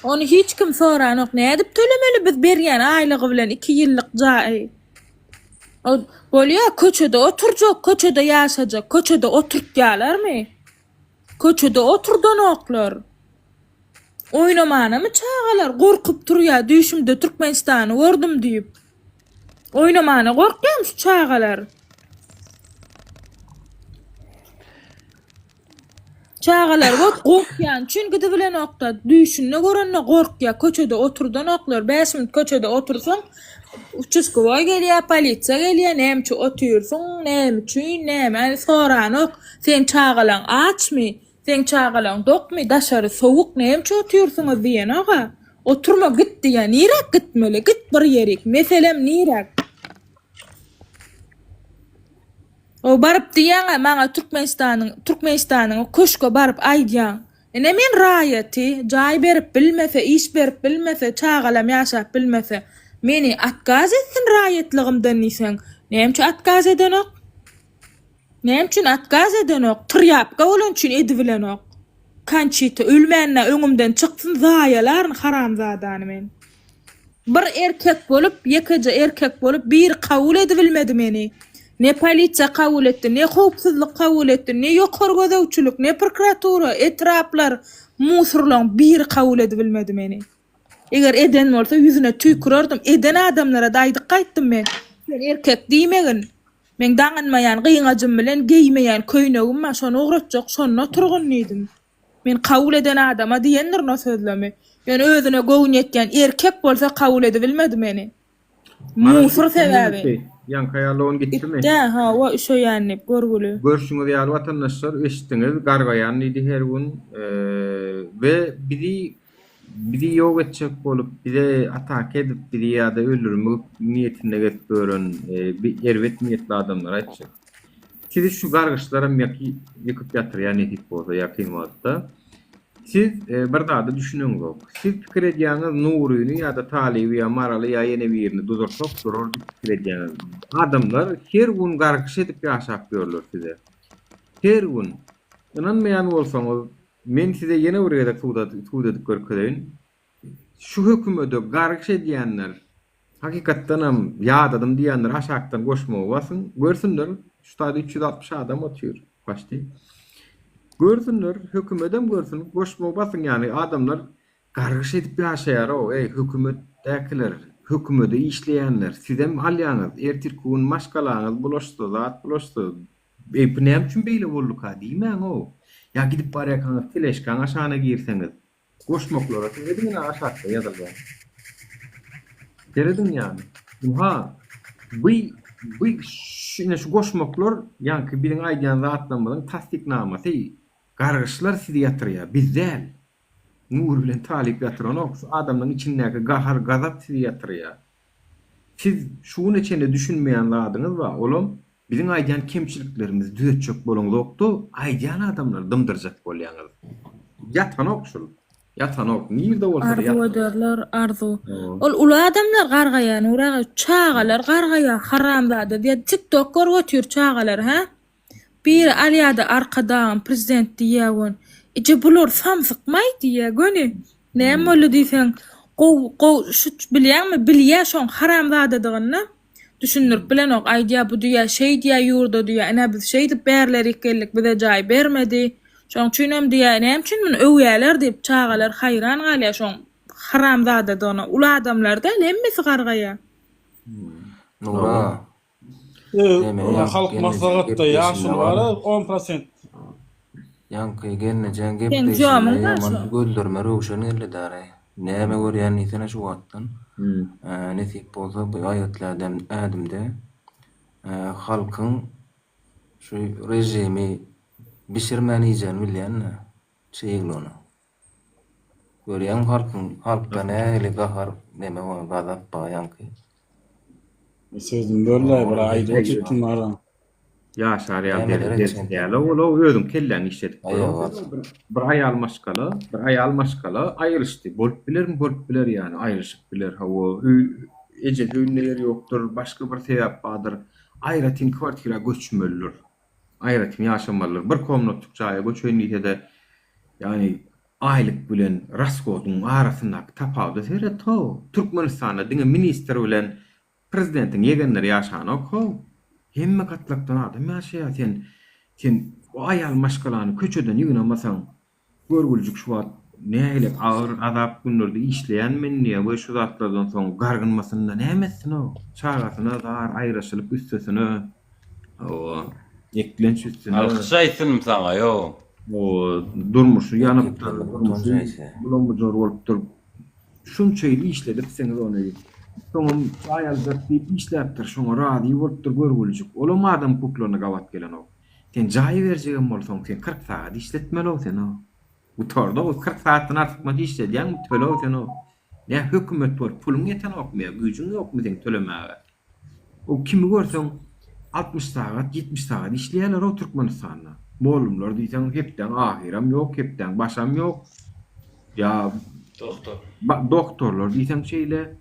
Onu hiç kim soran ok, nädip tölemeli biz berýän aylygy bilen 2 ýyllyk jaý. O bolýa köçede oturjak, köçede ýaşajak, köçede oturtýarlarmy? Köçede oturdan oklar. Oynamana mı çağalar? Gorkup durýar, düşümde Türkmenistany gördüm diýip. Oynamana gorkýar şu çağalar. Çağalar gorkýan, çünki de bilen okda düşünne görenne gorkýar, köçede oturdan oklar. 5 minut köçede otursan, uçuskowa gelýär, polisiýa gelýär, näme oturýarsyň, näme üçin, näme soran ok. Sen çağalan açmy? Sen çağalan dokmy, daşary sowuk näme oturýarsyňyz diýen aga. Oturma gitdi ya, nirak gitmeli, git bir ýerek. Meselem nirak. O barıp diýen maňa Türkmenistanyň köşke barıp aýdýan. Ne men raýaty, jaý berip bilmese, iş berip bilmese, çağalam ýaşap bilmese, meni atkaz etsin raýatlygymdan diýsen. Näme atkaz edenok? Näme üçin atkaz edenok? Tiryapga bolan üçin edibilenok. Kançyty ölmänne öňümden çykdyn zaýalar haramzadany men. Bir erkek bolup, ýekeje erkek bolup bir kabul edibilmedi meni. Ne polisiýa kabul etdi, ne howpsuzlyk kabul etdi, ne ýokary gözäwçilik, ne prokuratura, etraplar, musurlaň bir kabul edibilmedi meni. Eger eden bolsa ýüzüne tüýkürerdim, eden adamlara daýdyk gaýtdym men. Sen erkek diýmegin. Men daňanmaýan gyýňajym bilen geýmeýän köýnegim ma şonu ogratjak, şonu turgunlydym. Men kabul eden adama diýendir no sözlemi. Yani özüne goýun etýän erkek bolsa kabul edibilmedi meni. Musur sebäbi. Yankayalığın gitti mi? Ha, o şu yani görgülü. Görüşünüz ýaly vatandaşlar eşitdiňiz, gargayan idi her gün ve biri ýok etjek bolup, biri atak edip, biri ýa-da öldürmek niýetinde getbören erwet niýetli adamlar aýtjak. Siz şu gargyşlara ýekyp ýatyrýan edip bolsa ýakynwagtda siz bir daha da düşünün yok. Siz pikir edýäňiz Nuryny ýa-da Talibi ýa Maraly ýa ýene birini duzursak durur pikir edýäňiz. Adamlar her gün gargyş edip ýaşap görler size. Her gün. Inanmaýan bolsaňyz, men size ýene bir ýerde tuğda edip görkedeýin. Şu hökümete gargyş edýänler hakykatdan hem ýadadım diýenler aşakdan goşmagy basyn, görsünler. Şu taýda 360 adam otýar. Başdy. Görsünler, hökümetem görsün, goşmagy basyn ýani adamlar gargyş edip ýaşaýar o, hökümetdekiler, hökümete işleýänler, sizem alýaňyz, ertirkün maşgalaňyz bulaşdy, zat bulaşdy. Bu näme üçin beýle bolduk ha diýmäň o. Ya gidip barýaňyz, teleşkaň aşaňa girseňiz, Goşmaklara edin aşağıda yazılgan. Deredin yani. Ha bu şu goşmaklar yani birin aýdýan zatlanmadan tasdiknamasy gargyşlar sizi ýatyrýar. Bizden nur bilen talip ýatyran o adamyň içindäki gahar gazap sizi ýatyrýar. Siz şuny içinde düşünmeýän zadyňyz bar. Olam biziň aýdýan kemçiliklerimiz düýetjek bolanyzokdy, aýdýan adamlar dymdyrjak bolýaňyz. Ýatan okşul. Yatan ok. Nirde bolsa da Arzu ederler, arzu. Ulu adamlar gargayan, uraga çağalar, gargaya haramzada diye TikTok görüyor çağalar ha. Bir aliyada arkadan prezident diýäwin. Ije bular samsykmay diýe göni. Näme bolu diýsen, şu bilýärmi? Bilýär şoň haramzadadygyny. Düşünürip bilen ok aýdýa bu diýä şey diýä ýurda diýä, ana biz şey dip berlerik geldik, bize jaý bermedi. Şoň üçinem diýä, näme üçin men öwýäler diýip çağalar hayran galýar şoň haramzadadygyna. Ula adamlar da hemmesi gargaýa. Nura. Halk maslahatda ýaşy bar 10%. Yankı genne jengep Sen jomun başa. göldürme rowşan elledare. Näme görýän ýetene şu wagtdan. Nesip bolsa bu aýatlardan adamda halkyň şu rejimi bişirmeni ýen bilýänmi? Şeýlony. Görýän halkda näle gahar näme gazap baýanky. Sözüm böyle bir aýdyp gitdim ara. Ya şariat derdi. Olo özüm kellen işletip. Bir ayal maşkala ayrıştı. Bolup biler yani ayrışıp biler. Hawa ece öýünleri ýokdur, başga bir sebäp bardyr. Aýratyn kwartira göçmeliler. Aýratyn ýaşamalylar. Bir komnatluk jaýa göçenlikde yani aýlyk bilen rasgodyň arasyndaky tapawda seret to. Türkmenistanda diňe minister bilen prezidentin yegenleri ýaşan ok. Hemme katlaktan adam ýaşaýar. Sen o aýal maşgalany köçeden ýygynamasaň görgüljük şu wagt näle ağır azap günlerde işleýän men näme şu zatlardan soň gargynmasynda nämesin o? Çağasyna dar aýraşylyp üstesine o eklenç üstüne. Alkyşaýsyn saňa ýo. O durmuşy ýanyp bulan bu jor bolup durup şunçaýly işledip seňiz ony soňam aýalda işläpdir şoňa rady bolup dur görgüljük. Olam adam puklaryna gawat gelen o. Sen jaý berjegem bolsaň sen 40 saat işletmeli bolsan o. Bu torda o 40 saatdan artyk ma işledýän töle bolsan o. Ne hökümet bor, puluň ýeten okmaýar, güýjüň ýokmy sen tölemäge. O kimi görseň 60 saat, 70 saat işleýärler o Türkmenistanda. Bolumlar diýsen hepden ahiram ýok, hepden başam ýok. Ya doktorlar diýsen şeýle,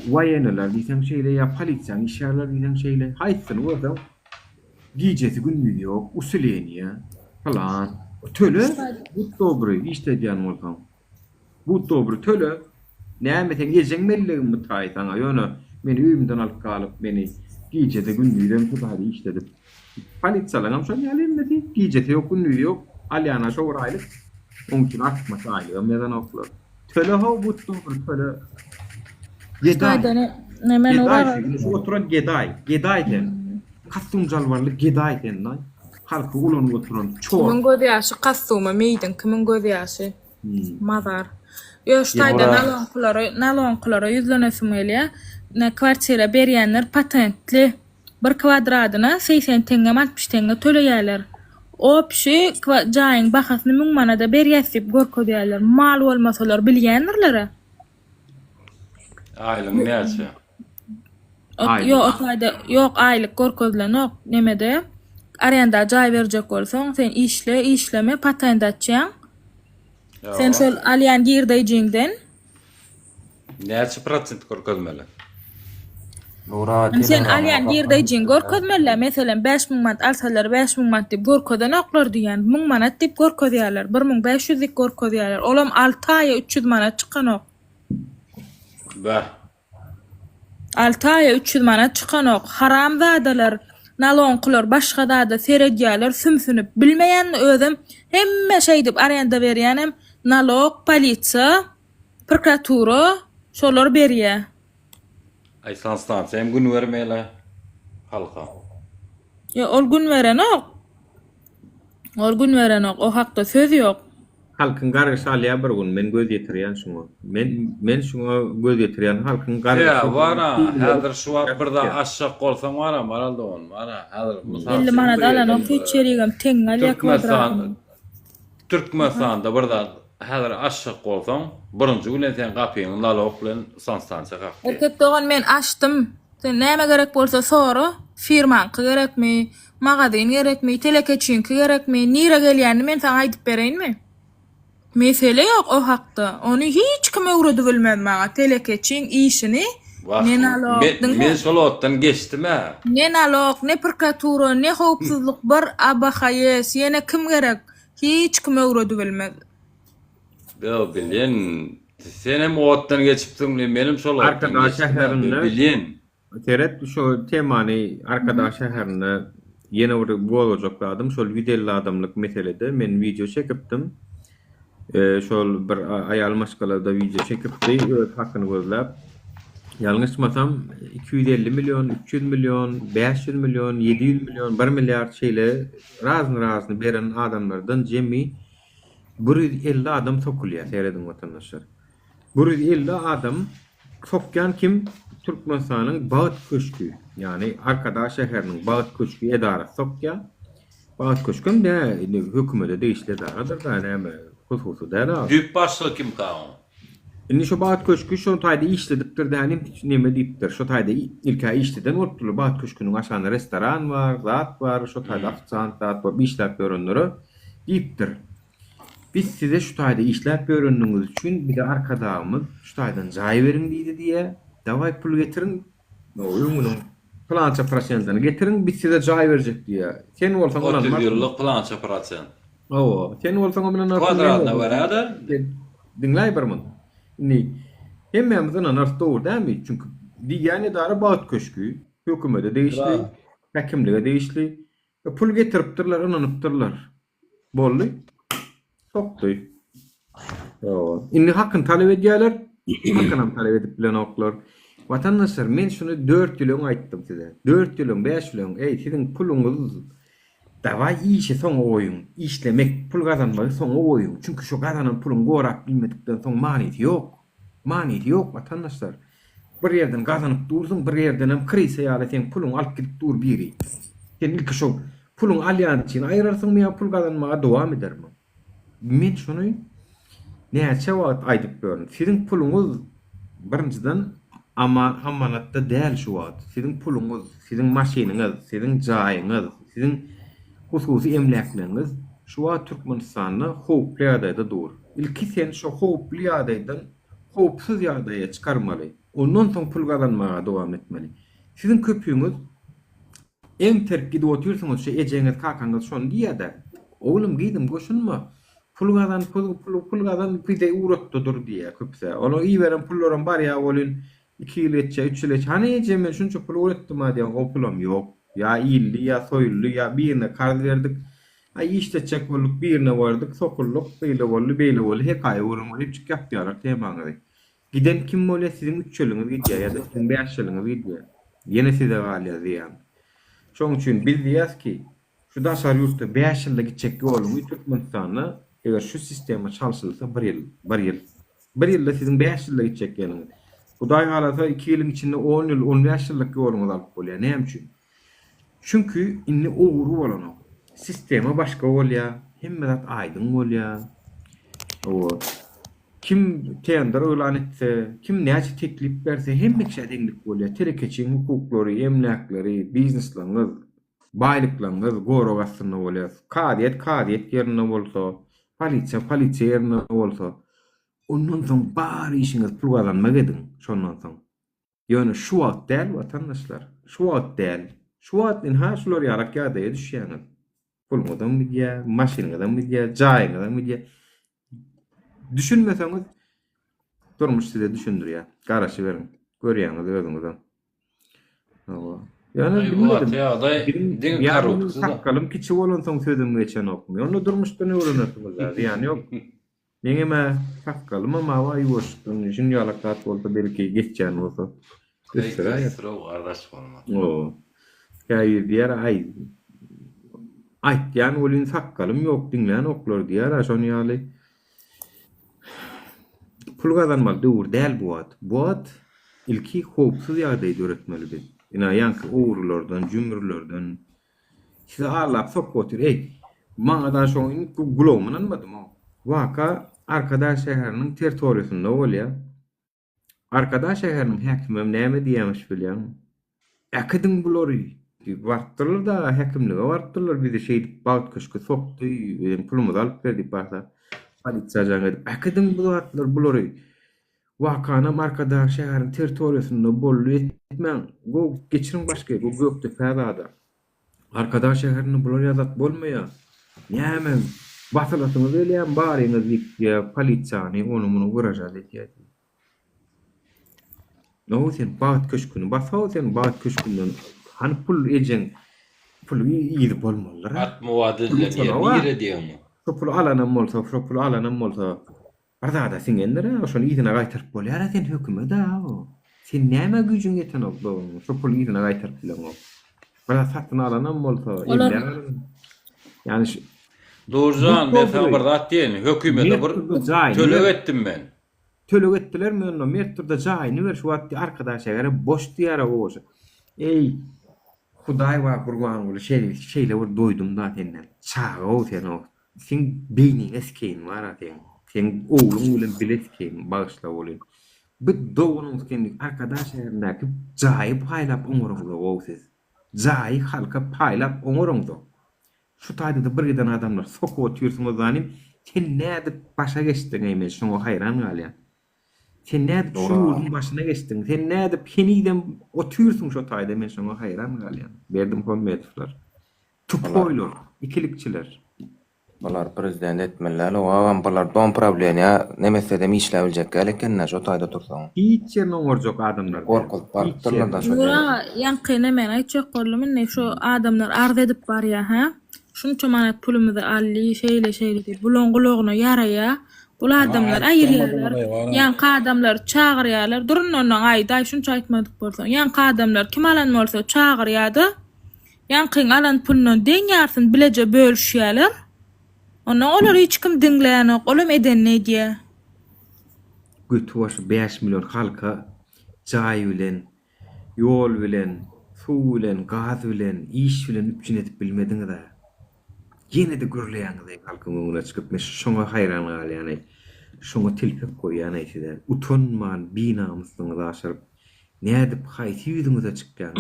wayeneler diýsen şeýle, ya polisiýa işçiler diýsen şeýle, haýsyny görseň gijesi günlüğü ýok, usuleniýe falan. Töle bu dobry işledýän bolsaň. Bu dobry töle näme sen ýejeň mellegim mutaýsan ýöne meni üýümden alyp galyp meni gijede günlüğüden tutady işledip. Polisiýalaram şol ýalemdi. Gijede ýok, günlüğü ýok. Alyana şol aýlyk. Onuň üçin atma aýlyk mezan oklar. Töle haw bu dobry töle. Nämen ora? Oturan geday den. Kastum jalwarlyk geday den. Halky ulanyp oturan çoğ. Kimin gözi ýaşy kastumy meýdin, kimin gözi ýaşy? Mazar. Ýoştaýda nalonkulara ýüzlenesim gelýär. Ne kwartira berýänler patentli bir kwadradyna 80 teňe 60 teňe töleýärler. O pişi jaýyň bahasyny 1000 manada berýäsip görkezýärler. Mal bolmasalar bilýändirler. Aýlyk näçe? Ýok aýlyk görkezlen ok nemede? Arenda jaý berjek bolsaň sen işleme patent atjaň. Sen şol alýan girdeýjingden näçe prosent görkezmeli? Sen alýan girdeýjing görkezmeli. Meselem 5000 manat alsalar 5000 manat diýip görkezen oklar diýen 1000 manat diýip görkezýärler. 1500 diýip görkezýärler. Olam 6 aýa 300 manat çykan ok. 6 aýa 300 manat çykan ok. Haramzadalar nalonkular başga da seredýärler sümsünüp bilmeýän özüm hemme şey dip arenda berýänem nalog, polisiýa, prokuratura şolar berýär. Aýsan stansiýa gün bermeýle halka. Ol gün beren ok. O hakda söz ýok. halkın garışalıya bir gün men göz yetirýän şuňa. Men şuňa göz yetirýän halkın garışy. Ya vara, häzir şu wagt birde aşşak bolsaň wara, maralda on, wara. Häzir mysal 50 manat alan o hiçerigem teň alýa kvadrat. Türkmenistanda birde häzir aşşak bolsaň, birinji günden sen gapyny nalog bilen sanstansiýa gapdy. Erkek doğan men açtım. Sen näme gerek bolsa soru, firmanky gerekmi, magazin gerekmi, telekeçinki gerekmi, nire gelýänini men sana aýdyp bereýinmi? Mesele yok o hakda. Onu hiç kime uğradı bilmem mağa. Telekeçin işini ne nalog. Men şolotdan geçdim ha. Ne nalog, ne prokuratura, ne howpsuzlyk bir abahayes, yine kim gerek? Hiç kime uğradı bilmem. Ya bilin, sen hem otdan geçiptin, benim şolotdan Arkadaş şäherinde bilin. Teret şu temany arkadaş şäherinde yine bir bolajak adam, şol videoly adamlyk meselede men video çekipdim. Şol bir ayal maşgalada video çekipdi, öz hakkını gözläp. Ýalňyşmasam 250 milyon, 300 milyon, 500 milyon, 700 milyon, 1 milyar şeýle razny beren adamlardan jemi 150 adam sokulýar seredin watandaşlar. 150 adam sokyan kim? Türkmenistanyň Bağat Köşkü, yani arkadaş şäheriniň Bağat Köşkü edarasy sokýar. Bağat Köşküm de hökümete değişli daradır da näme hususy dara. Büyük başlyk kim kalan? Indi şu Bağat Köşkü şu taýda işledipdir da näme diýipdir. Şu taýda ilkä işleden otly Bağat Köşküniň aşany restoran bar, zat bar, şu taýda ofisiant zat bar, işläp görenleri diýipdir. Biz size şu taýda işläp görendiňiz üçin bir de arkadaşymyz şu taýdan jaý berin diýdi diýe, daway pul getirin. Oýunyň plança prosentini getirin, biz size jaý berjek diýe. Sen bolsaň onan 30 ýyllyk plança prosent. Sen bolsaň onan kvadratna beraber. Dinläý birmin. Ni hemmemizin anarda doğru değil mi? Çünkü diýen edara Bağat Köşkü, hökümete değişli, häkimlige değişli. Pul getiripdirler, inanypdyrlar. Bolly. Sokdy. Indi hakkyn talep edýärler, hakkynam talep edip bilen oklar. Vatandaşlar, men şunu 4 ýyl aýtdym size. 4 ýyl, 5 ýyl, siziň puluňyz daway işe soň oýun, işlemek, pul gazanmak soň oýun. Çünkü şu gazanan pulun gorap bilmedikden soň manysy ýok. Manysy ýok vatandaşlar. Bir ýerden gazanyp dursun, bir ýerden hem krisa ýaly sen pulun alyp gidip dur biri. Sen ilki şu pulun alýan üçin aýrarsyňmy ýa pul gazanmaga dowam edermi? Men şunu näçe wagt aýdyp berdim. Siziň puluňyz birinciden amanatda däl şu wagt. Siziň puluňyz, siziň maşiniňiz, siziň jaýyňyz, siziň hususy emlekleriniz şu an Türkmenistanyny howply ýagdaýda dur. İlki sen şu howply ýagdaýdan howpsuz ýagdaýa çykarmaly. Ondan soň pul gazanmaga dowam etmeli. Siziň köpüňiz en terk gidip otursanız şu ejeňiz kakanňyz şonu diýär-de. Oğlum gidim goşunma. Pul gazan pide uğratdydyr diýär köpse. Onu iyi veren pullaryň bar ýa bolun 2 ýyl etçe, 3 ýyl etçe. Hani ejem şunça pul uğratdym diýen o pulam ýok. Ya illi, ya soyullu, ya birine kard verdik. Ay işte çek bolluk birine vardık, sokulluk, beyle bollu, hekaye uğrum olup çık yaptıyarak temanı. Giden kim böyle sizin 3 yılınız gidiyor ya da sizin 5 yılınız gidiyor. Yine size galiya diyen. Şoň üçin biz diýäs ki, şu daşar ýurtda 5 ýylda gitjek ýolumy Türkmenistanyna eger şu sistema çalşylsa 1 ýyl. 1 ýylda sizin 5 ýylda gitjek ýoluňyz. Hudaý halasa 2 ýylyň içinde 10 ýyl, 15 ýyllyk ýoluňyz alyp bolýar. Näme üçin? Çünkü inni oğru bolan o. Sistema başka bolýar, hemme zat aýdyn bolýar. Kim tender ölan etse, kim näçe teklip berse hemme kişi deňlik bolýar. Telekeçiň hukuklary, emlakları, bizneslaryňyz, baýlyklaryňyz gorogasyna bolýar. Kadiýet ýerine bolsa, polisiýa ýerine bolsa, ondan soň bary işiňiz pul gazanmak edin. Şondan soň. Ýöne şu wagt däl watandaşlar, şu wagt däl. Şu wagtyn ha şular ýarak ýagdaýa düşýäňiz. Pulňyzdan bilýär, maşynadan bilýär, jaýyňyzdan bilýär. Düşünmeseňiz durmuş size düşündirýär. Garaşy berin. Görýäňiz özüňizden. Yani bilmedim. Yani sakalım kiçi bolan soň sözüm geçen okmy. Onu durmuşdan öwrenýärsiňiz. Yani ýok. Meňeme sakalym ama vay boşdun. Jün ýalakat bolsa belki geçen bolsa. Göstere ardaş bolma. Käýi diýär ay. Aýtýan bolyn sakalym ýok diňlän oklar diýär şonu ýaly. pul kazanmaly döwür däl bu wagt. Bu wagt ilki howpsuz ýagdaýda öretmeli biz. Ina ýanky owrulardan, jümürlerden size arlap sok otur. Ey, maňa da şoň gulawmyň anmadymy? Waka Arkadaş şäheriniň territoriýasynda bolýar. Arkadaş şäheriniň häkimem näme diýýärmiş bilýän? Äkidin bulary. Wartdylar da häkimlige wartdylar bizi şeýdip baýt köşke sokdy, pulumuzy alyp berdi barda. Polisiýa jaňa äkidin bulatlar bulary. Wakanam arkadaş şäheriniň territoriýasynda bolýar etmäň. Bu geçirin başga, bu gökde fäzada. Arkadaş şäherini bulary azat bolmaýar. Näme? Basalatymyz elýän baryňyz diýip polisiýany onu muny gurajat etýär. No sen baýt köşküni basaw sen baýt köşkünden han pul ejen pul ýygy bolmalylar. At muwadillen ýere diýýärmi? Şu pul alanam bolsa, şu pul alanam bolsa. Arada sen endere oşony ýygyna gaýtaryp bolýar sen höküme da. Sen näme güjüň ýeten oldu? Şu pul ýygyna gaýtaryp bilen. Bana satyn alanam bolsa, yani Doğrucan ben sana bir zat diýen, hökümete bir tölek etdim ben. Tölek etdiler men o merturde jaýyny ber şu wagtda arkadaş egere boş diýara oýsa. Ey Hudaý wa gurban bol şeýle bir doýdum da senden. Çaga o sen o. Sen beyni eskeýin bar aten. Sen oğlum bilen bileskeýin bagyşla bolýan. Bu dowunyň kendik arkadaş egerindäki jaýy paýlap oňorunda bolsiz. Jaýy halka paýlap oňorunda. Şu taýda bir giden adamlar sokup oturýarsyňyz zanim, sen näde başa geçdiň eýme, şoňa haýran galýan. Sen näde şu ýolun başyna geçdiň, sen näde peniden oturýarsyň şu taýda, men şoňa haýran galýan. Berdim kommentler. Tupoýlar, ikilikçiler. Bular prezident etmeler, o awam bular don problemya nemese de işläp biljek geleken şu taýda tursaň. Hiç ýerine oňarjak adamlar. Gorkup bardylar da şu. Ura, ýankyna men aýtjak boldum, ne şu adamlar arz edip barýar ha. Şunça manat pulumuzy ally, şeýle diýip bulan gulagyna ýaraýa. Bul adamlar aýyrýarlar. Ýanky adamlar çagyrýarlar. Durun ondan aýdaý şunça aýtmadyk bolsa. Ýanky adamlar kim alan bolsa çagyrýardy. Ýanky alan pulundan deňýärsyn bileje bölüşýärler. Ona olar hiç kim dinleýän ok, olam eden nädýär? Götüwaş 5 milyon halka jaý bilen, ýol bilen, suw bilen, gaz bilen, iş bilen üçin edip bilmediňiz da. Yine de gürleýäňiz halkyň öňüne çykyp men şoňa haýran galýan. Şoňa tilpek goýan eýside. Utanman binamyzdyňyzy aşyryp nädip haýsy ýüzüňize çykýan.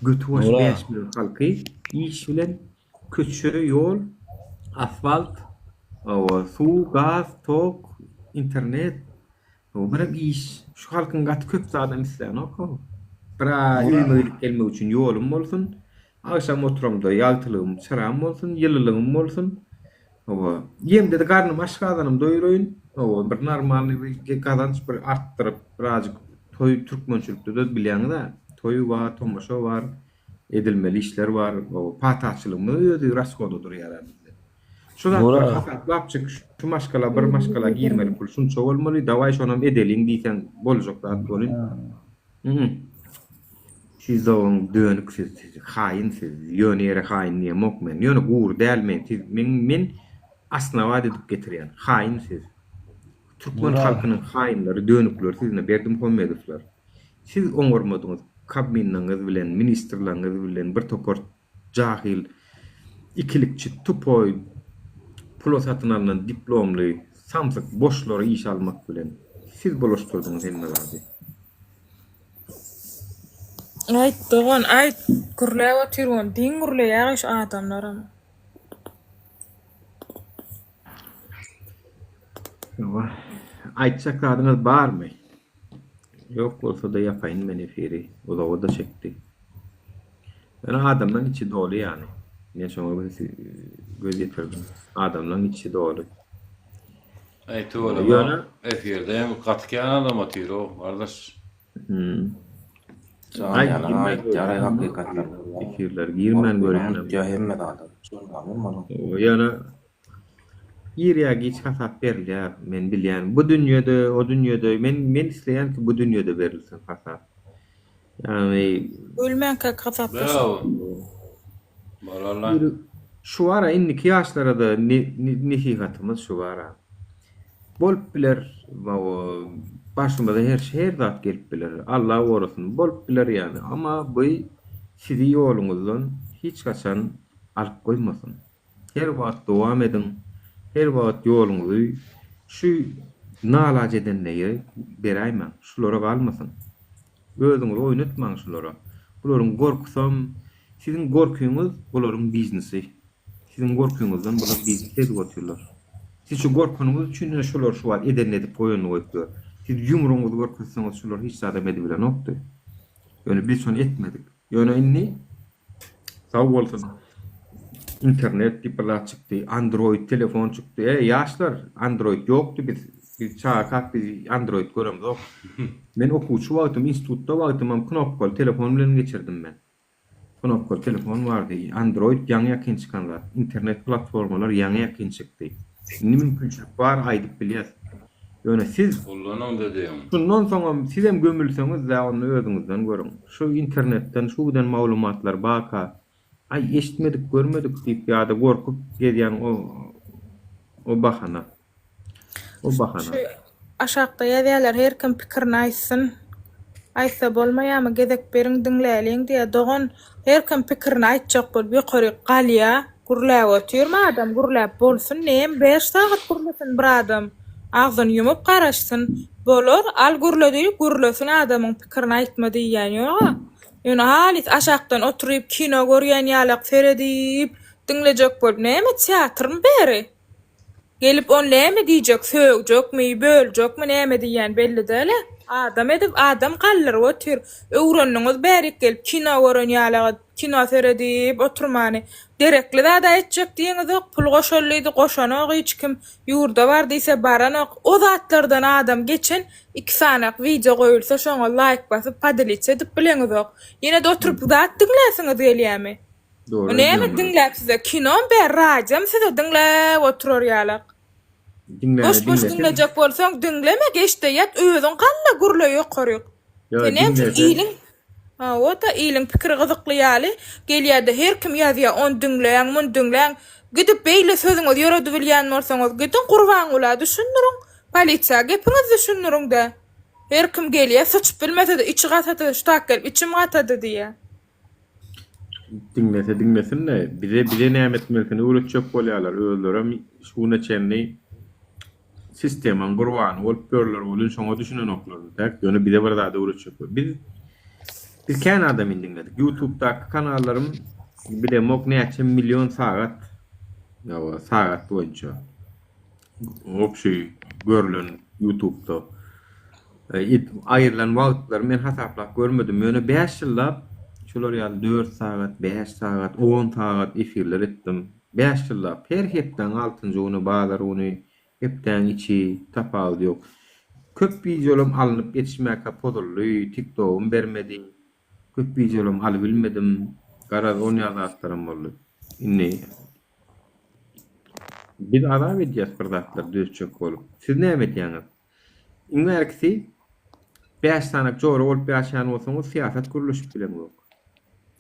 Götüwaş 5 milyon halky iş bilen köçe, ýol, asfalt, suw, gaz, tok, internet, birak iş. Şu halkyň gaty köp adam isleýän ok. Bira ýylmylyk gelmek üçin ýolum bolsun. Akşam oturumda yaltılığım, çırağım olsun, yıllılığım olsun. Yemde de karnım aç kazanım doyuruyun. Bir normalni bir kazanç bir arttırıp birazcık toy Türkmençilikde de bilýäňiz da. Toyu var, tomaşa var, edilmeli işler var. Pataçylygymyz öýdi raskodadyr ýarar bizde. Şuda lapçyk şu maşkala bir maşkala girmeli pul şunça bolmaly, dawaý şonam edeliň diýsen boljak da bolýan. Siz oň dönüksiz, haýynsiz, ýöne haýyn diýmek men. Ýöne gur dälmen, men asna wad edip getirýän. Haýynsiz. Türkmen halkynyň haýynlary, dönükler sizne berdim komedifler. Siz oňormadyňyz kabinnaňyz bilen, ministrlaryňyz bilen bir topor jahil, ikilikçi, tupoy, pul satyn alynan diplomly, samsyk boşlary iş almak bilen siz bolaşdyrdyňyz hemmelerde. Aýtdygan, gürläp oturýan, diň gürleýär şu adamlaram. Aýtjaklarynız barmy? Ýok bolsa da ýapaýyn men efiri. O da çekdi. Yani adamdan içi dolu yani. Ne şoňa göz ýetirdim. Adamdan içi dolu. Aýtdylar. Efirde hem gatykyan adam otyr o, gardaş. Jaray hakykatlar. Fikirler girmen görünen. Hemme da. Yani ýerýä geç hasap berilýär. Men bilýän bu dünýede, o dünýede men isleýän ki bu dünýede berilsin hasap. Yani ölmän hasap. Balalar. Şu ara indiki ýaşlara da nesihatymyz şu ara. bolup biler, başımda da her zat gelip biler. Allah korusun, bolup biler yani. Ama bu sizi yolunuzdan hiç kaçan alıp koymasın. Her wagt dowam edin. Her wagt yolunuzu şu nalac edenleri berayman. Şulara kalmasın. Özüňizi oýnatmaň şulara. Bularyň gorkusam, sizin gorkuňyz bularyň biznesi. Sizin gorkuňyzdan bular biznes edip oturlar. Siz şu gorkuňyz üçin şular şu wagt eden edip goýany goýupdylar. Siz ýumruňyzy gorkutsaňyz şular hiç adam edip bilen okdy. Ýöne biz şonu etmedik. Ýöne inni sag bolsun. İnternet diýipler çykdy, Android telefon çykdy. Ýaşlar Android ýokdy biz çağak biz Android göremdik. Men okuwçy wagtym institutda wagtym knopkal telefon bilen geçirdim men. Knopkal telefon wardy. Android ýaňy ýakyn çykanlar. İnternet platformalar ýaňy ýakyn çykdy. Nime mümkinçilik bar aýdyp bilýär. Ýöne siz Kullanan da diýem. şundan soňra siz hem gömülseňiz da onu özüňizden görüň. Şu internetden şudan maglumatlar baka. Ay eşitmedik, görmedik diýip ýa-da gorkup gelýän o bahana. O bahana. Aşakda ýazýarlar her kim pikirini aýtsyn. Aýtsa bolmaýarmy gezek beriň diňläliň diýe dogan her kim pikirini aýtjak bolup ýokary galýa gurläp oturma adam gurläp bolsun näme 5 saat gurlasyn bir adam agzyny ýumyp garaşsyn bolar al gurlasyn adamyň pikirini aýtma diýýän ýok. Ýöne halis aşakdan oturup kino görýän ýalak seredip dinlejek bolup näme teatrmy beri. Gelip on näme diýjek, söwjekmi, böljekmi, näme diýýän belli däl. Adam edip adam gallar otur. Öwrenniňiz bärik gelip kino görän ýalak kino seredip oturmany. Derekli da etjek diýeniz ok, pul goşallydy, goşanok hiç kim ýurda bar diýse baranok. O zatlardan adam geçen 2 sanak video goýulsa şoňa like basyp padilitse edip bileňiz ok. Ýene de oturup zat dinläsiňiz gelýärmi? Doğru. Näme dinläp size kino ber rajam size dinläp oturar ýalak. Boş dinlejek bolsaň dinleme geçde ýat özüň galla gurla ýokaryk. Näme iýliň? Ha, o da iýliň pikiri gyzykly ýaly. Gelýärde her kim ýazýar, on dinleýän, mun dinleýän. Gidip beýle sözüňiz ýöredi bilýän bolsaňyz, gidin gurban ular düşündiriň. Polisiýa gepiňiz düşündiriň de. Her kim gelýär, saçyp bilmese de içi gatady, ştak gelip içim gatady diýe. Dinlesin de bire näme etmelkini öwretjek bolýarlar, özlerem şuna çenli sisteman gurban bolup görler bolun şoňa düşünen oklar. Tak, ýöne bire bir zada öwretjek. Biz kän adam dinledik. YouTube'da kanallarym bile mok näçe milyon saat boýunça. Okşy görülen YouTube'da aýrylan wagtlar men hasaplap görmedim. Ýöne 5 ýyllap şolar ýaly 4 saat, 5 saat, 10 saat efirler etdim. 5 ýyllap her hepden 6-njy ony bağlar ony hepden içi tapaly ýok. Köp videolum alınıp geçişmäke podurly, TikTok'um bermedi. Köp videolum aly bilmedim. Garaz on ýazatlarym boldy. Inni bir ara edýär birdatlar döşçek bolup. Siz näme edýäňiz? Iňerkisi 5 sanak jogary bolup ýaşaýan bolsaňyz siýasat guruluşyp bilenok.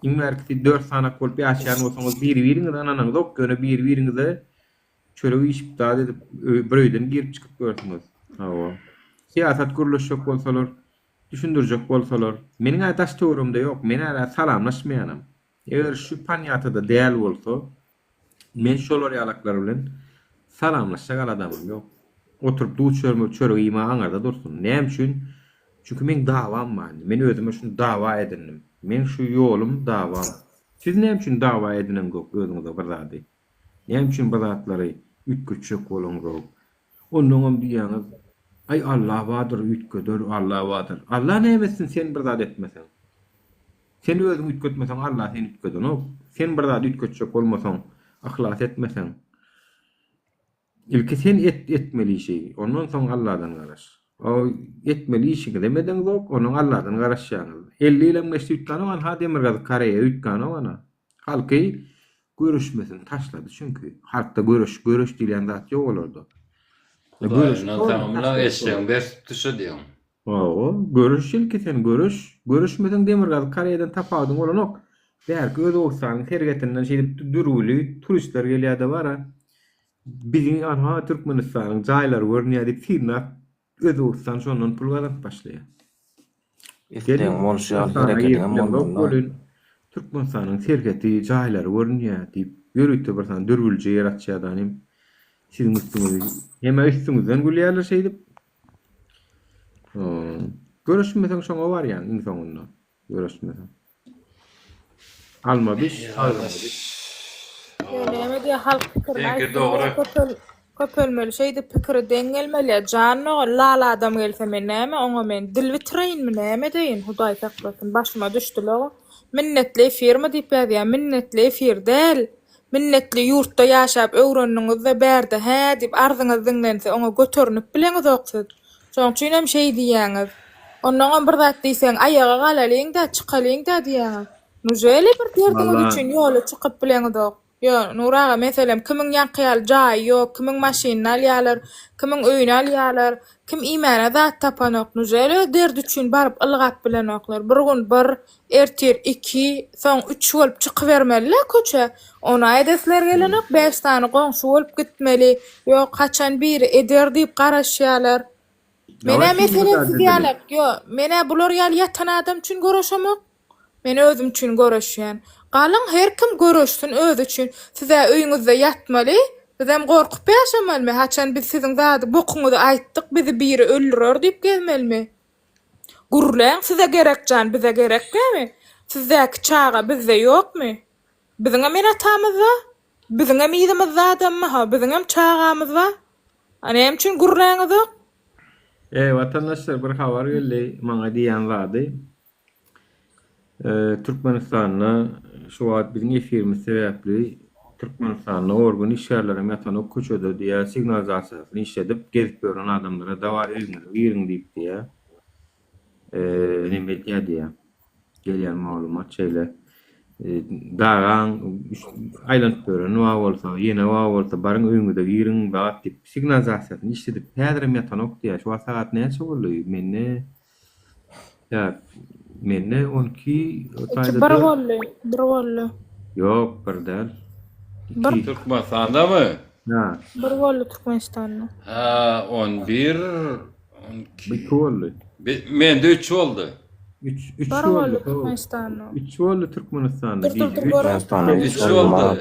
Iňerkisi 4 sanak bolup ýaşaýan bolsaňyz bir-biriňizden anaňyz ok, göne bir-biriňize çöre işip dad edip biröýden girip çykyp görüňiz. Hawa. Siýasat guruluşyp bolsalar, düşündirjek bolsalar, meniň aýtaş töwerümde ýok, men ara salamlaşmaýanam. Eger şu panýatyda däl bolsa, men şolar ýalaklar bilen salamlaşjak adamym ýok. Oturup duýçörme çöre ýyma aňarda dursun. Näme üçin? Çünki men dawam bar. Men özüme şunu dawa edindim. Men şu ýolum dawam. Siz näme üçin dawa edinem gök özüňizde bir zady? Näme üçin bu zatlary ütgüçek bolunýar? Onuň diýäňiz, ay Allah wadyr ütgöder, Allah wadyr. Allah nämesin sen bir zat etmeseň? Sen özüň ütgötmeseň Allah seni ütgöder. Sen bir zat ütgöçek bolmasaň, ahlas etmeseň, ilki sen etmeli şey. Ondan soň Allahdan garaş. O etmeli işi demeden zok, onuň Allahdan garaşýaňyz. 50 ýylyň meşrutlanan ha demir gaz karaya ütgany ona. Halky görüşmesin taşladı çünkü halkda görüş diýen zat ýok bolardy. Tamamla eşeň berip düşe diýen. Görüş ilki sen görüşmeden demir gaz karayadan tapadyň olanok. Belki öz olsaň hergetinden şeýle duruli turistler gelýärdi bara. Bizim anha Türkmenistan'ın jaýlary görnýär diýip firma Özbegistan şondan pul gazanıp başlaýar. İsteýän bolşa gerekdiňe bolmaly. Türkmenistan'ın serketi jaýlary görnýär diýip ýörükde bir tane dörgülje yaratýardan sizin üstüňizde heme üstüňizden gülýärler şeýdip. Görüşmesen şoňa bar ýani iň soňunda. Görüşmesen. Alma biş, alma biş. Näme diýär halk Peki, pikir doğru. köpölmeli şeydi pikiri deňelmeli. Janyna lala adam gelse men näme oňa men dil bitireýinmi näme deýin Hudaý saklasyn başyma düşdiler. Minnetli firma diýip ýa minnetli fir del. Minnetli ýurtda ýaşap öwreniniňizde bärde hä diýip arzyňyz diňlense oňa götürnüp bileňiz oksyz. Şoň üçin hem şey diýäňiz. Ondan bir zat diýsen aýaga galalyň-da çykalyň-da diýäňiz. Nujeli bir derdiňiz üçin ýola çykyp bileňiz ok. Yo, Nuraga meselem kimiň ýankyal jaý ýok, kimiň maşyna alýarlar, kimiň öýüni alýarlar, kim imana zat tapanok, nujeli derdi üçin baryp ylgap bilenoklar. Bir gün bir, ertir 2, soň 3 bolup çykybermeliler köçe. Ona edesler gelenok 5 tane goňşy bolup gitmeli. Ýok, kaçan biri eder diýip garaşýarlar. Mene meselem diýerler. Yo, mene bular ýaly ýatan adam üçin görüşemek. Men özüm üçin görüşýän. Galyň her kim görüşsün öz üçin. Size öýüňizde ýatmaly, sizem gorkup ýaşamalymy? Haçan biz siziň zady bokuňyzy aýtdyk, bizi biri öldürer diýip gelmelimi? Gurulaň size gerekjan, bize gerekmi? Sizdäki çaga bizde ýokmy? Biziň hem atamyz var, biziň hem ýyzymyz adammy, ha, biziň hem çagamyz var. Ana hem üçin gurulaňyz ok. Vatandaşlar bir habar geldi, maňa diýen zady. Türkmenistan'na şu wagt biziň efirimiz sebäpli Türkmenistan'na orgun işgärlere ýatan ok köçede diýä signalizasiýasyny işledip gezip gören adamlara dawar ýerin diýip diýä. Nime diýä. Gelýän maglumat şeýle. Dagan aýlanyp gören wa bolsa, ýene wa bolsa baryň öýüňde ýerin bat diýip signalizasiýasyny işledip häzirim ýatan ok diýä. Şu saat näçe bolýar? Menne 12 Bir bolly. Yok, bir del. Türkmenistan'da mı? Ha. Bir bolly Türkmenistan'da. Ha, 11, 12. Bir bolly. Mende 3 oldu. 3 bolly Türkmenistan'da. 3 bolly Türkmenistan'da. 3 oldu.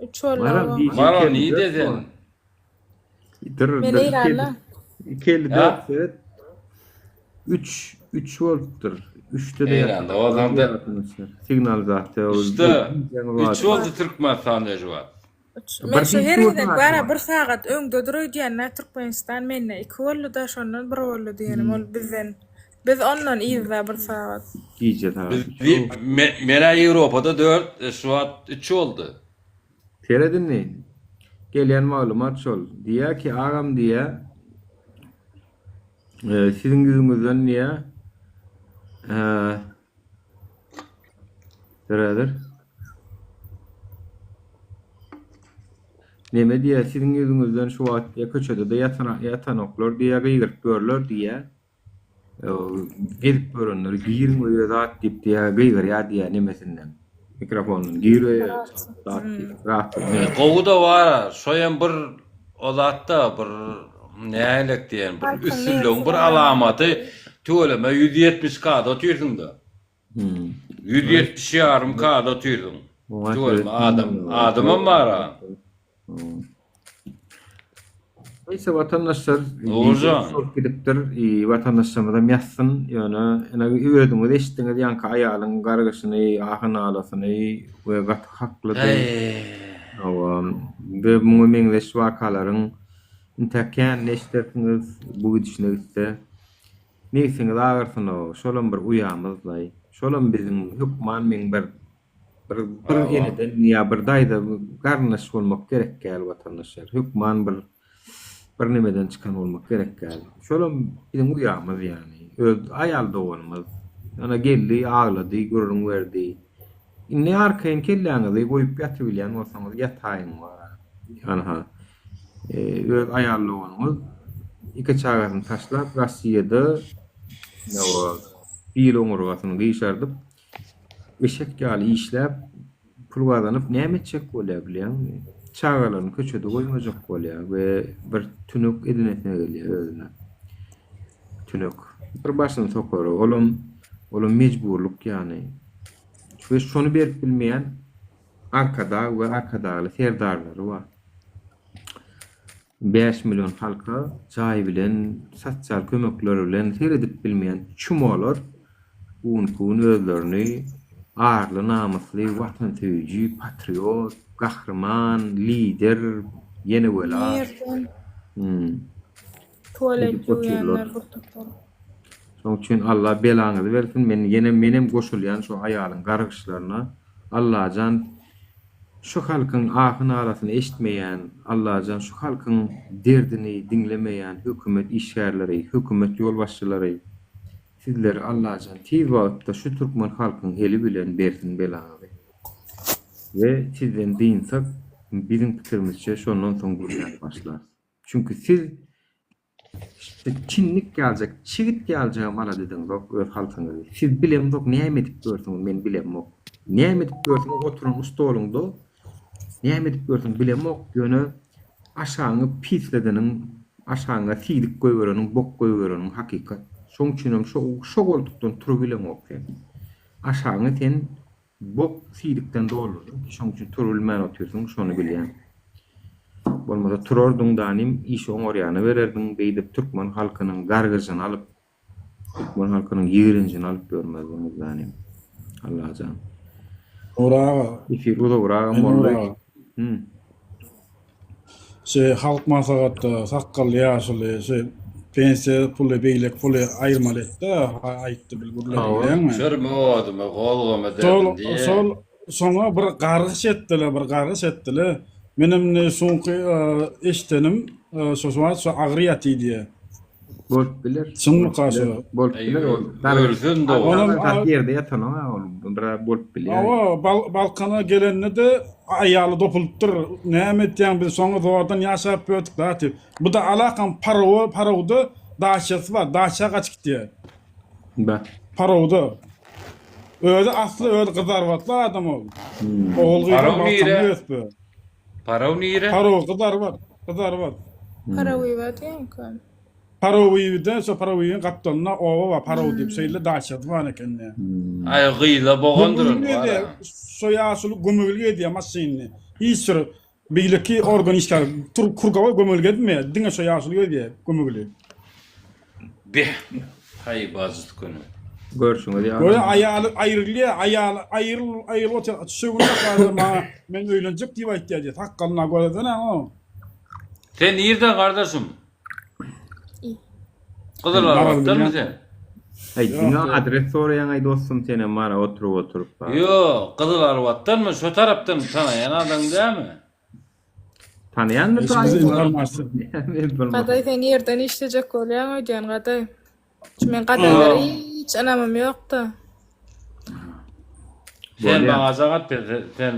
3 oldu. Maron iyi dedin. Men İranlı. 254 3 volttur. 3'te de İran'da o zaman da signalizasyýa işte 3 oldu Türkmenistan'da şu an. Men şu heride bara bir saat öňde durýan Türkmenistan menne 2 bolly da şondan 1 bolly diýenim ol bizden. Biz ondan ýyzda bir saat. Mena Ýewropada 4, şu an 3 oldu. Teredinni. Gelýän maglumat şol. Diýär ki agam diýär sizin yüzüňizden niye Birader. Neme diýär sizin yüzüňizden şu wagt köçede de ýatan oklar diýär gyýryp görler diýär. Gelip görenler giýirin we zat diýip diýär gyýrýar diýär nemesinden. Mikrofonun giýrýär. Rahat. Gowy da bar. Şoýan bir olatda bir nälik diýen bir üstünlüğün bir alamaty tööleme 170K da oturýarsyň-da. 170 yarım K da oturýarsyň. Tööleme adamam bar. Neyse vatandaşlar Doğru. gidipdir vatandaşlarımıza ýatsyn ýöne öýdüňiz eşitdiňiz ýanky aýalyň gargyşyny ahyn alasyny we gat haklydy. Ve bu meňzeş wakalaryň intäken neşdersiňiz bu gidişinizde neysiňiz agyrsyň o şolam bir uýamyzlaý. Şolam biziň hukman meň bir eneden ýa bir daýda garnaş bolmak gerek gel vatandaşlar. Hukman bir nemeden çıkan olmak gerek gel. Şolam biziň uýamyz ýani. Öz aýal dowalmaz. Ana geldi, ağladı, gurrun verdi. Ne arkaýyn kelläňizi goýup ýatyp bilýän bolsaňyz ýataýyň bar. Ana öz aýallygymyz iki çagasyny taşlap Rossiýada bir oňurgasyny gyşardyp eşek ýaly işläp pul gazanyp näme etjek bolýar bilýärmi? çağalaryň köçede goýmajak bolýar we bir tünük edinesine gelýär özüne. Tünük. Bir başyny sokar, olum mecburluk ýani. Ve şonu berip bilmeýän arkada we arkadaly serdarlary bar. 5 milyon halka çay bilen, sosial kömekler bilen seredip bilmeýän çumolar kun özlerini arly namusly, watansewiji, patriot, gahrman, lider, ýene bolar. Tuvalet ýuýanlar burtuklar. Şoň üçin Allah belaňyzy bersin. Menem goşulýan şu aýalyň gargyşlaryna Allahjan şu halkyň ahyny arasyny eşitmeýän, Allahjan şu halkyň derdini dinlemeýän hökümet işgärleri, hökümet ýolbaşçylary sizler Allahjan tiz wagtda şu türkmen halkyň eli bilen bersin belaňyzy. Ve sizden diýinsek bizim pikirimizçe şondan soň gurulýan başlar. Çünkü siz çinlik gelecek, çigit gelecek mala dediğiniz öz halkınızı. Siz bilem yok, neyem edip görsünüz, men bilem yok. Neyem edip görsünüz, oturun stolunda, neyem edip görsünüz, bilem yok. Yönü aşağını pisledenin, aşağına silik koyverenin, bok koyverenin hakikat. Son çinem şu olduktan turu bilem yok. Aşağını sen bok silikten doğulur. Son çin turu bilmen otursun, şonu bilyen. Bolmasa turordun danim iş oňorýany bererdin beýdip türkmen halkynyň gargyjyny alyp türkmen halkynyň ýerenjini alyp görmezdiň danim. Allahjan. Uraga. Efir uraga boldy. Halk maslahatda sakkal ýaşuly, pensiya puly, beýlek puly aýrmaly etdi, aýtdy bilgürler. Şerme oğudum, golgama derdi. Soňa bir gargyş etdiler, Menem soňky eştenim şu agryat diýdi. Bolup biler. Şunu qaşy. Bolup biler. Ölsün de Onam ýerde ýatan bir bolup biler. Awa balkana gelende de aýaly dopulupdyr. Näme etýän biz soňa dowadan ýaşap ýötük daty. Bu da alakam parawda daşyasy bar. Daşa gaç gitdi. Ba. Parawda. Öýde asly öýde gyzarwatlar adam ol. Oğul gyzarwatlar. Paraw nire? Paraw qydar var. Parawy batýan. Parawyda so parawyň gapdanyna owa wa paraw diýip söýle daşyat bar ekenne. Ay gyýla bogandyr. So ýaşuly gömülge diýär maşyny. Hiçbir beýleki organiskar kurgawa gömülge edme. Diňe so ýaşuly diýär gömülge. Bih. Hay bazıt köni. Görüşüňiz ýa. Böyle aýryl otel söýgünde galma men öýlenjek diýip aýtdy. Hakkalyna göreden ama. Sen ýerde gardaşym? Gyzylar wagtdanmy sen? Hey, diňe adres soraýan ay dostum sene mara oturup. Ýok, gyzylar wagtdanmy şu tarapdan tanaýan adam dämi? Tanıyandır Qaday sen yerden işleyecek bolýan öýdän qaday. Men qadaylar hiç anamam ýokda. Sen bana zagat ber, sen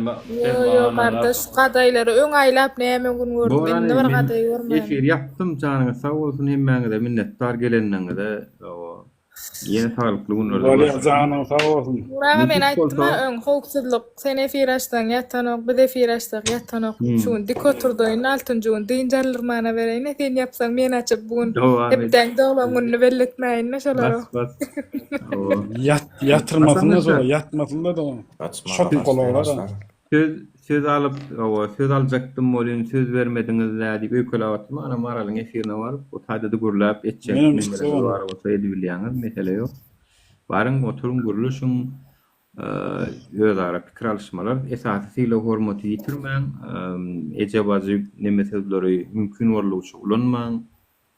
Yo, kardeş qadaylary öňaýlap näme gün gördüm. Men bir qaday görmedim. Efir yaptım canına sağ olsun hemmäňe de minnetdar gelenňe de ýene saglyklы günlerde. Bolýar canına sağ olsun. Uraga men aýtdym, öň howpsuzlyk sen efir açdan ýatanok, bir efir açdak ýatanok. Şuň dik oturdyň altynjy gün diňjarlar mana bereýin. Sen ýapsaň men açyp bugün hepden doglan günni belletmäýin şolar. Bas. Yatırmasında sonra yatmasında da şok kolaylar. Söz alıp söz alacaktım bolýan söz bermediňiz diýip öýkelewatym ana maralyň efirine baryp o taýda gurulap etjek numaralar bar bolsa edip bilýäňiz mesele ýok. Baryň oturuň guruluşyň özara pikir alışmalar esasy hormaty ýitirmäň, ejebazy neme sözleri mümkin bolýuşy ulanmaň.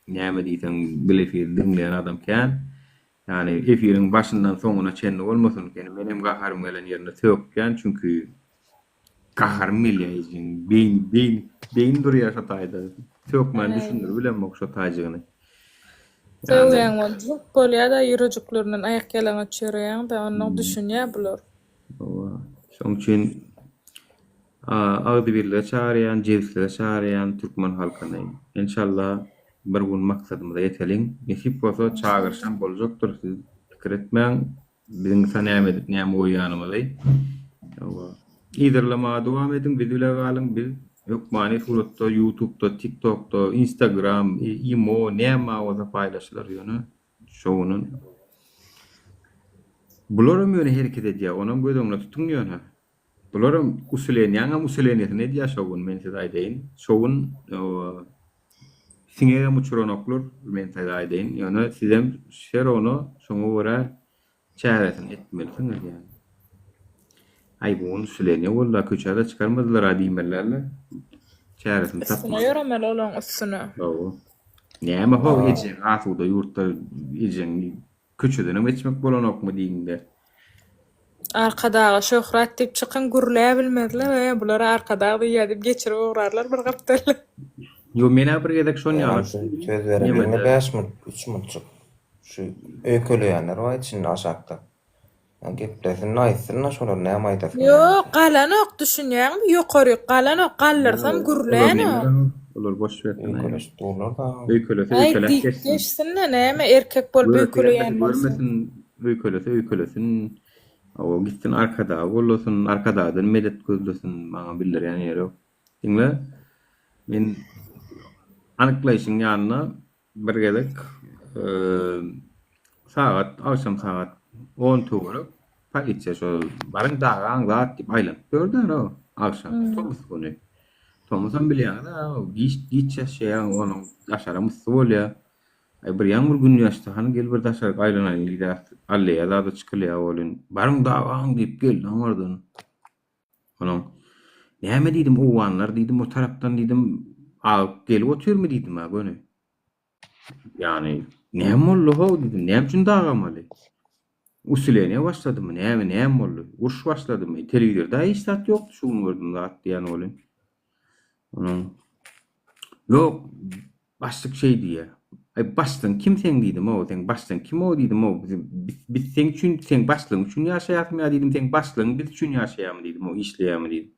Näme diýsen bilefir dinleýän adam kän. Yani efirin başından sonuna çenli olmasın ki benim gaharım gelen yerine sökken çünkü gaharım milyayızın beyin duruyor şatayda sökmen düşünür bilem yok şataycığını Söýýän boldy bolýar-da ýürejikleriniň aýak geleňe çöreýän da onu düşünýär bular. Şoň üçin agdy birle çağırýan, jewsle çağırýan türkmen halkyny inşallah bir gün maksadymyza ýeteliň. Nesip bolsa çağırşan boljakdyr. Siz pikir etmäň, biziň sanäme edip näme goýanymyzy. Ýa-da ýerleme dowam ediň, biz bile galyň, biz Yok mani suratda, YouTube'da, TikTok'da, Instagram, imo, nema o da paylaşılır yönü. Şovunun. Bularım yönü hareket ediyor. Onun gözümle tutun yönü. Bularım usuleniyeti ne diye şovun men size aydeyin. Şovun sineye muçuronoklar men size aydeyin. Yani sizem şer onu şunu vura çaresin etmelisiniz yani. Ay bu usuleniye valla köçada çıkarmadılar adimellerle. Çaresin Üstüne tapma. yorumel olan üstüne. Doğru. Ne ama ho ecen asuda yurtta ecen köçödünüm etmek bolanok mu diyinde. Arkadağı şöhret dip çıkın gürleye bilmediler ve buları arkadağı yedip geçirip uğrarlar bir kaptarlar. Yo mena bir gedek şon ya. Söz verebilme 5 minut, 3 minutçuk. Şu öyküleyenler var içinde aşakta. Geplesin, naysın, şolar ne amaytasın. Yok, qalan ok düşünýän, ýokary qalan ok gallarsam gürleýän ok. Olur boş ver. Öyküleş doğrular da. Öykülese Ay öyküleş dik geçsin. geçsin näme erkek bol büýküleýän bolsa. Görmesin öykülesin. O gitsin arkada, olsun arkadadan medet gözlesin bana bilir yani yer yok. Dinle. Men anyklayşyň ýanyna bir gelek saat, akşam saat 10 tuğruk politsiya şol barın dağan zat dip aýlanyp gördün o akşam Tomus günü. Tomusam bilýän da giç şeýan onuň aşara musy bolýar. Ay bir ýağmur günü ýaşdy hany gel bir daşar aýlanan ýa allea da çykylýar bolyn. Barın dağan dip gel amardan. Onuň näme diýdim o wanlar diýdim o tarapdan diýdim alıp gelip oturmy diýdim ha göni. Yani näme boldy ho diýdim näme üçin dağamaly. Usulene başladım mı? Näme boldy? Uruş başlady mı? Telewizorda hiç tat ýokdy şunu gördüm zat diýen bolyn. Onuň yok başlyk şey diýe. Ay başdan kim sen diýdim o sen başdan kim o diýdim o biz sen üçin sen başlyk üçin ýaşaýatmy diýdim sen başlyk biz üçin ýaşaýamy diýdim o işleýämi diýdim.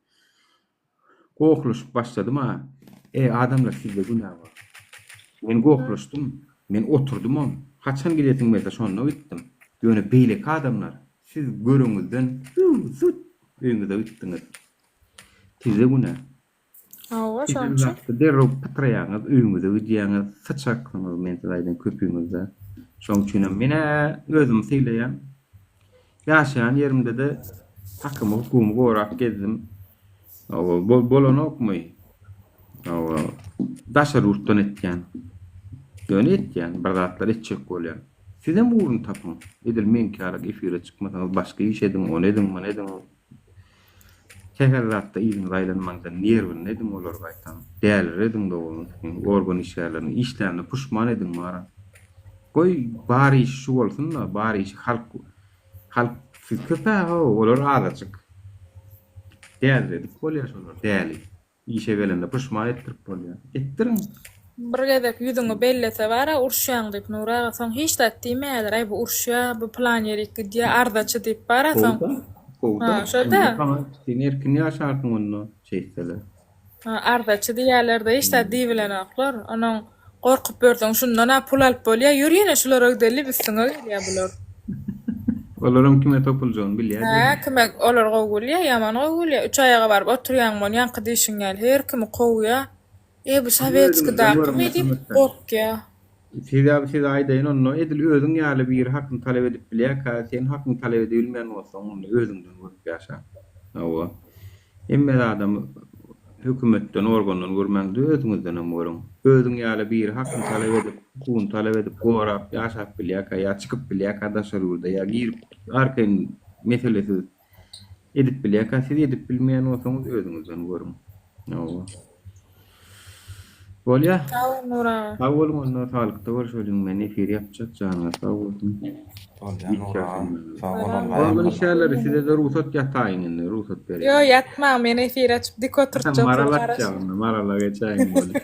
Gokluş başladım ha. Adamlar sizde günah var. Men gokluşdum. Men oturdum on. Kaçan gidetin meta şonu gittim. Ýöne beýlek adamlar. Siz görüňizden sut öňüňizde gitdiňiz. Sizde günah. Awa şonça. Derro patraýaňyz öňüňizde gidýäňiz saçakyňyz men size köpüňizde. Şoň üçin mene özüm seýleýän. Ýaşaýan ýerimde de hakymy hukumy gorap gezdim. Awa bolanokmy? Awa daşar urtdan etýän. Ýöne etýän bir zatlar etjek bolýar. Sizem urun tapın. Edil men karak efire çıkmasanız başka iş edin, on edin, man edin. Keher ratta izin raylanmandan nervin edin olar baytan. Değerler edin de olun. Organ işlerlerini, işlerini puşman edin mara. Koy bari iş şu olsun da, bari iş halk köpe o olar adaçık. Değerler edin, kolya şolar, değerli. İşe velende puşman ettirip bolýar. Ettirin. Bir gedek ýüzüňi bellese bara urşýan diýip Nuraga soň hiç dat diýmädir. Ay bu urşýa, bu plan ýerik diýe ardaçy diýip bara soň. Ha, şolda. Sen erkin ýaşardyň onu çeýsele. Ha, ardaçy diýerlerde hiç dat diýbilenoklar. Onuň gorkup berdiň şundan ha pul alyp bolýar. Ýürýäne şulara ödeli bizsiňe gelýär bular. Olaram kime topuljagyny bilýär. Ha, kime olar gowulýar, ýaman gowulýar. 3 ayaga baryp oturýan bolýan, ýanky diýişiň gel, her kimi gowýar. Bu Sovetski dağım edip korkya. Siz aydaýyn onu edil özüň ýaly bir hakyny talep edip bilýär ka sen hakyny talep edilmeýän bolsaň onu özüňden görüp ýaşa. Awa. Emme adam hökümetden organdan görmäňdi özüňizden hem görüň. Özüň ýaly bir hakyny talep edip, hukukny talep edip gorap ýaşap bilýär ka ýa çykyp bilýär ka daşar ýurda ýa girip arkaň meselesi edip bilýär ka siz edip bilmeýän bolsaňyz özüňizden görüň. Awa. Bolya. Sağ Nura. Sağ olun ondan sağlıkta görüşelim. Men efir yapacak canına sağ olun. Bolya Nura. Sağ olun. Bolun işlerleri size de ruhsat yatayın. Ruhsat verin. Yo yatmam. Men efir açıp dik oturacağım. Maralak canına. Maralak geçayım böyle.